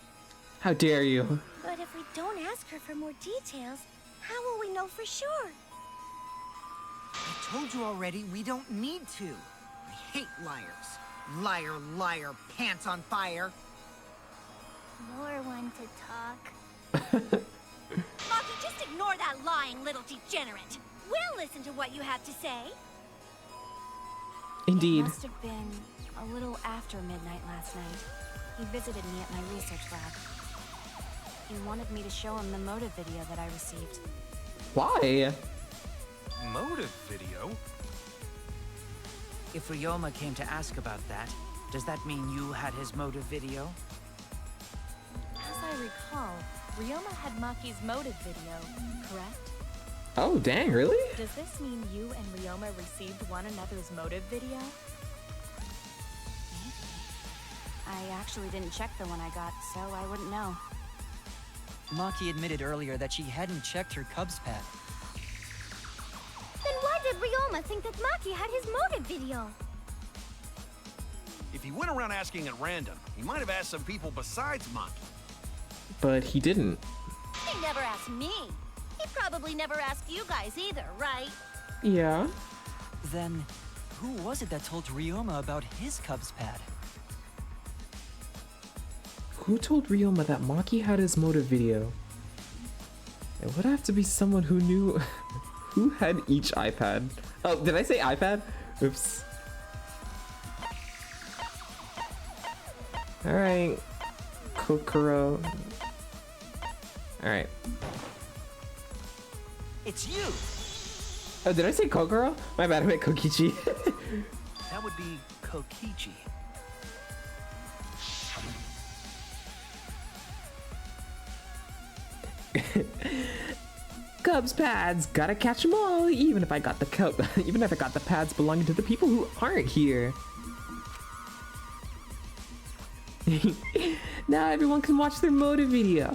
How dare you? But if we don't ask her for more details, how will we know for sure? I told you already, we don't need to. I hate liars. Liar, liar, pants on fire. More one to talk. Maki, just ignore that lying little degenerate. We'll listen to what you have to say. Indeed. Must have been a little after midnight last night. He visited me at my research lab. He wanted me to show him the motive video that I received. Why? Motive video? If Ryoma came to ask about that, does that mean you had his motive video? As I recall, Ryoma had Maki's motive video, correct? Oh, dang, really? Does this mean you and Ryoma received one another's motive video? Maybe. I actually didn't check the one I got, so I wouldn't know. Maki admitted earlier that she hadn't checked her Cubs pad. Then why did Ryoma think that Maki had his motive video? If he went around asking at random, he might have asked some people besides Maki. But he didn't. He never asked me. He probably never asked you guys either, right? Yeah. Then, who was it that told Ryoma about his Cubs pad? Who told Ryoma that Maki had his motive video? It would have to be someone who knew who had each iPad. Oh, did I say iPad? Oops. Alright. Kokoro. Alright. It's you! Oh, did I say Kokoro? My bad, I meant Kokichi. That would be Kokichi. Cubs pads, gotta catch them all. Even if I got the even if I got the pads belonging to the people who aren't here. Now everyone can watch their motive video.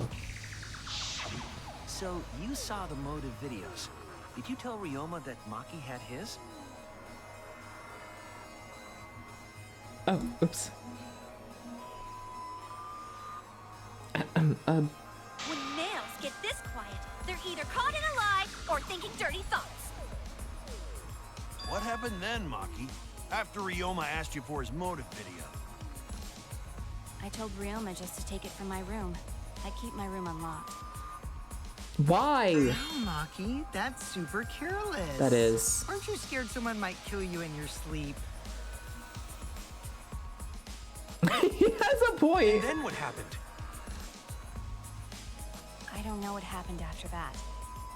So, you saw the motive videos. Did you tell Ryoma that Maki had his? Oh, oops. When males get this quiet, they're either caught in a lie or thinking dirty thoughts. What happened then, Maki? After Ryoma asked you for his motive video? I told Ryoma just to take it from my room. I keep my room unlocked. Why? Wow, Maki, that's super careless. That is. Aren't you scared someone might kill you in your sleep? He has a point. And then what happened? I don't know what happened after that.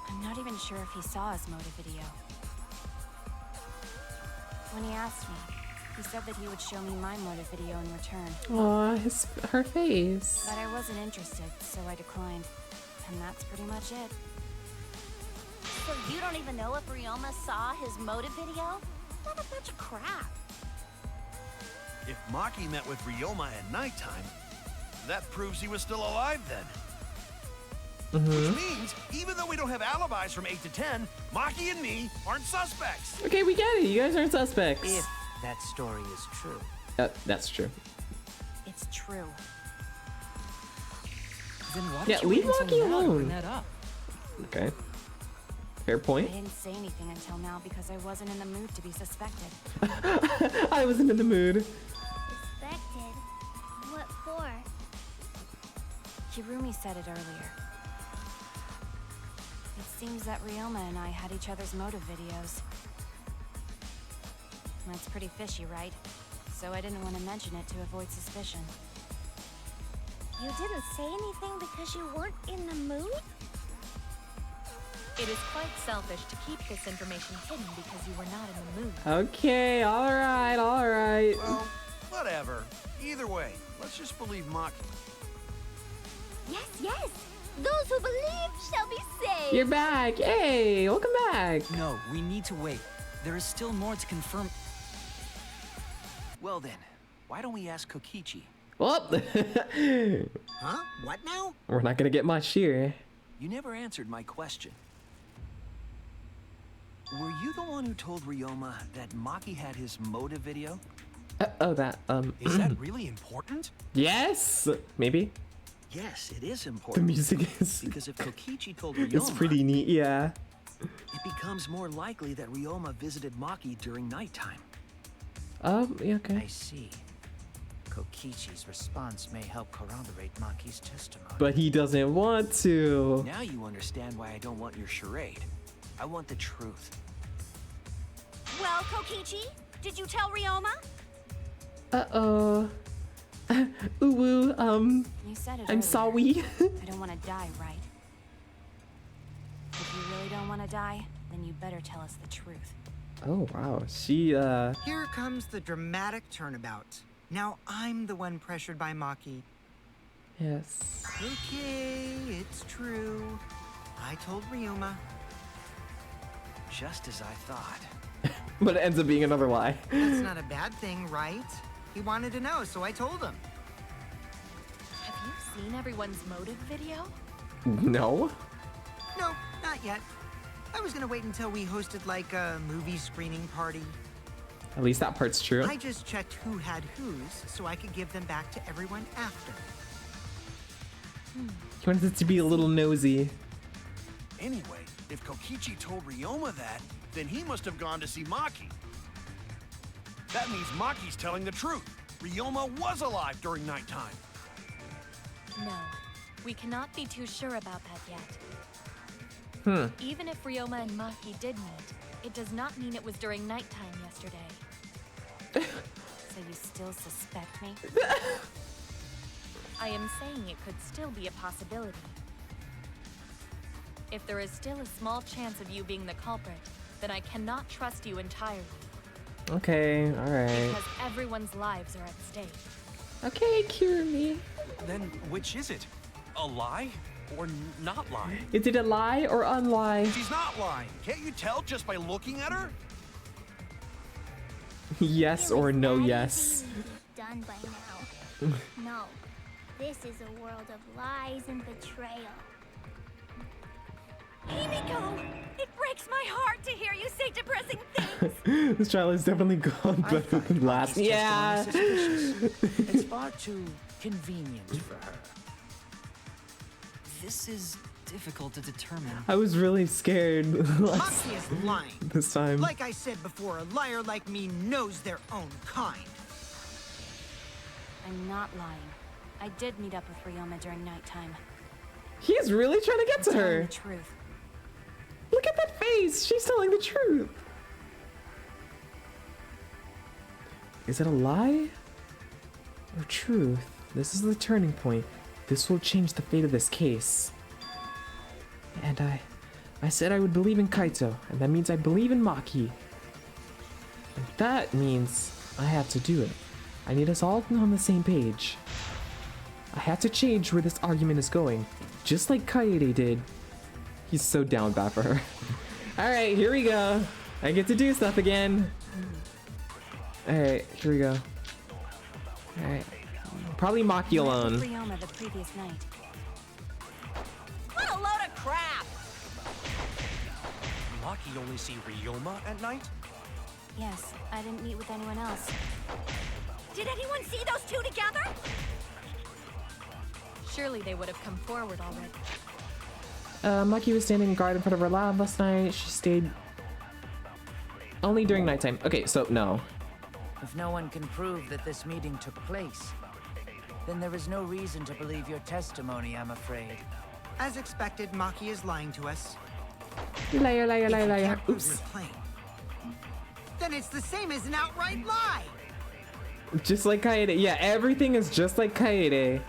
I'm not even sure if he saw his motive video. When he asked me, he said that he would show me my motive video in return. Aw, her face. But I wasn't interested, so I declined. And that's pretty much it. So you don't even know if Ryoma saw his motive video? What a bunch of crap. If Maki met with Ryoma at nighttime, that proves he was still alive then. Which means, even though we don't have alibis from 8 to 10, Maki and me aren't suspects. Okay, we get it. You guys aren't suspects. If that story is true. That's true. It's true. Then why Yeah, did you leave wait until Maki now to alone. bring that up? Okay. Fair I point. didn't say anything until now because I wasn't in the mood to be suspected. I wasn't in the mood. Suspected? What for? Hirumi said it earlier. It seems that Ryoma and I had each other's motive videos. That's pretty fishy, right? So I didn't want to mention it to avoid suspicion. You didn't say anything because you weren't in the mood? It is quite selfish to keep this information hidden because you were not in the mood. Okay, alright, alright. Well, whatever. Either way, let's just believe Maki. Yes, yes! Those who believe shall be saved! You're back. Hey, welcome back. No, we need to wait. There is still more to confirm. Well then, why don't we ask Kokichi? Well, Huh? What now? we're not gonna get much here. You never answered my question. Were you the one who told Ryoma that Maki had his motive video? Oh, that, Is that really important? yes, maybe. Yes, it is The important. music is, Because if Kokichi told Ryoma, it's pretty neat, yeah. it becomes more likely that Ryoma visited Maki during nighttime. Yeah, okay. I see. Kokichi's response may help corroborate Maki's testimony. But he doesn't want to. Now you understand why I don't want your charade. I want the truth. Well, Kokichi, did you tell Ryoma? Uh-oh. Ooh, woo, You said it I'm earlier. sorry. I don't want to die, right? If you really don't want to die, then you better tell us the truth. Oh, wow. She, Here comes the dramatic turnabout. Now I'm the one pressured by Maki. yes. Okay, it's true. I told Ryoma. Just as I thought. But it ends up being another lie. That's not a bad thing, right? He wanted to know, so I told him. Have you seen everyone's motive video? No? No, not yet. I was gonna wait until we hosted like a movie screening party. At least that part's true. I just checked who had whose so I could give them back to everyone after. He wanted it to be a little nosy. Anyway, if Kokichi told Ryoma that, then he must have gone to see Maki. That means Maki's telling the truth. Ryoma was alive during nighttime. No. We cannot be too sure about that yet. Even if Ryoma and Maki did meet, it does not mean it was during nighttime yesterday. So you still suspect me? I am saying it could still be a possibility. If there is still a small chance of you being the culprit, then I cannot trust you entirely, Okay, alright. because everyone's lives are at stake. Okay, cure me. Then which is it? A lie or not lie? Is it a lie or unlie? She's not lying. Can't you tell just by looking at her? Yes It or was no that yes. easy to be done by now. No, this is a world of lies and betrayal. Himiko! It breaks my heart to hear you say depressing things. This trial has definitely gone I better find than last. Maki's Yeah. testimony suspicious. It's far too convenient for her. This is difficult to determine. I was really scared last, Maki is lying. this time. Like I said before, a liar like me knows their own kind. I'm not lying. I did meet up with Ryoma during nighttime. He's really trying to get to Telling her. the truth. Look at that face. She's telling the truth. Is it a lie or truth? This is the turning point. This will change the fate of this case. And I said I would believe in Kaito, and that means I believe in Maki. That means I have to do it. I need us all on the same page. I have to change where this argument is going, just like Kaede did. He's so down bad for her. Alright, here we go. I get to do stuff again. Alright, here we go. Alright. Probably Maki alone. Ryoma the previous night. What a load of crap! Maki only see Ryoma at night? Yes, I didn't meet with anyone else. Did anyone see those two together? Surely they would have come forward already. Maki was standing guard in front of her lab last night. She stayed only during nighttime. Okay, so no. If no one can prove that this meeting took place, then there is no reason to believe your testimony, I'm afraid. As expected, Maki is lying to us. Liar, liar, If liar, you liar. can't prove Oops. your claim, then it's the same as an outright lie. Just like Kaede. Yeah, everything is just like Kaede.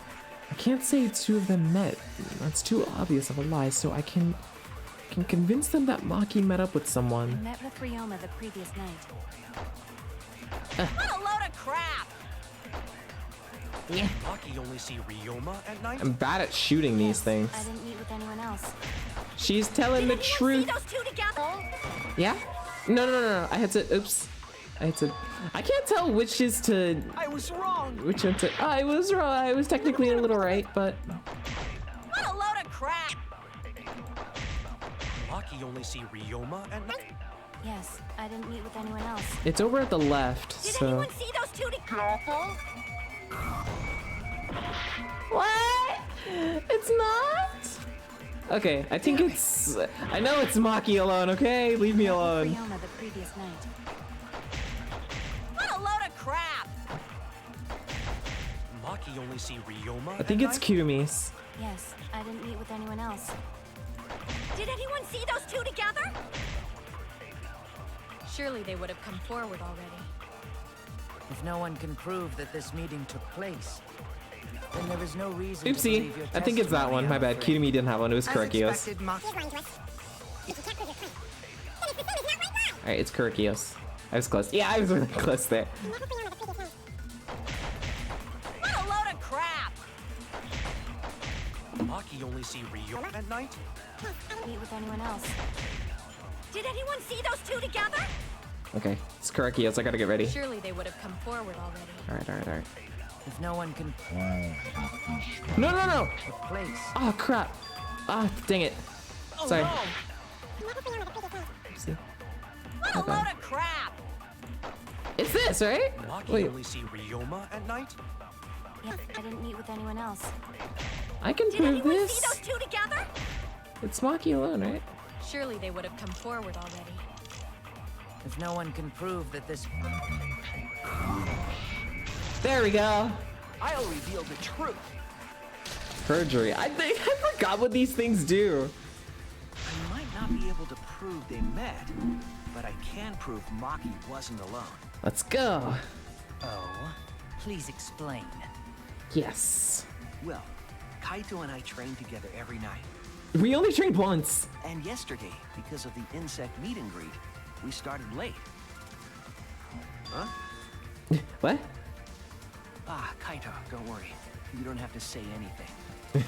I can't say two of them met. That's too obvious of a lie, so I can convince them that Maki met up with I someone. met with Ryoma the previous night. What a load of crap! Maki only see Ryoma at night? I'm bad at shooting these things. I didn't meet with anyone else. She's telling the Did anyone truth. see those two together? Yeah? No. I had to. Oops. I can't tell which is to. I was wrong. Which one to. I was wrong. I was technically a little right, but. What a load of crap! Maki only see Ryoma at night? Yes, I didn't meet with anyone else. It's over at the left, Did so. anyone see those two together? What? It's not? Okay, I think it's. I know it's Maki alone, okay? Leave me alone. Ryoma the previous night. What a load of crap! Maki only see Ryoma I think at it's night? Kurumi's. Yes, I didn't meet with anyone else. Did anyone see those two together? Surely they would have come forward already. If no one can prove that this meeting took place, then there is no reason to Oopsie. believe your I think it's that testimony, one. My I'm bad. afraid. Kirumi didn't have one. It was As Kurakios. expected, Maki. Alright, it's Kurakios. I was close. Yeah, I was really close there. What a load of crap! Maki only see Ryoma at night? Meet with anyone else. Did anyone see those two together? Okay, it's Kurakios. I gotta get ready. Surely they would have come forward already. Alright. If no one can No! take place, Oh, crap. Ah, dang it. Sorry. See. What a Okay. load of crap! It's this, right? Maki Wait, only see Ryoma at night? Yes, I didn't meet with anyone else. I can Did prove anyone this. see those two together? It's Maki alone, right? Surely they would have come forward already. if no one can prove that this There we go. I'll reveal the truth. Perjury. I forgot what these things do. I might not be able to prove they met, but I can prove Maki wasn't alone. Let's go. Oh, please explain. Yes. Well, Kaito and I train together every night. We only trained once. And yesterday, because of the insect meet and greet, we started late. Huh? What? Ah, Kaito, don't worry. You don't have to say anything.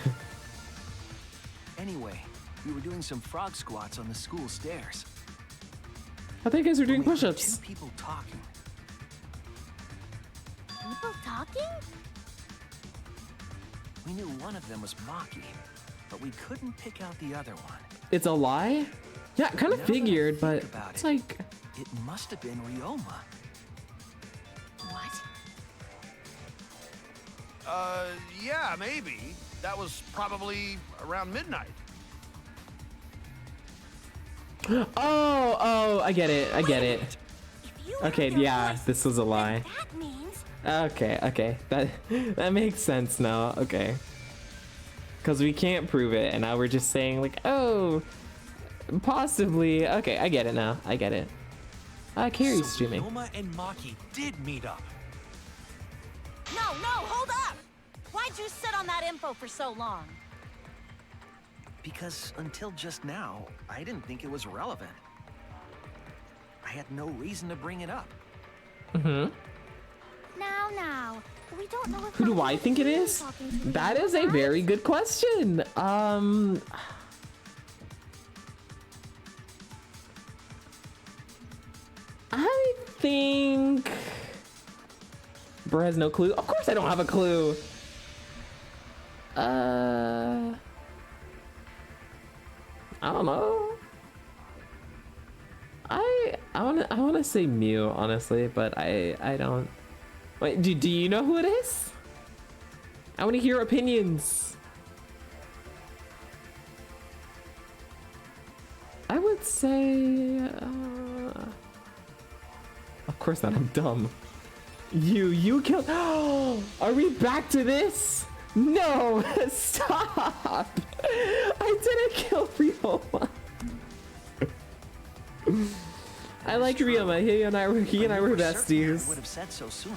Anyway, we were doing some frog squats on the school stairs. I thought you guys were doing We heard push-ups. two people talking. People talking? We knew one of them was Maki, but we couldn't pick out the other one. It's a lie? Yeah, kind of Now that I figured, but think about it's it, like... It must have been Ryoma. What? Yeah, maybe. That was probably around midnight. Oh, I get it. If you Okay, heard their yeah, voice, this was a lie. that means Okay. That makes sense now. Okay. Because we can't prove it, and now we're just saying, like, oh, possibly. Okay, I get it now. I get it. Carrie's So streaming. Ryoma and Maki did meet up. No, hold up! Why'd you sit on that info for so long? Because until just now, I didn't think it was relevant. I had no reason to bring it up. Now, we don't know if Who do Maki I was think it really is? talking to That Ryoma, is a right? very good question. I think Bro has no clue. Of course I don't have a clue. I don't know. I wanna say Mew, honestly, but I don't. Wait, do you know who it is? I want to hear opinions. I would say, of course not. I'm dumb. You killed. Are we back to this? No, stop. I didn't kill Ryoma. I like Ryoma. He and I were besties. Would have said so sooner.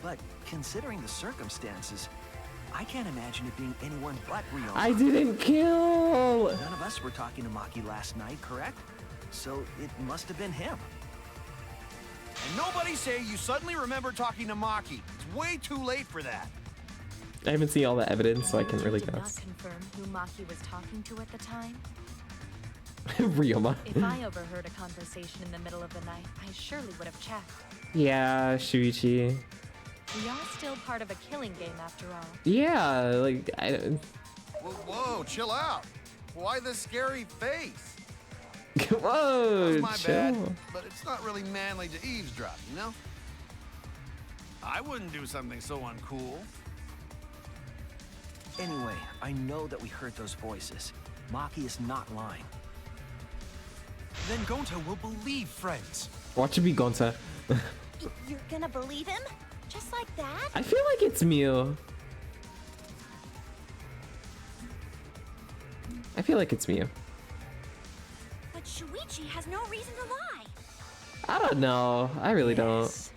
But considering the circumstances, I can't imagine it being anyone but Ryoma. I didn't kill. None of us were talking to Maki last night, correct? So it must have been him. And nobody say you suddenly remember talking to Maki. It's way too late for that. I haven't seen all the evidence, so I can't really Did not guess. confirm who Maki was talking to at the time. Ryoma. If I overheard a conversation in the middle of the night, I surely would have checked. Yeah, Shuichi. We are still part of a killing game after all. Yeah, like I don't. Whoa, chill out. Why the scary face? Whoa, That's my chill. bad, but it's not really manly to eavesdrop, you know? I wouldn't do something so uncool. Anyway, I know that we heard those voices. Maki is not lying. Then Gonta will believe friends. Watch it be Gonta. You're gonna believe him? Just like that? I feel like it's Mew. I feel like it's Mew. But Shuichi has no reason to lie. I don't know. I really Yes.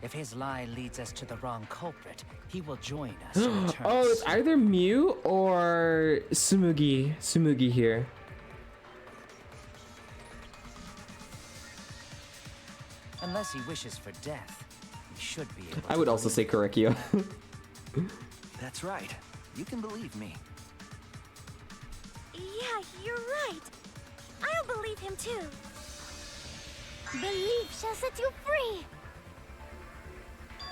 If his lie leads us to the wrong culprit, he will join us in don't. return. Oh, it's either Mew or Sumugi. Sumugi here. Unless he wishes for death, he should be able I to would also say Korekio. That's right. You can believe me. Yeah, you're right. I'll believe him too. Belief shall set you free.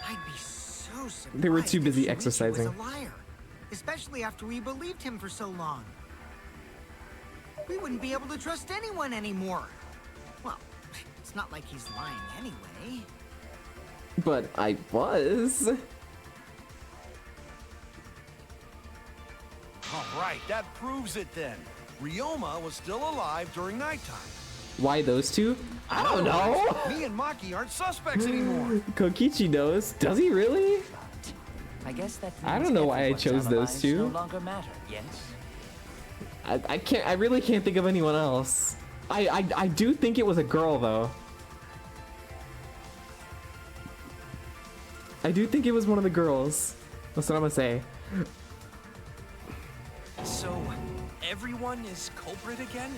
I'd be so surprised. They were too if busy Shuichi exercising. Was a liar, especially after we believed him for so long. We wouldn't be able to trust anyone anymore. Well, it's not like he's lying anyway. But I was. All right, that proves it then. Ryoma was still alive during nighttime. Why those two? I don't know. Me and Maki aren't suspects anymore. Kokichi knows. Does he really? I guess that I means don't know why I everyone's chose those alibis two. No longer matter, yes? I can't. I really can't think of anyone else. I do think it was a girl though. I do think it was one of the girls. That's what I'm gonna say. So, everyone is culprit again?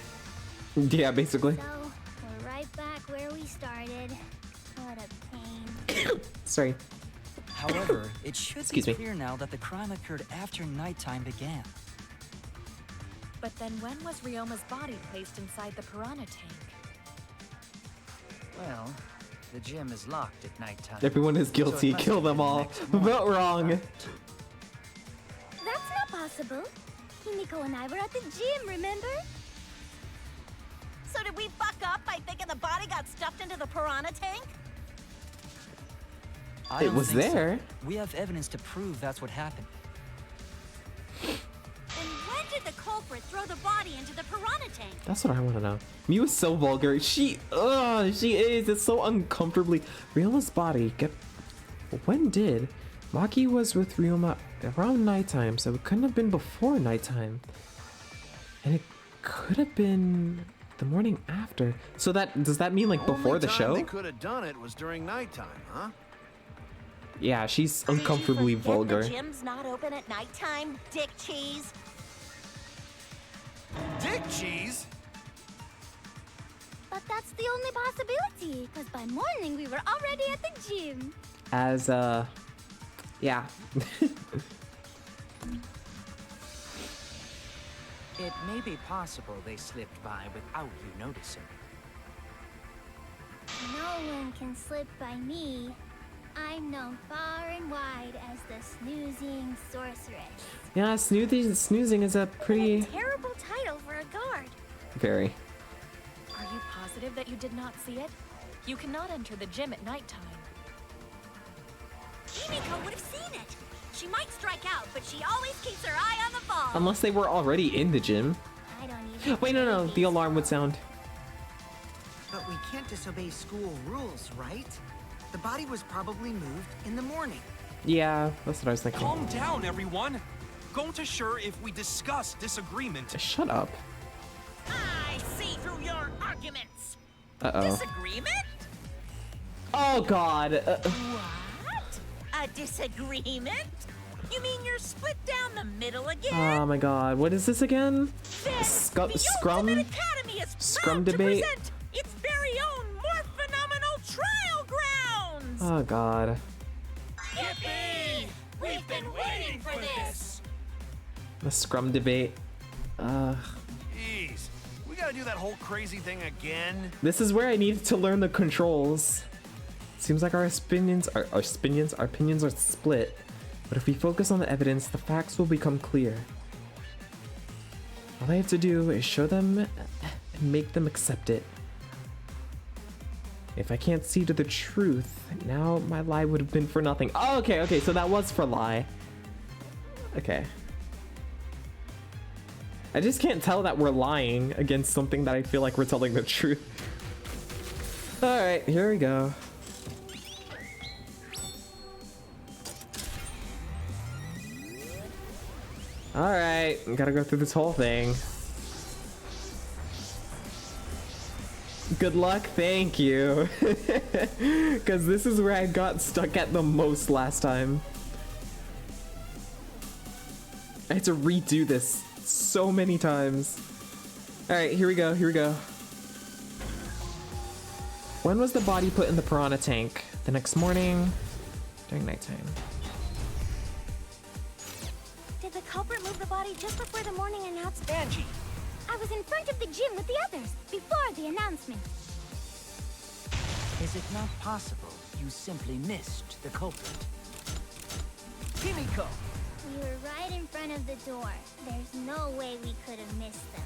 Yeah, basically. So, we're right back where we started. What a pain. Sorry. However, it should Excuse be me. clear now that the crime occurred after nighttime began. But then when was Ryoma's body placed inside the piranha tank? Well, the gym is locked at nighttime. Everyone is So it guilty. must Kill have them been all. next morning. Vote wrong. That's not possible. Himiko and I were at the gym, remember? So did we fuck up by thinking the body got stuffed into the piranha tank? I It don't was think so. there. We have evidence to prove that's what happened. Then when did the culprit throw the body into the piranha tank? That's what I want to know. Mew is so vulgar. She is. It's so uncomfortably. Ryoma's body. When did? Maki was with Ryoma around nighttime, so it couldn't have been before nighttime. And it could have been the morning after. So does that mean like before the show? They could have done it was during nighttime, huh? Yeah, she's Did you uncomfortably forget vulgar. The gym's not open at nighttime, dick cheese. Dick cheese? But But that's the only possibility, because by morning we were already at the gym. As, yeah. It may be possible they slipped by without you noticing. No one can slip by me. I'm known far and wide as the snoozing sorceress. Yeah, snoozing is a pretty... Terrible title for a guard. Very. Are you positive that you did not see it? You cannot enter the gym at nighttime. Himiko would have seen it. She might strike out, but she always keeps her eye on the ball. Unless they were already in the gym. I don't even... Wait, no, the alarm would sound. But we can't disobey school rules, right? The body was probably moved in the morning. Yeah, that's what I was thinking. Calm down, everyone. Gonta sure if we discuss disagreement. Shut up. I see through your arguments. Uh-oh. Disagreement? Oh, God. What? A disagreement? You mean you're split down the middle again? Oh, my God. What is this again? Then Scrum? the Ultimate Academy is Scrum proud debate? to present its very own more phenomenal trial grounds! Oh, God. Yippee! We've been waiting for this! The scrum debate. Jeez, we gotta do that whole crazy thing again? This is where I needed to learn the controls. Seems like our opinions are split. But if we focus on the evidence, the facts will become clear. All I have to do is show them and make them accept it. If I can't see to the truth, now my lie would have been for nothing. Oh, okay, so that was for lie. Okay. I just can't tell that we're lying against something that I feel like we're telling the truth. Alright, here we go. Alright, gotta go through this whole thing. Good luck, thank you. Because this is where I got stuck at the most last time. I had to redo this so many times. Alright, here we go. When was the body put in the piranha tank? The next morning? During nighttime. Did the culprit move the body just before the morning announcement? Angie! I was in front of the gym with the others, before the announcement. Is it not possible you simply missed the culprit? Himiko! We were right in front of the door. There's no way we could have missed them.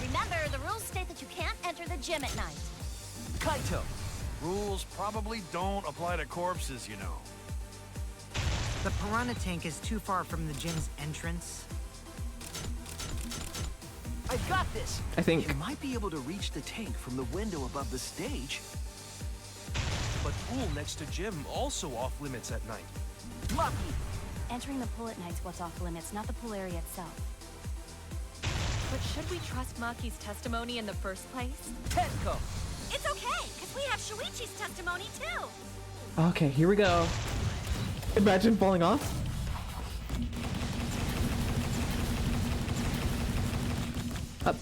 Remember, the rules state that you can't enter the gym at night. Kaito! Rules probably don't apply to corpses, you know. The piranha tank is too far from the gym's entrance. I've got this! I think. You might be able to reach the tank from the window above the stage. But pool next to gym also off limits at night. Lucky! Entering the pool at night's what's off limits, not the pool area itself. But should we trust Maki's testimony in the first place? Tenko! It's okay, because we have Shuichi's testimony too. Okay, here we go. Imagine falling off. Up.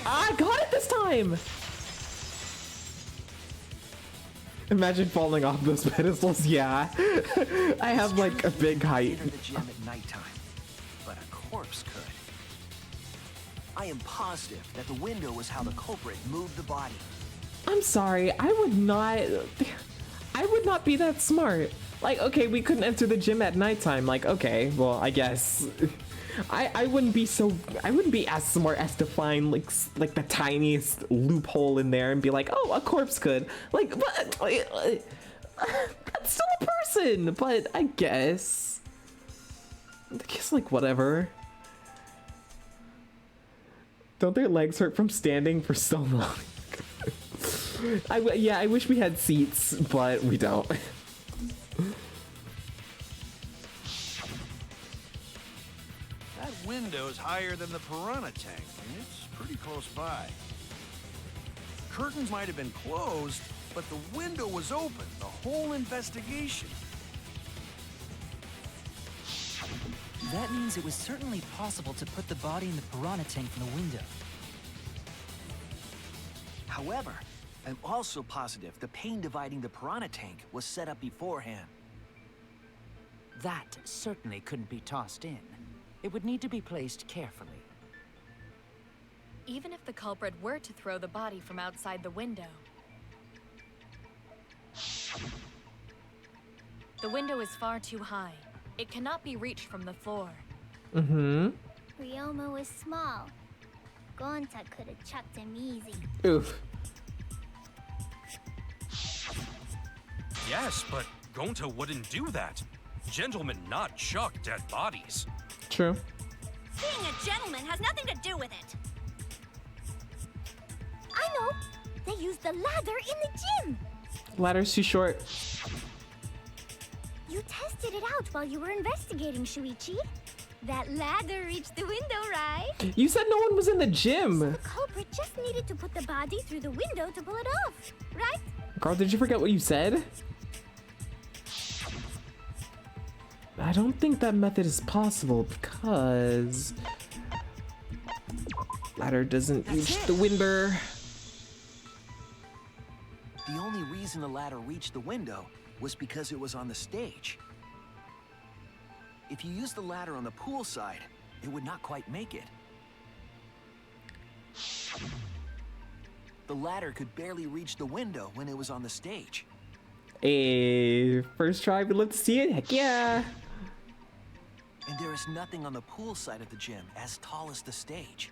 I got it this time! Imagine falling off those pedestals, yeah. I have like a big height. Enter the gym at nighttime, but a corpse could. I am positive that the window was how the culprit moved the body. I'm sorry, I would not be that smart. Like, okay, we couldn't enter the gym at nighttime. Like, okay, well, I guess. I wouldn't be as smart as to find like the tiniest loophole in there and be like, oh, a corpse could. Like, but that's still a person. But I guess like whatever. Don't their legs hurt from standing for so long? I wish we had seats, but we don't. That window's higher than the piranha tank, and it's pretty close by. Curtains might have been closed, but the window was open the whole investigation. That means it was certainly possible to put the body in the piranha tank from the window. However, I'm also positive the pane dividing the piranha tank was set up beforehand. That certainly couldn't be tossed in. It would need to be placed carefully. Even if the culprit were to throw the body from outside the window, the window is far too high. It cannot be reached from the floor. Mm-hmm. Ryoma was small. Gonta could have chucked him easy. Oof. Yes, but Gonta wouldn't do that. Gentlemen not chuck dead bodies. True. Being a gentleman has nothing to do with it. I know. They used the ladder in the gym. Ladder's too short. You tested it out while you were investigating, Shuichi. That ladder reached the window, right? You said no one was in the gym. The culprit just needed to put the body through the window to pull it off, right? Carl, did you forget what you said? I don't think that method is possible because ladder doesn't reach the window. The only reason the ladder reached the window was because it was on the stage. If you used the ladder on the pool side, it would not quite make it. The ladder could barely reach the window when it was on the stage. Hey, first try, but let's see it. Heck yeah. And there is nothing on the pool side of the gym as tall as the stage.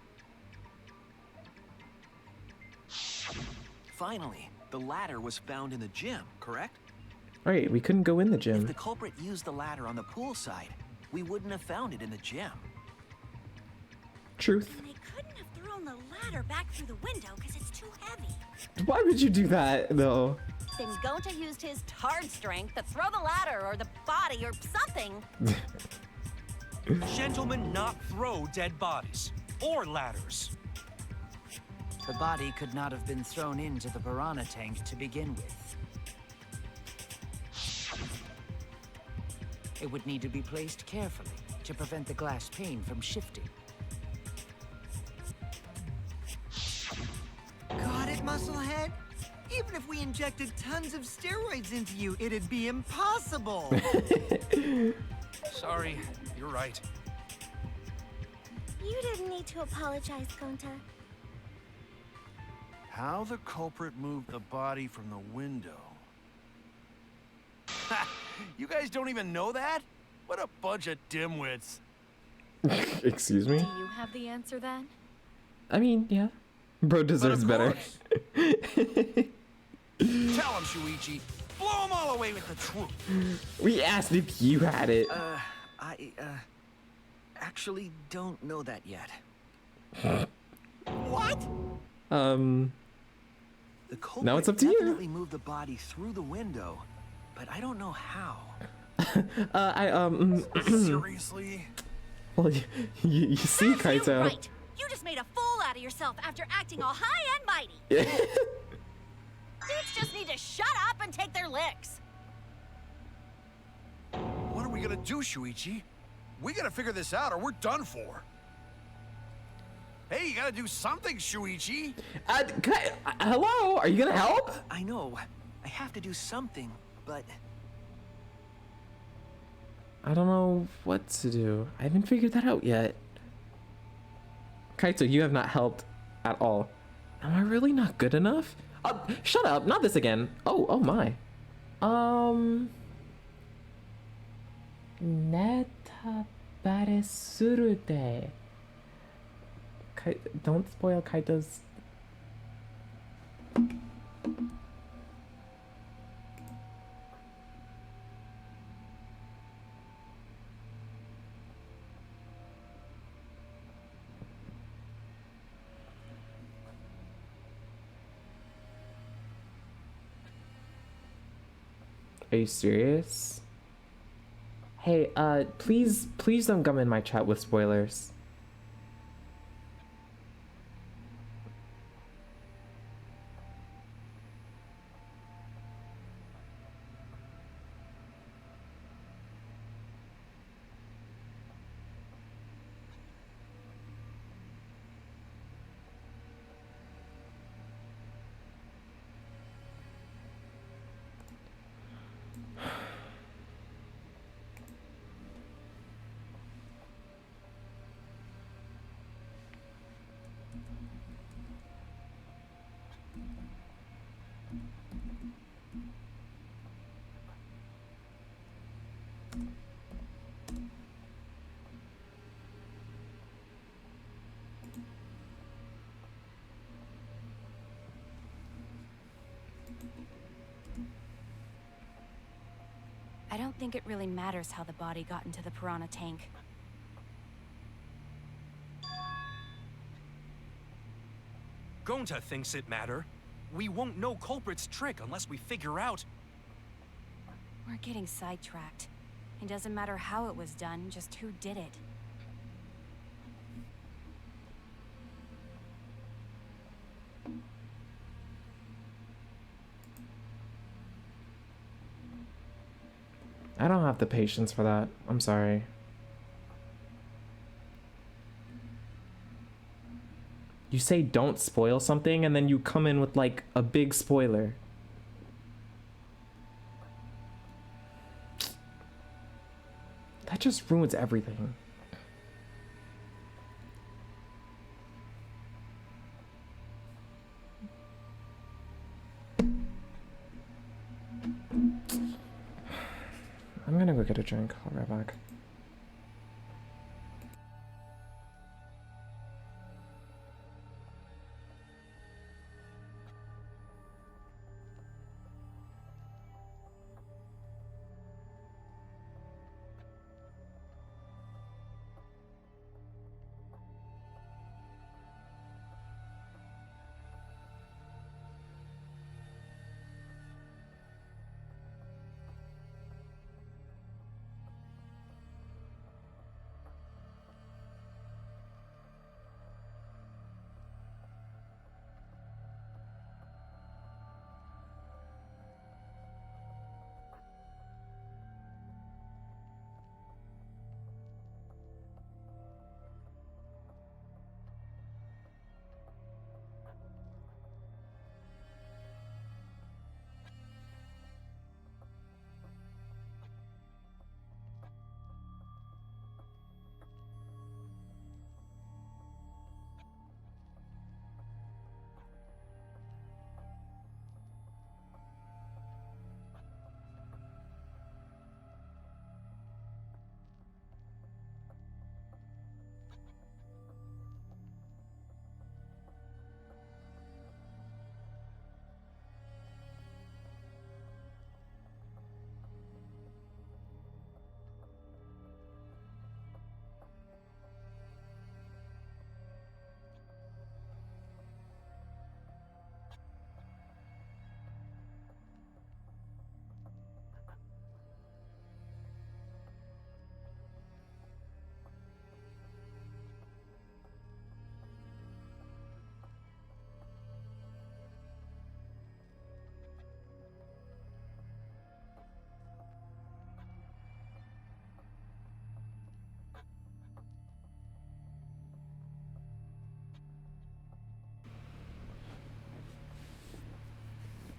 Finally, the ladder was found in the gym, correct? Alright, we couldn't go in the If gym. the culprit used the ladder on the pool side, we wouldn't have found it in the gym. Truth. And they couldn't have thrown the ladder back through the window because it's too heavy. Why would you do that, though? Then Gonta used his hard strength to throw the ladder or the body or something. Gentlemen not throw dead bodies or ladders. The body could not have been thrown into the piranha tank to begin with. It would need to be placed carefully to prevent the glass pane from shifting. Got it, Musclehead? Even if we injected tons of steroids into you, it'd be impossible. Sorry, you're right. You didn't need to apologize, Gonta. How the culprit moved the body from the window. Ha! You guys don't even know that? What a bunch of dimwits. Excuse me? Do you have the answer then? I mean, yeah. Bro deserves better. Tell him, Shuichi. Blow him all away with the truth. We asked if you had it. I actually don't know that yet. What? The culprit Now it's up to you. definitely moved the body through the window, but I don't know how. Seriously? Well, you see, Kaito. You're right. You just made a fool out of yourself after acting all high and mighty. Dudes just need to shut up and take their licks. What are we gonna do, Shuichi? We gotta figure this out or we're done for. Hey, you gotta do something, Shuichi. Hello? Are you gonna help? I know. I have to do something, but I don't know what to do. I haven't figured that out yet. Kaito, you have not helped at all. Am I really not good enough? Shut up! Not this again. Oh my. Neta baresurute. Don't spoil Kaito's. Are you serious? Hey, please don't come in my chat with spoilers. I don't think it really matters how the body got into the piranha tank. Gonta thinks it matter. We won't know culprit's trick unless we figure out. We're getting sidetracked. It doesn't matter how it was done, just who did it. I don't have the patience for that. I'm sorry. You say don't spoil something, and then you come in with like a big spoiler. That just ruins everything. I'm gonna go get a drink. I'll be right back.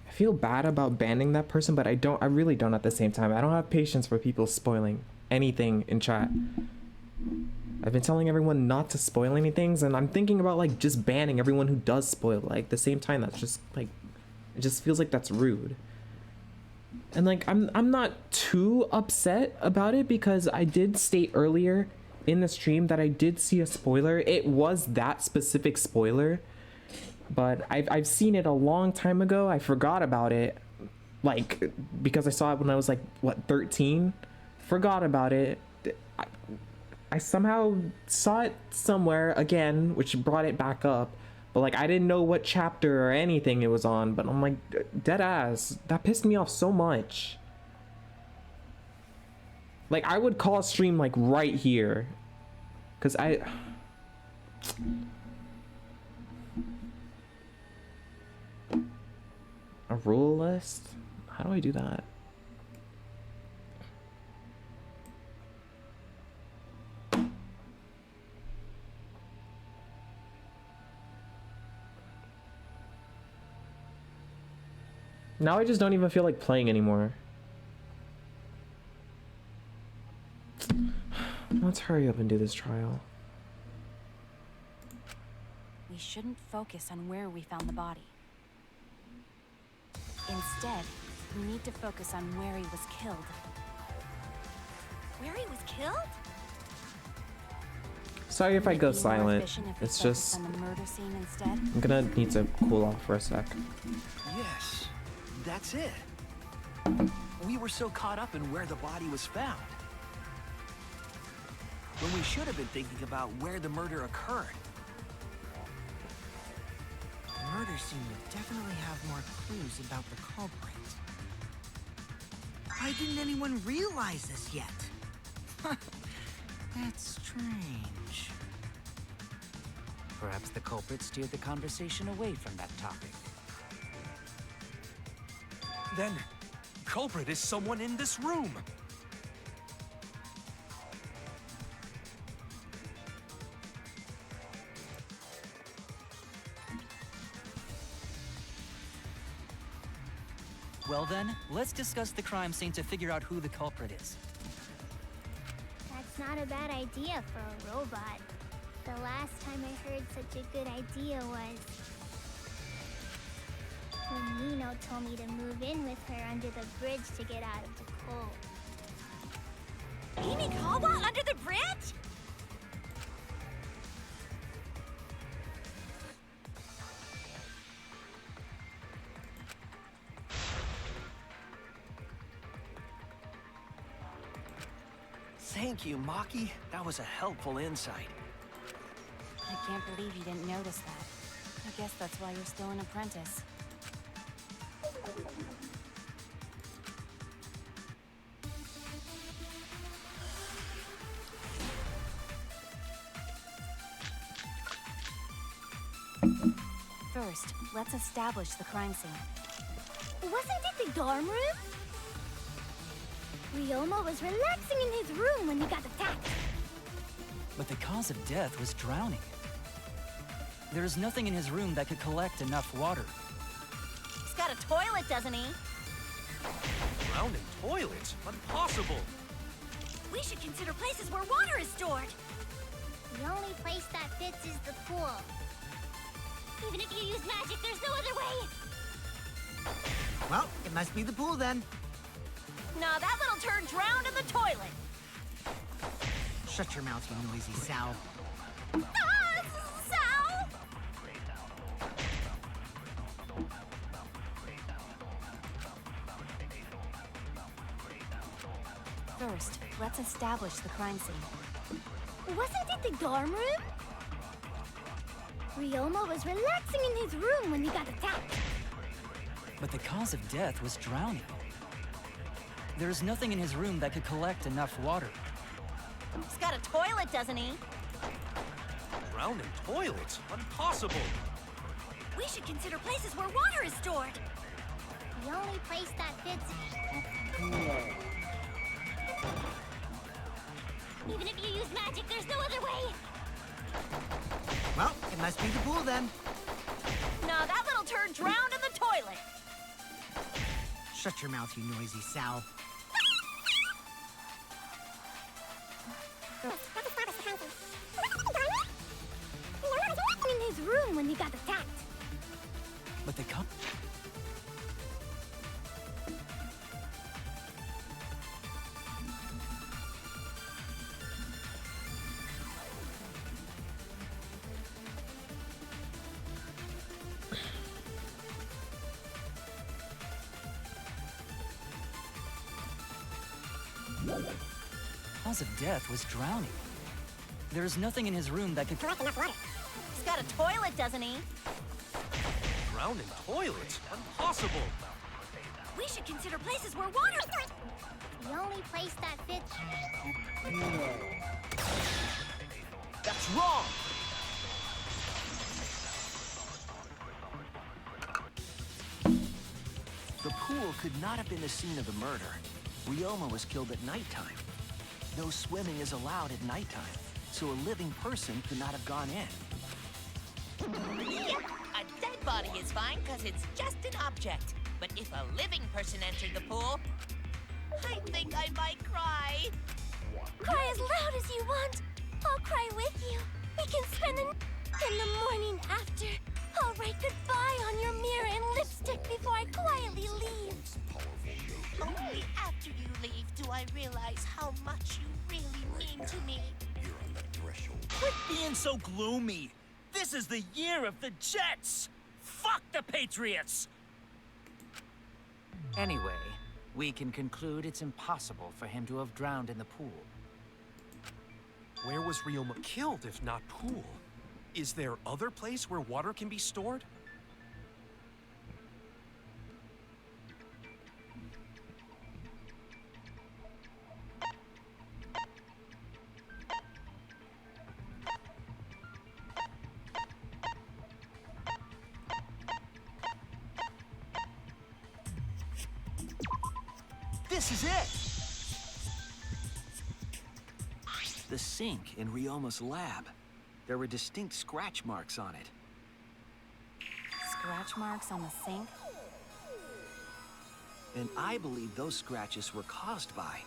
I feel bad about banning that person, but I really don't at the same time. I don't have patience for people spoiling anything in chat. I've been telling everyone not to spoil anything, and I'm thinking about like just banning everyone who does spoil. Like, at the same time, that's just like, it just feels like that's rude. And like, I'm not too upset about it because I did state earlier in the stream that I did see a spoiler. It was that specific spoiler, but I've seen it a long time ago. I forgot about it, like, because I saw it when I was like, what, 13? Forgot about it. I somehow saw it somewhere again, which brought it back up, but like, I didn't know what chapter or anything it was on, but I'm like, dead ass, that pissed me off so much. Like, I would call a stream like right here, because a rule list? How do I do that? Now I just don't even feel like playing anymore. Let's hurry up and do this trial. We shouldn't focus on where we found the body. Instead, we need to focus on where he was killed. Where he was killed? Sorry if I go silent. It's just, on the murder scene instead. I'm gonna need to cool off for a sec. Yes, that's it. we were so caught up in where the body was found. When we should have been thinking about where the murder occurred. The murder scene would definitely have more clues about the culprit. Why didn't anyone realize this yet? That's strange. Perhaps the culprit steered the conversation away from that topic. Then, culprit is someone in this room. Well then, let's discuss the crime scene to figure out who the culprit is. That's not a bad idea for a robot. The last time I heard such a good idea was when Nino told me to move in with her under the bridge to get out of the cold. Himikawa under the bridge? Thank you, Maki. That was a helpful insight. I can't believe you didn't notice that. I guess that's why you're still an apprentice. First, let's establish the crime scene. Wasn't it the dorm room? Ryoma was relaxing in his room when he got attacked. But the cause of death was drowning. There is nothing in his room that could collect enough water. He's got a toilet, doesn't he? Drowned in toilets? Impossible! We should consider places where water is stored. The only place that fits is the pool. Even if you use magic, there's no other way. Well, it must be the pool then. Nah, that little turd drowned in the toilet. Shut your mouth, you noisy sow. Ah, Sal! First, let's establish the crime scene. Wasn't it the dorm room? Ryoma was relaxing in his room when he got attacked. But the cause of death was drowning. There is nothing in his room that could collect enough water. He's got a toilet, doesn't he? Drowned in toilets? Impossible! We should consider places where water is stored. The only place that fits. Even if you use magic, there's no other way. Well, it must be the pool then. Nah, that little turd drowned in the toilet. Shut your mouth, you noisy sow. In his room when he got attacked. But the cause of death was drowning. There is nothing in his room that could collect enough water. He's got a toilet, doesn't he? Drowned in toilets? Impossible! We should consider places where water is stored. The only place that fits. That's wrong! The pool could not have been the scene of the murder. Ryoma was killed at nighttime. No swimming is allowed at nighttime, so a living person could not have gone in. Yep, a dead body is fine because it's just an object. But if a living person entered the pool, I think I might cry. Cry as loud as you want. I'll cry with you. We can spend the in the morning after. I'll write goodbye on your mirror in lipstick before I quietly leave. Only after you leave do I realize how much you really mean to me. Quit being so gloomy. This is the year of the Jets. Fuck the Patriots. Anyway, we can conclude it's impossible for him to have drowned in the pool. Where was Ryoma killed if not pool? Is there other place where water can be stored? This is it! The sink in Ryoma's lab. There were distinct scratch marks on it. Scratch marks on the sink? And I believe those scratches were caused by...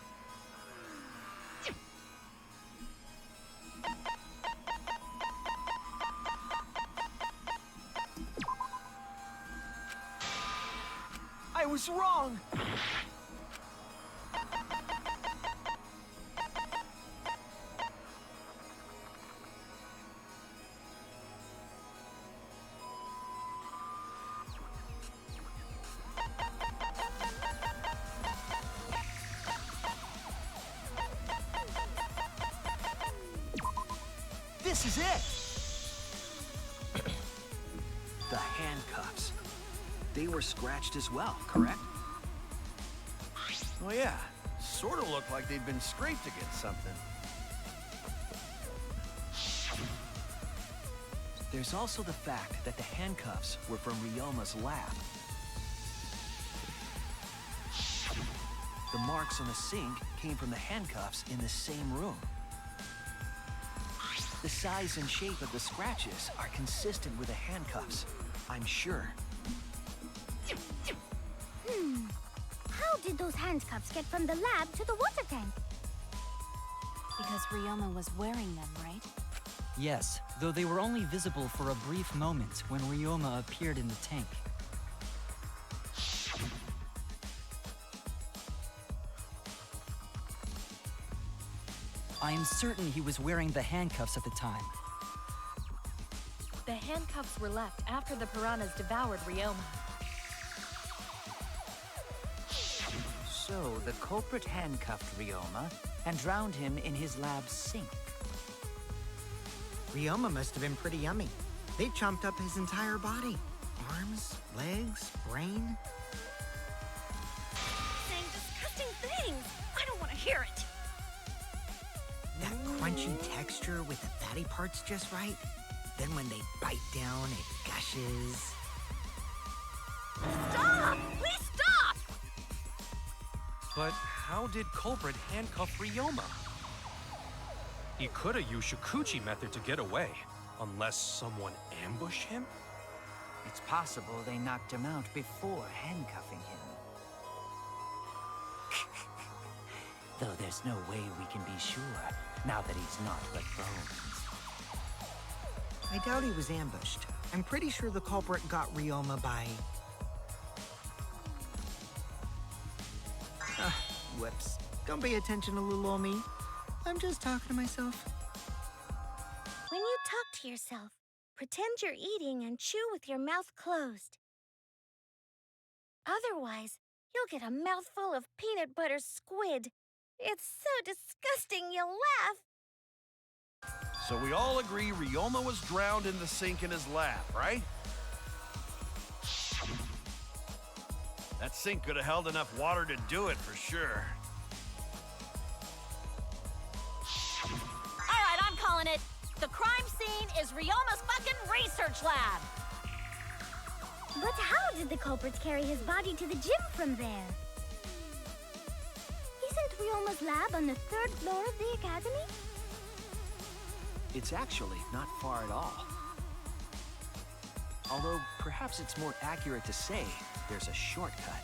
I was wrong! This is it! The handcuffs. They were scratched as well, correct? Oh yeah, sort of looked like they'd been scraped against something. There's also the fact that the handcuffs were from Ryoma's lab. The marks on the sink came from the handcuffs in the same room. The size and shape of the scratches are consistent with the handcuffs, I'm sure. How did those handcuffs get from the lab to the water tank? Because Ryoma was wearing them, right? Yes, though they were only visible for a brief moment when Ryoma appeared in the tank. I am certain he was wearing the handcuffs at the time. The handcuffs were left after the piranhas devoured Ryoma. So, the culprit handcuffed Ryoma and drowned him in his lab sink. Ryoma must have been pretty yummy. They chomped up his entire body. Arms, legs, brain. Saying disgusting things. I don't want to hear it. That crunchy texture with the fatty parts just right. Then when they bite down, it gushes. Stop! Please stop! But how did culprit handcuff Ryoma? He could have used Shikuchi method to get away, unless someone ambushed him? It's possible they knocked him out before handcuffing him. Though there's no way we can be sure, now that he's not but bones. I doubt he was ambushed. I'm pretty sure the culprit got Ryoma by... Whoops. Don't pay attention to little old me. I'm just talking to myself. When you talk to yourself, pretend you're eating and chew with your mouth closed. Otherwise, you'll get a mouthful of peanut butter squid. It's so disgusting you'll laugh. So we all agree Ryoma was drowned in the sink in his lab, right? That sink could have held enough water to do it for sure. All right, I'm calling it. The crime scene is Ryoma's fucking research lab. But how did the culprit carry his body to the gym from there? Isn't Ryoma's lab on the 3rd floor of the academy? It's actually not far at all. Although, perhaps it's more accurate to say there's a shortcut.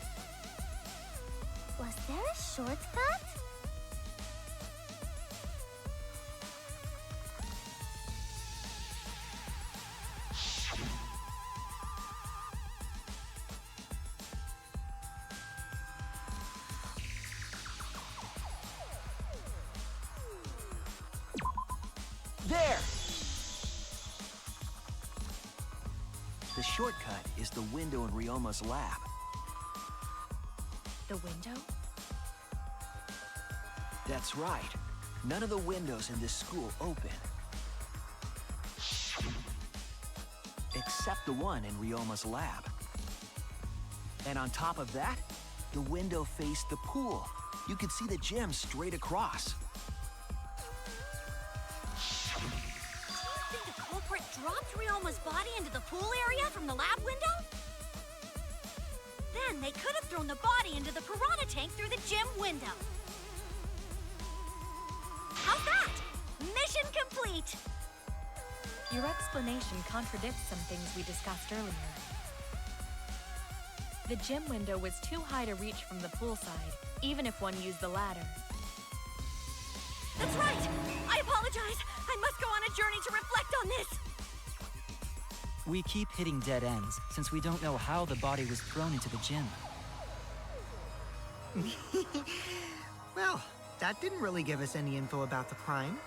Was there a shortcut? There! The shortcut is the window in Ryoma's lab. The window? That's right. None of the windows in this school open. Except the one in Ryoma's lab. And on top of that, the window faced the pool. You could see the gym straight across. Do you think the culprit dropped Ryoma's body into the pool area from the lab window? Then they could have thrown the body into the piranha tank through the gym window. How's that? Mission complete! Your explanation contradicts some things we discussed earlier. The gym window was too high to reach from the poolside, even if one used the ladder. That's right! I apologize! I must go on a journey to reflect on this! We keep hitting dead ends, since we don't know how the body was thrown into the gym. Well, that didn't really give us any info about the crime.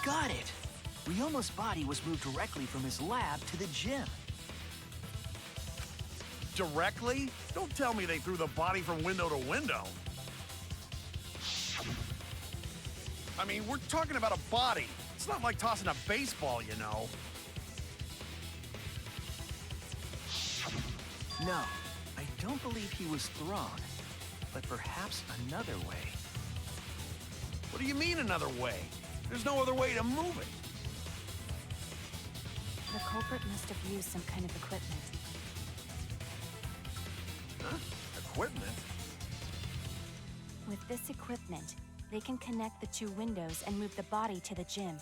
got it! Ryoma's body was moved directly from his lab to the gym. Directly? Don't tell me they threw the body from window to window. I mean, we're talking about a body. It's not like tossing a baseball, you know. No, I don't believe he was thrown, but perhaps another way. What do you mean another way? There's no other way to move it. The culprit must have used some kind of equipment. Huh? Equipment? With this equipment, they can connect the two windows and move the body to the gym.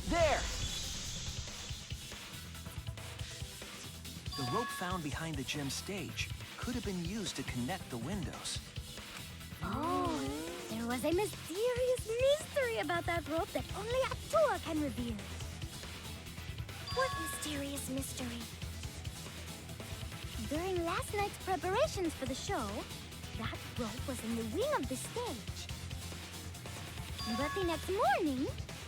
There! The rope found behind the gym stage could have been used to connect the windows. Oh, there was a mysterious mystery about that rope that only Atua can reveal. What mysterious mystery? During last night's preparations for the show, that rope was in the wing of the stage. But the next morning,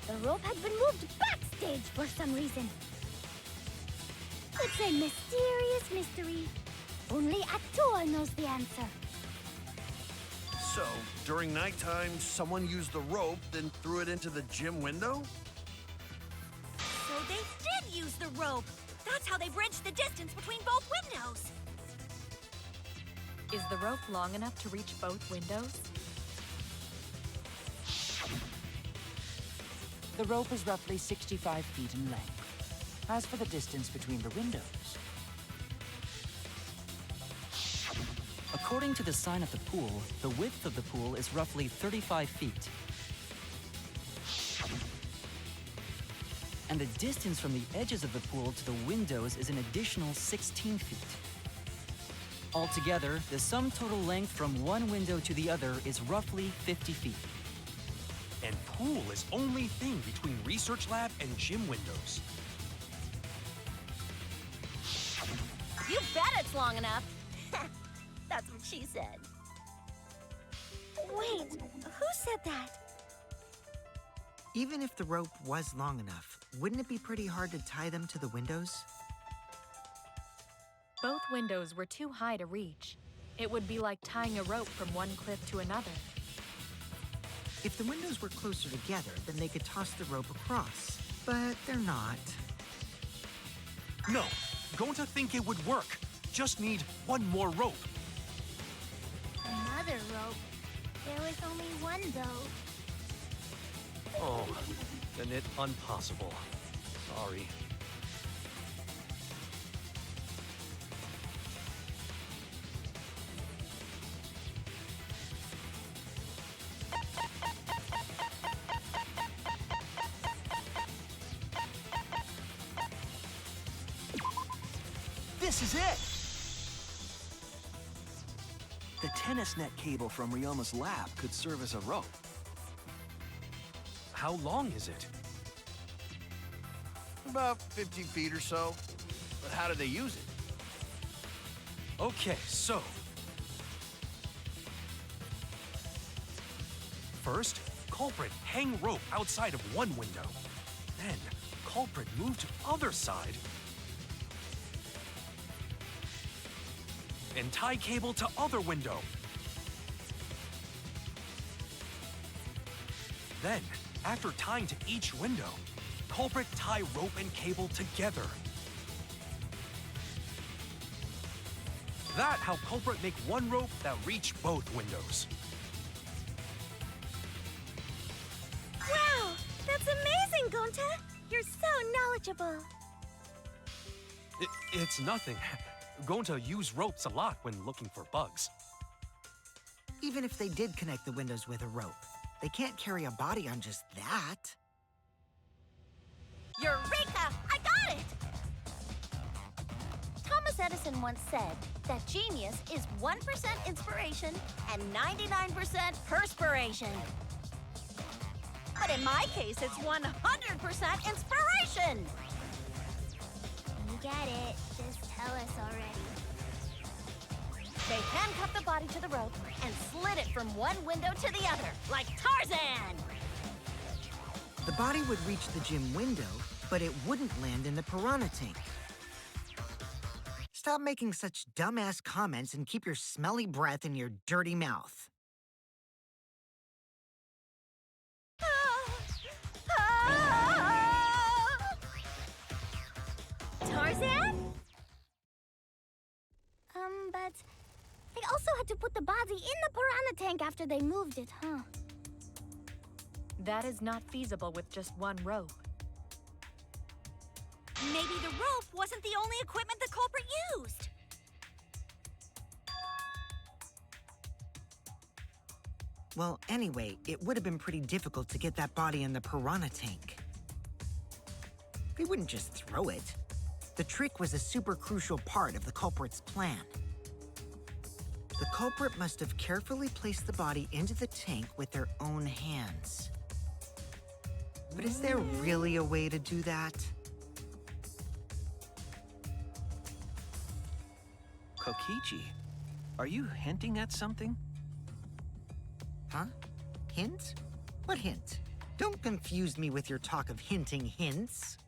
the rope had been moved backstage for some reason. It's a mysterious mystery. Only Atua knows the answer. So, during nighttime, someone used the rope, then threw it into the gym window? So they did use the rope. That's how they bridged the distance between both windows. Is the rope long enough to reach both windows? The rope is roughly 65 feet in length. As for the distance between the windows, According to the sign at the pool, the width of the pool is roughly 35 feet. And the distance from the edges of the pool to the windows is an additional 16 feet. Altogether, the sum total length from one window to the other is roughly 50 feet. And pool is only thing between research lab and gym windows. You bet it's long enough. That's what she said. Wait, who said that? Even if the rope was long enough, wouldn't it be pretty hard to tie them to the windows? Both windows were too high to reach. It would be like tying a rope from one cliff to another. If the windows were closer together, then they could toss the rope across. But they're not. No, going to think it would work. Just need one more rope. Another rope. There was only one, though. Oh, then it impossible. Sorry. This is it! The tennis net cable from Ryoma's lab could serve as a rope. How long is it? About 50 feet or so. But how did they use it? Okay, so. First, culprit hang rope outside of one window. Then, culprit move to other side. And tie cable to other window. Then, after tying to each window, culprit tie rope and cable together. That how culprit make one rope that reach both windows. Wow! That's amazing, Gonta! You're so knowledgeable. It's nothing. Going to use ropes a lot when looking for bugs. Even if they did connect the windows with a rope, they can't carry a body on just that. Eureka! I got it! Thomas Edison once said that genius is 1% inspiration and 99% perspiration. But in my case, it's 100% inspiration! to the rope and slid it from one window to the other, like Tarzan! The body would reach the gym window, but it wouldn't land in the piranha tank. Stop making such dumbass comments and keep your smelly breath in your dirty mouth. Tarzan? But they also had to put the body in the piranha tank after they moved it, huh? That is not feasible with just one rope. Maybe the rope wasn't the only equipment the culprit used. Well, anyway, it would have been pretty difficult to get that body in the piranha tank. They wouldn't just throw it. The trick was a super crucial part of the culprit's plan. The culprit must have carefully placed the body into the tank with their own hands. But is there really a way to do that? Kokichi, are you hinting at something? Huh? Hint? What hint? Don't confuse me with your talk of hinting hints.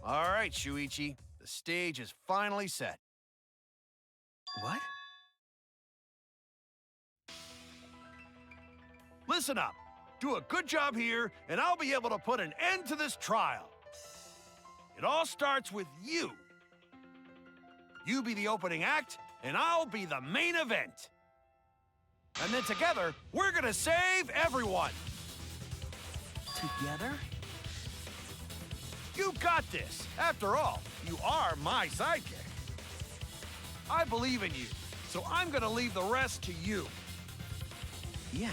All right, Shuichi. The stage is finally set. What? Listen up. Do a good job here, and I'll be able to put an end to this trial. It all starts with you. You be the opening act, and I'll be the main event. And then together, we're gonna save everyone. Together? You got this. After all, you are my sidekick. I believe in you, so I'm gonna leave the rest to you. Yeah.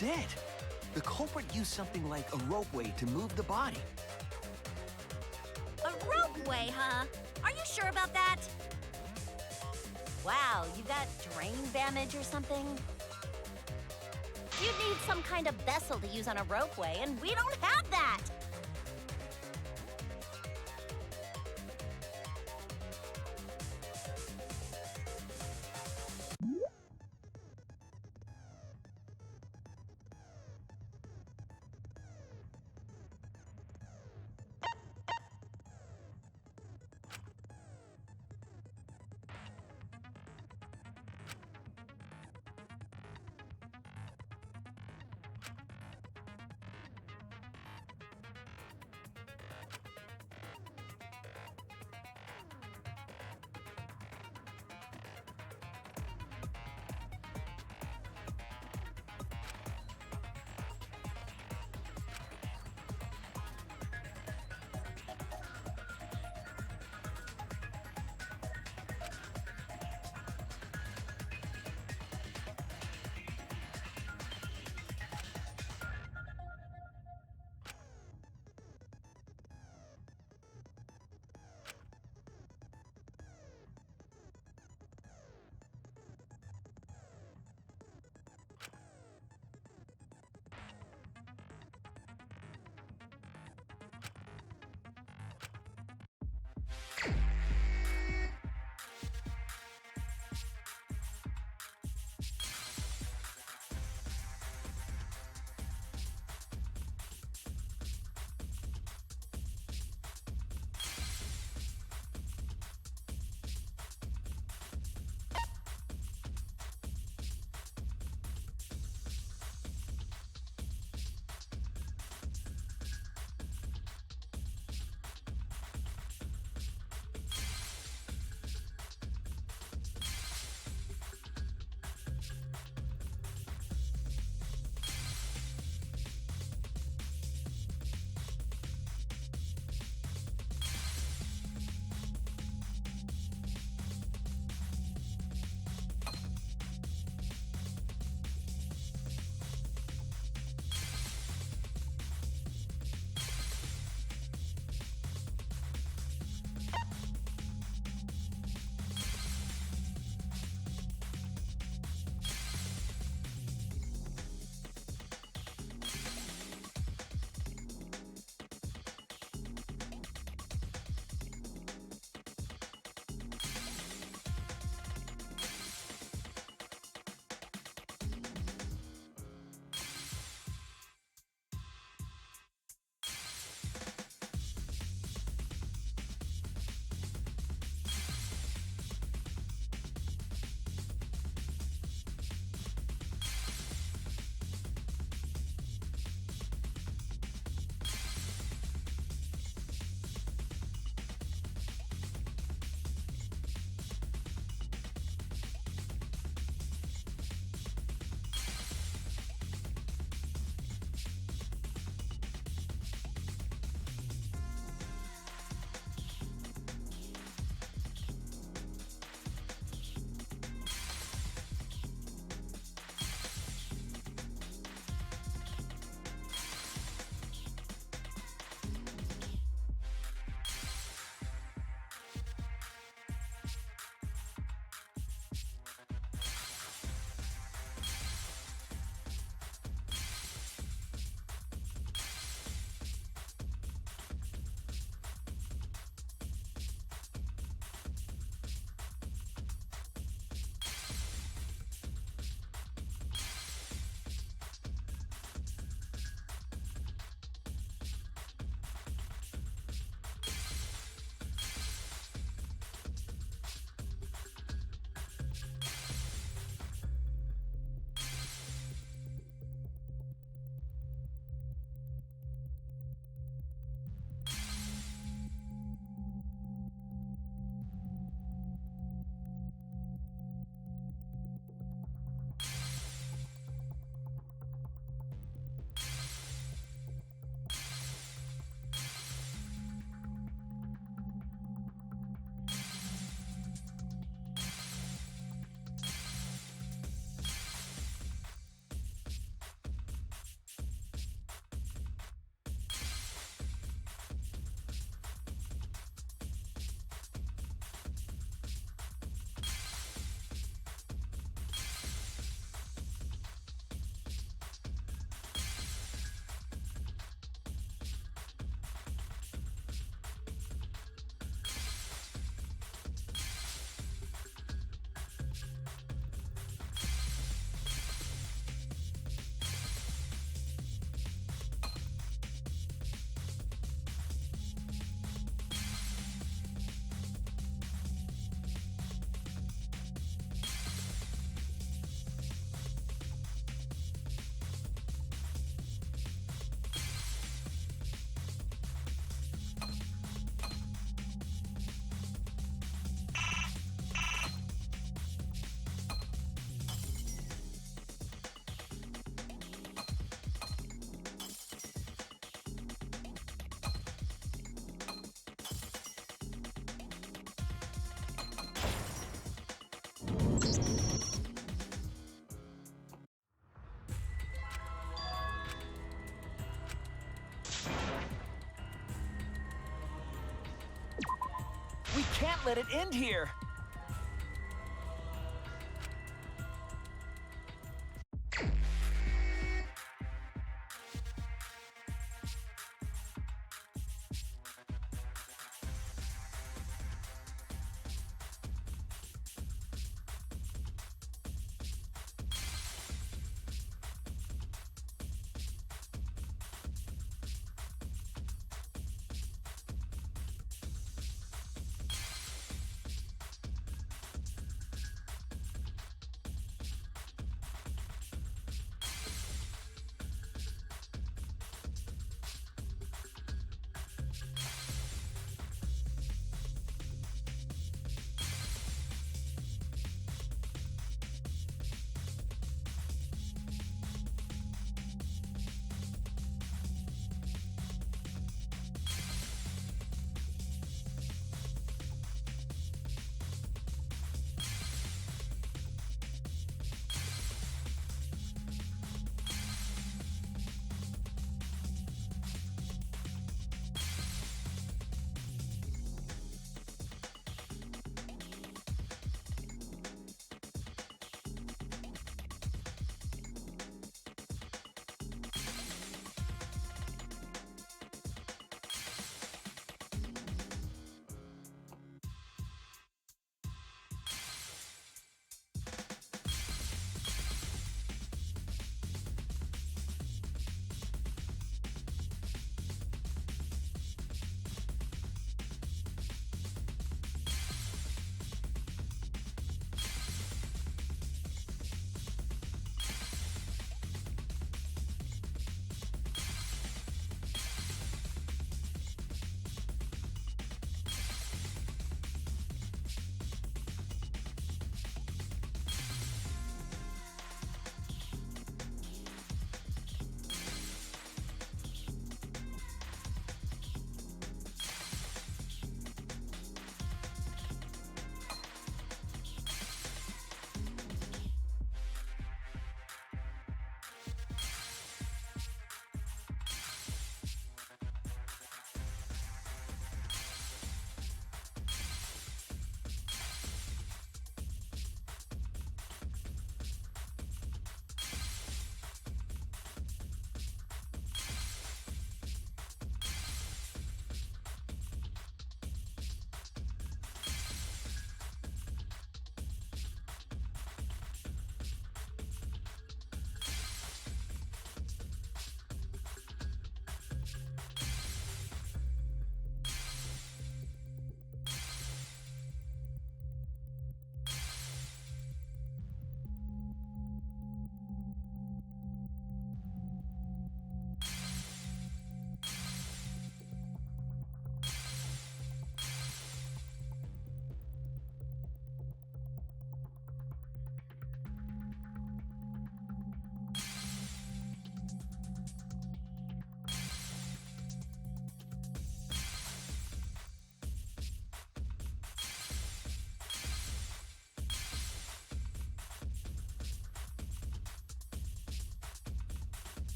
That's it. The culprit used something like a ropeway to move the body. A ropeway, huh? Are you sure about that? Wow, you got drain damage or something? You'd need some kind of vessel to use on a ropeway, and we don't have that! can't let it end here.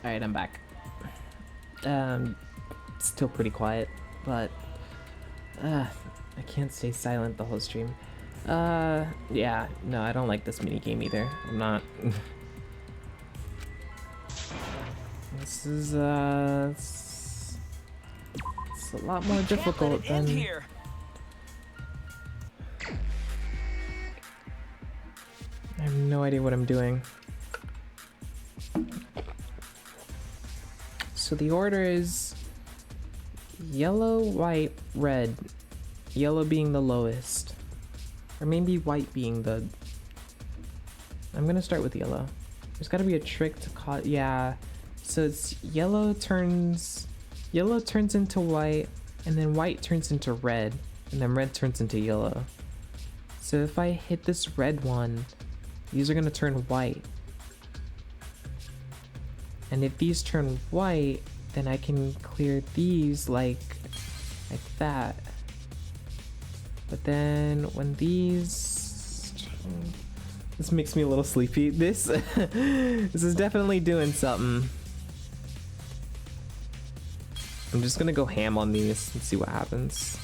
Alright, I'm back. Still pretty quiet, but I can't stay silent the whole stream. Yeah, no, I don't like this mini game either. I'm not. This is it's a lot more difficult than. Here. I have no idea what I'm doing. So the order is yellow, white, red. Yellow being the lowest. Or maybe white being the... I'm gonna start with yellow. There's gotta be a trick to cause... Yeah. So it's yellow turns into white, and then white turns into red, and then red turns into yellow. So if I hit this red one, these are gonna turn white. And if these turn white, then I can clear these like that. But then when these... This makes me a little sleepy. This is definitely doing something. I'm just gonna go ham on these and see what happens.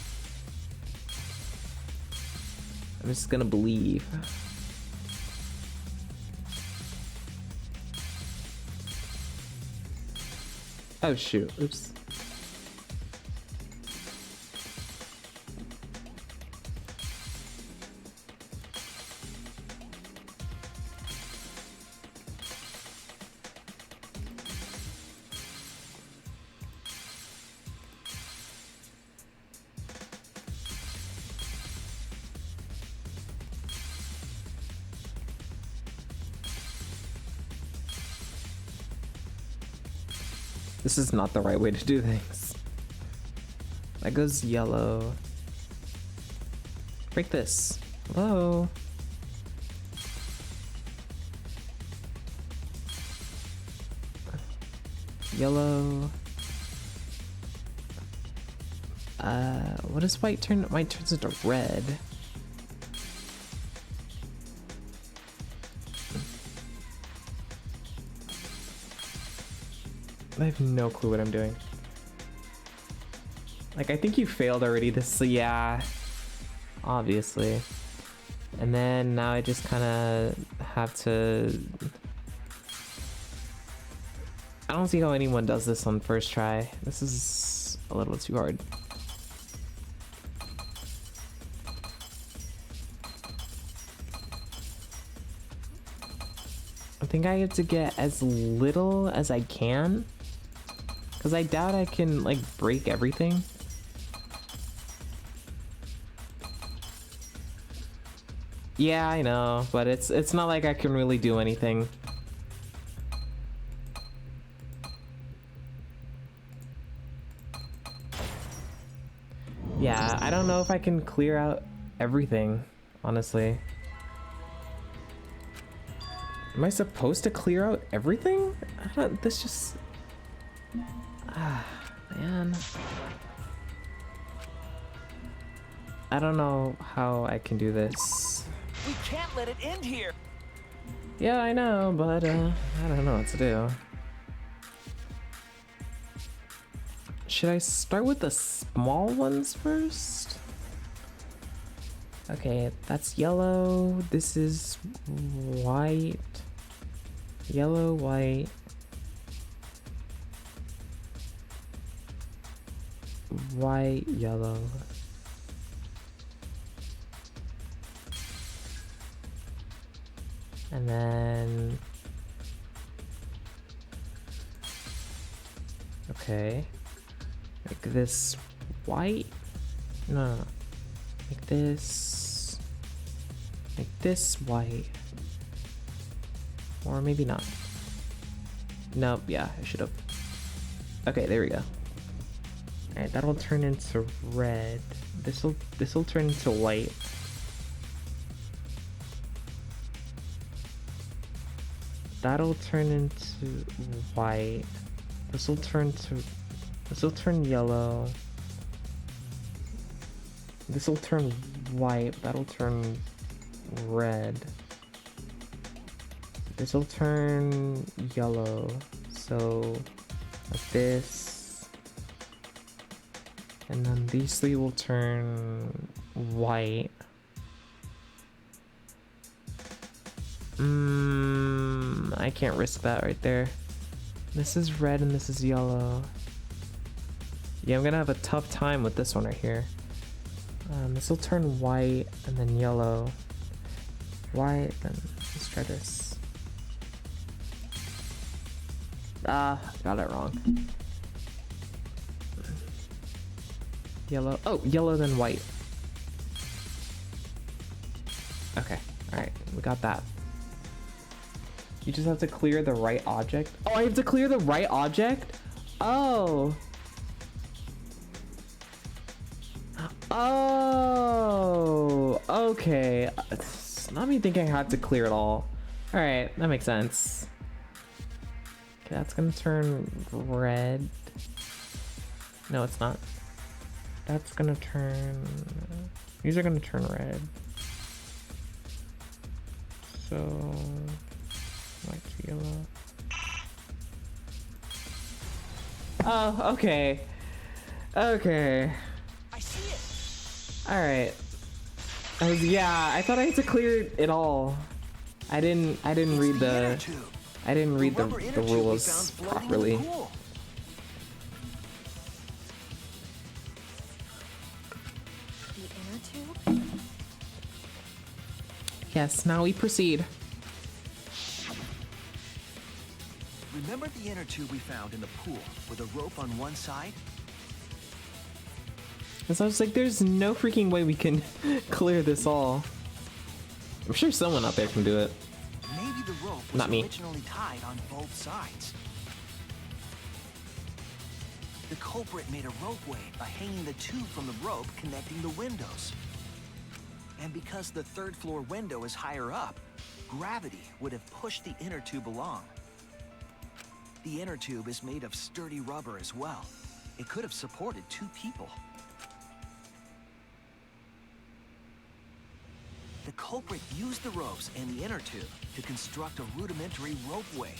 I'm just gonna believe. Oh shoot, oops. This is not the right way to do things. That goes yellow. Break this. Hello? Yellow. What does white turn? White turns into red. I have no clue what I'm doing. Like, I think you failed already. This, yeah, obviously. And then now I just kind of have to... I don't see how anyone does this on first try. This is a little too hard. I think I have to get as little as I can. Because I doubt I can, like, break everything. Yeah, I know, but it's not like I can really do anything. Yeah, I don't know if I can clear out everything, honestly. Am I supposed to clear out everything? I don't, this just... Ah, man. I don't know how I can do this. We can't let it end here. Yeah, I know, but I don't know what to do. Should I start with the small ones first? Okay, that's yellow. This is white. Yellow, white. White, yellow. And then... Okay. Make this white? No. Make this... Make this white. Or maybe not. Nope, yeah, I should have. Okay, there we go. Alright, that'll turn into red. This'll turn into white. That'll turn into white. This'll turn yellow. This'll turn white. That'll turn red. This'll turn yellow. So like this. And then these three will turn white. I can't risk that right there. This is red and this is yellow. Yeah, I'm gonna have a tough time with this one right here. This will turn white and then yellow. White, then let's try this. Ah, got it wrong. Yellow. Oh, yellow then white. Alright, we got that. You just have to clear the right object. Oh, I have to clear the right object? Oh. Oh, okay. It's not me thinking I had to clear it all. Alright, that makes sense. Okay, that's gonna turn red. No, it's not. That's gonna turn... These are gonna turn red. So... like yellow. Oh, okay. Okay. I see it. Alright. Yeah, I thought I had to clear it all. I didn't read the rules properly. The inner tube? Yes, now we proceed. Remember the inner tube we found in the pool with a rope on one side? And so I was like, there's no freaking way we can clear this all. I'm sure someone out there can do it. Maybe the rope was Not me. originally tied on both sides. The culprit made a ropeway by hanging the tube from the rope connecting the windows. And because the third floor window is higher up, gravity would have pushed the inner tube along. The inner tube is made of sturdy rubber as well. It could have supported 2 people. The culprit used the ropes and the inner tube to construct a rudimentary ropeway.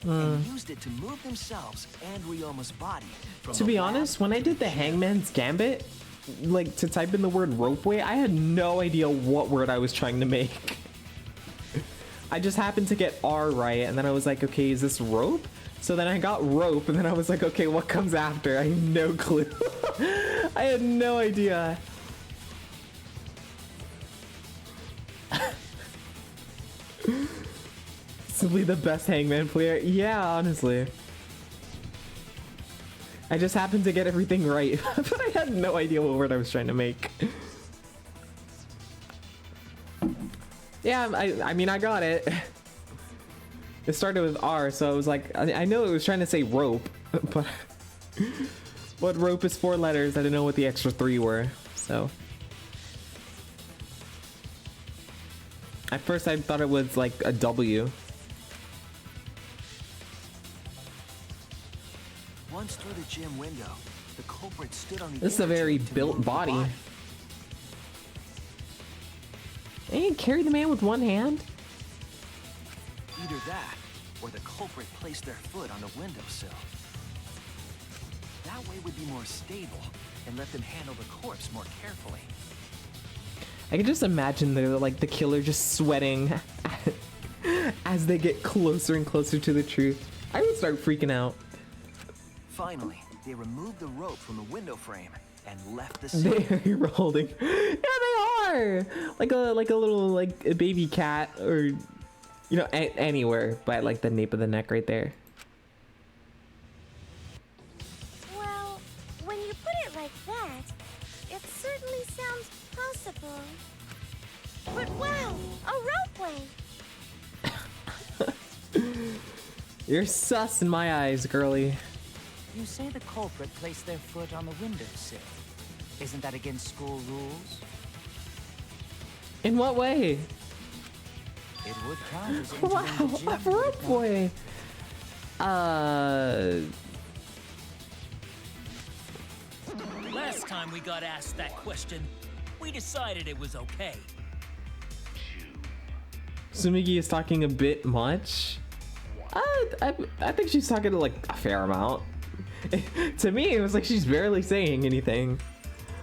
And used it to move themselves and Ryoma's body. To be honest, when I did the Hangman's Gambit, like to type in the word ropeway, I had no idea what word I was trying to make. I just happened to get R right, and then I was like, okay, is this rope? So then I got rope, and then I was like, okay, what comes after? I had no clue. I had no idea. Simply the best Hangman player. Yeah, honestly. I just happened to get everything right, but I had no idea what word I was trying to make. Yeah, I mean, I got it. It started with R, so I was like, I know it was trying to say rope, but rope is 4 letters. I didn't know what the extra 3 were, so. At first I thought it was like a W. Once through the gym window, the culprit stood on the This is a very built body. And you carry the man with one hand? Either that, or the culprit placed their foot on the windowsill. That way would be more stable and let them handle the corpse more carefully. I can just imagine the killer just sweating as they get closer and closer to the truth. I would start freaking out. Finally, they removed the rope from the window frame and left the scene. They're holding. Yeah, they are. Like a little a baby cat, or you know, anywhere but like the nape of the neck right there. Well, when you put it like that, it certainly sounds possible. But wow, a ropeway! You're sus in my eyes, girly. You say the culprit placed their foot on the windowsill. Isn't that against school rules? In what way? It would count as Wow, entering the gym, a ropeway. Last time we got asked that question, we decided it was okay. Sumigi is talking a bit much. I think she's talking like a fair amount. To me, it was like she's barely saying anything.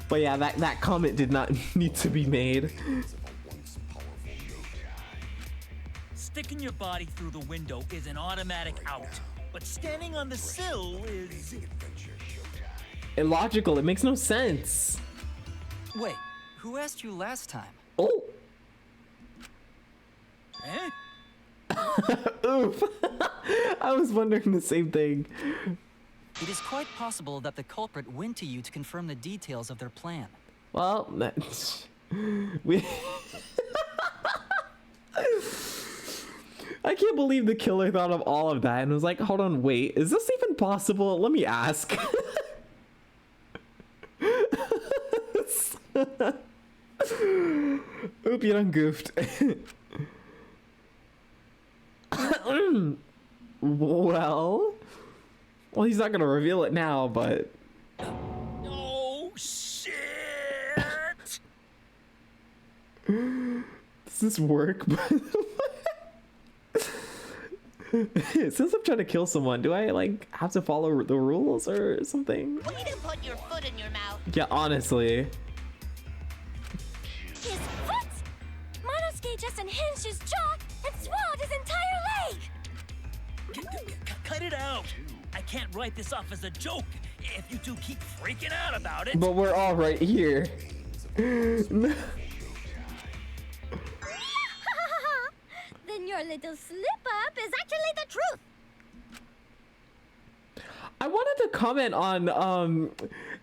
But yeah, that comment did not need to be made. Sticking your body through the window is an automatic out, but standing on the sill is... Illogical, it makes no sense. Wait, who asked you last time? Oh! Eh? Oof. I was wondering the same thing. It is quite possible that the culprit went to you to confirm the details of their plan. Well, we can't believe the killer thought of all of that and was like, hold on, wait, is this even possible? Let me ask. Oop, you done goofed. Well, he's not gonna reveal it now, but... Oh, shit! Does this work? Since I'm trying to kill someone, do I like have to follow the rules or something? Way to put your foot in your mouth. Yeah, honestly. His foot! Monosuke just unhinged his jaw and swallowed his entire leg! Cut it out! I can't write this off as a joke if you two keep freaking out about it. But we're all right here. Then your little slip-up is actually the truth! I wanted to comment on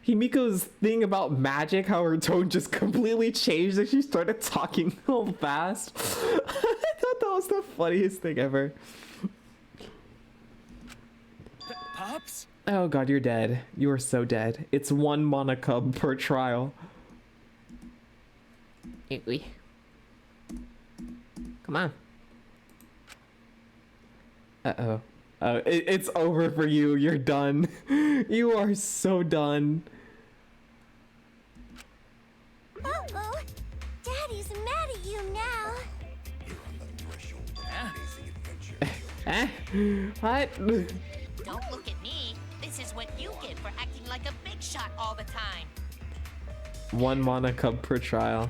Himiko's thing about magic, how her tone just completely changed as she started talking so fast. I thought that was the funniest thing ever. Pops? Oh god, you're dead. You are so dead. It's 1 mana cub per trial. Come on. Uh-oh. It's over for you. You're done. You are so done. Uh-oh. Daddy's mad at you now. What? Don't look at me. This is what you get for acting like a big shot all the time. 1 mana cub per trial.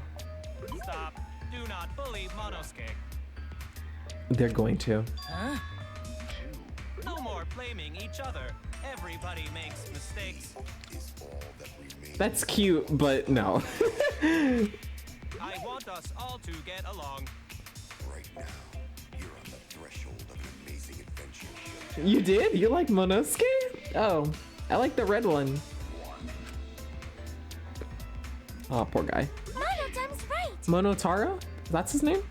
Stop. Do not bully Monosuke. They're going to. Huh? No more blaming each other. Everybody makes mistakes. That's cute, but no. I want us all to get along. Right now, you're on the threshold of an amazing adventure. You did? You like Monosuke? Oh, I like the red one. Oh, poor guy. Monodame's right. Monotaro? That's his name?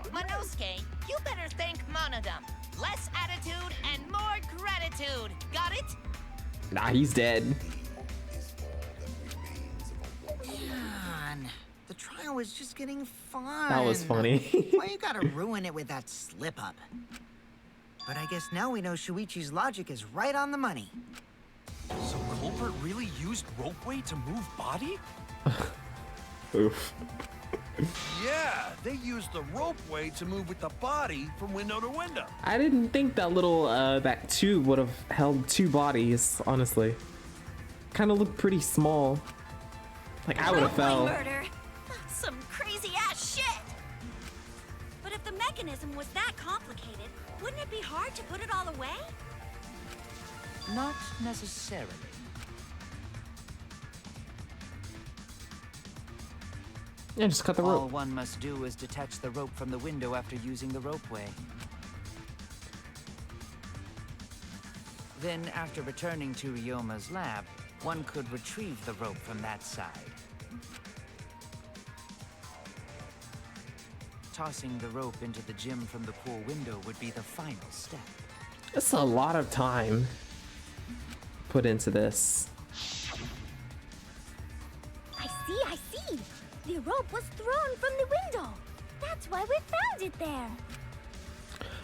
Monosuke, you better thank Monodam. Less attitude and more gratitude. Got it? Nah, he's dead. Man, the trial was just getting fun. That was funny. Why you gotta ruin it with that slip-up? But I guess now we know Shuichi's logic is right on the money. So Culprit really used ropeway to move body? Oof. Yeah, they used the ropeway to move with the body from window to window. I didn't think that little, that tube would have held 2 bodies, honestly. Kind of looked pretty small. Like, I would have fell. Murder. Some crazy ass shit. But if the mechanism was that complicated, wouldn't it be hard to put it all away? Not necessarily. Yeah, just cut the All rope. one must do is detach the rope from the window after using the ropeway. Then, after returning to Ryoma's lab, one could retrieve the rope from that side. Tossing the rope into the gym from the pool window would be the final step. That's a lot of time put into this. I see. The rope was thrown from the window. That's why we found it there.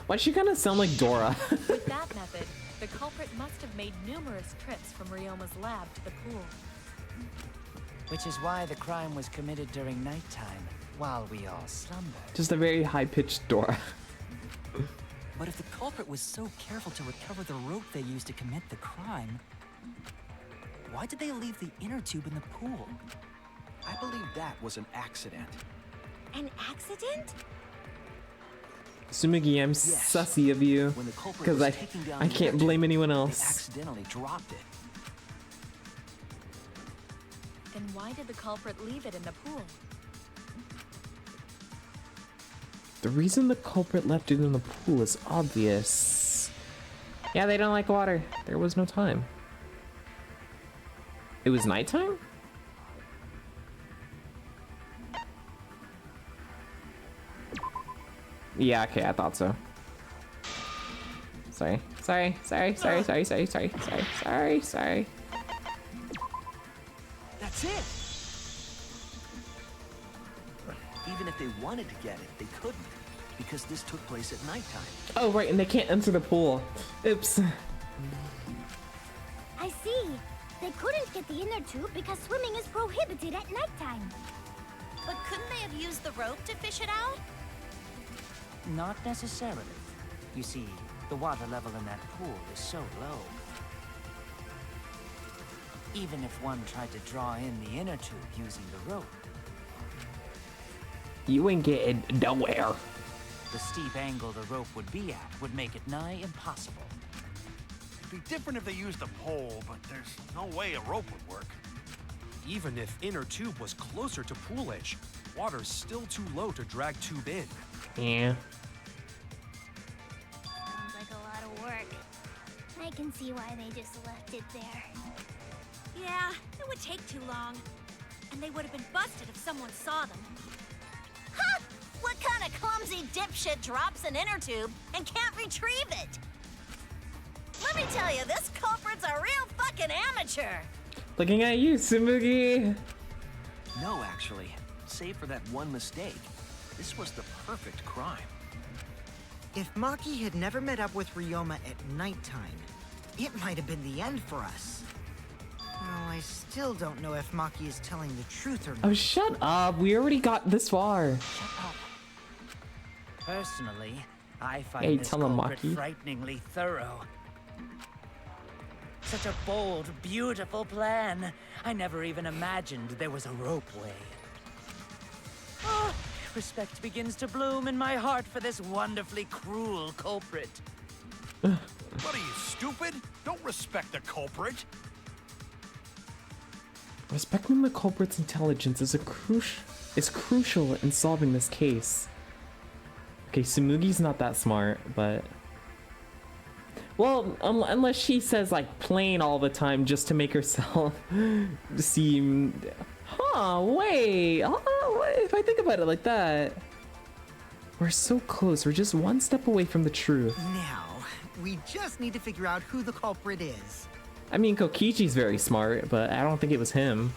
Why'd she kind of sound like Dora? With that method, the culprit must have made numerous trips from Ryoma's lab to the pool. Which is why the crime was committed during nighttime, while we all slumbered. Just a very high-pitched Dora. But if the culprit was so careful to recover the rope they used to commit the crime, why did they leave the inner tube in the pool? I believe that was an accident. An accident? Sumigi, I'm sussy of you, When the culprit because was taking down I the can't inner blame tube, anyone they else. accidentally dropped it. Then why did the culprit leave it in the pool? The reason the culprit left it in the pool is obvious. Yeah, they don't like water. There was no time. It was nighttime? Yeah, okay, I thought so. Sorry. That's it. Even if they wanted to get it, they couldn't, because this took place at nighttime. Oh, right, and they can't enter the pool. Oops. I see. They couldn't get the inner tube because swimming is prohibited at nighttime. But couldn't they have used the rope to fish it out? Not necessarily. You see, the water level in that pool is so low. Even if one tried to draw in the inner tube using the rope, You ain't getting nowhere. the steep angle the rope would be at would make it nigh impossible. It'd be different if they used a pole, but there's no way a rope would work. Even if inner tube was closer to pool edge, water's still too low to drag tube in. Yeah. Sounds like a lot of work. I can see why they just left it there. Yeah, it would take too long. And they would have been busted if someone saw them. Ha! What kind of clumsy dipshit drops an inner tube and can't retrieve it? Let me tell you, this culprit's a real fucking amateur. Looking at you, Tsumugi. No, actually. Save for that one mistake, this was the perfect crime. If Maki had never met up with Ryoma at nighttime, it might have been the end for us. Well, I still don't know if Maki is telling the truth or not. Oh, shut up. We already got this far. Shut up. Personally, I find Hey, this tell him, culprit Maki. frighteningly thorough. Such a bold, beautiful plan. I never even imagined there was a ropeway. Oh, respect begins to bloom in my heart for this wonderfully cruel culprit. What are you, stupid? Don't respect the culprit. Respecting the culprit's intelligence is crucial in solving this case. Okay, Tsumugi's not that smart, but... Well, unless she says, like, plain all the time just to make herself seem... wait. If I think about it like that... We're so close. We're just one step away from the truth. Now, we just need to figure out who the culprit is. I mean, Kokichi's very smart, but I don't think it was him.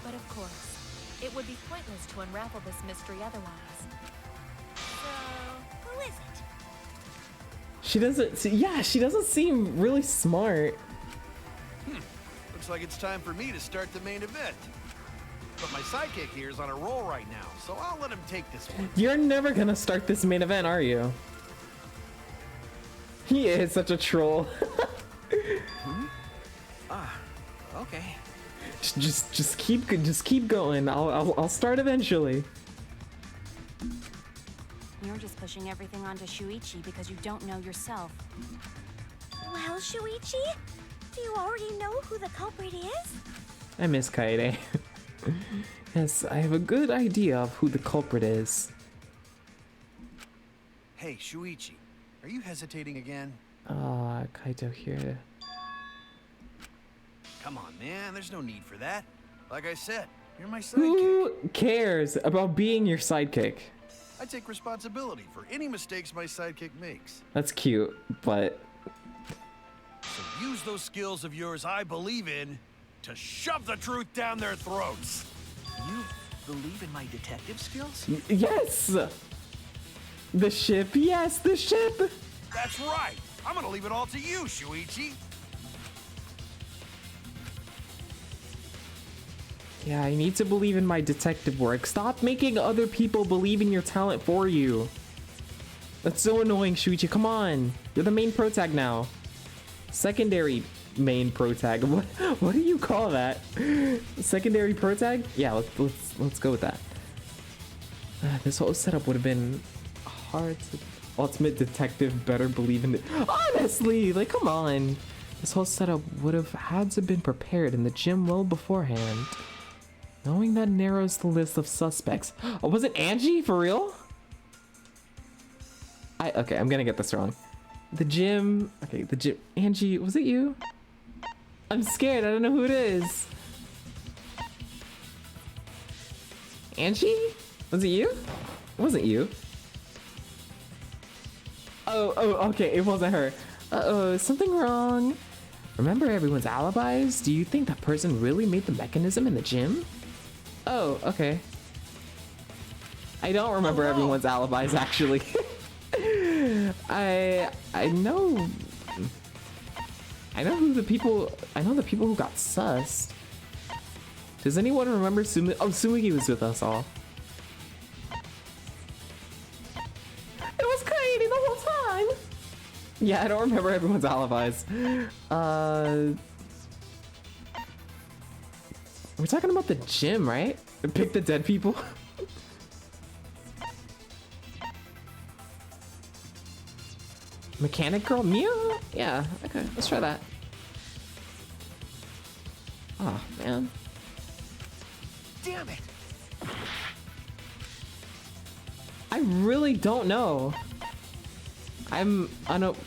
But of course, it would be pointless to unravel this mystery otherwise. So, who is it? She doesn't seem really smart. Looks like it's time for me to start the main event. But my sidekick here is on a roll right now, so I'll let him take this one. You're never gonna start this main event, are you? He is such a troll. Okay. Just keep going. I'll start eventually. You're just pushing everything onto Shuichi because you don't know yourself. Well, Shuichi, do you already know who the culprit is? I miss Kaede. Yes, I have a good idea of who the culprit is. Hey, Shuichi, are you hesitating again? Kaito here. Come on, man, there's no need for that. Like I said, you're my sidekick. Who cares about being your sidekick? I take responsibility for any mistakes my sidekick makes. That's cute, but... So use those skills of yours I believe in to shove the truth down their throats. You believe in my detective skills? Yes! The ship, yes, the ship! That's right. I'm gonna leave it all to you, Shuichi. Yeah, I need to believe in my detective work. Stop making other people believe in your talent for you. That's so annoying, Shuichi. Come on. You're the main protag now. Secondary main protag. What do you call that? Secondary protag? Yeah, let's go with that. This whole setup would have been hard to... Ultimate detective better believe in it. Honestly, like, come on. This whole setup would have had to been prepared in the gym well beforehand. Knowing that narrows the list of suspects. Oh, was it Angie? For real? Okay, I'm gonna get this wrong. The gym. Okay, the gym. Angie, was it you? I'm scared. I don't know who it is. Angie? Was it you? It wasn't you. Oh, okay, it wasn't her. Uh-oh, is something wrong? Remember everyone's alibis? Do you think that person really made the mechanism in the gym? Oh, okay. I don't remember everyone's alibis, actually. I know the people who got sussed. Does anyone remember Sumugi? Oh, Sumugi was with us all. It was Kaede the whole time! Yeah, I don't remember everyone's alibis. We're talking about the gym, right? Pick the dead people? Mechanic girl? Mia? Yeah, okay, let's try that. Oh, man. Damn it! I really don't know. I don't...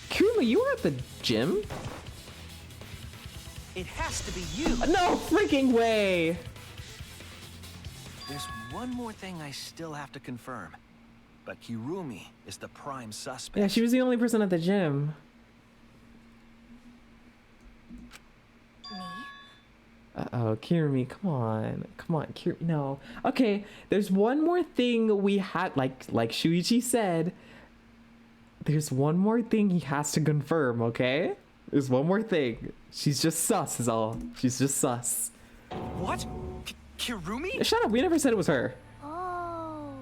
Kuma, you were at the gym? It has to be you! No freaking way! There's one more thing I still have to confirm. But Kirumi is the prime suspect. Yeah, she was the only person at the gym. Me? Uh-oh, Kirumi, come on, Kirumi, no. Okay, there's one more thing we had, like Shuichi said, there's one more thing he has to confirm, okay? There's one more thing. She's just sus is all. She's just sus. What? Kirumi? Shut up, we never said it was her. Oh,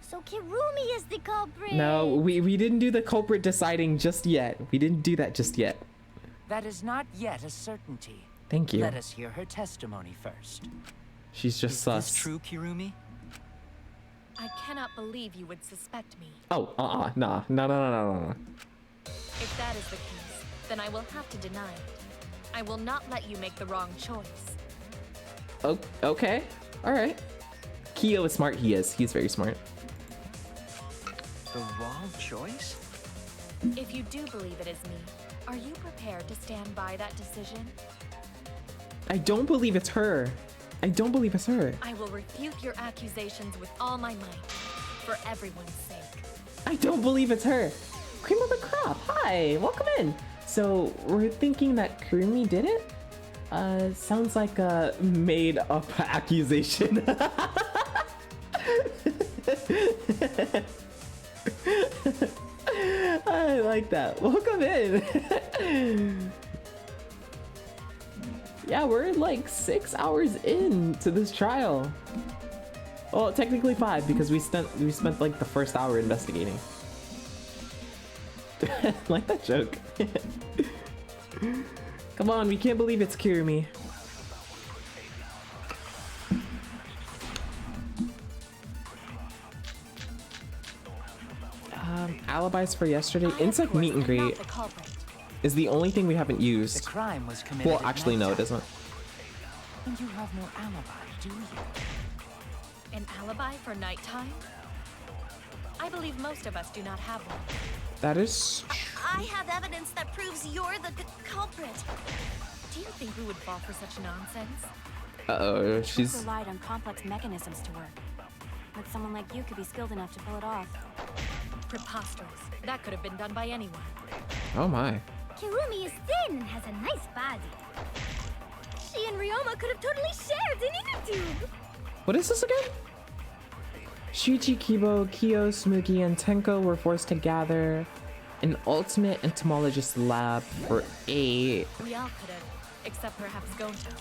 so Kirumi is the culprit. No, we didn't do the culprit deciding just yet. We didn't do that just yet. That is not yet a certainty. Thank you. Let us hear her testimony first. She's just sus. Is this true, Kirumi? I cannot believe you would suspect me. Oh, nah. No. If that is the case, then I will have to deny it. I will not let you make the wrong choice. Oh, okay. Alright. Kyo is smart, he is. He's very smart. The wrong choice? If you do believe it is me, are you prepared to stand by that decision? I don't believe it's her. I don't believe it's her. I will refute your accusations with all my might, for everyone's sake. I don't believe it's her. Cream of the crop, hi, welcome in. So we're thinking that Kirumi did it? Sounds like a made up accusation. I like that. Welcome in. Yeah, we're like 6 hours into this trial. Well, technically 5 because we spent like the first hour investigating. Like that joke. Come on, we can't believe it's Kirumi. Alibis for yesterday. Insect meet and greet is the only thing we haven't used. The crime was committed. Well, actually, no, it isn't. And you have no alibi, do you? An alibi for nighttime? I believe most of us do not have one. That is I have evidence that proves you're the culprit. Do you think we would fall for such nonsense? Uh-oh, she's... relied on complex mechanisms to work. But someone like you could be skilled enough to pull it off. Preposterous. That could have been done by anyone. Oh my. Kirumi is thin and has a nice body. She and Ryoma could have totally shared an inner tube. What is this again? Shuichi, Kibo, Kyo, Smugi, and Tenko were forced to gather an ultimate entomologist lab for 8. We all could have, except perhaps Gonto.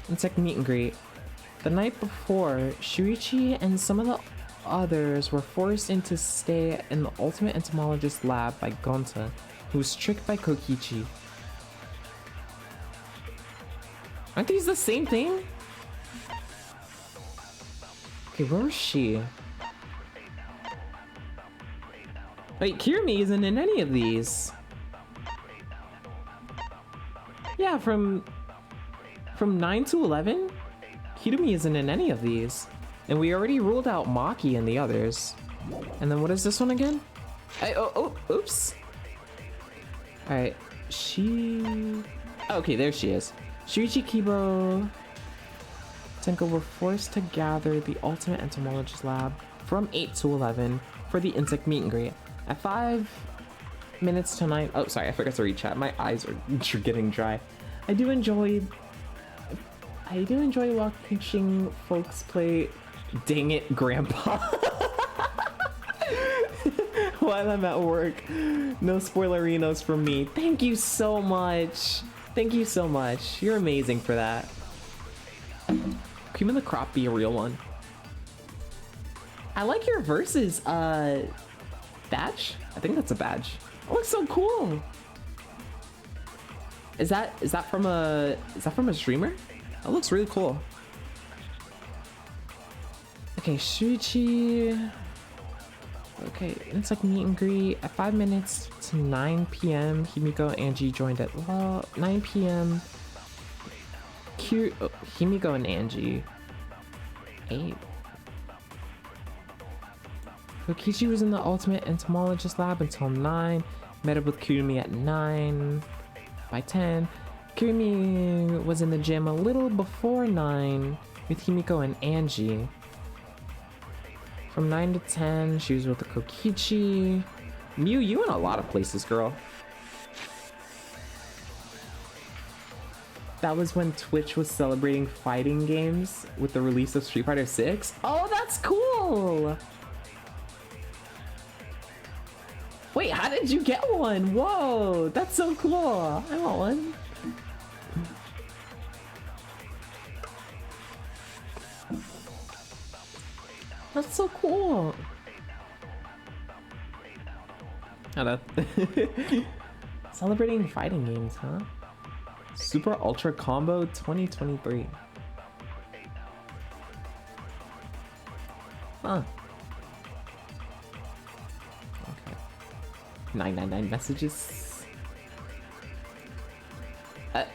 Insect meet and greet. The night before, Shuichi and some of the others were forced into stay in the ultimate entomologist lab by Gonta, who was tricked by Kokichi. Aren't these the same thing? Okay, where was she? Wait, Kirumi isn't in any of these. Yeah, from 9 to 11, Kirumi isn't in any of these. And we already ruled out Maki and the others. And then what is this one again? Oops. Alright, okay, there she is. Shuichi, Kibo, Tenko were forced to gather the ultimate entomologist lab from 8 to 11 for the insect meet and greet. At 5 minutes to 9, oh sorry, I forgot to read chat. My eyes are getting dry. I do enjoy watching folks play Dang It Grandpa while I'm at work. No spoilerinos from me. Thank you so much. Thank you so much. You're amazing for that. Cream of the crop be a real one. I like your verses, badge? I think that's a badge. It looks so cool. Is that from a streamer? That looks really cool. Okay, Shuichi. Okay, it's like meet and greet at 5 minutes to 9 p.m. Himiko and Angie joined at 9 p.m. Himiko and Angie. 8. Kokichi was in the ultimate entomologist lab until 9. Met up with Kurumi at 9. By 10, Kurumi was in the gym a little before 9 with Himiko and Angie. From 9 to 10, she was with the Kokichi. Mew, you in a lot of places, girl. That was when Twitch was celebrating fighting games with the release of Street Fighter 6. Oh, that's cool! Wait, how did you get one? Whoa, that's so cool. I want one. That's so cool. Hello. Celebrating fighting games, huh? Super Ultra Combo 2023. Huh. Okay. 999 messages.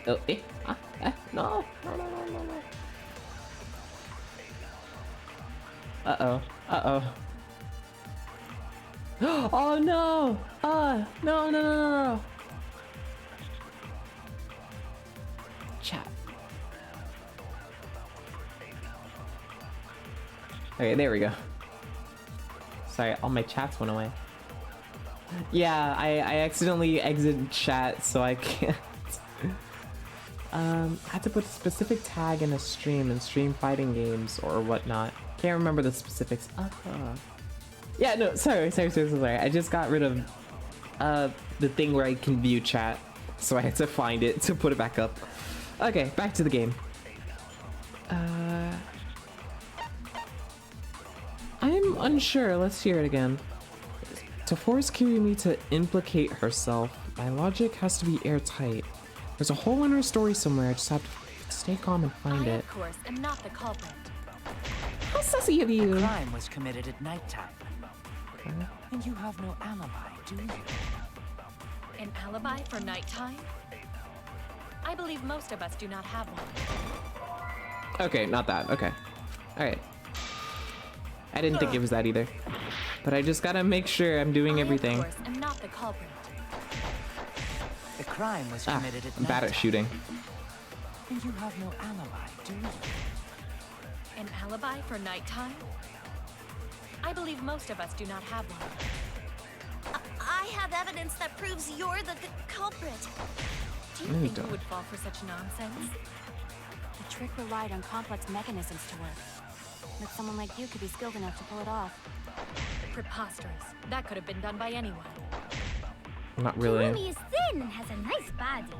No, no. Uh-oh. Oh no! No. Chat. Okay, there we go. Sorry, all my chats went away. Yeah, I accidentally exited chat, so I can't. I had to put a specific tag in a stream and stream fighting games or whatnot. Can't remember the specifics. Yeah, no, sorry. I just got rid of the thing where I can view chat, so I had to find it to put it back up. Okay, back to the game. I'm unsure. Let's hear it again. To force Kirumi to implicate herself, my logic has to be airtight. There's a hole in her story somewhere. I just have to stay calm and find it. Of course, am not the culprit. How sussy of you! The crime was committed at nighttime. Okay. And you have no alibi, do you? An alibi for nighttime? I believe most of us do not have one. Okay, not that. Okay. Alright. I didn't think it was that either. But I just gotta make sure I'm doing everything. Of course, am not the culprit. The crime was committed at I'm bad at shooting. And you have no alibi, do you? An alibi for nighttime? I believe most of us do not have one. I have evidence that proves you're the culprit. Do you think you would fall for such nonsense? The trick relied on complex mechanisms to work. But someone like you could be skilled enough to pull it off. Preposterous. That could have been done by anyone. Not really. Kurumi is thin and has a nice body.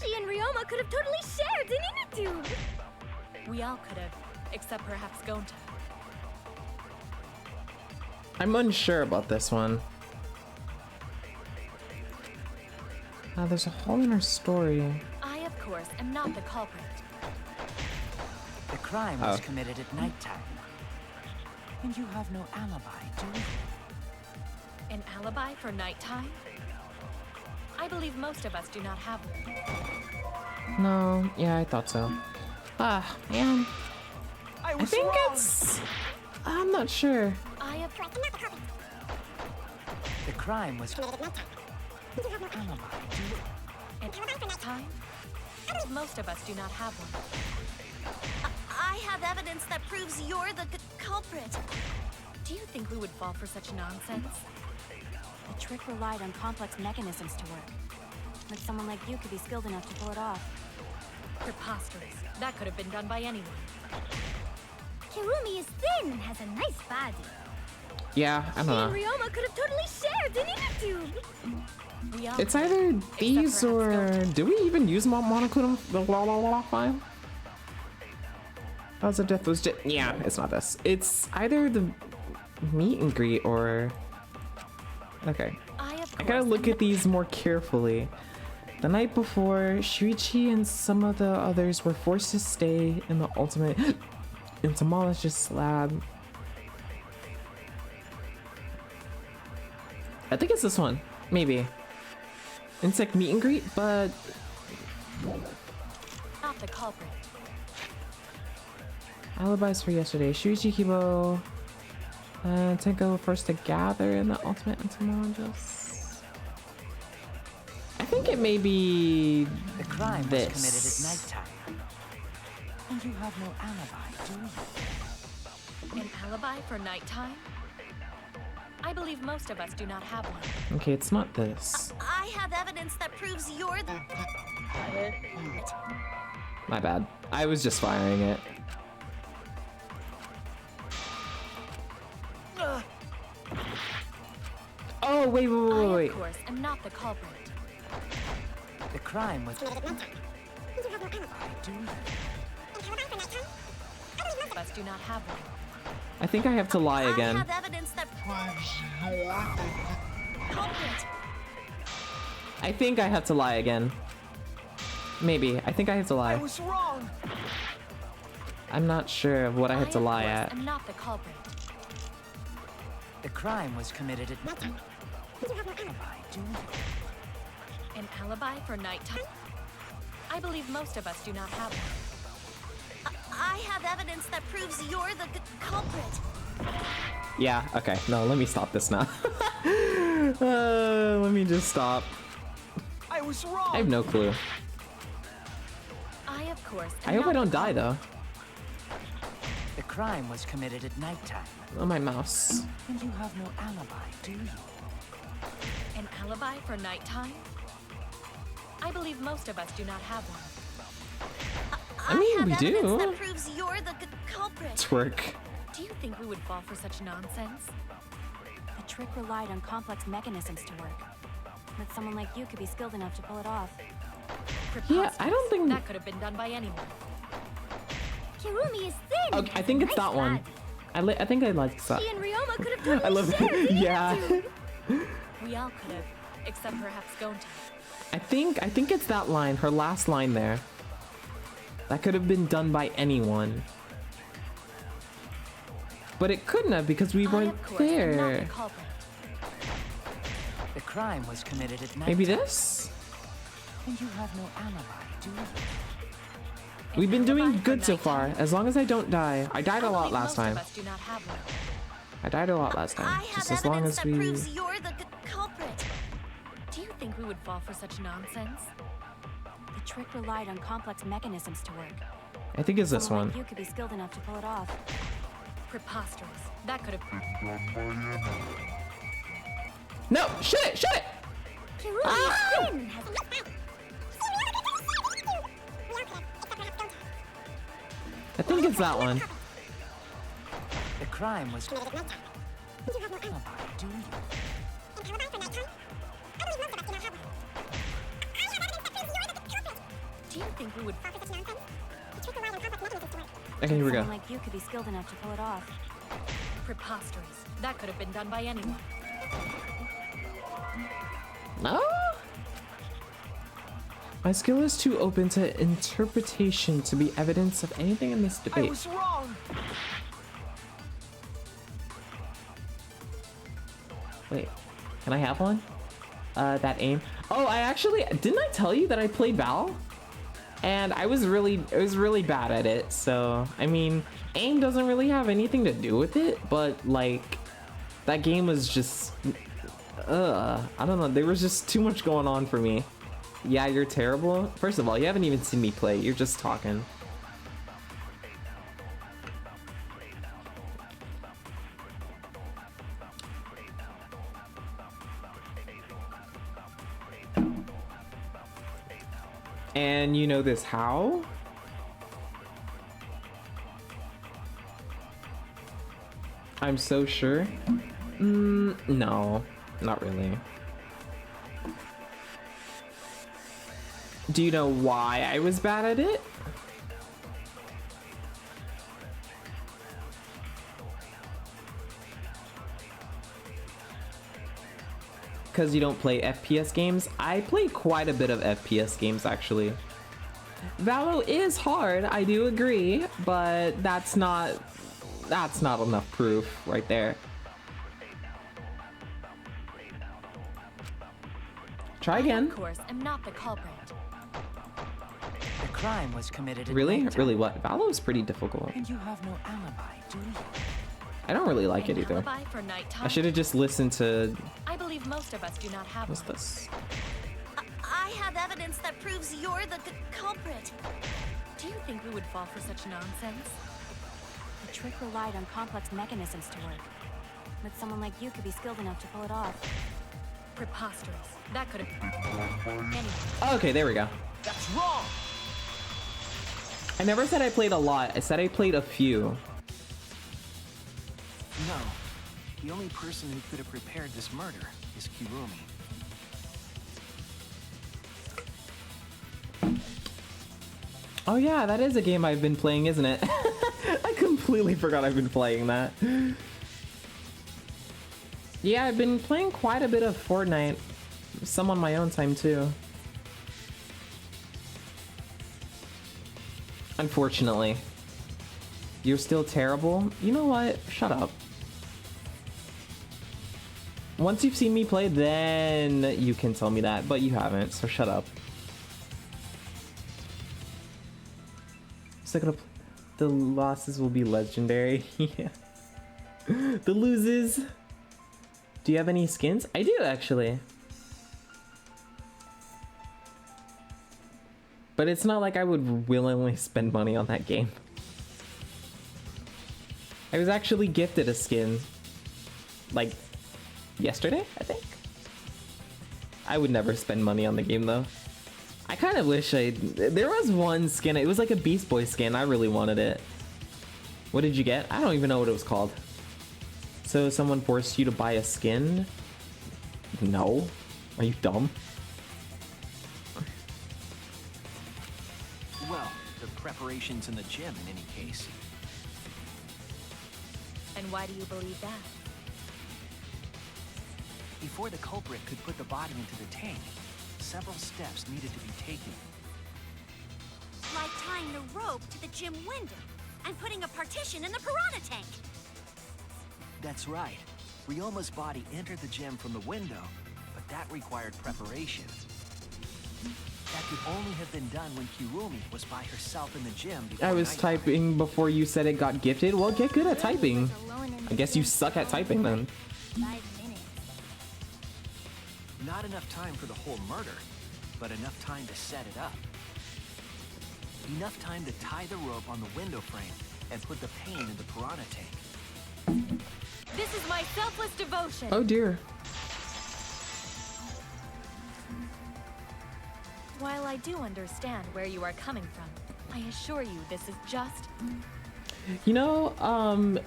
She and Ryoma could have totally shared an inner tube. We all could have, except perhaps Gonta. I'm unsure about this one. There's a hole in her story. I, of course, am not the culprit. The crime was committed at nighttime. And you have no alibi, do you? An alibi for nighttime? I believe most of us do not have one. No, yeah, I thought so. Man. I think it's... I'm not sure. I have... The crime was committed at nighttime. You have no alibi, do you? An alibi for nighttime? Most of us do not have one. I have evidence that proves you're the culprit. Do you think we would fall for such nonsense? The trick relied on complex mechanisms to work. But someone like you could be skilled enough to pull it off. Preposterous. That could have been done by anyone. Kirumi is thin and has a nice body. Yeah, I don't She know. and Ryoma could have totally shared an inner tube. It's either these or... Do we even use Monokuma file? How's the death was just... Yeah, it's not this. It's either the meet and greet or... Okay. I gotta look at these more carefully. The night before, Shuichi and some of the others were forced to entomologist in the ultimate entomologist lab. I think it's this one. Maybe. Insect meet and greet, but... Not the culprit. Alibis for yesterday. Shuichi, Kibo, and Tenko first to gather in the ultimate entomologist. I think it may be The crime this. was committed at nighttime. And you have no alibi, do you? An alibi for nighttime? I believe most of us do not have one. Okay, it's not this. I have evidence that proves you're the... My bad. I was just firing it. Oh, wait. I, of course, am not the culprit. The crime was... Most of us do not have one. I think I have to lie again. I have evidence that culprit. I think I have to lie again. Maybe. I think I have to lie. I was wrong. I'm not sure of what I have to lie at. I'm not the culprit. The crime was committed at nighttime. An alibi for nighttime? I believe most of us do not have one. I have evidence that proves you're the culprit. Yeah, okay. No, let me stop this now. Let me just stop. I was wrong. I have no clue. I, of course, I hope I don't die, though. The crime was committed at nighttime. Oh, my mouse. And you have no alibi, do you? An alibi for nighttime? I believe most of us do not have one. I mean, we have evidence do. that proves you're the culprit. Twerk. Do you think we would fall for such nonsense? The trick relied on complex mechanisms to work. But someone like you could be skilled enough to pull it off. Yeah, I don't think... That could have been done by anyone. Kirumi is thin. Okay, I think it's that one. I think I like that. She and Ryoma could have totally I love shared it. an Yeah. inner tube. We all could have, except perhaps Gonta. I think it's that line, her last line there. That could have been done by anyone. But it couldn't have because we weren't there. The crime was committed at night. Maybe this? And you have no alibi, do you? We've been doing good so far, as long as I don't die. I died a lot last time. Do not have one. I died a lot last time. Just as long as we... proves you're the culprit. Do you think we would fall for such nonsense? The trick relied on complex mechanisms to work. I think it's this Someone one. like you could be skilled enough to pull it off. Preposterous. That could have... No! Shut it! Shut it! Kirumi is thin. I think it's that one. The crime was committed at nighttime. And you have no alibi, do you? Do you think we would... Okay, here we go. Someone like you could be skilled enough to pull it off. Preposterous. That could have been done by anyone. No? My skill is too open to interpretation to be evidence of anything in this I debate. was wrong. Wait, can I have one? That aim. Oh, I actually, didn't I tell you that I played Val? And I was really bad at it. So, I mean, aim doesn't really have anything to do with it, but like, that game was just, I don't know. There was just too much going on for me. Yeah, you're terrible. First of all, you haven't even seen me play. You're just talking. And you know this how? I'm so sure. No, not really. Do you know why I was bad at it? Because you don't play FPS games? I play quite a bit of FPS games actually. Valo is hard, I do agree, but that's not enough proof right there. Try again. I, of course, am not the culprit. The crime was committed at Really? nighttime. Really what? Valo is pretty difficult. And you have no alibi, do you? I don't really like it either. Alibi for nighttime? I should have just listened to... I believe most of us do not have What's one. this? I have evidence that proves you're the culprit. Do you think we would fall for such nonsense? The trick relied on complex mechanisms to work. But someone like you could be skilled enough to pull it off. Preposterous. That could have... Anyway. Okay, there we go. That's wrong! I never said I played a lot. I said I played a few. No. The only person who could have prepared this murder is Kirumi. Oh yeah, that is a game I've been playing, isn't it? I completely forgot I've been playing that. Yeah, I've been playing quite a bit of Fortnite. Some on my own time too. Unfortunately. You're still terrible? You know what? Shut up. Once you've seen me play, then you can tell me that, but you haven't, so shut up. So the losses will be legendary. Yeah. The loses. Do you have any skins? I do actually. But it's not like I would willingly spend money on that game. I was actually gifted a skin like yesterday, I think. I would never spend money on the game though. I kind of wish there was one skin, it was like a Beast Boy skin, I really wanted it. What did you get? I don't even know what it was called. So someone forced you to buy a skin? No. Are you dumb? Well, the preparations in the gym in any case. And why do you believe that? Before the culprit could put the body into the tank, several steps needed to be taken. Like tying the rope to the gym window and putting a partition in the piranha tank. That's right. Ryoma's body entered the gym from the window, but that required preparation. That could only have been done when Kirumi was by herself in the gym before I was nighttime. typing before you said it got gifted. Well, get good at typing. I guess you suck at typing then. 5 minutes. Not enough time for the whole murder, but enough time to set it up. Enough time to tie the rope on the window frame and put the pain in the piranha tank. This is my selfless devotion. Oh dear. While I do understand where you are coming from, I assure you this is just... You know,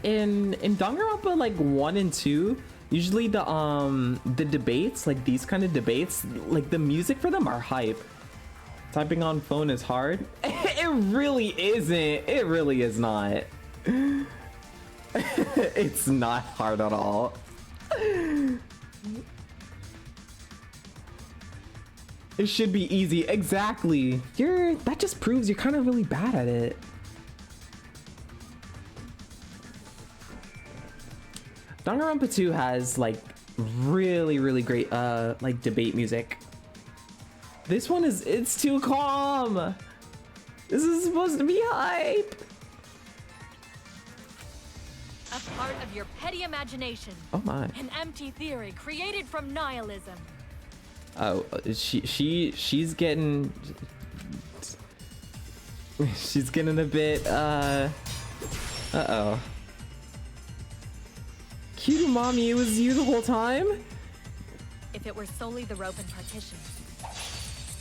in Danganronpa like 1 and 2, usually the debates, like these kind of debates, like the music for them are hype. Typing on phone is hard. It really isn't. It really is not. It's not hard at all. It should be easy. Exactly. That just proves you're kind of really bad at it. Danganronpa 2 has like really great like debate music. This one it's too calm. This is supposed to be hype. a part of your petty imagination. Oh my. An empty theory created from nihilism. Oh, she's getting a bit uh-oh. Cute mommy, it was you the whole time? If it were solely the rope and partition,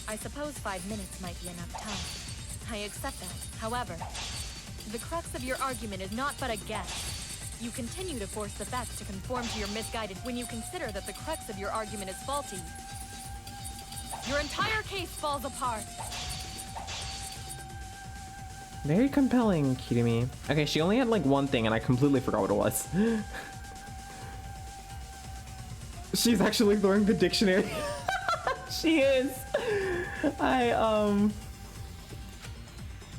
I suppose 5 minutes might be enough time. I accept that. However, the crux of your argument is not but a guess. You continue to force the facts to conform to your misguided when you consider that the crux of your argument is faulty. Your entire case falls apart. Very compelling, Kirumi. Okay, she only had like one thing and I completely forgot what it was. She's actually throwing the dictionary. She is.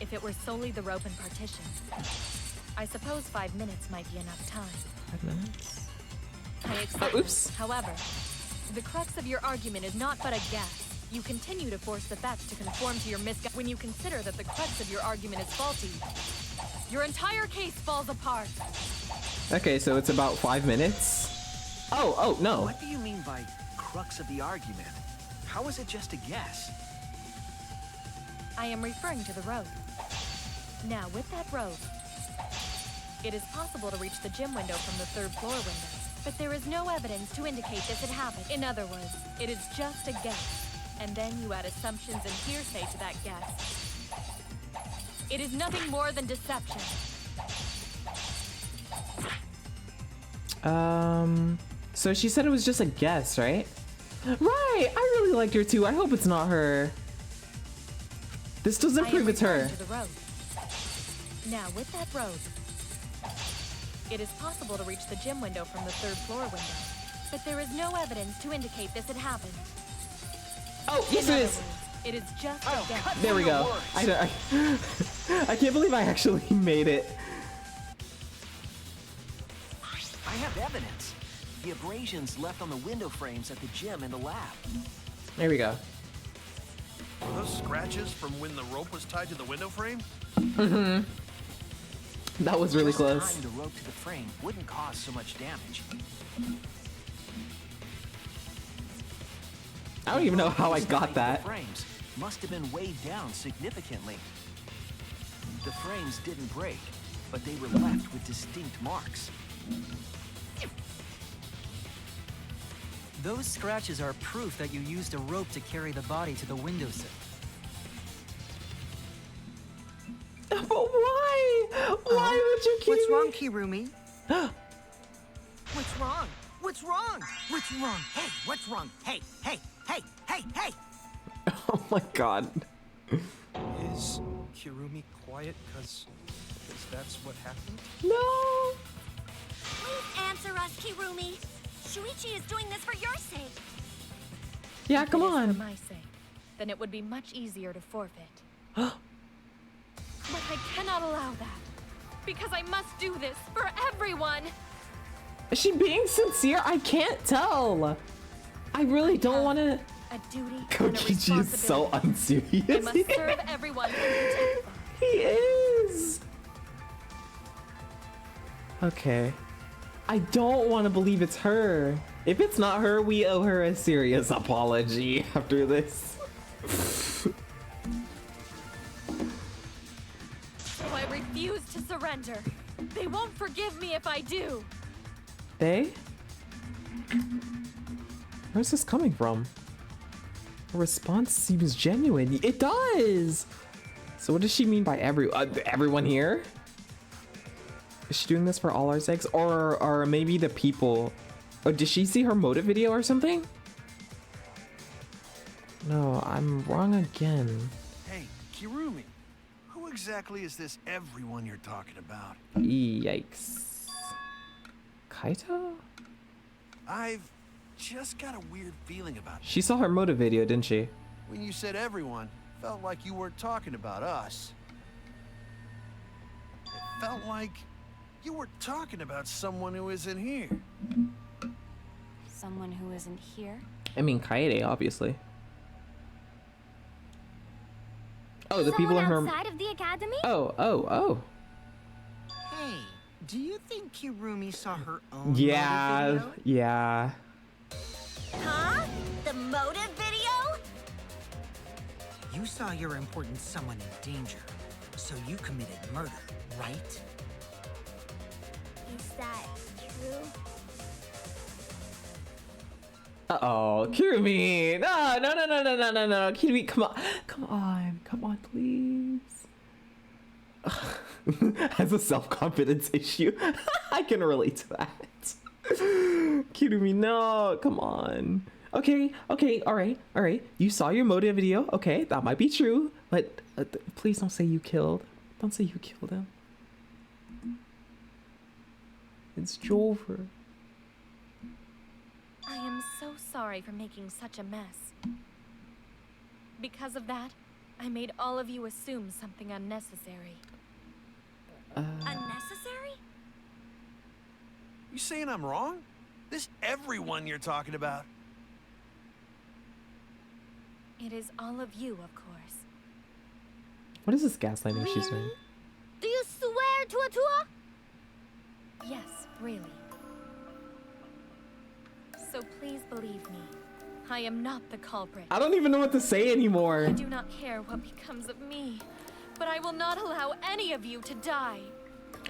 If it were solely the rope and partition, I suppose 5 minutes might be enough time. 5 minutes? I accept. Oops. However, the crux of your argument is not but a guess. You continue to force the facts to conform to your misguided when you consider that the crux of your argument is faulty. Your entire case falls apart. Okay, so it's about 5 minutes. Oh, no. What do you mean by crux of the argument? How is it just a guess? I am referring to the rope. Now, with that rope, it is possible to reach the gym window from the 3rd floor window, but there is no evidence to indicate this had happened. In other words, it is just a guess, and then you add assumptions and hearsay to that guess. It is nothing more than deception. So she said it was just a guess, right? Right! I really liked her too. I hope it's not her. This doesn't prove it's her. To the rope. Now, with that rope, it is possible to reach the gym window from the 3rd floor window, but there is no evidence to indicate this had happened. Oh, yes it is! It is just a guess. There we go. I can't believe I actually made it. I have evidence. The abrasions left on the window frames at the gym and the lab. There we go. Were those scratches from when the rope was tied to the window frame? Mm-hmm. That was really close. Tying the rope to the frame wouldn't cause so much damage. I don't even know how I got that. The frames must have been weighed down significantly. The frames didn't break, but they were left with distinct marks. Those scratches are proof that you used a rope to carry the body to the windowsill. But why? Why would you keep What's me? wrong, Kirumi? What's wrong? What's wrong? What's wrong? Hey, what's wrong? Hey, hey, hey, hey, hey! Oh my god. Is Kirumi quiet because that's what happened? No! Please answer us, Kirumi. Shuichi is doing this for your sake. Yeah, come If it is on. for my sake, then it would be much easier to forfeit. But I cannot allow that, because I must do this for everyone. Is she being sincere? I can't tell. I really don't want to. A duty and a Kokichi is so responsibility. unserious. I must serve everyone. He is. Okay. I don't want to believe it's her. If it's not her, we owe her a serious apology after this. So I refuse to surrender. They won't forgive me if I do. They? Where's this coming from? Her response seems genuine. It does! So what does she mean by everyone here? Is she doing this for all our sakes? Or maybe the people? Oh, did she see her motive video or something? No, I'm wrong again. Hey, Kirumi, who exactly is this everyone you're talking about? Yikes. Kaito? I've just got a weird feeling about it. She saw her motive video, didn't she? When you said everyone, felt like you weren't talking about us. It felt like you were talking about someone who isn't here. Someone who isn't here? I mean, Kaede, obviously. Oh, the people in her... outside of the academy? Oh. Hey, do you think Kirumi saw her own Yeah, motive video? yeah. Huh? The motive video? You saw your important someone in danger, so you committed murder, right? Is that true? Uh-oh, Kirumi! No, Kirumi, come on, please. Has a self-confidence issue. I can relate to that. Kirumi, no, come on. Okay, all right. You saw your motive video. Okay, that might be true, but please don't say you killed. Don't say you killed him. It's Jover. I am so sorry for making such a mess. Because of that, I made all of you assume something unnecessary. Unnecessary? You saying I'm wrong? This everyone you're talking about. It is all of you, of course. What is this gaslighting she's doing? Do you swear to a tour? Yes, really. So please believe me. I am not the culprit. I don't even know what to say anymore. I do not care what becomes of me, but I will not allow any of you to die.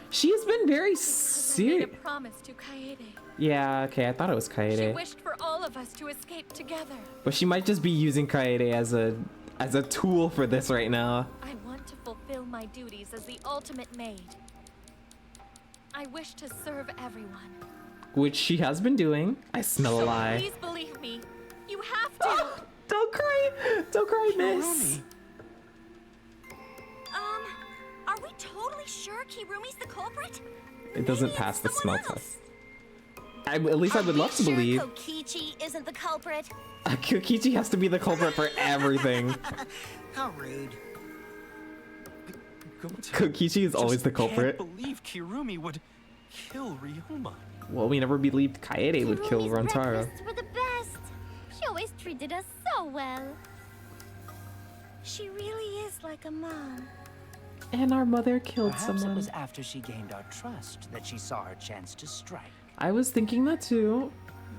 She has been very I made a serious. promise to Kaede. Yeah, okay, I thought it was She Kaede. wished for all of us to escape together. But she might just be using Kaede as a tool for this right now. I want to fulfill my duties as the ultimate maid. I wish to serve everyone. Which she has been doing. I smell a lie. Please believe me. You have to. Don't cry. Don't cry, miss. Are we totally sure Kirumi's the culprit? It doesn't pass the smell test. At least I would love to believe. Kokichi isn't the culprit. Kokichi has to be the culprit for everything. How rude. Kokichi is always the culprit. I can't believe Kirumi would kill Ryoma. Well, we never believed Kaede would kill Kirumi's Rantaro. breakfasts were the best. She always treated us so well. She really is like a mom. And our mother killed Perhaps someone. it was after she gained our trust that she saw her chance to strike. I was thinking that too.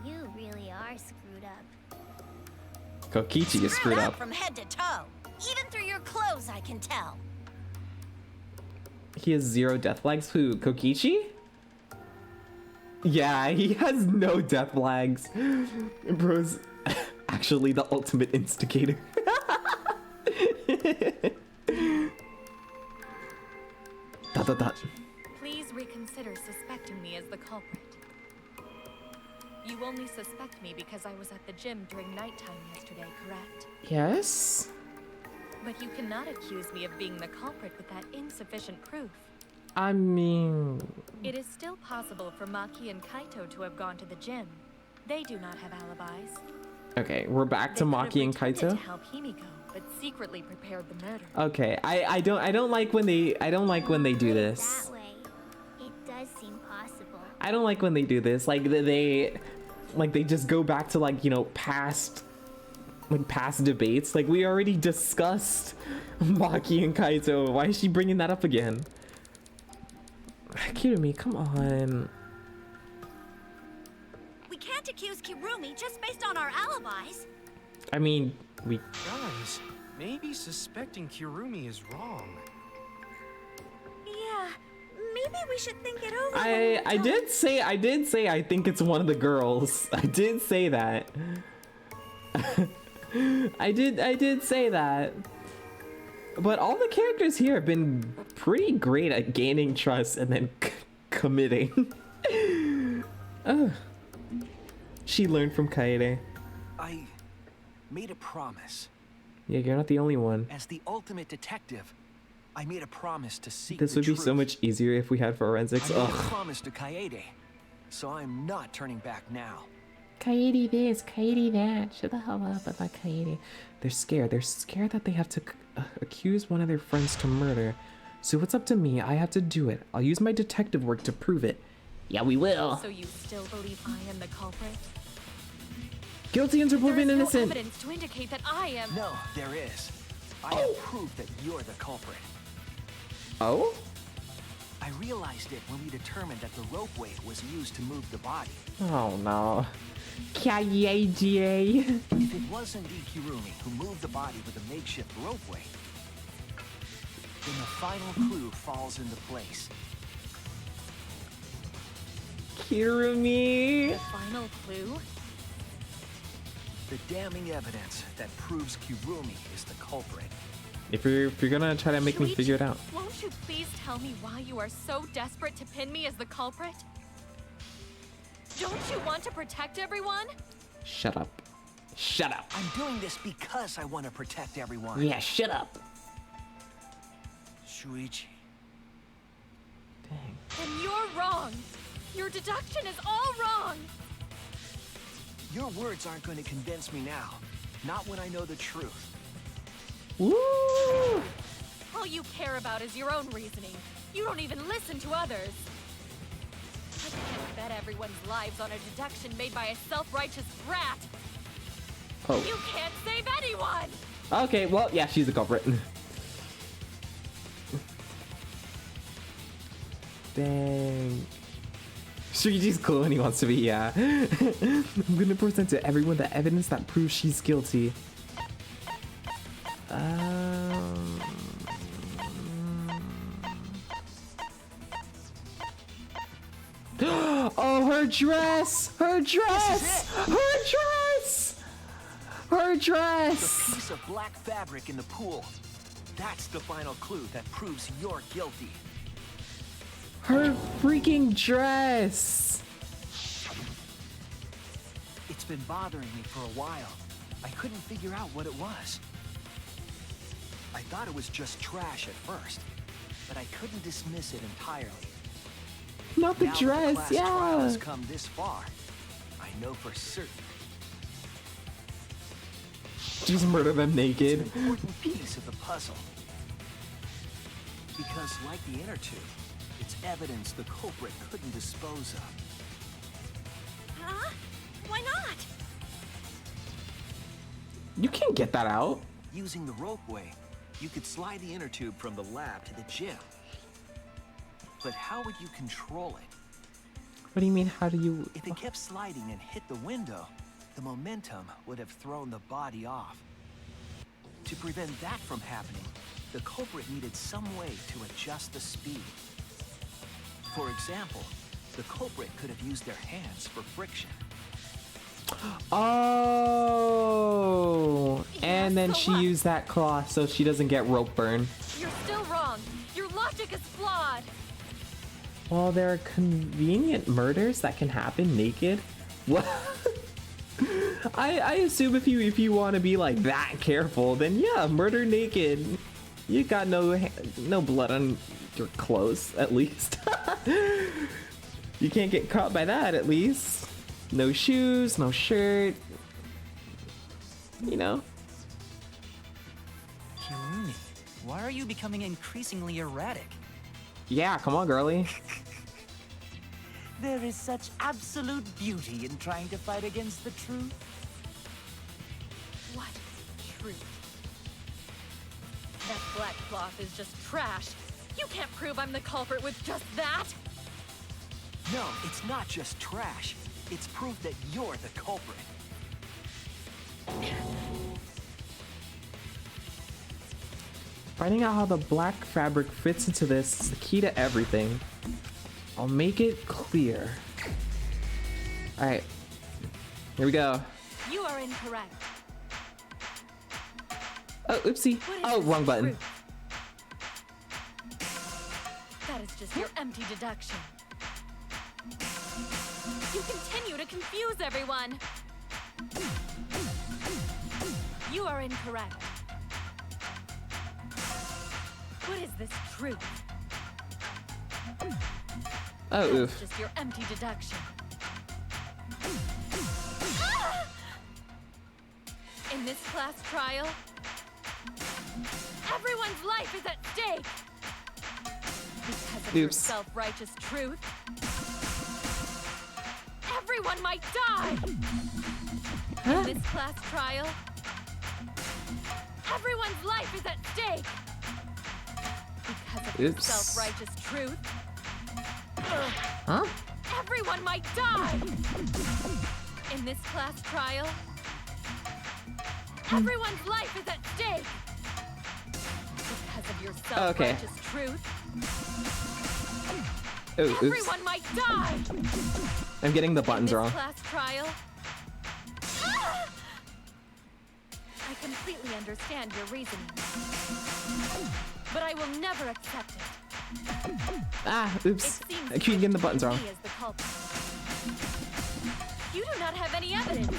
You really are screwed up. Kokichi is screwed up. From head to toe. Even through your clothes, I can tell. He has 0 death flags. Who? Kokichi? Yeah, he has no death flags. Bro's actually the ultimate instigator. Dot, dot, dot. Please reconsider suspecting me as the culprit. You only suspect me because I was at the gym during nighttime yesterday, correct? Yes? But you cannot accuse me of being the culprit with that insufficient proof. I mean... It is still possible for Maki and Kaito to have gone to the gym. They do not have alibis. Okay, we're back to They Maki and could have pretended Kaito. to help Himiko, but secretly prepared the murder. Okay, I don't like when they do this. That way, it does seem possible. I don't like when they do this. Like they just go back to like, you know, past debates. Like we already discussed Maki and Kaito. Why is she bringing that up again? Kirumi, come on. We can't accuse Kirumi just based on our alibis. I mean, we Guys, maybe suspecting Kirumi is wrong. Yeah, maybe we should think it over. I did say I think it's one of the girls. I did say that. I did say that. But all the characters here have been pretty great at gaining trust and then committing. She learned from Kaede. I made a promise. Yeah, you're not the only one. As the ultimate detective, I made a promise to seek This the would be truth. so much easier if we had forensics. I made a Ugh. promise to Kaede, so I'm not turning back now. Kaede this, Kaede that. Shut the hell up about Kaede. They're scared. They're scared that they have to accuse one of their friends to murder. So it's up to me. I have to do it. I'll use my detective work to prove it. Yeah, we will. So you still believe I am the culprit? Guilty until proven There is innocent. no evidence to indicate that I am. No, there is. I have proof that you're the culprit. Oh? I realized it when we determined that the ropeway was used to move the body. Oh no. Kaede. If it was indeed Kirumi who moved the body with a makeshift ropeway, then the final clue falls into place. Kirumi. The final clue? The damning evidence that proves Kirumi is the culprit. If you're gonna try to make me figure it out. Won't you please tell me why you are so desperate to pin me as the culprit? Don't you want to protect everyone? Shut up. Shut up. I'm doing this because I want to protect everyone. Yeah, shut up. Shuichi. Dang. Then you're wrong. Your deduction is all wrong. Your words aren't going to convince me now. Not when I know the truth. Woo! All you care about is your own reasoning. You don't even listen to others. I can't bet everyone's lives on a deduction made by a self-righteous brat. Oh. You can't save anyone! Okay, well, yeah, she's the culprit. Dang. Shuichi's cool when he wants to be, yeah. I'm gonna present to everyone the evidence that proves she's guilty. Oh, her dress! Her dress! Her dress! Her dress! The piece of black fabric in the pool. That's the final clue that proves you're guilty. Her freaking dress! It's been bothering me for a while. I couldn't figure out what it was. I thought it was just trash at first, but I couldn't dismiss it entirely. Not the Now dress, that the class trial yeah. has come this far, I know for certain. Just murder them naked. It's an important piece of the puzzle. Because like the inner tube, it's evidence the culprit couldn't dispose of. Huh? Why not? You can't get that out. Using the ropeway, you could slide the inner tube from the lab to the gym. But how would you control it? What do you mean, how do you... If it kept sliding and hit the window, the momentum would have thrown the body off. To prevent that from happening, the culprit needed some way to adjust the speed. For example, the culprit could have used their hands for friction. Oh! And then so she what? used that cloth so she doesn't get rope burn. You're still wrong. Your logic is flawed. Well, there are convenient murders that can happen naked. What? I assume if you want to be like that careful, then yeah, murder naked. You got no blood on your clothes, at least. You can't get caught by that, at least. No shoes, no shirt. You know. Kirumi, why are you becoming increasingly erratic? Yeah, come on, girly. There is such absolute beauty in trying to fight against the truth. What truth? That black cloth is just trash. You can't prove I'm the culprit with just that. No, it's not just trash. It's proof that you're the culprit. Finding out how the black fabric fits into this is the key to everything. I'll make it clear. Alright. Here we go. You are incorrect. Oh, oopsie. Oh, wrong button. That is just your empty deduction. You continue to confuse everyone. You are incorrect. What is this truth? Oh, That's oof. just your empty deduction. In this class trial, everyone's life is at stake. Because of your Oops. self-righteous truth, everyone might die. In this class trial, everyone's life is at stake. Because of your Oops. self-righteous truth, Huh? everyone might die. In this class trial, everyone's life is at stake. Because of your Okay. self-righteous truth, Oh, oops. everyone might die. I'm getting the buttons In this wrong. class trial, completely understand your reasoning, but I will never accept it. Ah, oops. It seems I keep getting the buttons wrong. me as the culprit. You do not have any evidence.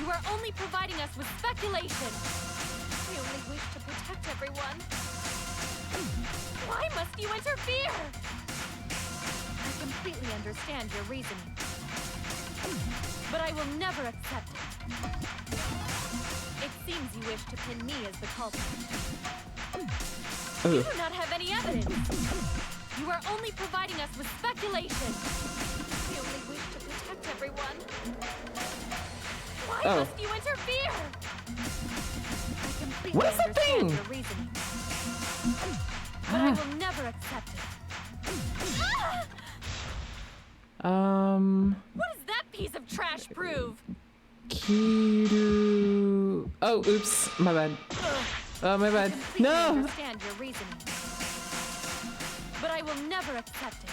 You are only providing us with speculation. We only wish to protect everyone. Why must you interfere? I completely understand your reasoning, but I will never accept it. It seems you wish to pin me as the culprit. You do not have any evidence. You are only providing us with speculation. We only wish to protect everyone. Why must you interfere? I completely understand your reasoning, but I will never accept it. What does that piece of trash prove? Kiru. Oh, oops. My bad. Oh, my bad. No! I understand your reasoning, but I will never accept it.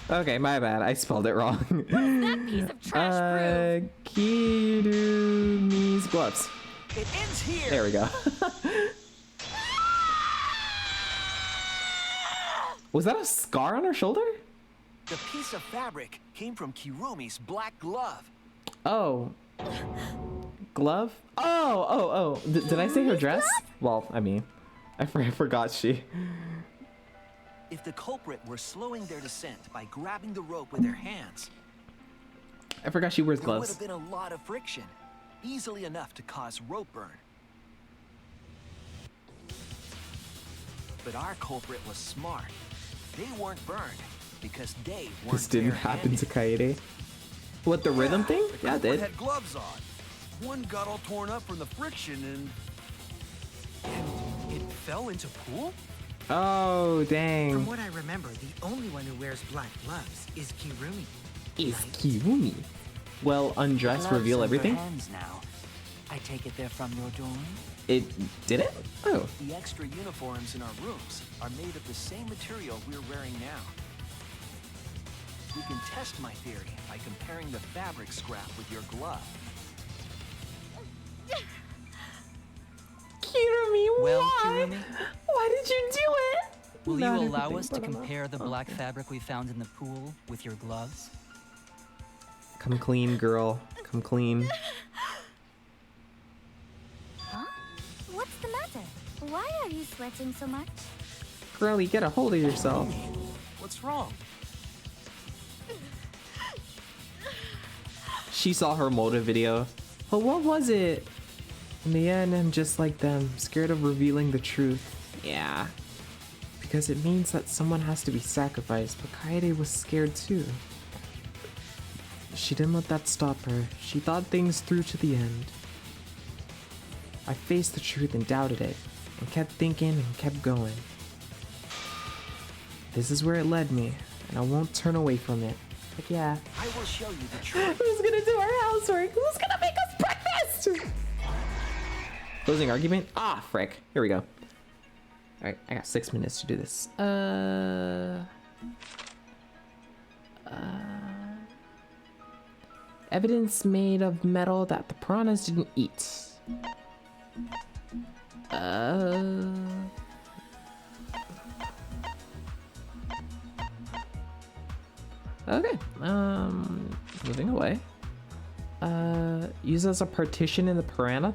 Okay, my bad. I spelled it wrong. What does that piece of trash prove? Kirumi's gloves. It ends here. There we go. Was that a scar on her shoulder? The piece of fabric came from Kirumi's black glove. Oh. Glove? Oh. Did I say her dress? Well, I mean, I forgot she. If the culprit were slowing their descent by grabbing the rope with their hands, I forgot she wears there would gloves. have been a lot of friction, easily enough to cause rope burn. But our culprit was smart. They weren't burned because they weren't. This didn't happen to Kaede. What, the rhythm thing? The Yeah, it culprit did. had gloves on. One got all torn up from the friction and it fell into pool? Oh, dang. From what I remember, the only one who wears black gloves is Kirumi. Is Kirumi? Well, undress, Gloves reveal on your everything? hands now. I take it they're from your dorm? It did it? Oh. The extra uniforms in our rooms are made of the same material we're wearing now. We can test my theory by comparing the fabric scrap with your glove. Kirumi, Well, why? Kirumi? Why did you do it? Will Not you allow everything, us to but I'm not- compare the black fabric we found in the pool with your gloves? Come clean, girl. Come clean. Huh? What's the matter? Why are you sweating so much? Girlie, get a hold of yourself. What's wrong? She saw her motive video. But what was it? In the end, I'm just like them, scared of revealing the truth. Yeah. Because it means that someone has to be sacrificed, but Kaede was scared too. She didn't let that stop her. She thought things through to the end. I faced the truth and doubted it, and kept thinking and kept going. This is where it led me, and I won't turn away from it. Like, yeah. I will show you the truth. Who's gonna do our housework? Who's gonna make us breakfast? Closing argument? Ah, frick. Here we go. Alright, I got 6 minutes to do this. Evidence made of metal that the piranhas didn't eat. Okay, moving away. Use as a partition in the piranha?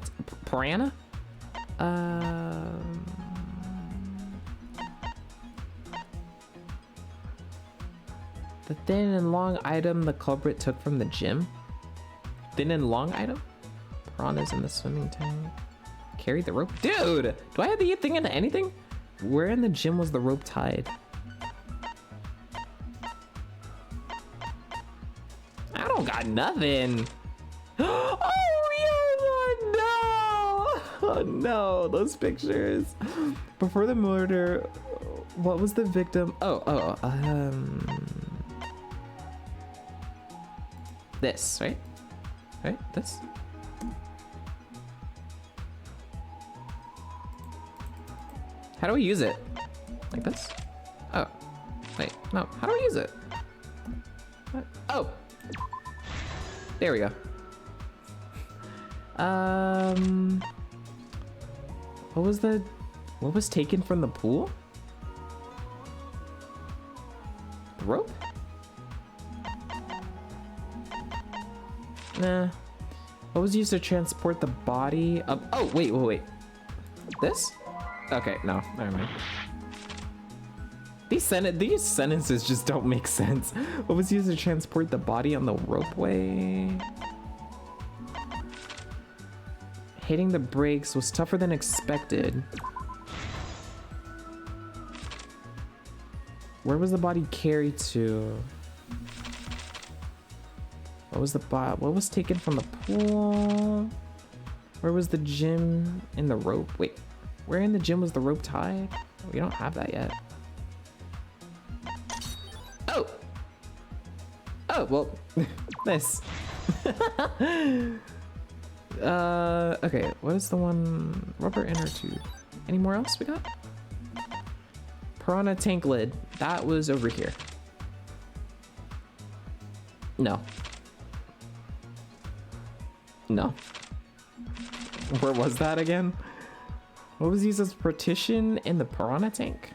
The thin and long item the culprit took from the gym? Thin and long item? Piranhas in the swimming tank. Carry the rope? Dude! Do I have the thing into anything? Where in the gym was the rope tied? I don't got nothing. Oh, Ryoma, no! Oh no, those pictures. Before the murder, what was the victim? This, right? Right? This? How do we use it? Like this? Oh. Wait, no. How do I use it? What? Oh! There we go. What was taken from the pool? The rope? Nah. What was used to transport the body of... Oh, wait. This? Okay, no, never mind. These sentences just don't make sense. What was used to transport the body on the ropeway? Hitting the brakes was tougher than expected. Where was the body carried to? What was taken from the pool? Where was the gym in the rope? Wait, where in the gym was the rope tied? We don't have that yet. Oh, well, nice. Okay, what is the one? Rubber inner tube. Any more else we got? Piranha tank lid. That was over here. No. Where was that again? What was used as partition in the piranha tank?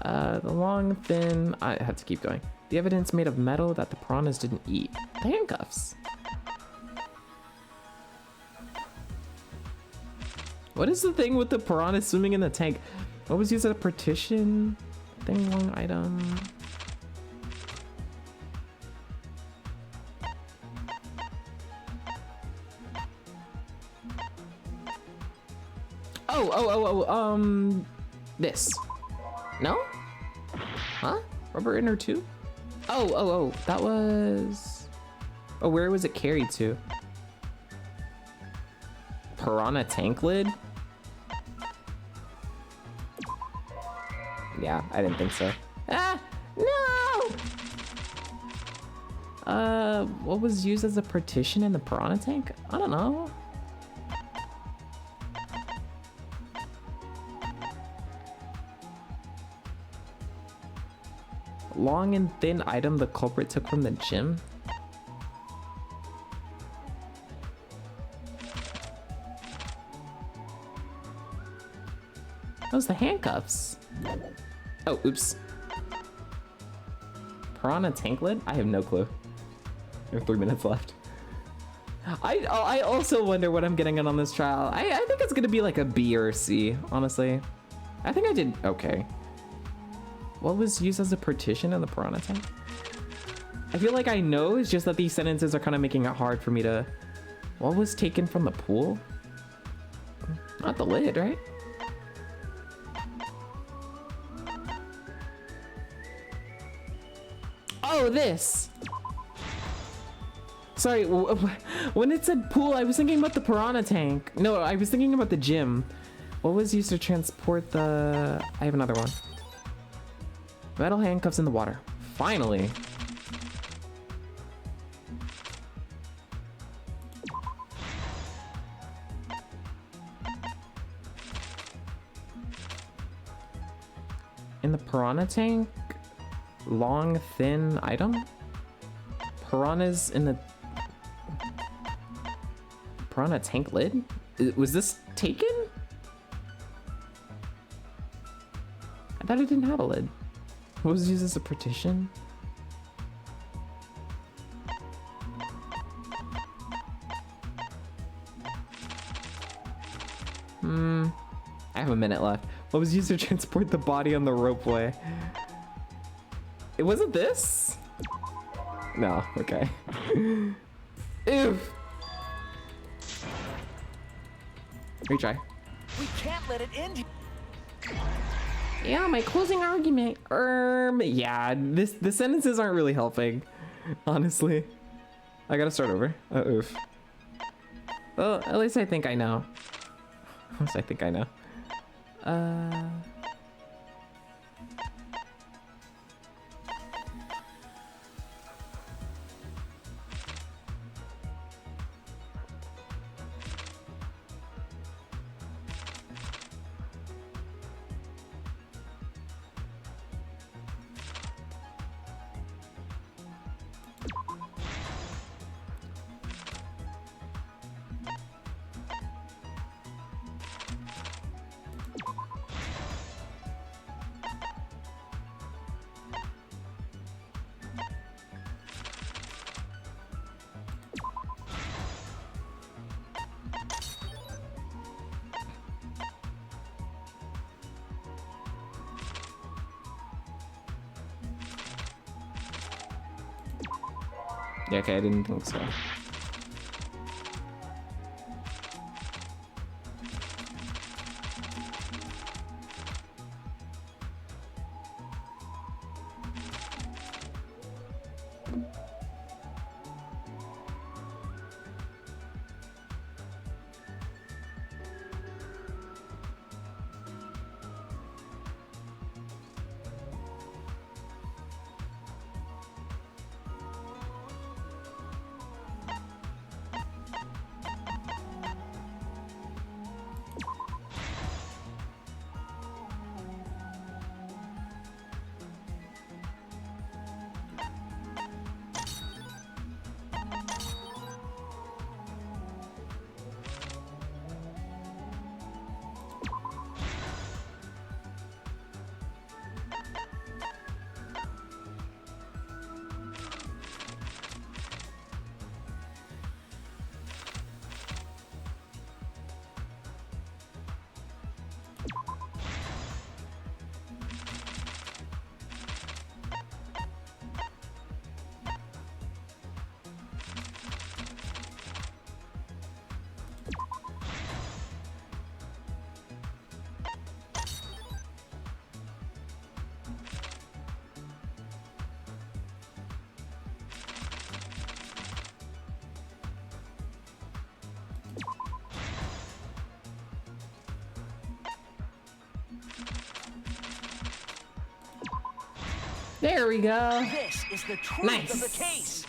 The long, thin... I have to keep going. The evidence made of metal that the piranhas didn't eat. The handcuffs. What is the thing with the piranhas swimming in the tank? What was used as a partition? Thing, long item. This. No? Huh? Rubber inner tube? Oh, that was... Oh, where was it carried to? Piranha tank lid? Yeah, I didn't think so. Ah, no! What was used as a partition in the piranha tank? I don't know. Long and thin item the culprit took from the gym? Those the handcuffs. Oh, oops. Piranha tank lid? I have no clue. We have 3 minutes left. I also wonder what I'm getting on this trial. I think it's gonna be like a B or a C, honestly. I think I did okay. What was used as a partition in the piranha tank? I feel like I know, it's just that these sentences are kind of making it hard for me to... What was taken from the pool? Not the lid, right? Oh, this! Sorry, when it said pool, I was thinking about the piranha tank. No, I was thinking about the gym. What was used to transport the... I have another one. Metal handcuffs in the water. Finally. In the piranha tank? Long, thin item? Piranhas in the... Piranha tank lid? Was this taken? I thought it didn't have a lid. What was used as a partition? I have a minute left. What was used to transport the body on the ropeway? It wasn't this? No, okay. Oof. Retry. We can't let it end. Yeah, my closing argument. Yeah, the sentences aren't really helping, honestly. I gotta start over. Oof. Well, at least I think I know. At least I think I know. Yeah, okay, I didn't think so. There we go. This is the truth Nice. of the case.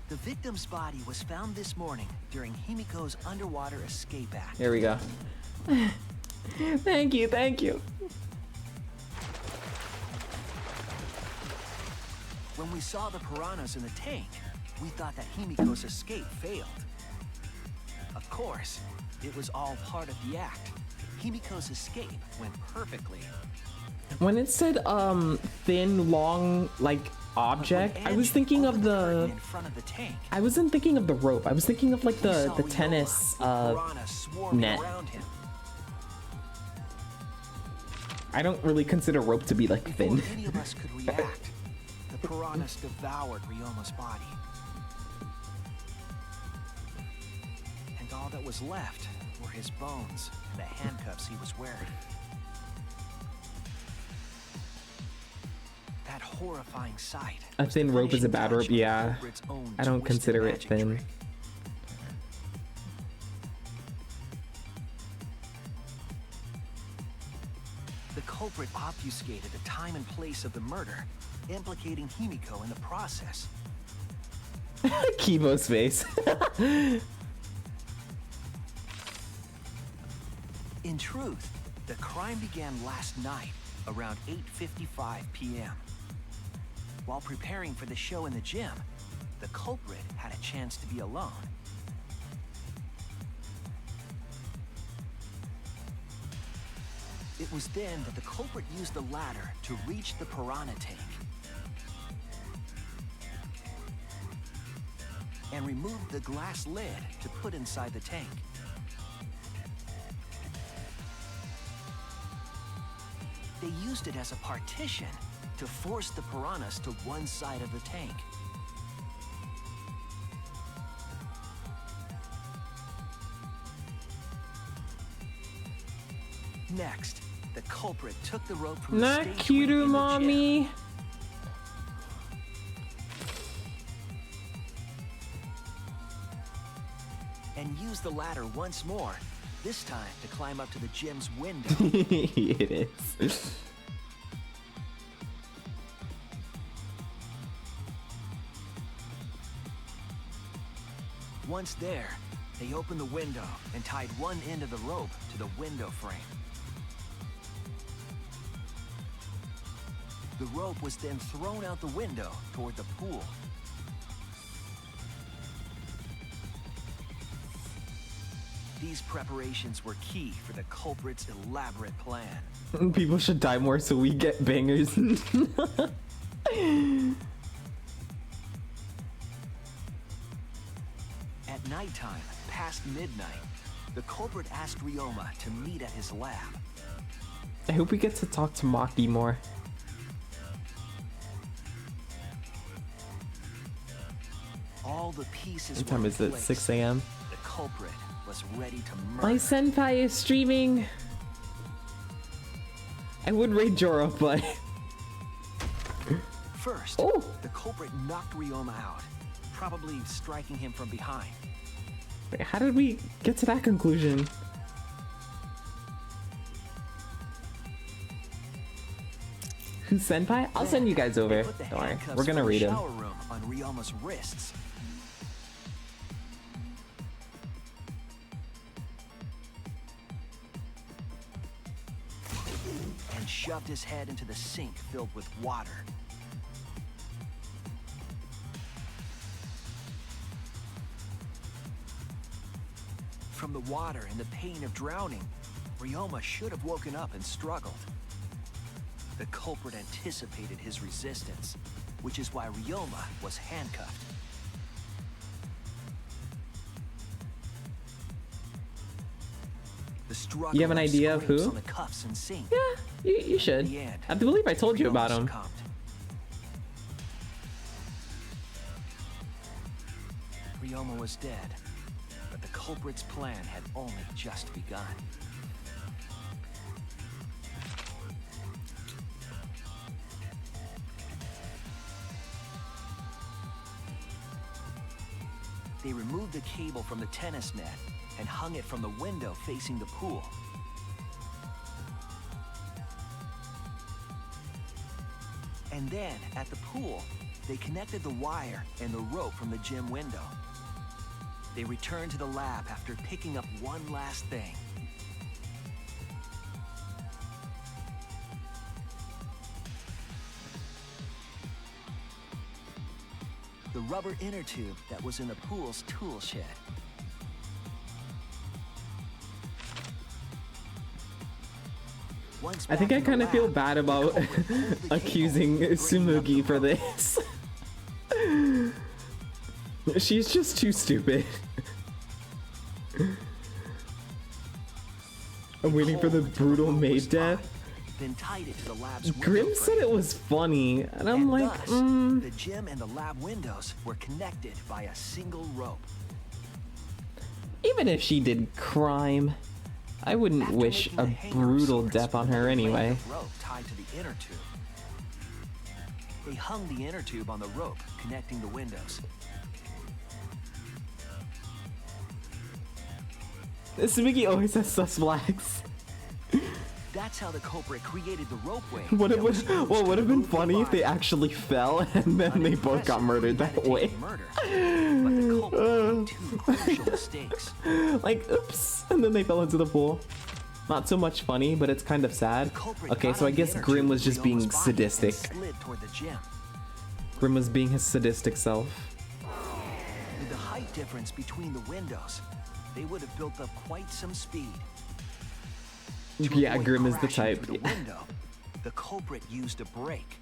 The victim's body was found this morning during Himiko's underwater escape act. There we go. Thank you, thank you. When we saw the piranhas in the tank, we thought that Himiko's escape failed. Of course, it was all part of the act. Himiko's escape went perfectly. When it said thin, long, like object, I was thinking of the. In front of the tank, I wasn't thinking of the rope. I was thinking of like the tennis piranhas swarming net. around him. I don't really consider rope to be like Before thin. any of us could react, the piranhas devoured Ryoma's body. And all that was left were his bones and the handcuffs he was wearing. That horrifying sight. A thin rope is a bad rope, yeah. I don't consider it thin. The culprit obfuscated the time and place of the murder, implicating Himiko in the process. Kibo's face. In truth, the crime began last night around 8:55 p.m. While preparing for the show in the gym, the culprit had a chance to be alone. It was then that the culprit used the ladder to reach the piranha tank and removed the glass lid to put inside the tank. They used it as a partition to force the piranhas to one side of the tank. Next, the culprit took the rope from the Not stage cute, in the mommy. gym and used the ladder once more, this time to climb up to the gym's window. It is. Once there, they opened the window and tied one end of the rope to the window frame. The rope was then thrown out the window toward the pool. These preparations were key for the culprit's elaborate plan. People should die more so we get bangers. At nighttime, past midnight, the culprit asked Ryoma to meet at his lab. I hope we get to talk to Maki more. all the pieces What time were is in it? place, 6 a.m. the culprit was ready to My murder. senpai is streaming. I would raid Jorah, but First, Oh. the culprit knocked Ryoma out, probably striking him from behind. wait, how did we get to that conclusion? Who's senpai? I'll send you guys over. Put the Don't worry, handcuffs we're gonna from the read him. shower room on Ryoma's wrists. And shoved his head into the sink filled with water. From the water and the pain of drowning, Ryoma should have woken up and struggled. The culprit anticipated his resistance, which is why Ryoma was handcuffed. The struggle You have an idea of scrapes who? on the cuffs and sink. Yeah, you should. In the end, I believe I told you Ryoma about him. succumbed. Ryoma was dead, but the culprit's plan had only just begun. They removed the cable from the tennis net and hung it from the window facing the pool. And then, at the pool, they connected the wire and the rope from the gym window. They returned to the lab after picking up one last thing. The rubber inner tube that was in the pool's tool shed. Once I think back I in the kind of feel lab, bad about accusing Tsumugi for this. She's just too stupid. I'm waiting for the brutal maid death. then tied it to the lab's Grim window said frame. it was funny, and I'm like, Thus, the gym and the lab windows were connected by a single rope. even if she did crime, I wouldn't After wish making a the hanger brutal swords death on with a her length anyway. of rope tied to the inner tube. They hung the inner tube on the rope connecting the windows. Tsumugi always has sus blacks. That's how the culprit created the ropeway. What that was used what to would have been move the funny if they body. actually fell and then they both got murdered that way. Murder. But the culprit made two crucial mistakes. Like, oops, and then they fell into the pool. Not so much funny, but it's kind of sad. Okay, so I guess Grim was just being sadistic. Slid toward the gym. Grim was being his sadistic self. With the height difference between the windows, they would have built up quite some speed. To Yeah, avoid Grim is the crashing type. through the window, the culprit used a brake.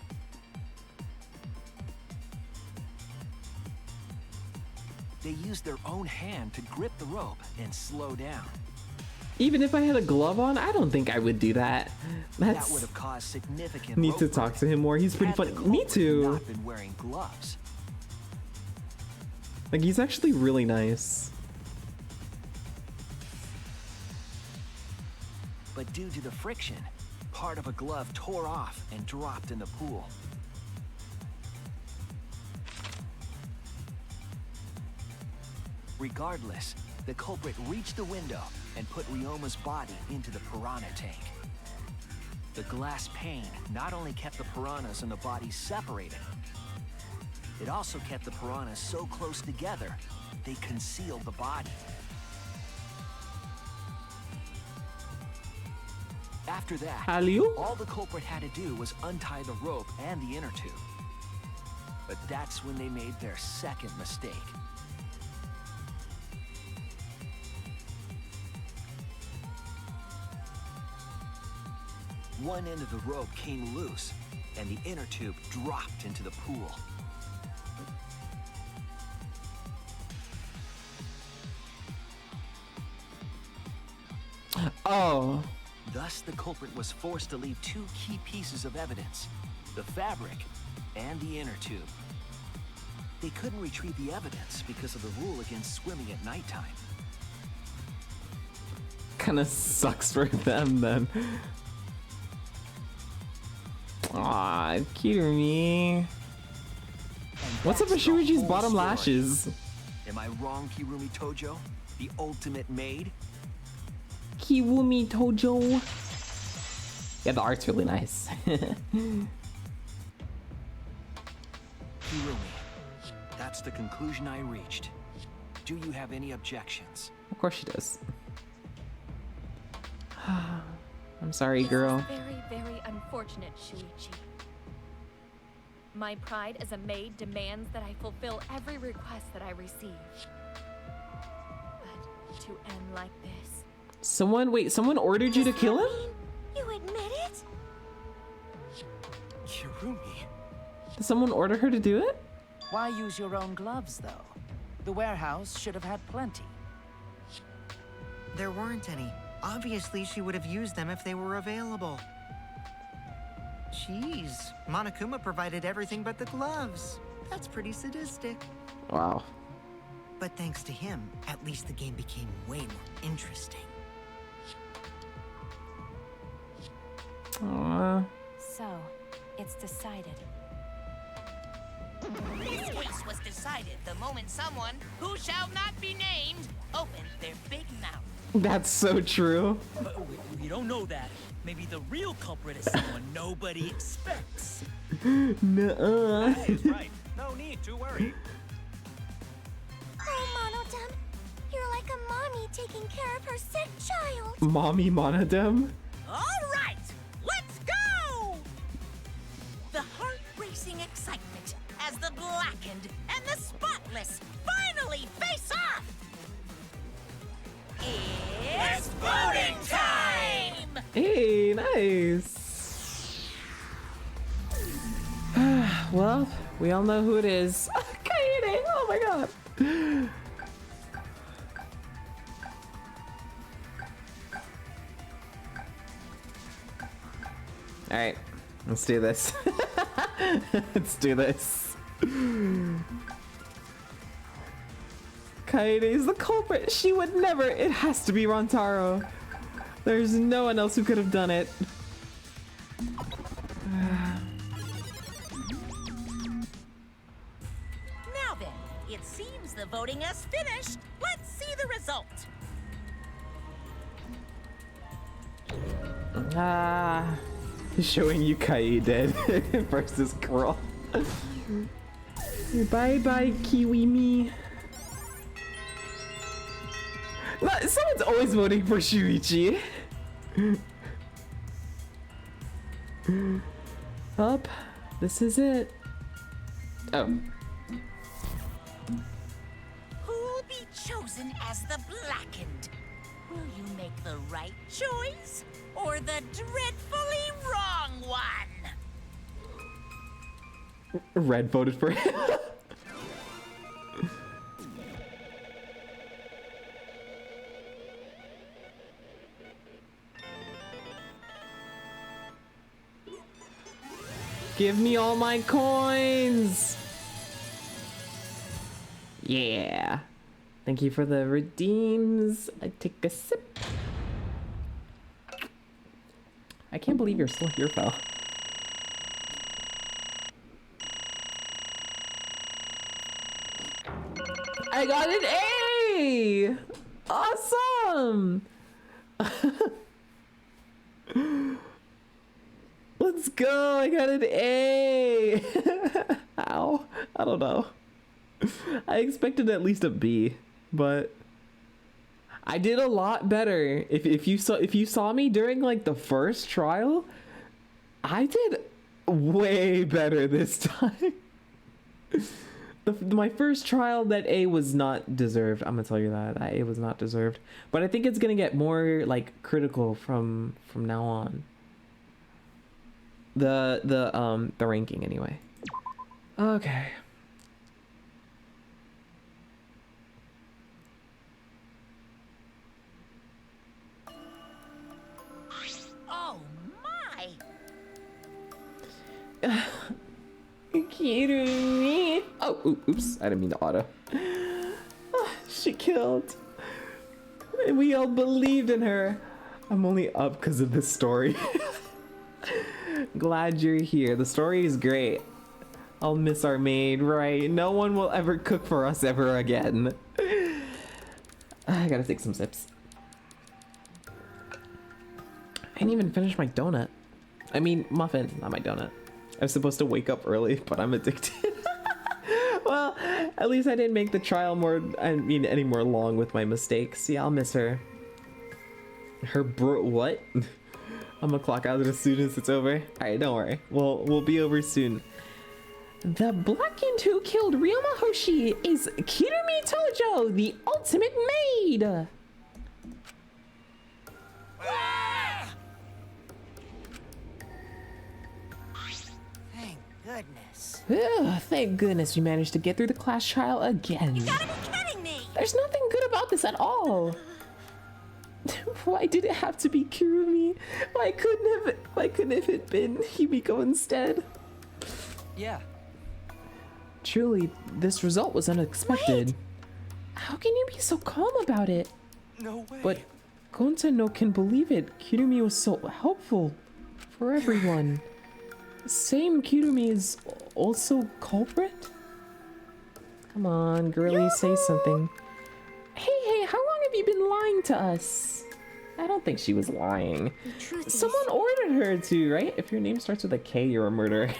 They used their own hand to grip the rope and slow down. Even if I had a glove on, I don't think I would do that. That That's would have caused significant need to rope talk to him more. He's pretty had the funny. Me culprit too. Not been wearing gloves. Like, he's actually really nice. But due to the friction, part of a glove tore off and dropped in the pool. Regardless, the culprit reached the window and put Ryoma's body into the piranha tank. The glass pane not only kept the piranhas and the body separated, it also kept the piranhas so close together, they concealed the body. After that, Alley-oop? all the culprit had to do was untie the rope and the inner tube. But that's when they made their second mistake. One end of the rope came loose, and the inner tube dropped into the pool. Oh. Thus, the culprit was forced to leave two key pieces of evidence, the fabric and the inner tube. They couldn't retrieve the evidence because of the rule against swimming at nighttime. Kinda sucks for them then. Aw, Kirumi. What's up with Shuichi's bottom story. lashes? Am I wrong, Kirumi Tojo? The ultimate maid? Kiwumi Tojo. Yeah, the art's really nice. Kirumi, that's the conclusion I reached. Do you have any objections? Of course she does. I'm sorry, girl. This is very, very unfortunate, Shuichi. My pride as a maid demands that I fulfill every request that I receive. But to end like this... Someone ordered you to kill him? You admit it? Kirumi. Did someone order her to do it? Why use your own gloves, though? The warehouse should have had plenty. There weren't any. Obviously, she would have used them if they were available. Jeez, Monokuma provided everything but the gloves. That's pretty sadistic. Wow. But thanks to him, at least the game became way more interesting. Aww. So, it's decided. This case was decided the moment someone, who shall not be named, opened their big mouth. That's so true. But we don't know that. Maybe the real culprit is someone nobody expects. Nuh-uh. That is right. No need to worry. Oh, Monodem, you're like a mommy taking care of her sick child. Mommy Monodem? All right, let's go! The heart-racing excitement as the blackened and the spotless finally face off! It's voting time! Hey, nice. Well, we all know who it is. Kaede! Oh my god. All right, let's do this. Let's do this. Kaede is the culprit. She would never. It has to be Rantaro. There's no one else who could have done it. Now then, it seems the voting has finished. Let's see the result. Showing you Kaede versus Girl. Bye bye, Kiwimi. Someone's always voting for Shuichi. Up. This is it. Oh. Who'll be chosen as the blackened? Will you make the right choice or the dreadfully wrong one? Red voted for him. Give me all my coins! Yeah. Thank you for the redeems. I take a sip. I can't believe you're still here, pal. I got an A! Awesome! Let's go! I got an A! Ow. I don't know. I expected at least a B, but I did a lot better. If you saw me during like the first trial, I did way better this time. My first trial, that A was not deserved. I'm gonna tell you that A was not deserved. But I think it's gonna get more like critical from now on. The ranking anyway. Okay. Oh my! Kirumi. Oh, oops. I didn't mean to auto. She killed. And we all believed in her. I'm only up because of this story. Glad you're here. The story is great. I'll miss our maid, right? No one will ever cook for us ever again. I gotta take some sips. I didn't even finish my donut. I mean, muffin, not my donut. I was supposed to wake up early, but I'm addicted. Well, at least I didn't make the trial any more long with my mistakes. Yeah, I'll miss her. What? I'm gonna clock out as soon as it's over. Alright, don't worry. We'll be over soon. The blackened who killed Ryoma Hoshi is Kirumi Tojo, the ultimate maid! Thank goodness. Ugh, thank goodness we managed to get through the class trial again. You gotta be kidding me! There's nothing good about this at all. Why did it have to be Kirumi? Why couldn't it have been Himiko instead? Yeah. Truly, this result was unexpected. Wait. How can you be so calm about it? No way. But Gonta can believe it. Kirumi was so helpful for everyone. Same Kirumi is also culprit? Come on, girlie, say something. Hey, how long have you been lying to us? I don't think she was lying. Someone ordered her to, right? If your name starts with a K, you're a murderer.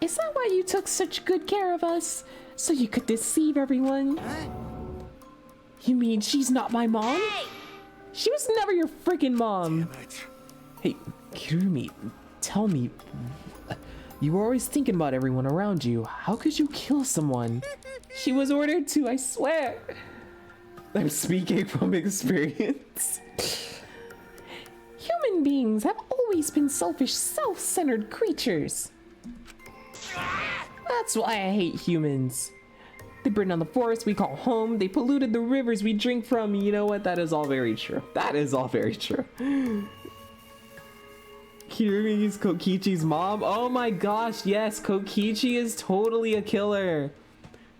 Is that why you took such good care of us? So you could deceive everyone? You mean she's not my mom? Hey! She was never your freaking mom. Damn it. Hey, Kirumi, tell me. You were always thinking about everyone around you. How could you kill someone? She was ordered to, I swear. I'm speaking from experience. Human beings have always been selfish, self-centered creatures. That's why I hate humans. They burned down the forest we call home. They polluted the rivers we drink from. You know what? That is all very true. That is all very true. Kirumi's Kokichi's mom? Oh my gosh, yes, Kokichi is totally a killer.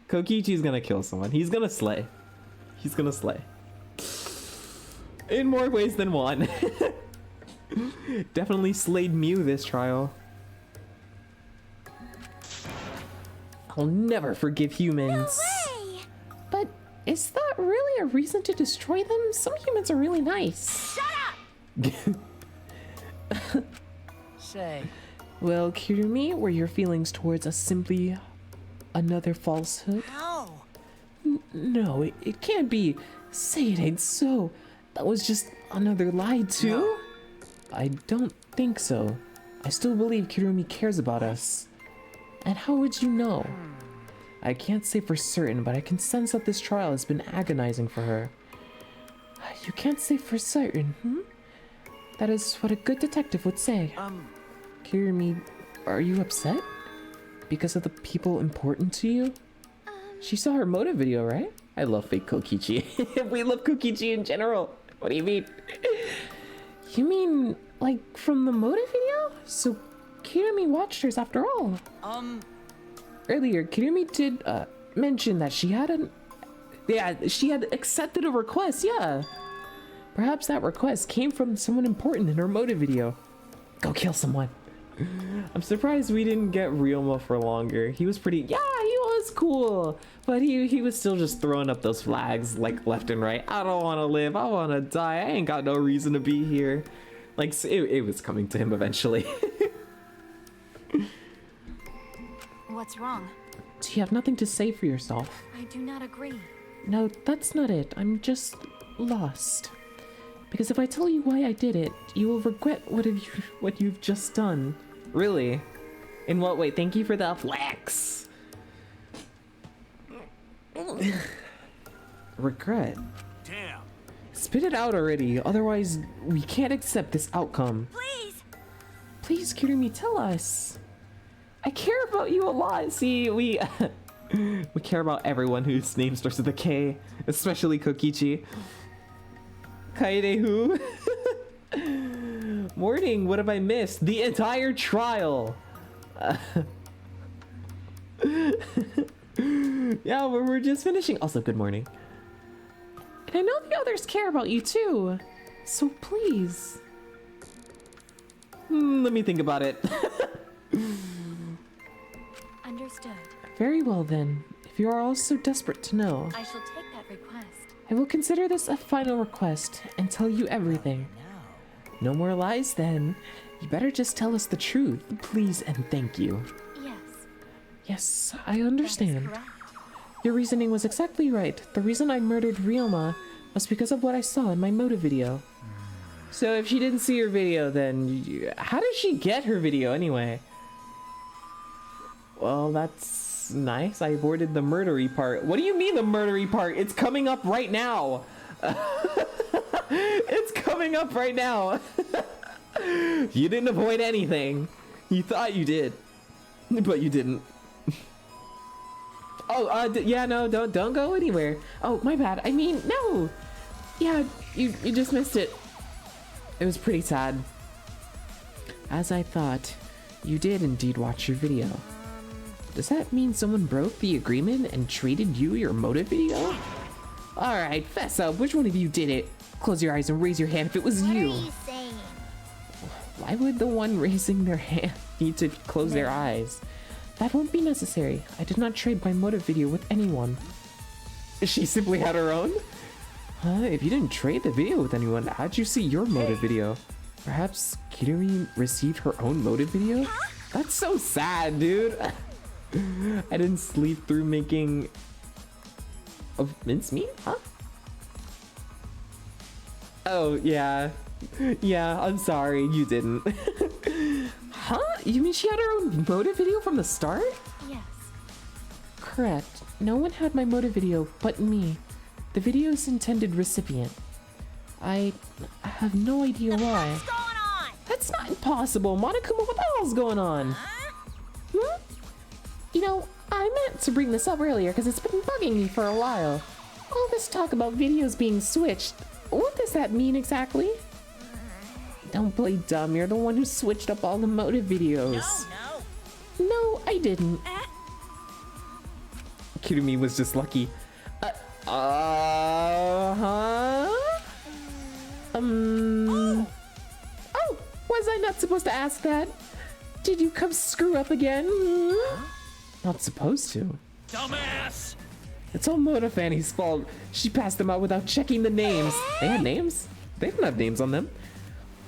Kokichi's gonna kill someone. He's gonna slay. He's gonna slay. In more ways than one. Definitely slayed Mew this trial. I'll never forgive humans. No way! But is that really a reason to destroy them? Some humans are really nice. Shut up! Say, Well, Kirumi, were your feelings towards us simply another falsehood? How? No, it can't be. Say it ain't so. That was just another lie too? No. I don't think so. I still believe Kirumi cares about us. And how would you know? I can't say for certain, but I can sense that this trial has been agonizing for her. You can't say for certain, That is what a good detective would say. Kirumi, are you upset? Because of the people important to you? She saw her motive video, right? I love fake Kokichi. We love Kokichi in general. What do you mean? You mean, like, from the motive video? So, Kirumi watched hers after all. Earlier, Kirumi did, mention that she had she had accepted a request, yeah. Perhaps that request came from someone important in her motive video. Go kill someone. I'm surprised we didn't get Ryoma for longer. He was pretty, yeah, he was cool. But he was still just throwing up those flags like left and right. I don't want to live, I want to die, I ain't got no reason to be here. Like, it was coming to him eventually. What's wrong? Do you have nothing to say for yourself? I do not agree. No, that's not it. I'm just lost. Because if I tell you why I did it, you will regret what you've just done. Really? In what way? Thank you for the flex. Regret? Damn. Spit it out already, otherwise we can't accept this outcome. Please! Please, Kirumi, tell us. I care about you a lot. See, we we care about everyone whose name starts with a K, especially Kokichi. Kaede who? Morning, what have I missed? The entire trial. Yeah, we're just finishing. Also, good morning. And I know the others care about you too. So please. Let me think about it. Understood. Very well then. If you are all so desperate to know, I shall take that request. I will consider this a final request and tell you everything. No more lies then. You better just tell us the truth, please and thank you. Yes. Yes, I understand. Correct. Your reasoning was exactly right. The reason I murdered Ryoma was because of what I saw in my motive video. So if she didn't see her video, then how did she get her video anyway? Well, that's nice. I aborted the murdery part. What do you mean the murdery part? It's coming up right now. It's coming up right now. You didn't avoid anything. You thought you did, but you didn't. Oh, yeah, no, don't go anywhere. Oh, my bad. I mean, no. Yeah, you just missed it. It was pretty sad. As I thought, you did indeed watch your video. Does that mean someone broke the agreement and traded you your motive video? Alright, fess up. Which one of you did it? Close your eyes and raise your hand if it was you. What are you saying? Why would the one raising their hand need to close their eyes? That won't be necessary. I did not trade my motive video with anyone. She simply had her own? Huh? If you didn't trade the video with anyone, how'd you see your motive video? Perhaps Kirumi received her own motive video? That's so sad, dude. I didn't sleep through making of mincemeat? Huh? Oh, yeah. Yeah, I'm sorry, you didn't. Huh? You mean she had her own motive video from the start? Yes. Correct. No one had my motive video but me, the video's intended recipient. I have no idea why. What's going on? That's not impossible. Monokuma, what the hell's going on? Hmm? You know, I meant to bring this up earlier because it's been bugging me for a while. All this talk about videos being switched, what does that mean exactly? Don't play dumb. You're the one who switched up all the motive videos. No, I didn't. Kirumi was just lucky. Huh? Oh, was I not supposed to ask that? Did you come screw up again? Not supposed to. Dumbass! It's all Mona Fanny's fault. She passed them out without checking the names. They had names? They don't have names on them.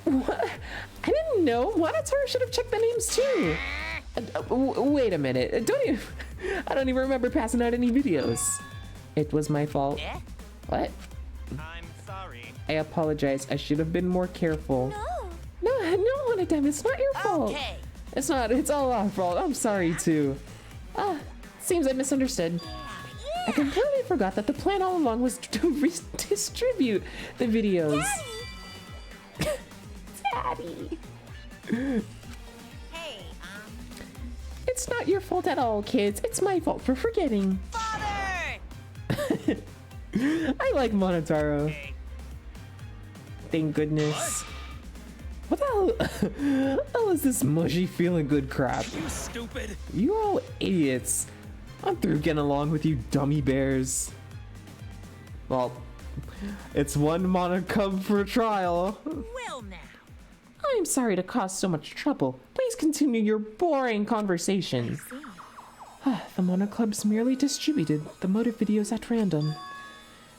What? I didn't know. Monitor should have checked the names too. Wait a minute. I don't even remember passing out any videos. It was my fault. What? I'm sorry. I apologize. I should have been more careful. No, Monodem, it's not your fault. Okay. It's not. It's all our fault. I'm sorry too. Seems I misunderstood. I completely forgot that the plan all along was to redistribute the videos. Daddy. Hey, It's not your fault at all, kids. It's my fault for forgetting. Father! I like Monotaro. Thank goodness. What the hell is this mushy feeling good crap? You stupid! You all idiots. I'm through getting along with you dummy bears. Well, it's one Monocub for a trial. Well now. I'm sorry to cause so much trouble. Please continue your boring conversation. The Mono Clubs merely distributed the motive videos at random.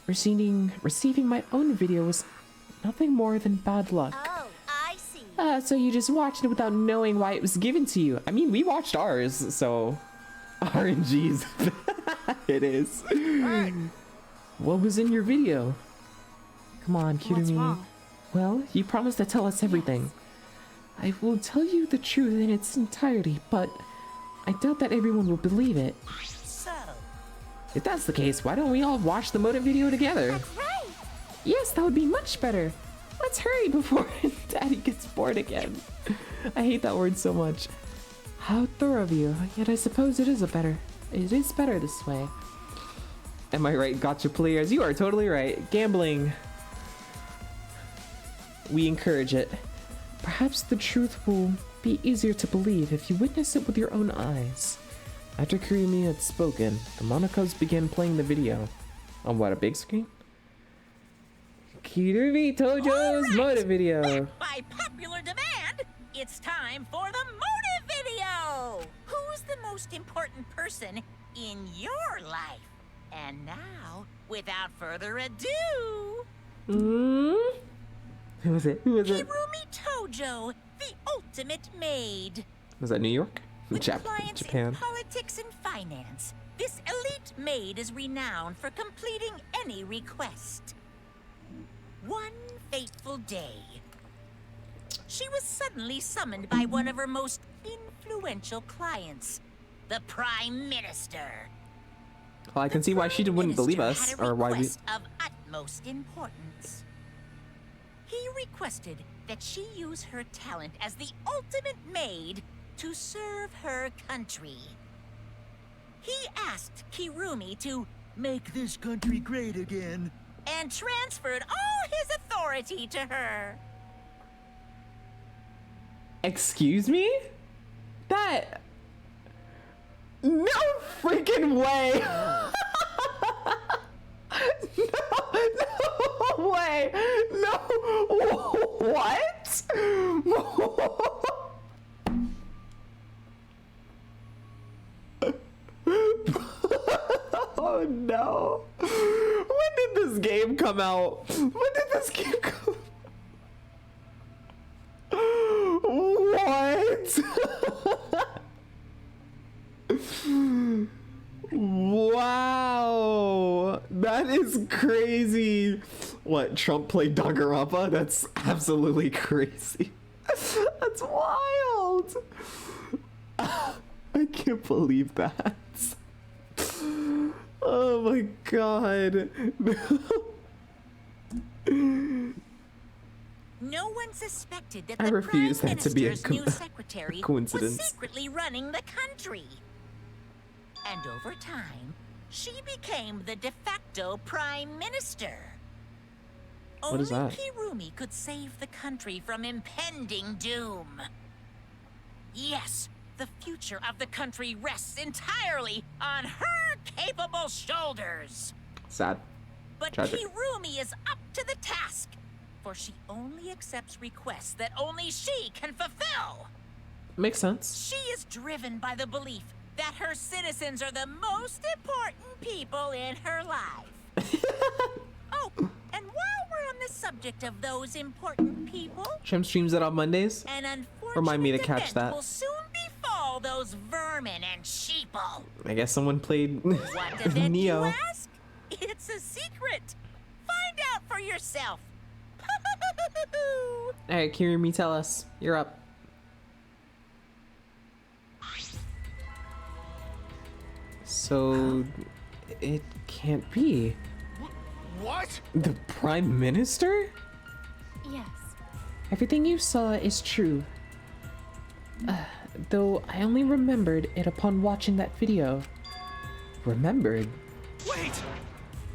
Receiving my own video was nothing more than bad luck. Oh, I see. So you just watched it without knowing why it was given to you. I mean, we watched ours, so RNG's. It is. What was in your video? Come on, What's Kirumi. wrong? Well, you promised to tell us everything. I will tell you the truth in its entirety, but I doubt that everyone will believe it. So, If that's the case, why don't we all watch the motive video together? Right. Yes, that would be much better. Let's hurry before Daddy gets bored again. I hate that word so much. How thorough of you, yet I suppose it is better this way. Am I right, gotcha players? You are totally right. Gambling. We encourage it. Perhaps the truth will be easier to believe if you witness it with your own eyes. After Kirumi had spoken, the Monokos began playing the video. On what, a big screen? Kirumi Tojo's motive video. By popular demand, it's time for the motive video! Who's the most important person in your life? And now, without further ado... Who was it? Who was it? Kirumi Tojo, the ultimate maid. Was that New York? With clients Japan. in politics and finance, this elite maid is renowned for completing any request. One fateful day, she was suddenly summoned by one of her most influential clients, the Prime Minister. Well, I can see why she wouldn't believe us, Had a or why we. request of utmost importance. He requested that she use her talent as the ultimate maid to serve her country. He asked Kirumi to make this country great again, and transferred all his authority to her. Excuse me? That. No freaking way! No way! No! What? Oh no! When did this game come out? When did this game come? What? Wow, that is crazy. What, Trump played Danganronpa? That's absolutely crazy. That's wild. I can't believe that. Oh my god. No one suspected that I the refuse Prime that to be a Minister's new secretary coincidence. was secretly running the country. And over time, she became the de facto Prime Minister. What is that? Only Kirumi could save the country from impending doom. Yes, the future of the country rests entirely on her capable shoulders. Sad. But Tragic. Kirumi is up to the task, for she only accepts requests that only she can fulfill. Makes sense. She is driven by the belief that her citizens are the most important people in her life. Oh, and while we're on the subject of those important people, Trim streams that on Mondays? an unfortunate Remind me to catch event that. will soon befall those vermin and sheeple. I guess someone played What event, Neo. you ask? It's a secret. Find out for yourself. Alright, Kirumi, tell us. You're up. So, it can't be. What? The Prime Minister? Yes. Everything you saw is true. Though I only remembered it upon watching that video. Remembered? Wait!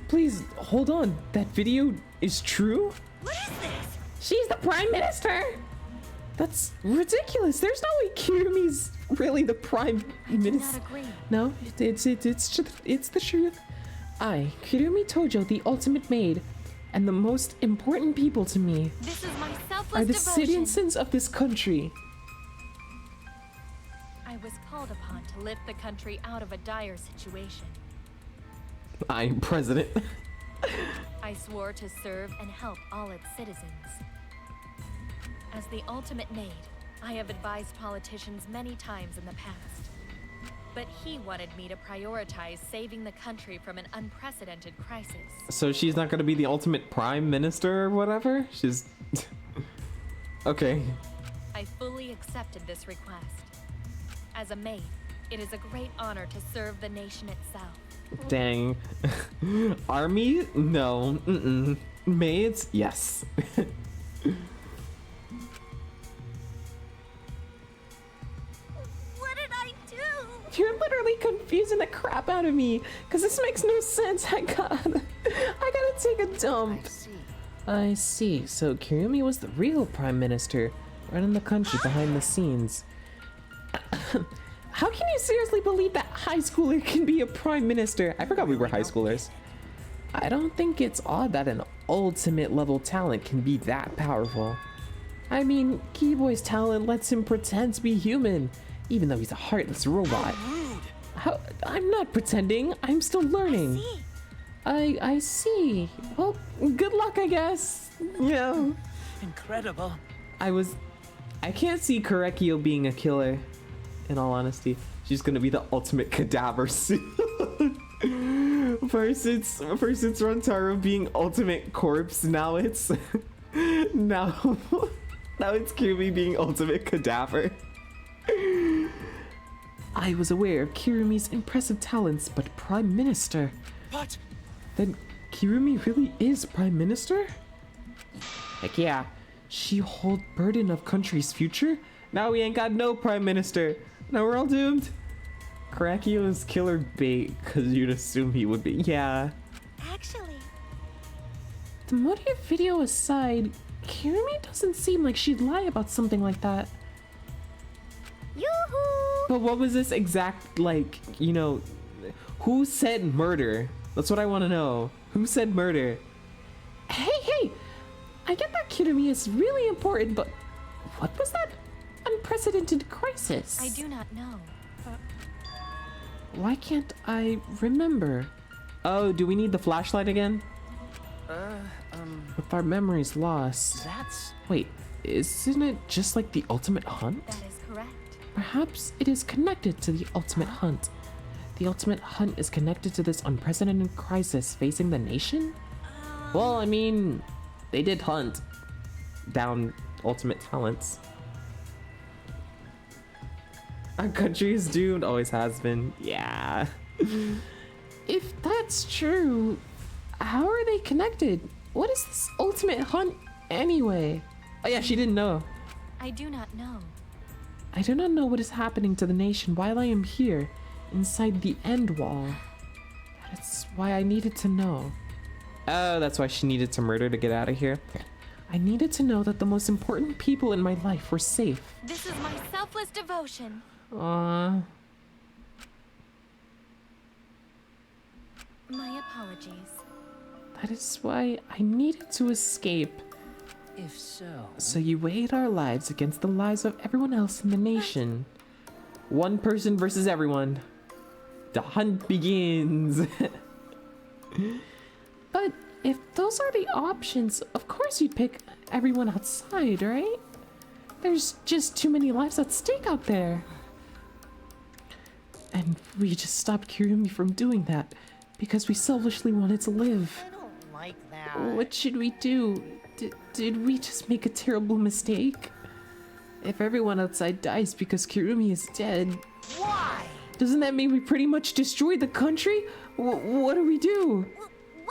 Please, hold on. That video is true? What is this? She's the Prime Minister! That's ridiculous. There's no way Kirumi's really the Prime Minister. Not agree. No, it's the truth. I, Kirumi Tojo, the ultimate maid, and the most important people to me This is my selfless are the devotion. citizens of this country. I was called upon to lift the country out of a dire situation. I'm president. I swore to serve and help all its citizens. As the ultimate maid, I have advised politicians many times in the past. But he wanted me to prioritize saving the country from an unprecedented crisis. So she's not gonna be the ultimate Prime Minister or whatever? She's... Okay. I fully accepted this request. As a maid, it is a great honor to serve the nation itself. Dang. Army? No. Mm-mm. Maids? Yes. literally confusing the crap out of me, because this makes no sense. I gotta take a dump. I see. So Kirumi was the real prime minister, running the country behind the scenes. How can you seriously believe that high schooler can be a prime minister? I forgot we were high schoolers. I don't think it's odd that an ultimate level talent can be that powerful. I mean, Keyboy's talent lets him pretend to be human, even though he's a heartless robot. I'm not pretending, I'm still learning. I see. Well, good luck, I guess. Yeah. Incredible. I can't see Korekio being a killer, in all honesty. She's gonna be the ultimate cadaver suit. First it's Rantaro being ultimate corpse, now it's now it's Kirumi being ultimate cadaver. I was aware of Kirumi's impressive talents, but Prime Minister? What? Then Kirumi really is Prime Minister? Heck yeah. She hold burden of country's future? Now we ain't got no Prime Minister. Now we're all doomed. Korekio is killer bait, cause you'd assume he would be. Yeah. Actually, The motive video aside, Kirumi doesn't seem like she'd lie about something like that. Yoo-hoo! But what was this exact, like, you know, who said murder? That's what I want to know. Who said murder? Hey! I get that Kirumi is really important, but what was that unprecedented crisis? I do not know. Why can't I remember? Oh, do we need the flashlight again? With our memories lost. Wait, isn't it just like the ultimate hunt? That is correct. Perhaps it is connected to the ultimate hunt. The ultimate hunt is connected to this unprecedented crisis facing the nation? Well, I mean, they did hunt down ultimate talents. Our country is doomed, always has been. Yeah. If that's true, how are they connected? What is this ultimate hunt anyway? Oh yeah, she didn't know. I do not know. I do not know what is happening to the nation while I am here, inside the end wall. That's why I needed to know. Oh, that's why she needed to murder to get out of here. I needed to know that the most important people in my life were safe. This is my selfless devotion. Aww. My apologies. That is why I needed to escape. If so... So you weighed our lives against the lives of everyone else in the nation. One person versus everyone. The hunt begins. But if those are the options, of course you'd pick everyone outside, right? There's just too many lives at stake out there. And we just stopped Kirumi from doing that because we selfishly wanted to live. I don't like that. What should we do? Did we just make a terrible mistake? If everyone outside dies because Kirumi is dead, Why? doesn't that mean we pretty much destroyed the country? What do we do?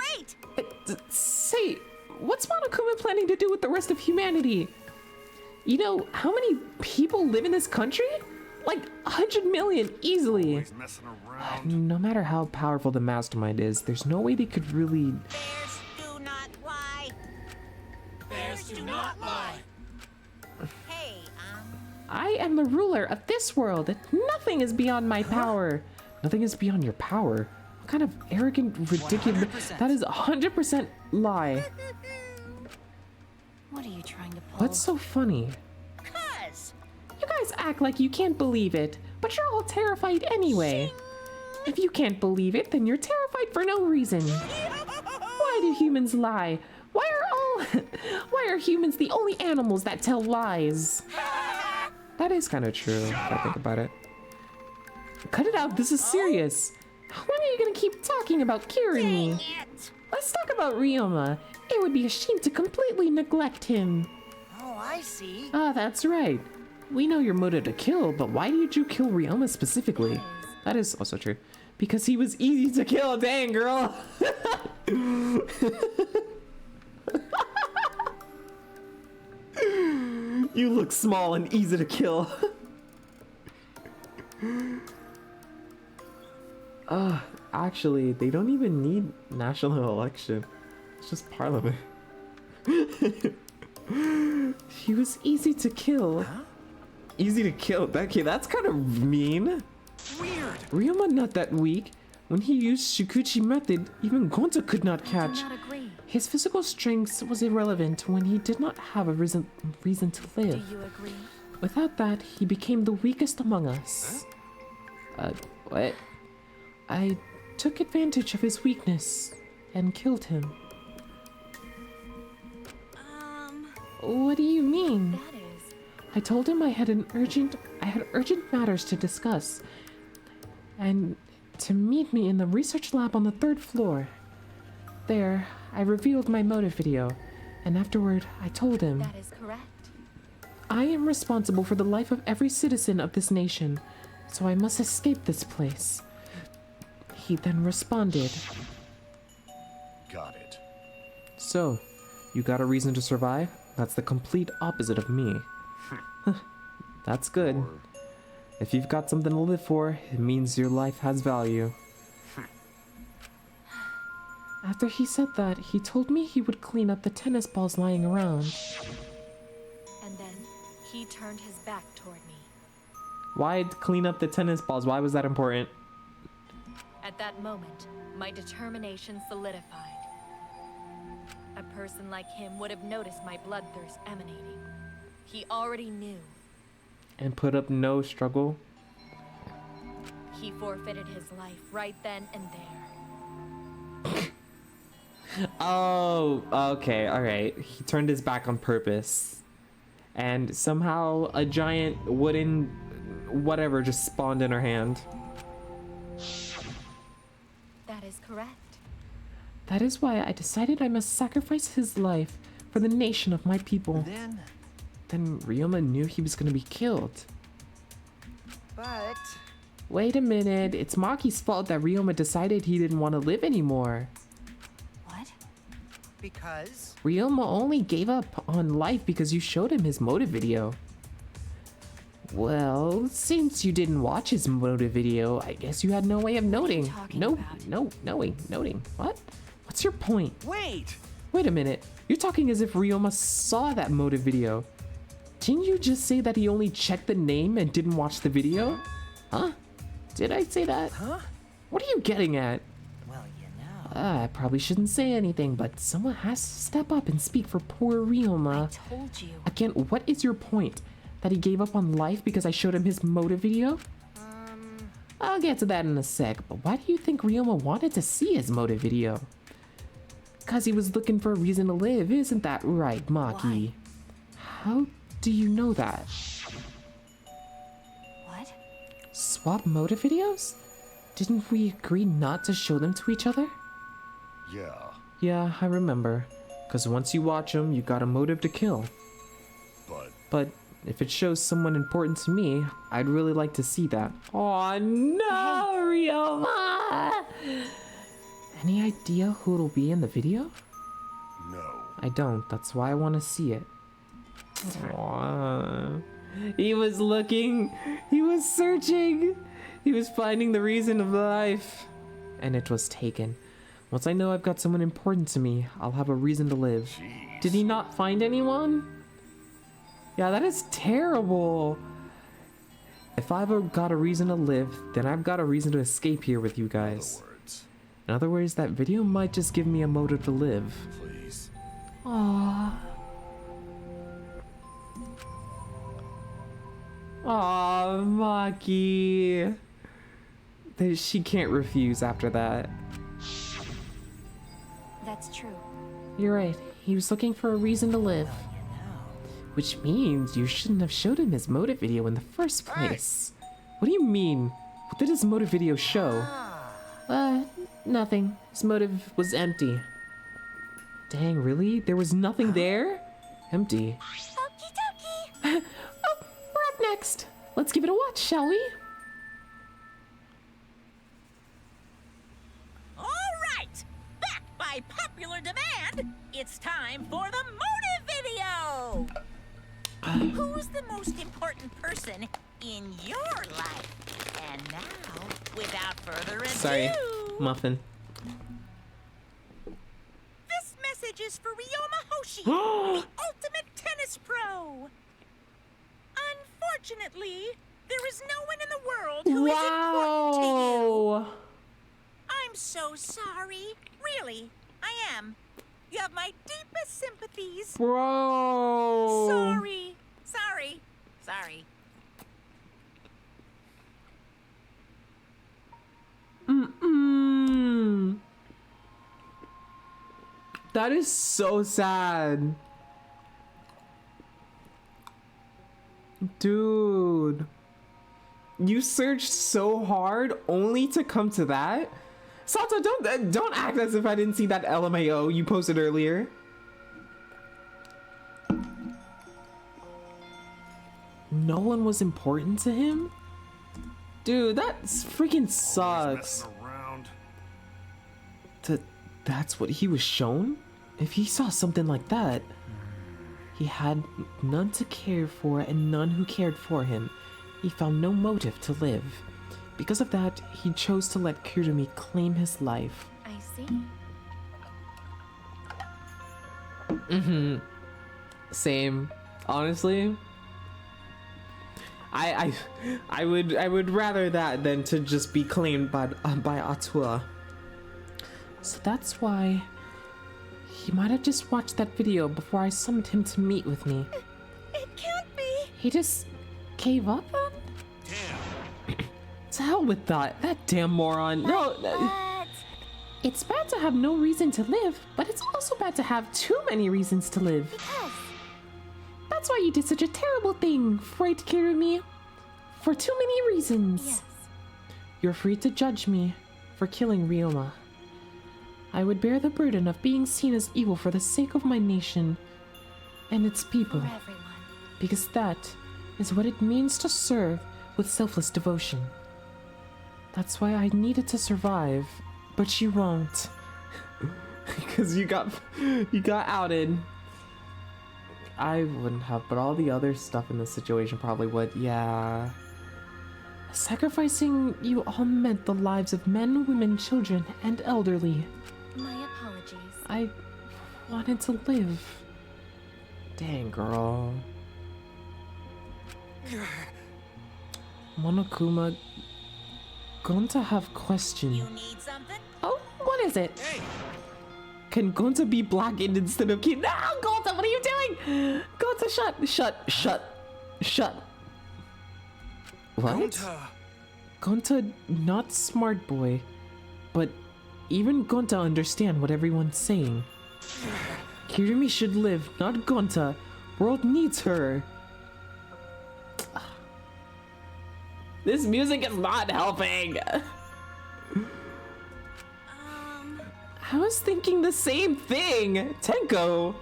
wait! Say, what's Monokuma planning to do with the rest of humanity? You know, how many people live in this country? Like 100 million, easily. Always messing around. No matter how powerful the mastermind is, there's no way they could really... Bears do not lie. Bears do not lie. Hey, I am the ruler of this world. Nothing is beyond my power. Nothing is beyond your power. What kind of arrogant, ridiculous... 100%. That is 100% lie. What are you trying to pull? What's so funny? cuz. You guys act like you can't believe it, but you're all terrified anyway. If you can't believe it, then you're terrified for no reason. Why do humans lie? Why are humans the only animals that tell lies? That is kind of true, if I think about it. Cut it out, this is serious. When are you gonna keep talking about Kirumi? Let's talk about Ryoma. It would be a shame to completely neglect him. Oh, I see. Ah, that's right. We know your motive to kill, but why did you kill Ryoma specifically? That is also true. Because he was easy to kill, dang girl. You look small and easy to kill. Actually, they don't even need national election. It's just parliament. He was easy to kill. Huh? Easy to kill? Okay, that's kind of mean. Weird. Ryoma not that weak. When he used Shikuchi method, even Gonta could not catch. I do not agree. His physical strength was irrelevant when he did not have a reason to live. Do you agree? Without that, he became the weakest among us. What? I took advantage of his weakness and killed him. What do you mean? That is. I told him I had urgent matters to discuss, and to meet me in the research lab on the 3rd floor. There, I revealed my motive video, and afterward, I told him. That is correct. I am responsible for the life of every citizen of this nation, so I must escape this place. He then responded. Got it. So, you got a reason to survive? That's the complete opposite of me. That's good. If you've got something to live for, it means your life has value. After he said that, he told me he would clean up the tennis balls lying around. And then he turned his back toward me. Why clean up the tennis balls? Why was that important? At that moment, my determination solidified. A person like him would have noticed my bloodthirst emanating. He already knew. And put up no struggle? He forfeited his life right then and there. Oh, okay, alright. He turned his back on purpose. And somehow a giant wooden whatever just spawned in her hand. That is correct. That is why I decided I must sacrifice his life for the nation of my people. Then Ryoma knew he was gonna be killed. But... Wait a minute, it's Maki's fault that Ryoma decided he didn't want to live anymore. What? Because? Ryoma only gave up on life because you showed him his motive video. Well, since you didn't watch his motive video, I guess you had no way of noting. Noting. What? What's your point? Wait a minute. You're talking as if Ryoma saw that motive video. Didn't you just say that he only checked the name and didn't watch the video? Huh? Did I say that? Huh? What are you getting at? Well, you know. I probably shouldn't say anything, but someone has to step up and speak for poor Ryoma. I told you. Again, what is your point? That he gave up on life because I showed him his motive video? I'll get to that in a sec, but why do you think Ryoma wanted to see his motive video? Because he was looking for a reason to live, isn't that right, Maki? Why? How do you know that? What? Swap motive videos? Didn't we agree not to show them to each other? Yeah. Yeah, I remember. Because once you watch them, you got a motive to kill. But if it shows someone important to me, I'd really like to see that. Oh no, Ryoma! Any idea who it'll be in the video? No. I don't. That's why I want to see it. Aww. He was looking. He was searching. He was finding the reason of life. And it was taken. Once I know I've got someone important to me, I'll have a reason to live. Jeez. Did he not find anyone? Yeah, that is terrible. If I've got a reason to live, then I've got a reason to escape here with you guys. In other words, that video might just give me a motive to live. Please. Aww. Aw, Maki. She can't refuse after that. That's true. You're right. He was looking for a reason to live. Which means you shouldn't have showed him his motive video in the first place. What do you mean? What did his motive video show? Nothing. His motive was empty. Dang, really? There was nothing there? Empty. Okie dokie. Oh, we're up next. Let's give it a watch, shall we? All right, back by popular demand, it's time for the motive video. Who's the most important person in your life, And now, without further ado, Sorry, Muffin. this message is for Ryoma Hoshi, the ultimate tennis pro. Unfortunately, there is no one in the world who is important to you. I'm so sorry. Really, I am. You have my deepest sympathies. Bro. Sorry. Sorry. Sorry. That is so sad. Dude. You searched so hard only to come to that? Sato, don't act as if I didn't see that LMAO you posted earlier. No one was important to him? Dude, that freaking sucks. That's what he was shown? If he saw something like that, he had none to care for and none who cared for him. He found no motive to live. Because of that, he chose to let Kirumi claim his life. I see. Same. Honestly, I would rather that than to just be claimed by Atua. So that's why he might have just watched that video before I summoned him to meet with me. It can't be. He just gave up then? To hell with that damn moron. No. It's bad to have no reason to live, but it's also bad to have too many reasons to live. Yes. That's why you did such a terrible thing, right, Kirumi? For too many reasons. Yes. You're free to judge me for killing Ryoma. I would bear the burden of being seen as evil for the sake of my nation and its people. For everyone. Because that is what it means to serve with selfless devotion. That's why I needed to survive, but you won't. Because you got outed. I wouldn't have, but all the other stuff in this situation probably would. Yeah. Sacrificing you all meant the lives of men, women, children, and elderly. My apologies. I wanted to live. Dang, girl. Monokuma, Gonta have question. You need something? Oh, what is it? Hey, Can Gonta be blackened instead of Kid? No, Gonta, what are you doing? Gonta, shut. What? Gonta, not smart boy, but even Gonta understand what everyone's saying. Kirumi should live, not Gonta. World needs her. This music is not helping. I was thinking the same thing. Tenko.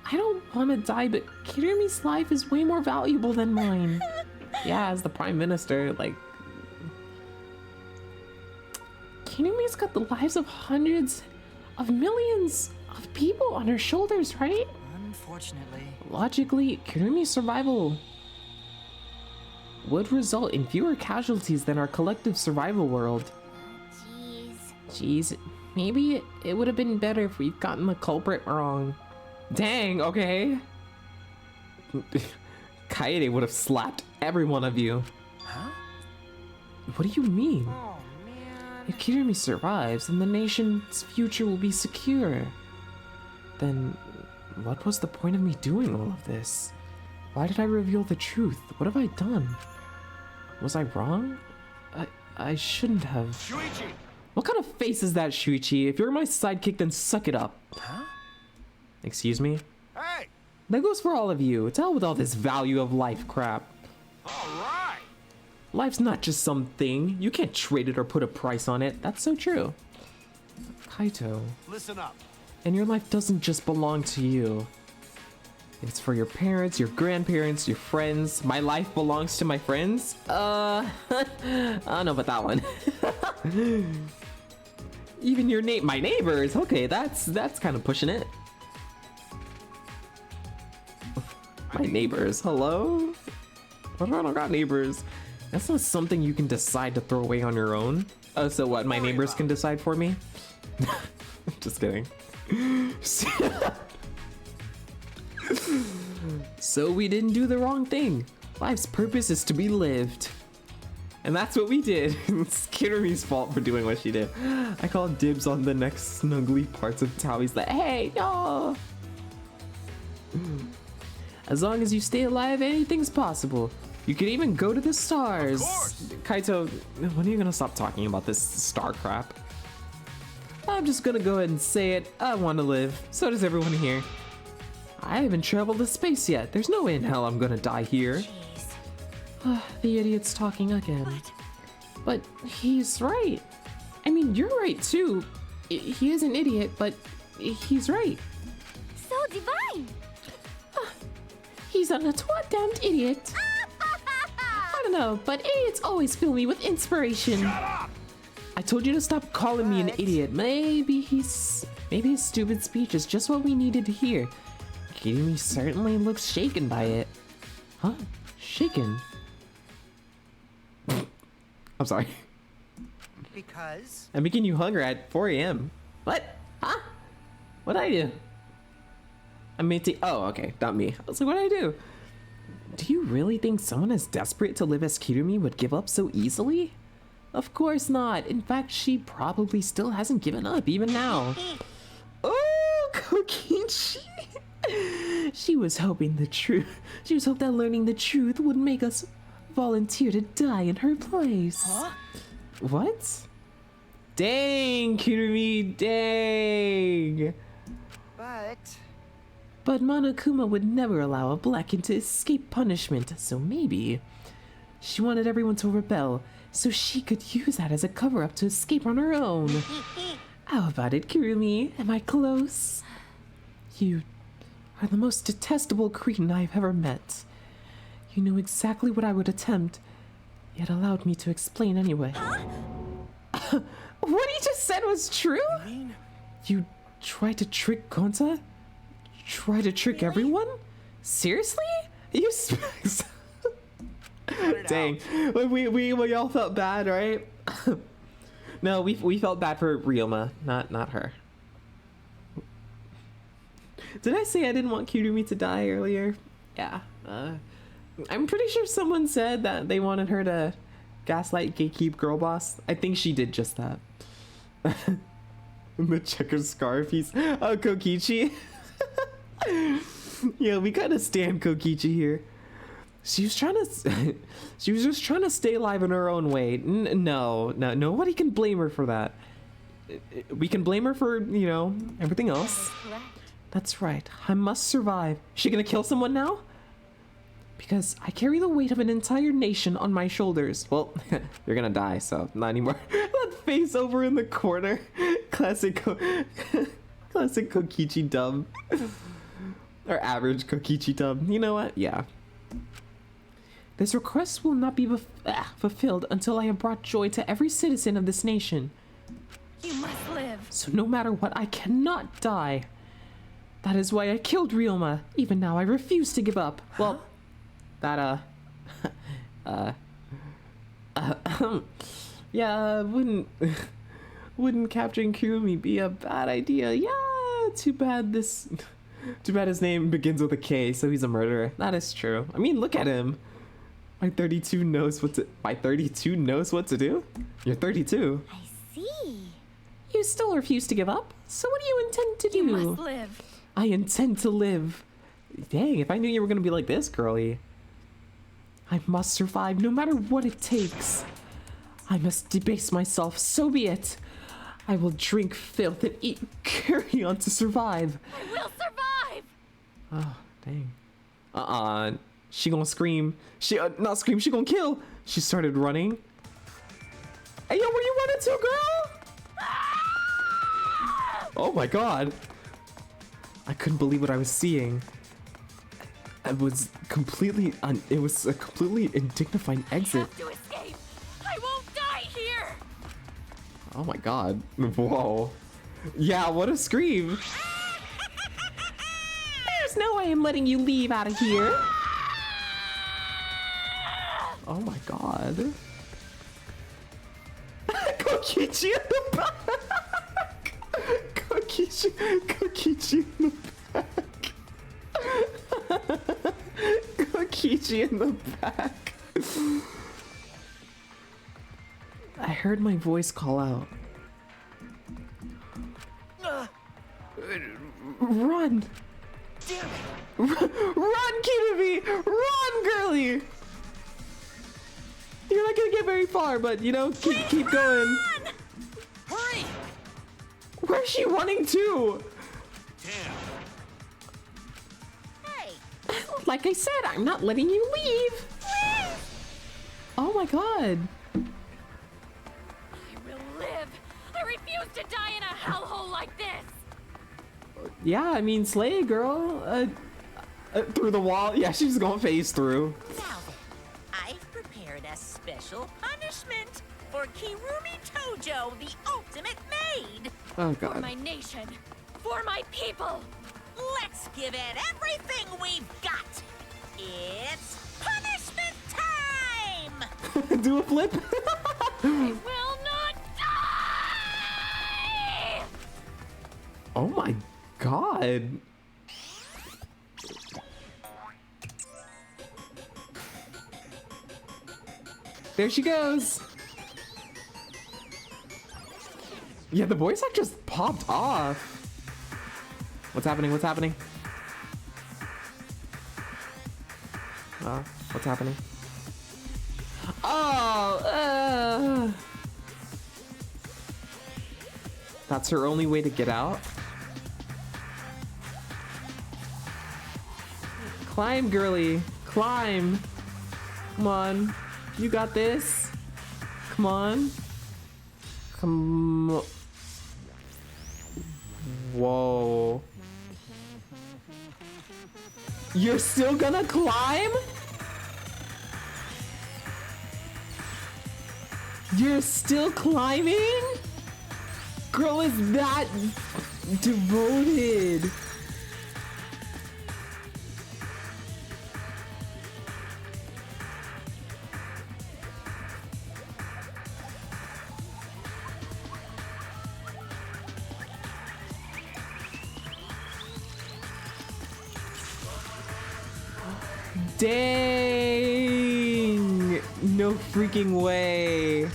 I don't want to die, but Kirumi's life is way more valuable than mine. Yeah, as the prime minister, like... Kirumi's got the lives of hundreds of millions of people on her shoulders, right? Unfortunately. Logically, Kirumi's survival would result in fewer casualties than our collective survival world. Jeez, maybe it would have been better if we'd gotten the culprit wrong. Dang, okay. Kaede would have slapped every one of you. Huh? What do you mean? Oh, man. If Kirumi survives, then the nation's future will be secure. Then, what was the point of me doing all of this? Why did I reveal the truth? What have I done? Was I wrong? I shouldn't have. Shuichi! What kind of face is that, Shuichi? If you're my sidekick, then suck it up. Huh? Excuse me? Hey! That goes for all of you. It's out with all this value of life crap. Alright! Life's not just something. You can't trade it or put a price on it. That's so true. Kaito. Listen up. And your life doesn't just belong to you. It's for your parents, your grandparents, your friends. My life belongs to my friends? I don't know about that one. Even my neighbors. Okay, that's kind of pushing it. My neighbors. Hello? I don't got neighbors. That's not something you can decide to throw away on your own. Oh, so what? My neighbors can decide for me? Just kidding. So we didn't do the wrong thing. Life's purpose is to be lived. And that's what we did. It's Kirumi's fault for doing what she did. I called dibs on the next snuggly parts of Tao. He's like, hey, no! As long as you stay alive, anything's possible. You could even go to the stars. Kaito, when are you gonna stop talking about this star crap? I'm just gonna go ahead and say it. I want to live. So does everyone here. I haven't traveled to space yet. There's no way in hell I'm gonna die here. The idiot's talking again. What? But he's right. I mean, you're right too. He is an idiot, but he's right. So divine. He's a damned idiot. I don't know, but idiots always fill me with inspiration. Shut up! I told you to stop calling me an idiot. Maybe his stupid speech is just what we needed to hear. Kirumi certainly looks shaken by it. Huh? Shaken? I'm sorry. Because? I'm making you hunger at 4 a.m. What? Huh? What'd I do? I made oh, okay, not me. I was like, what'd I do? Do you really think someone as desperate to live as Kirumi would give up so easily? Of course not. In fact, she probably still hasn't given up, even now. Oh, Kokichi! She was hoping that learning the truth would make us volunteer to die in her place. Huh? What? Dang, Kirumi, dang! But Monokuma would never allow a blackened to escape punishment, so maybe she wanted everyone to rebel so she could use that as a cover-up to escape on her own. How about it, Kirumi? Am I close? You are the most detestable cretin I've ever met. You knew exactly what I would attempt, yet allowed me to explain anyway. What he just said was true? You tried to trick Gonta? Try to trick everyone? Seriously? You dang. We all felt bad, right? No, we felt bad for Ryoma, not her. Did I say I didn't want Kirumi to die earlier? Yeah. I'm pretty sure someone said that they wanted her to gaslight gatekeep girl boss. I think she did just that. The checkered scarf piece. Oh, Kokichi. Yeah, we gotta stand Kokichi here. She was just trying to stay alive in her own way. No, nobody can blame her for that. We can blame her for, you know, everything else. That's right. I must survive. She gonna kill someone now? Because I carry the weight of an entire nation on my shoulders. Well, you're gonna die, so not anymore. That face over in the corner. Classic Kokichi dub. Or average Kokichi dub. You know what? Yeah. This request will not be fulfilled until I have brought joy to every citizen of this nation. You must live. So no matter what, I cannot die. That is why I killed Ryoma. Even now, I refuse to give up. Well, that, yeah, wouldn't capturing Kirumi be a bad idea? Yeah, too bad his name begins with a K, so he's a murderer. That is true. I mean, look at him. My 32 knows what to do? You're 32. I see. You still refuse to give up? So what do you intend to do? You must live. I intend to live. Dang, if I knew you were gonna be like this, girly. I must survive no matter what it takes. I must debase myself, so be it. I will drink filth and eat carrion to survive. I will survive! Oh, dang. She gonna scream. Not scream, she gonna kill. She started running. Hey, yo, where you running to, girl? Oh my god. I couldn't believe what I was seeing. It was a completely undignified exit. I have to escape. I won't die here. Oh my god. Whoa. Yeah, what a scream. There's no way I'm letting you leave out of here. Oh my god. Kokichi in the back! Kokichi in the back. Kokichi in the back. I heard my voice call out. Run! Damn it! Run, Kimabi! Run, girly! You're not gonna get very far, but you know, keep going. Hurry! Where's she running to? Damn. Hey, Like I said, I'm not letting you leave. Oh my god. I will live. I refuse to die in a hellhole like this. Yeah, I mean, slay, girl. Through the wall. Yeah, she's going phase through. now then, I've prepared a special punishment for Kirumi Tojo, the ultimate maid. Oh For god. my nation. For my people. Let's give it everything we've got. It's punishment time! Do a flip. I will not die! Oh my god. There she goes. Yeah, the voice act just popped off. What's happening? What's happening? What's happening? Oh, that's her only way to get out. Climb, girly. Climb. Come on. You got this. Come on. Come. Whoa. You're still gonna climb? You're still climbing? Girl is that devoted. Dang! No freaking way.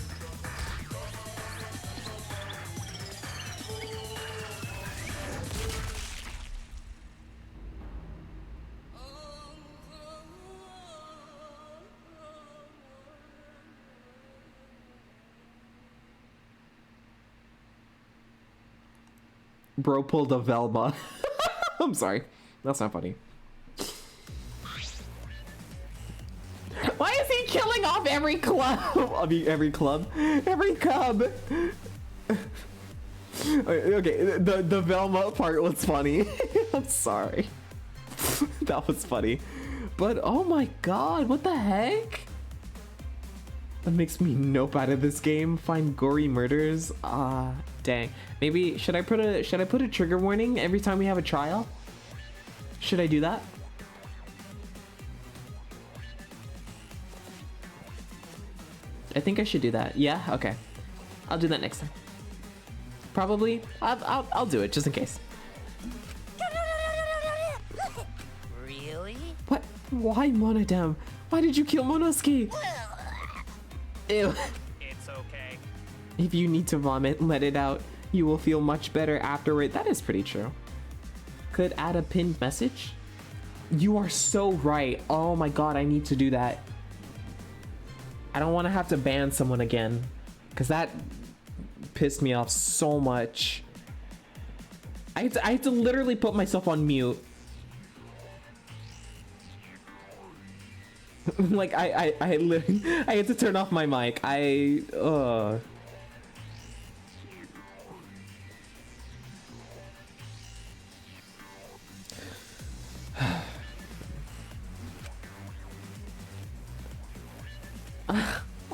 Bro pulled a Velma. I'm sorry. That's not funny. Why is he killing off every club? I mean, every club? Every cub. Okay, the Velma part was funny. I'm sorry. That was funny. But oh my god, what the heck? That makes me nope out of this game. Find gory murders. Dang. Maybe should I put a trigger warning every time we have a trial? Should I do that? I think I should do that. Yeah, okay. I'll do that next time. Probably. I'll do it just in case. Really? What? Why Monodam? Why did you kill Monosuke? Ew. It's okay. If you need to vomit, let it out. You will feel much better afterward. That is pretty true. Could add a pinned message? You are so right. Oh my god, I need to do that. I don't want to have to ban someone again, because that pissed me off so much. I had to literally put myself on mute. Like I literally, I had to turn off my mic.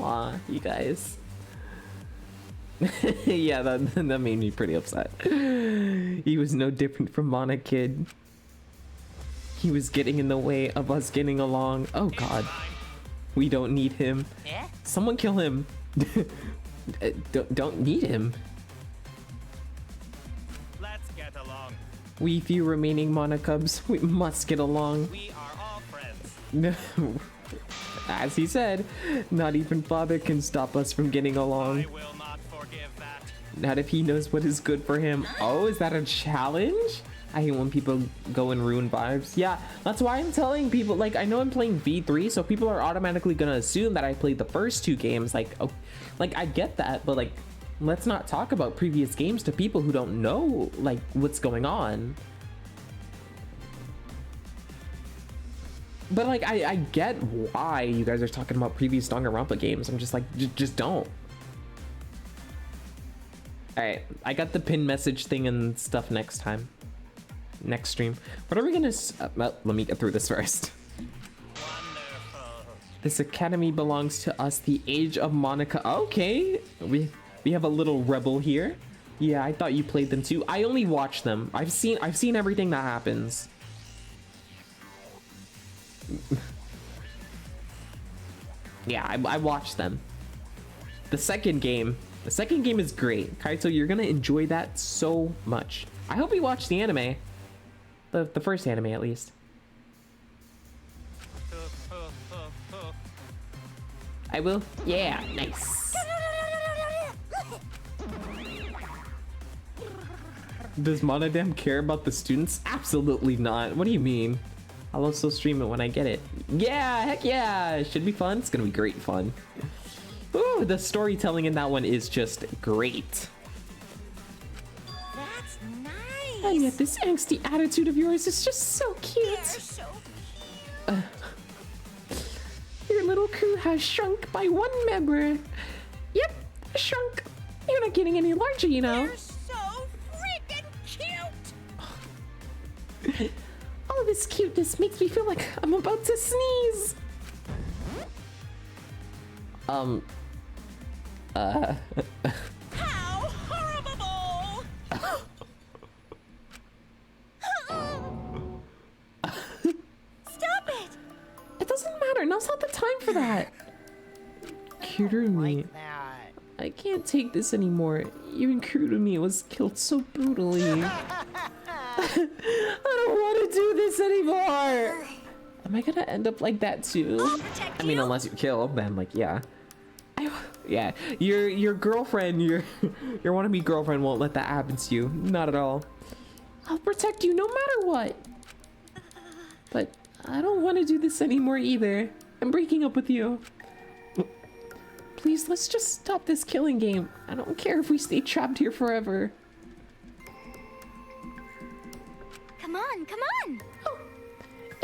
Aw, you guys. Yeah, that made me pretty upset. He was no different from Mana Kid. He was getting in the way of us getting along. Oh god. We don't need him. Yeah? Someone kill him. Don't need him. Let's get along. We few remaining Monocubs, we must get along. We are all friends. No. As he said, not even father can stop us from getting along. I will not forgive that. Not if he knows what is good for him. Oh, is that a challenge? I hate when people go and ruin vibes. Yeah, that's why I'm telling people, like, I know I'm playing V3, so people are automatically gonna assume that I played the first 2 games. Like, oh, like I get that, but like, let's not talk about previous games to people who don't know, like, what's going on. But like, I get why you guys are talking about previous Danganronpa games. I'm just like, just don't. All right, I got the pin message thing and stuff next time. Next stream. What are we gonna, well, let me get through this first. This academy belongs to us, the Age of Monica. Okay, we have a little rebel here. Yeah, I thought you played them too. I only watched them. I've seen everything that happens. Yeah, I watched them. The second game is great. Kaito, you're gonna enjoy that so much. I hope you watch the anime. The first anime, at least. I will? Yeah, nice. Does Monodam care about the students? Absolutely not. What do you mean? I'll also stream it when I get it. Yeah, heck yeah! It should be fun. It's gonna be great fun. Ooh, the storytelling in that one is just great. That's nice. And yet this angsty attitude of yours is just so cute. You're so cute. Your little crew has shrunk by 1 member. Yep, shrunk. You're not getting any larger, you know. You're so freaking cute! All this cuteness makes me feel like I'm about to sneeze. How horrible! Stop it! It doesn't matter. Now's not the time for that. Kirumi, I can't take this anymore. Even Kirumi was killed so brutally. I don't want to do this anymore. Am I gonna end up like that too? I mean, unless you kill, then like, yeah. Yeah, your girlfriend, your wannabe girlfriend won't let that happen to you. Not at all. I'll protect you no matter what. But I don't want to do this anymore either. I'm breaking up with you. Please, let's just stop this killing game. I don't care if we stay trapped here forever. Come on, come on! Oh,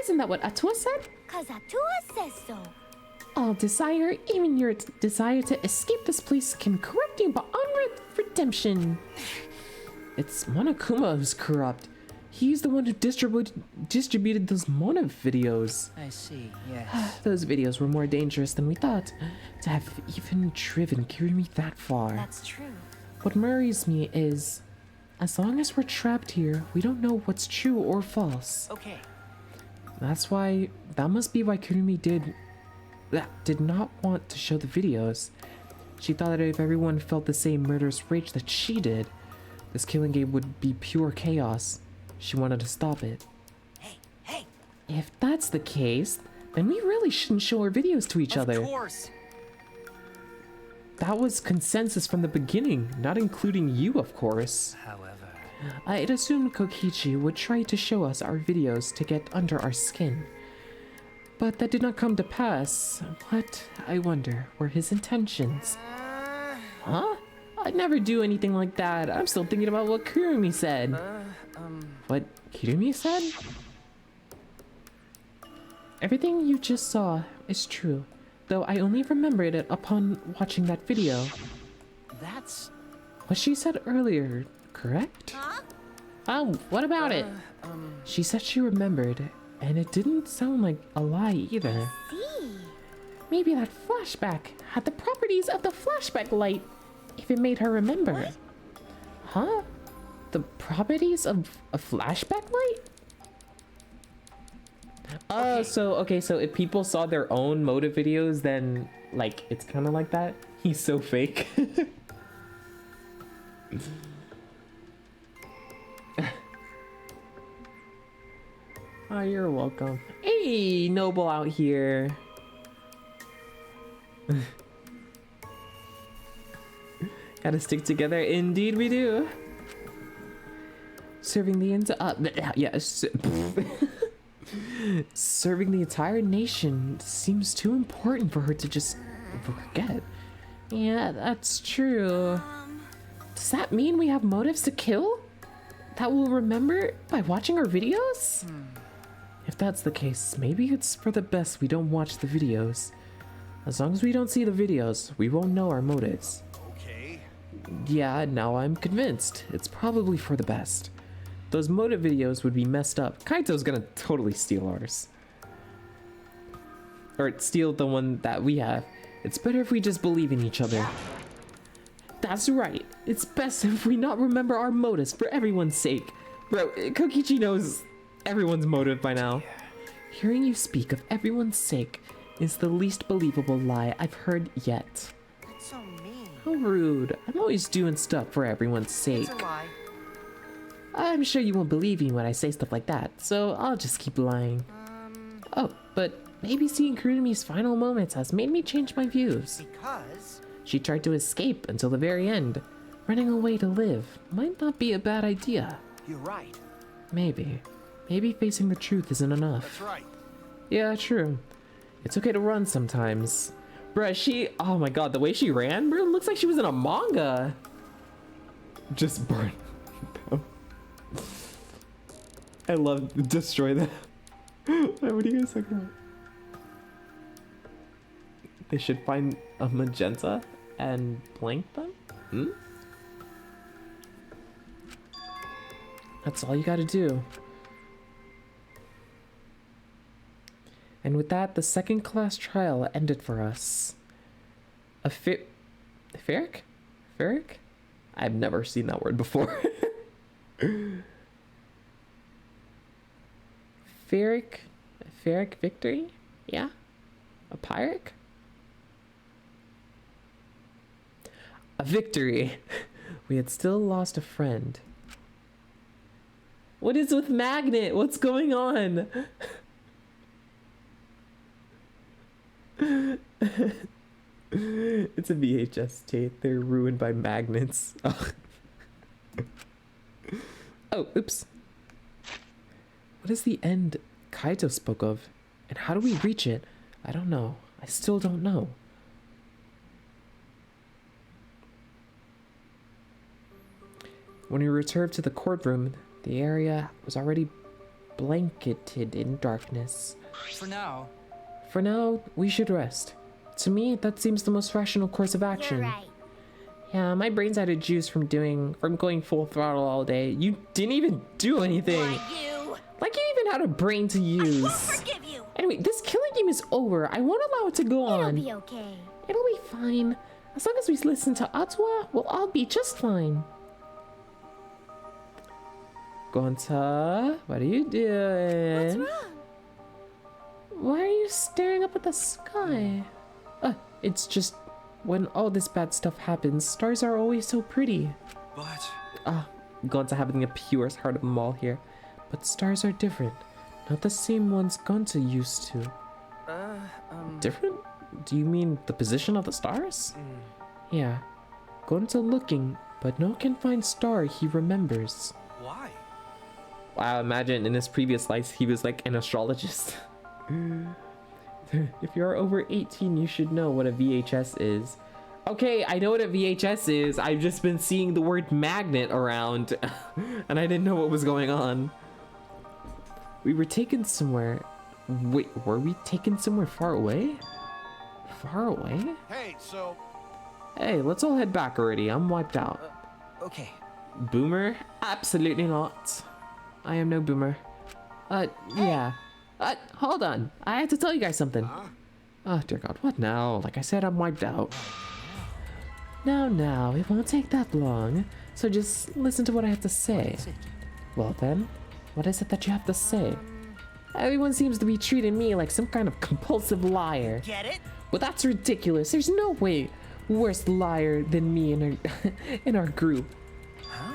isn't that what Atua said? 'Cause Atua says so. All desire, even your desire to escape this place, can corrupt you beyond redemption. It's Monokuma who's corrupt. He's the one who distributed those Mona videos. I see, yes. Those videos were more dangerous than we thought. To have even driven Kirumi that far. That's true. What worries me is, as long as we're trapped here, we don't know what's true or false. Okay. That must be why Kirumi did not want to show the videos. She thought that if everyone felt the same murderous rage that she did, this killing game would be pure chaos. She wanted to stop it. Hey! If that's the case, then we really shouldn't show our videos to each other. Of course! That was consensus from the beginning, not including you, of course. However... I'd assumed Kokichi would try to show us our videos to get under our skin. But that did not come to pass. What, I wonder, were his intentions? Huh? I'd never do anything like that. I'm still thinking about what Kirumi said. What Kirumi said? Everything you just saw is true, though I only remembered it upon watching that video. That's... What she said earlier, correct? Huh? Oh, what about it? She said she remembered, and it didn't sound like a lie either. See? Maybe that flashback had the properties of the flashback light, if it made her remember. What? Huh? The properties of a flashback light? Oh, so if people saw their own motive videos, then like it's kind of like that. He's so fake. Oh, you're welcome. Hey, Noble out here. Gotta stick together. Indeed we do. Serving the serving the entire nation seems too important for her to just forget. Yeah, that's true. Does that mean we have motives to kill? That we'll remember by watching our videos? If that's the case, maybe it's for the best we don't watch the videos. As long as we don't see the videos, we won't know our motives. Okay. Yeah, now I'm convinced. It's probably for the best. Those motive videos would be messed up. Kaito's gonna totally steal ours. Or steal the one that we have. It's better if we just believe in each other. That's right. It's best if we not remember our motives for everyone's sake. Bro, Kokichi knows everyone's motive by now. Hearing you speak of everyone's sake is the least believable lie I've heard yet. That's so mean. How rude. I'm always doing stuff for everyone's sake. It's a lie. I'm sure you won't believe me when I say stuff like that, so I'll just keep lying. Oh, but maybe seeing Kurumi's final moments has made me change my views. Because? She tried to escape until the very end. Running away to live might not be a bad idea. You're right. Maybe. Maybe facing the truth isn't enough. That's right. Yeah, true. It's okay to run sometimes. Bruh, oh my god, the way she ran, bro, looks like she was in a manga. Just burn them. I love destroy them. What are you guys talking about? They should find a magenta and blank them? That's all you gotta do. And with that, the second class trial ended for us. Ferric? I've never seen that word before. Ferric victory? Yeah? A Pyrrhic? A victory. We had still lost a friend. What is with Magnet? What's going on? It's a VHS tape. They're ruined by magnets. Oh, oops. What is the end Kaito spoke of? And how do we reach it? I don't know. I still don't know. When we returned to the courtroom, the area was already blanketed in darkness. For now, we should rest. To me, that seems the most rational course of action. You're right. Yeah, my brain's out of juice from going full throttle all day. You didn't even do anything. Like you even had a brain to use. I won't forgive you. Anyway, this killing game is over. I won't allow it to go on. It'll be okay. It'll be fine. As long as we listen to Atwa, we'll all be just fine. Gonta, what are you doing? What's wrong? Why are you staring up at the sky? It's just when all this bad stuff happens, stars are always so pretty. But... Gonta having the purest heart of them all here. But stars are different. Not the same ones Gonta used to. Different? Do you mean the position of the stars? Yeah. Gonta looking, but no one can find star he remembers. Why? Wow, imagine in his previous life he was like an astrologist. If you're over 18, you should know what a VHS is. Okay, I know what a VHS is. I've just been seeing the word magnet around and I didn't know what was going on. We were taken somewhere. Wait, were we taken somewhere far away? Far away? Hey, so... Hey, let's all head back already. I'm wiped out. Okay. Boomer? Absolutely not. I am no boomer. Yeah. Hold on. I have to tell you guys something. Oh, dear God. What now? Like I said, I'm wiped out. Now, it won't take that long. So just listen to what I have to say. Well then, what is it that you have to say? Everyone seems to be treating me like some kind of compulsive liar. Get it? But that's ridiculous. There's no way worse liar than me in our in our group. Huh?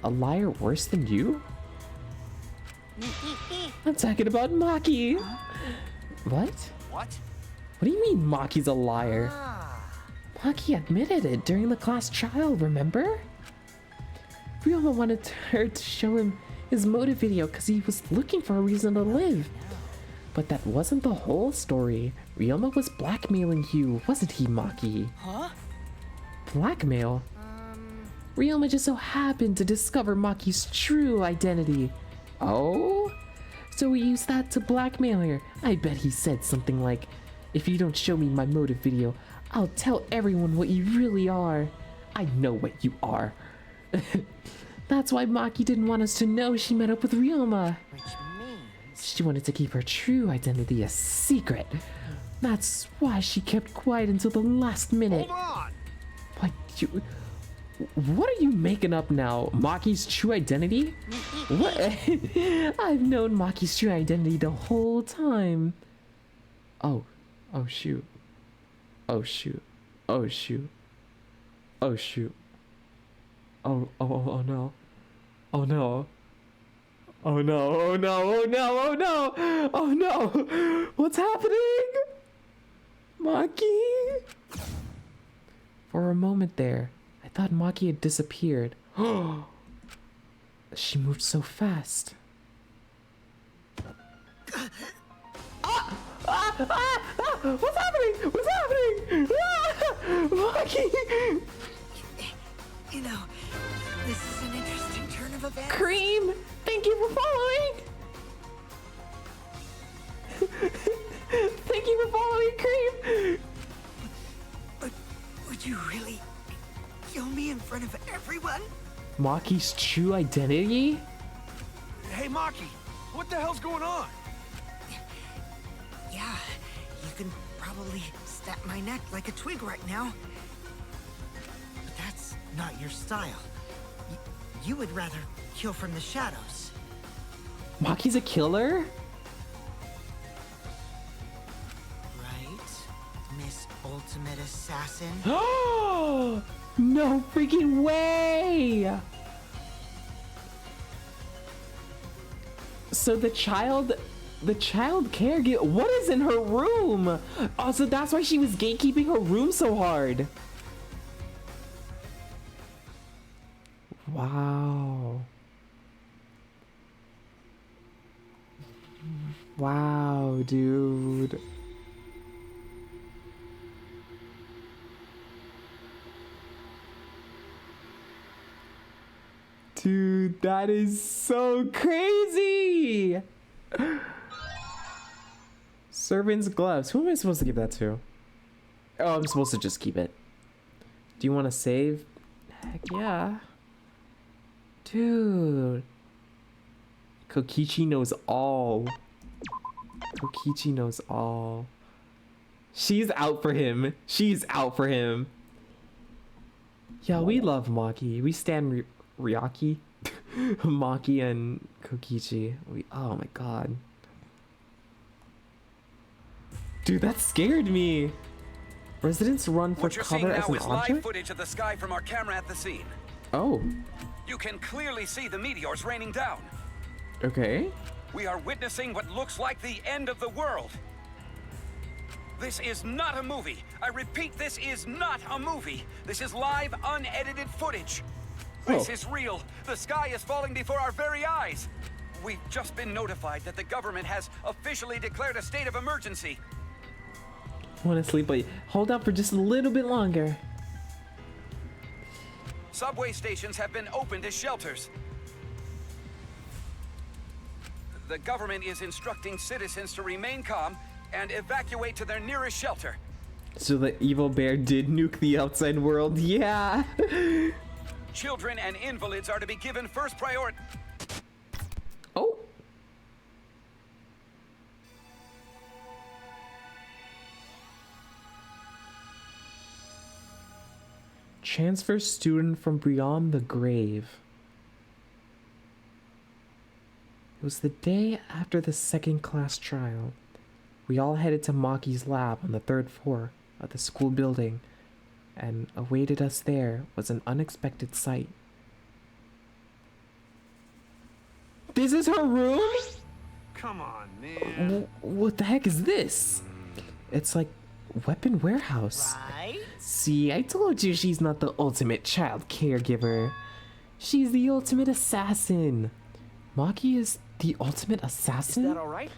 A liar worse than you? I'm talking about Maki. What? What? What do you mean Maki's a liar? Maki admitted it during the class trial, remember? Ryoma wanted her to show him his motive video because he was looking for a reason to live. But that wasn't the whole story. Ryoma was blackmailing you, wasn't he, Maki? Huh? Blackmail? Ryoma just so happened to discover Maki's true identity. Oh? So he used that to blackmail her. I bet he said something like, if you don't show me my motive video, I'll tell everyone what you really are. I know what you are. That's why Maki didn't want us to know she met up with Ryoma. Which means... She wanted to keep her true identity a secret. That's why she kept quiet until the last minute. Hold on! What are you making up now? Maki's true identity? What? I've known Maki's true identity the whole time. Oh shoot. Oh shoot. Oh shoot. Oh shoot. Oh no. Oh no. Oh no. Oh no. Oh no. Oh no. Oh no. What's happening? Maki? For a moment there, I thought Maki had disappeared. She moved so fast. What's happening? What's happening? Maki! You know, this is an interesting turn of events. Cream, thank you for following. Thank you for following, Cream. But would you really kill me in front of everyone? Maki's true identity? Hey, Maki, what the hell's going on? Yeah, you can probably snap my neck like a twig right now. But that's not your style. You would rather kill from the shadows. Maki's a killer? Right, Miss Ultimate Assassin? No freaking way! So the child caregiver, what is in her room? Oh, so that's why she was gatekeeping her room so hard. Wow. Wow, dude. Dude, that is so crazy! Servant's gloves. Who am I supposed to give that to? Oh, I'm supposed to just keep it. Do you want to save? Heck yeah. Dude. Kokichi knows all. Kokichi knows all. She's out for him. She's out for him. Yeah, we love Maki. We stand Ryaki. Maki and Kokichi. Oh my god. Dude, that scared me. Residents run for cover as an object? Live footage of the sky from our camera at the scene. Oh. You can clearly see the meteors raining down. Okay. We are witnessing what looks like the end of the world. This is not a movie. I repeat, this is not a movie. This is live, unedited footage. This is real. The sky is falling before our very eyes. We've just been notified that the government has officially declared a state of emergency. I want to sleep, but hold out for just a little bit longer. Subway stations have been opened as shelters. The government is instructing citizens to remain calm and evacuate to their nearest shelter. So the evil bear did nuke the outside world, yeah. Children and invalids are to be given first priority. Oh. Transfer student from beyond the grave. It was the day after the second class trial. We all headed to Maki's lab on the 3rd floor of the school building, and awaited us there was an unexpected sight. This is her room? Come on, man. What the heck is this? It's like weapon warehouse. Right? See, I told you she's not the ultimate child caregiver. She's the ultimate assassin. Maki is the ultimate assassin? Is that all right?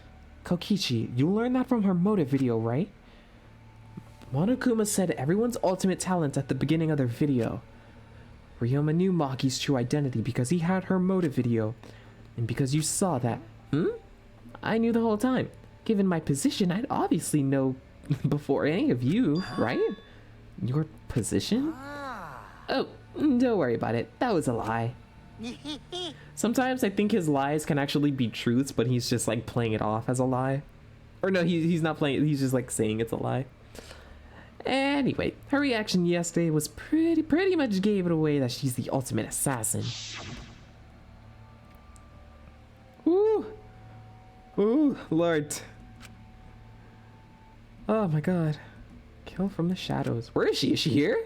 Kokichi, you learned that from her motive video, right? Monokuma said everyone's ultimate talent at the beginning of their video. Ryoma knew Maki's true identity because he had her motive video. And because you saw that, I knew the whole time. Given my position, I'd obviously know before any of you, right? Your position? Oh, don't worry about it. That was a lie. Sometimes I think his lies can actually be truths, but he's just like playing it off as a lie. Or no, he's not playing it, he's just like saying it's a lie. Anyway, her reaction yesterday was pretty much gave it away that she's the ultimate assassin. Ooh. Ooh, Lord. Oh my god. Kill from the shadows. Where is she? Is she here?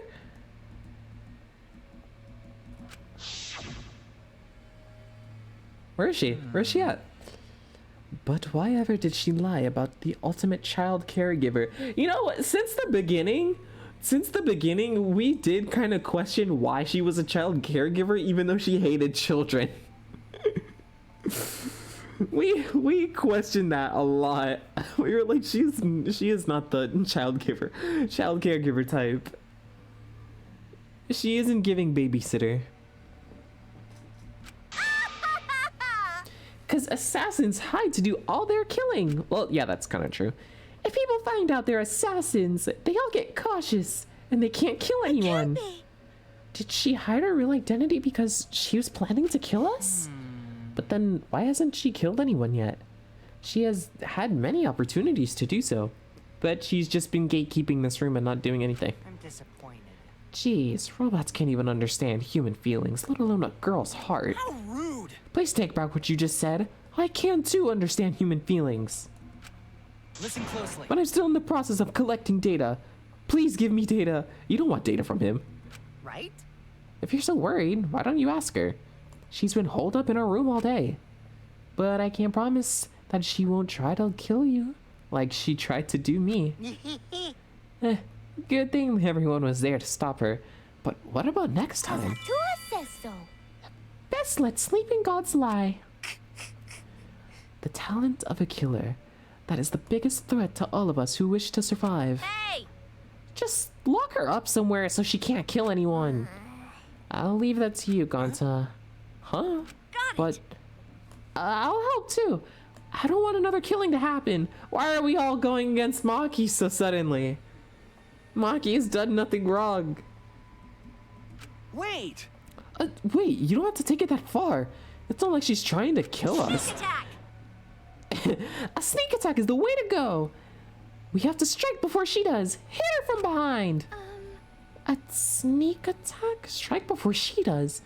Where is she? Where is she at? But why ever did she lie about the ultimate child caregiver? You know what? Since the beginning, we did kind of question why she was a child caregiver, even though she hated children. we questioned that a lot. We were like, she is not the child caregiver type. She isn't giving babysitter. Because assassins hide to do all their killing. Well, yeah, that's kind of true. If people find out they're assassins, they all get cautious and they can't kill anyone. Did she hide her real identity because she was planning to kill us? But then why hasn't she killed anyone yet? She has had many opportunities to do so, but she's just been gatekeeping this room and not doing anything. I'm disappointed. Jeez, robots can't even understand human feelings, let alone a girl's heart. How rude! Please take back what you just said. I can too understand human feelings. Listen closely. But I'm still in the process of collecting data. Please give me data. You don't want data from him. Right? If you're so worried, why don't you ask her? She's been holed up in her room all day. But I can't promise that she won't try to kill you, like she tried to do me. Good thing everyone was there to stop her. But what about next time? Tua says so. Best let sleeping gods lie. The talent of a killer. That is the biggest threat to all of us who wish to survive. Hey! Just lock her up somewhere so she can't kill anyone. I'll leave that to you, Gonta. Huh? But I'll help too. I don't want another killing to happen. Why are we all going against Maki so suddenly? Maki has done nothing wrong. Wait! Wait, you don't have to take it that far. It's not like she's trying to kill us. Sneak attack! A sneak attack is the way to go. We have to strike before she does. Hit her from behind. A sneak attack? Strike before she does.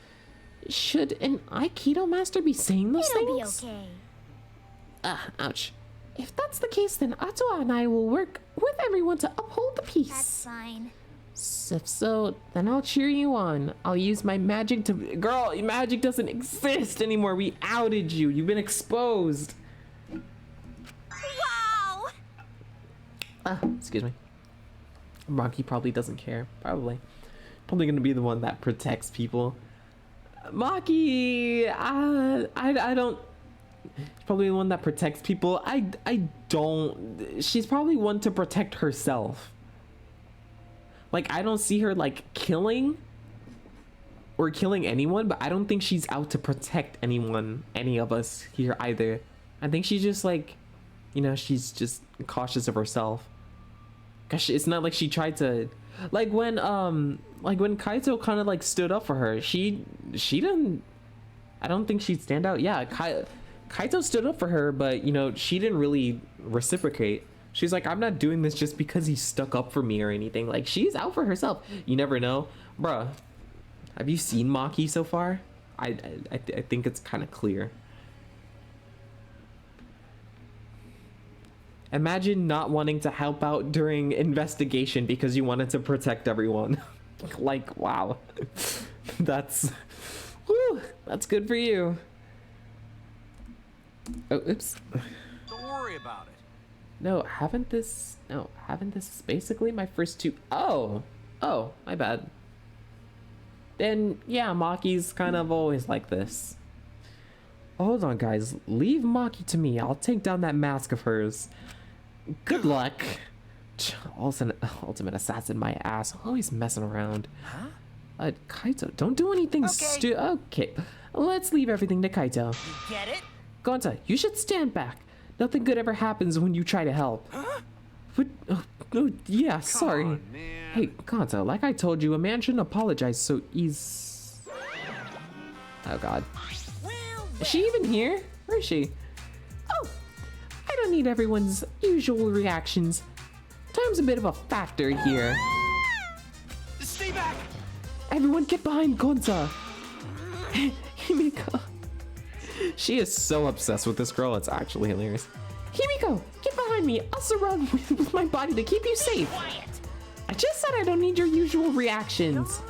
Should an Aikido master be saying those things? It'll be okay. Ouch. If that's the case, then Atua and I will work with everyone to uphold the peace. That's fine. If so, then I'll cheer you on. I'll use my magic to... Girl, magic doesn't exist anymore. We outed you. You've been exposed. Wow! Excuse me. Maki probably doesn't care. Probably gonna be the one that protects people. Maki, I don't... She's probably the one that protects people. I don't... She's probably one to protect herself. Like, I don't see her, like, killing or killing anyone, but I don't think she's out to protect anyone, any of us here either. I think she's just, like, you know, she's just cautious of herself. Gosh, it's not like she tried to... Like, when Kaito kind of, like, stood up for her, she didn't... I don't think she'd stand out. Yeah, Kaito stood up for her, but, you know, she didn't really reciprocate. She's like, I'm not doing this just because he stuck up for me or anything. Like, she's out for herself. You never know. Bruh, have you seen Maki so far? I think it's kind of clear. Imagine not wanting to help out during investigation because you wanted to protect everyone. Like, wow. That's... Whew, that's good for you. Oh, oops. Don't worry about it. No, haven't this is basically my first two. Oh, my bad. Then, yeah, Maki's kind of always like this. Hold on, guys. Leave Maki to me. I'll take down that mask of hers. Good luck. Ultimate assassin, my ass. Always messing around. Huh? Kaito, don't do anything Okay, let's leave everything to Kaito. You get it? Gonta, you should stand back. Nothing good ever happens when you try to help. Huh? What? Oh, yeah, sorry. on, man. Hey, Gonta, like I told you, a man shouldn't apologize so easy. Oh, God. Is she even here? Where is she? Oh, I don't need everyone's usual reactions. Time's a bit of a factor here. Stay back! Everyone get behind Gonta. Himiko. She is so obsessed with this girl, it's actually hilarious. Himiko, get behind me. I'll surround you with my body to keep you safe. I just said I don't need your usual reactions.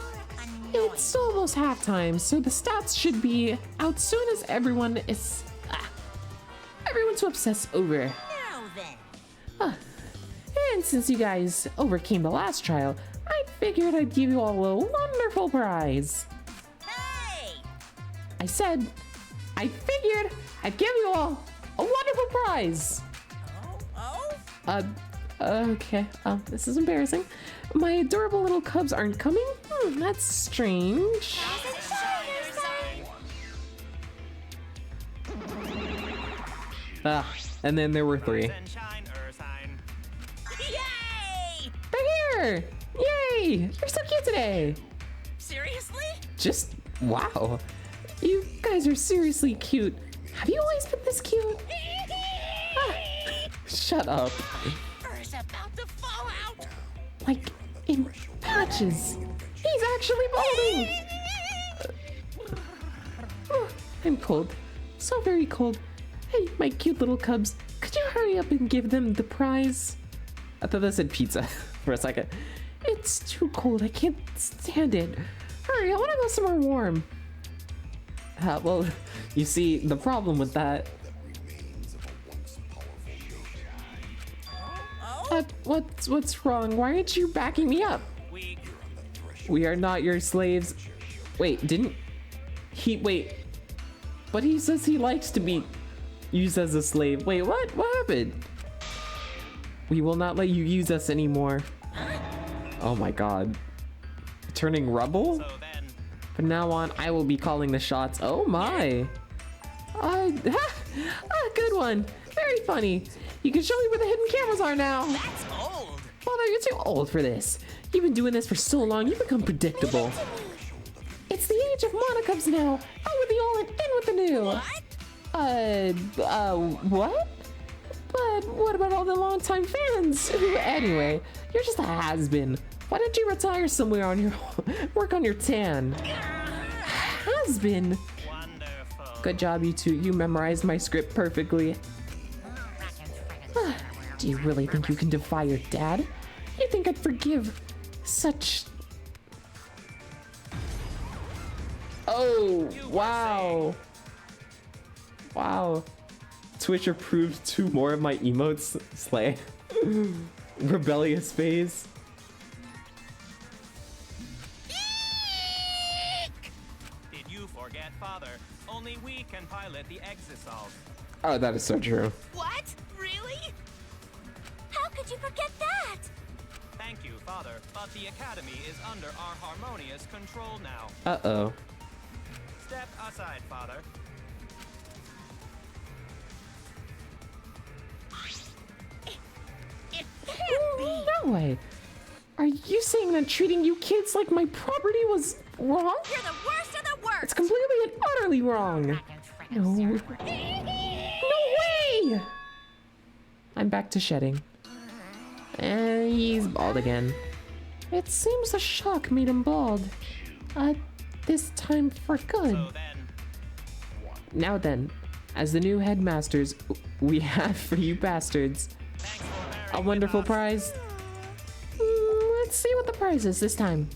It's almost halftime, so the stats should be out soon as everyone to obsess over. Now then. And since you guys overcame the last trial, I figured I'd give you all a wonderful prize. Hey! I said, I figured I'd give you all a wonderful prize. Okay, this is embarrassing. My adorable little cubs aren't coming? That's strange. And then there were three. Yay! They're here! Yay! You're so cute today! Seriously? Just, wow. You guys are seriously cute. Have you always been this cute? Shut up. Earth's about to fall out. Like, in patches. He's actually balding! I'm cold. So very cold. Hey, my cute little cubs. Could you hurry up and give them the prize? I thought that said pizza for a second. It's too cold. I can't stand it. Hurry, I want to go somewhere warm. Well, you see, the problem with that... What's wrong? Why aren't you backing me up? We are not your slaves. Wait, didn't he? Wait, but he says he likes to be used as a slave. Wait, what? What happened? We will not let you use us anymore. Oh my God. Turning rubble? From now on, I will be calling the shots. Oh my. Good one. Very funny. You can show me where the hidden cameras are now. That's old. Father, you're too old for this. You've been doing this for so long, you've become predictable. It's the age of monocubs now. Out with the old and in with the new. What? But what about all the longtime fans? Anyway, you're just a has-been. Why don't you retire somewhere on your work on your tan? Has-been. Good job, you two. You memorized my script perfectly. Do you really think you can defy your dad? You think I'd forgive such... Oh, wow. Wow. Twitch approved 2 more of my emotes. Slay. Rebellious phase. Did you forget, Father? Only we can pilot the Exisalt. Oh, that is so true. What? Really? How could you forget that? Thank you, Father, but the Academy is under our harmonious control now. Uh-oh. Step aside, Father. It can't be. No way. Are you saying that treating you kids like my property was wrong? You're the worst of the worst. It's completely and utterly wrong. No. No way! I'm back to shedding. And he's bald again. It seems the shock made him bald. This time for good. Now then, as the new headmasters, we have for you bastards A wonderful prize. Let's see what the prize is this time.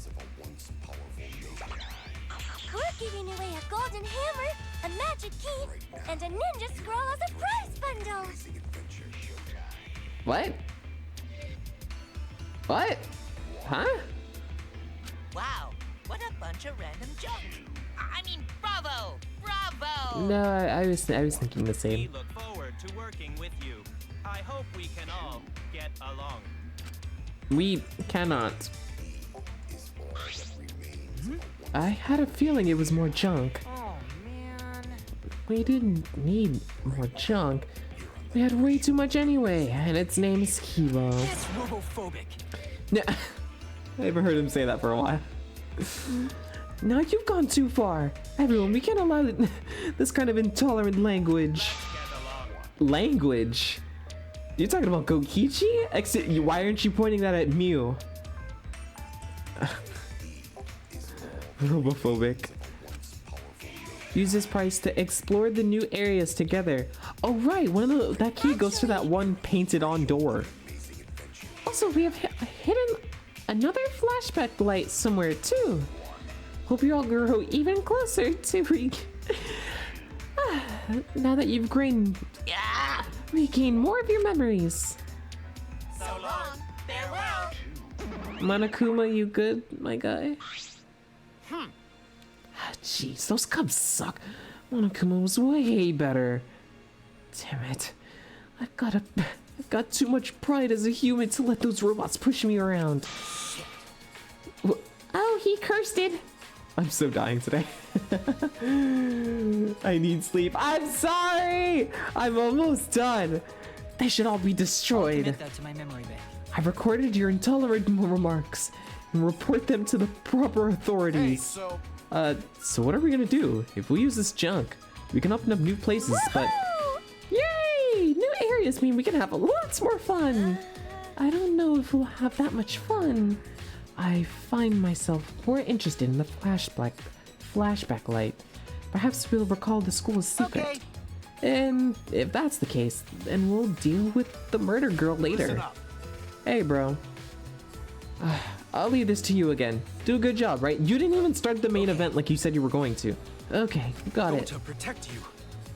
We're giving away a golden hammer, a magic key, and a ninja scroll as a prize bundle. What? What? Huh? Wow, what a bunch of random junk. I mean, bravo! Bravo! No, I was thinking the same. We look forward to working with you. I hope we can all get along. We cannot. I had a feeling it was more junk. Oh, man. We didn't need more junk. We had way too much anyway, and its name is Kilo. That's robophobic. Yeah, I haven't heard him say that for a while. Now you've gone too far. Everyone, we can't allow this kind of intolerant language. Language? You're talking about Gokichi? Why aren't you pointing that at Mew? Robophobic. Use this prize to explore the new areas together. Oh right, that key goes to that one painted on door. Also, we have hidden another flashback light somewhere too. Hope you all grow even closer to now that you've regained more of your memories. So long, farewell. Monokuma, you good, my guy? Jeez, those cubs suck. Monokuma was way better. Damn it. I've got too much pride as a human to let those robots push me around. Oh, he cursed it. I'm so dying today. I need sleep. I'm sorry! I'm almost done. They should all be destroyed. Commit that to my memory bank. I've recorded your intolerant remarks and report them to the proper authorities. Hey, So what are we gonna do? If we use this junk, we can open up new places, but... Yay! New areas mean we can have lots more fun. I don't know if we'll have that much fun. I find myself more interested in the flashback light. Perhaps we'll recall the school's secret. Okay. And if that's the case, then we'll deal with the murder girl later. Listen up. Hey, bro. I'll leave this to you again. Do a good job, right? You didn't even start the main event like you said you were going to. Okay, got it. To protect you.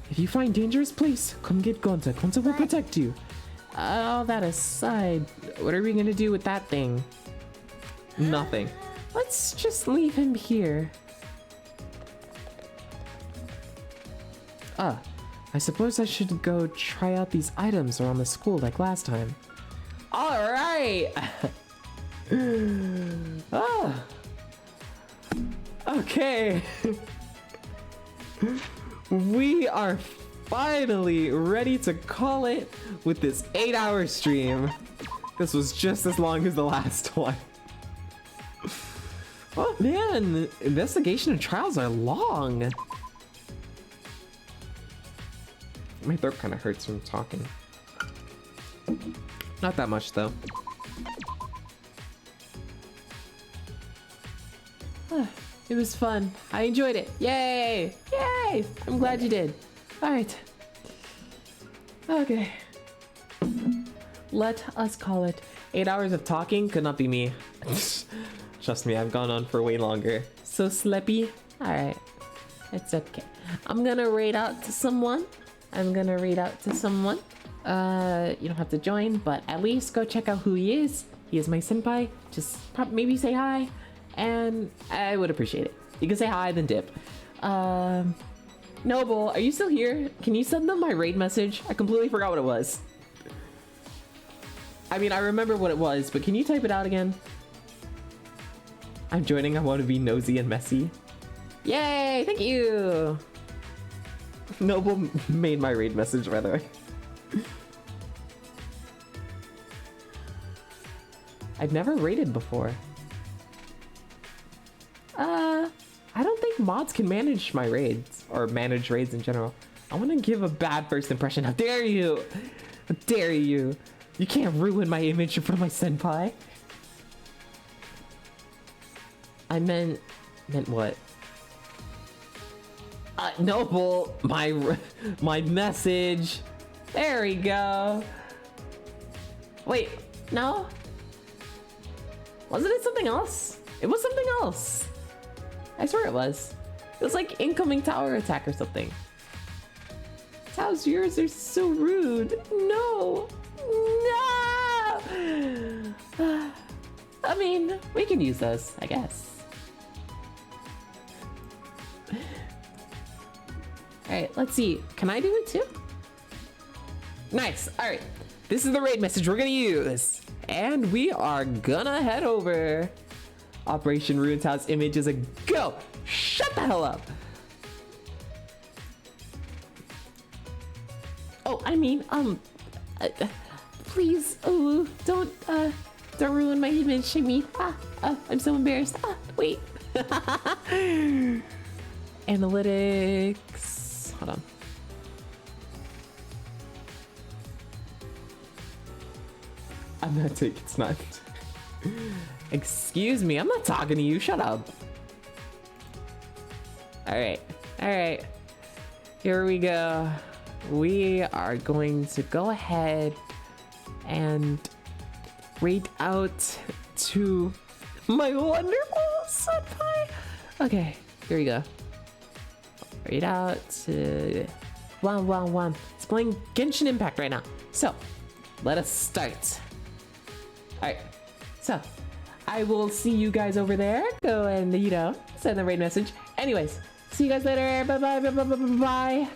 If you find dangerous place, come get Gonta. Gonta will protect you. All that aside, what are we gonna do with that thing? Nothing. Let's just leave him here. I suppose I should go try out these items around the school like last time. All right. Okay. We are finally ready to call it with this 8-hour stream. This was just as long as the last one. Oh man, investigation and trials are long. My throat kind of hurts from talking. Not that much though. It was fun. I enjoyed it. Yay! Yay! I'm glad you did. Alright. Okay. Let us call it 8 hours of talking. Could not be me. Trust me, I've gone on for way longer. So sleepy. Alright. It's okay. I'm gonna read out to someone. You don't have to join, but at least go check out who he is. He is my senpai. Just maybe say hi, and I would appreciate it. You can say hi, then dip. Noble, are you still here? Can you send them my raid message? I completely forgot what it was. I mean, I remember what it was, but can you type it out again? I'm joining. I want to be nosy and messy. Yay! Thank you! Noble made my raid message, by the way. I've never raided before. I don't think mods can manage my raids, or manage raids in general. I want to give a bad first impression. How dare you! How dare you! You can't ruin my image in front of my senpai. I meant what? Noble, my message. There we go. Wait, no? Wasn't it something else? It was something else. I swear it was. It was like incoming tower attack or something. How's yours are so rude. No. No! I mean, we can use those, I guess. Alright, let's see. Can I do it too? Nice. Alright. This is the raid message we're gonna use. And we are gonna head over. Operation Ruin's House image is a go. Shut the hell up. Oh, I mean, please, don't ruin my image. I mean, I'm so embarrassed. Wait. Analytics. Hold on. I'm not taking it's not. Excuse me, I'm not talking to you. Shut up. Alright. Alright. Here we go. We are going to go ahead and read out to my wonderful senpai. Okay, here we go. Read out to 111. It's playing Genshin Impact right now. So, let us start. Alright, so I will see you guys over there. Go and, send the raid message. Anyways, see you guys later. Bye bye, bye bye, bye bye, bye.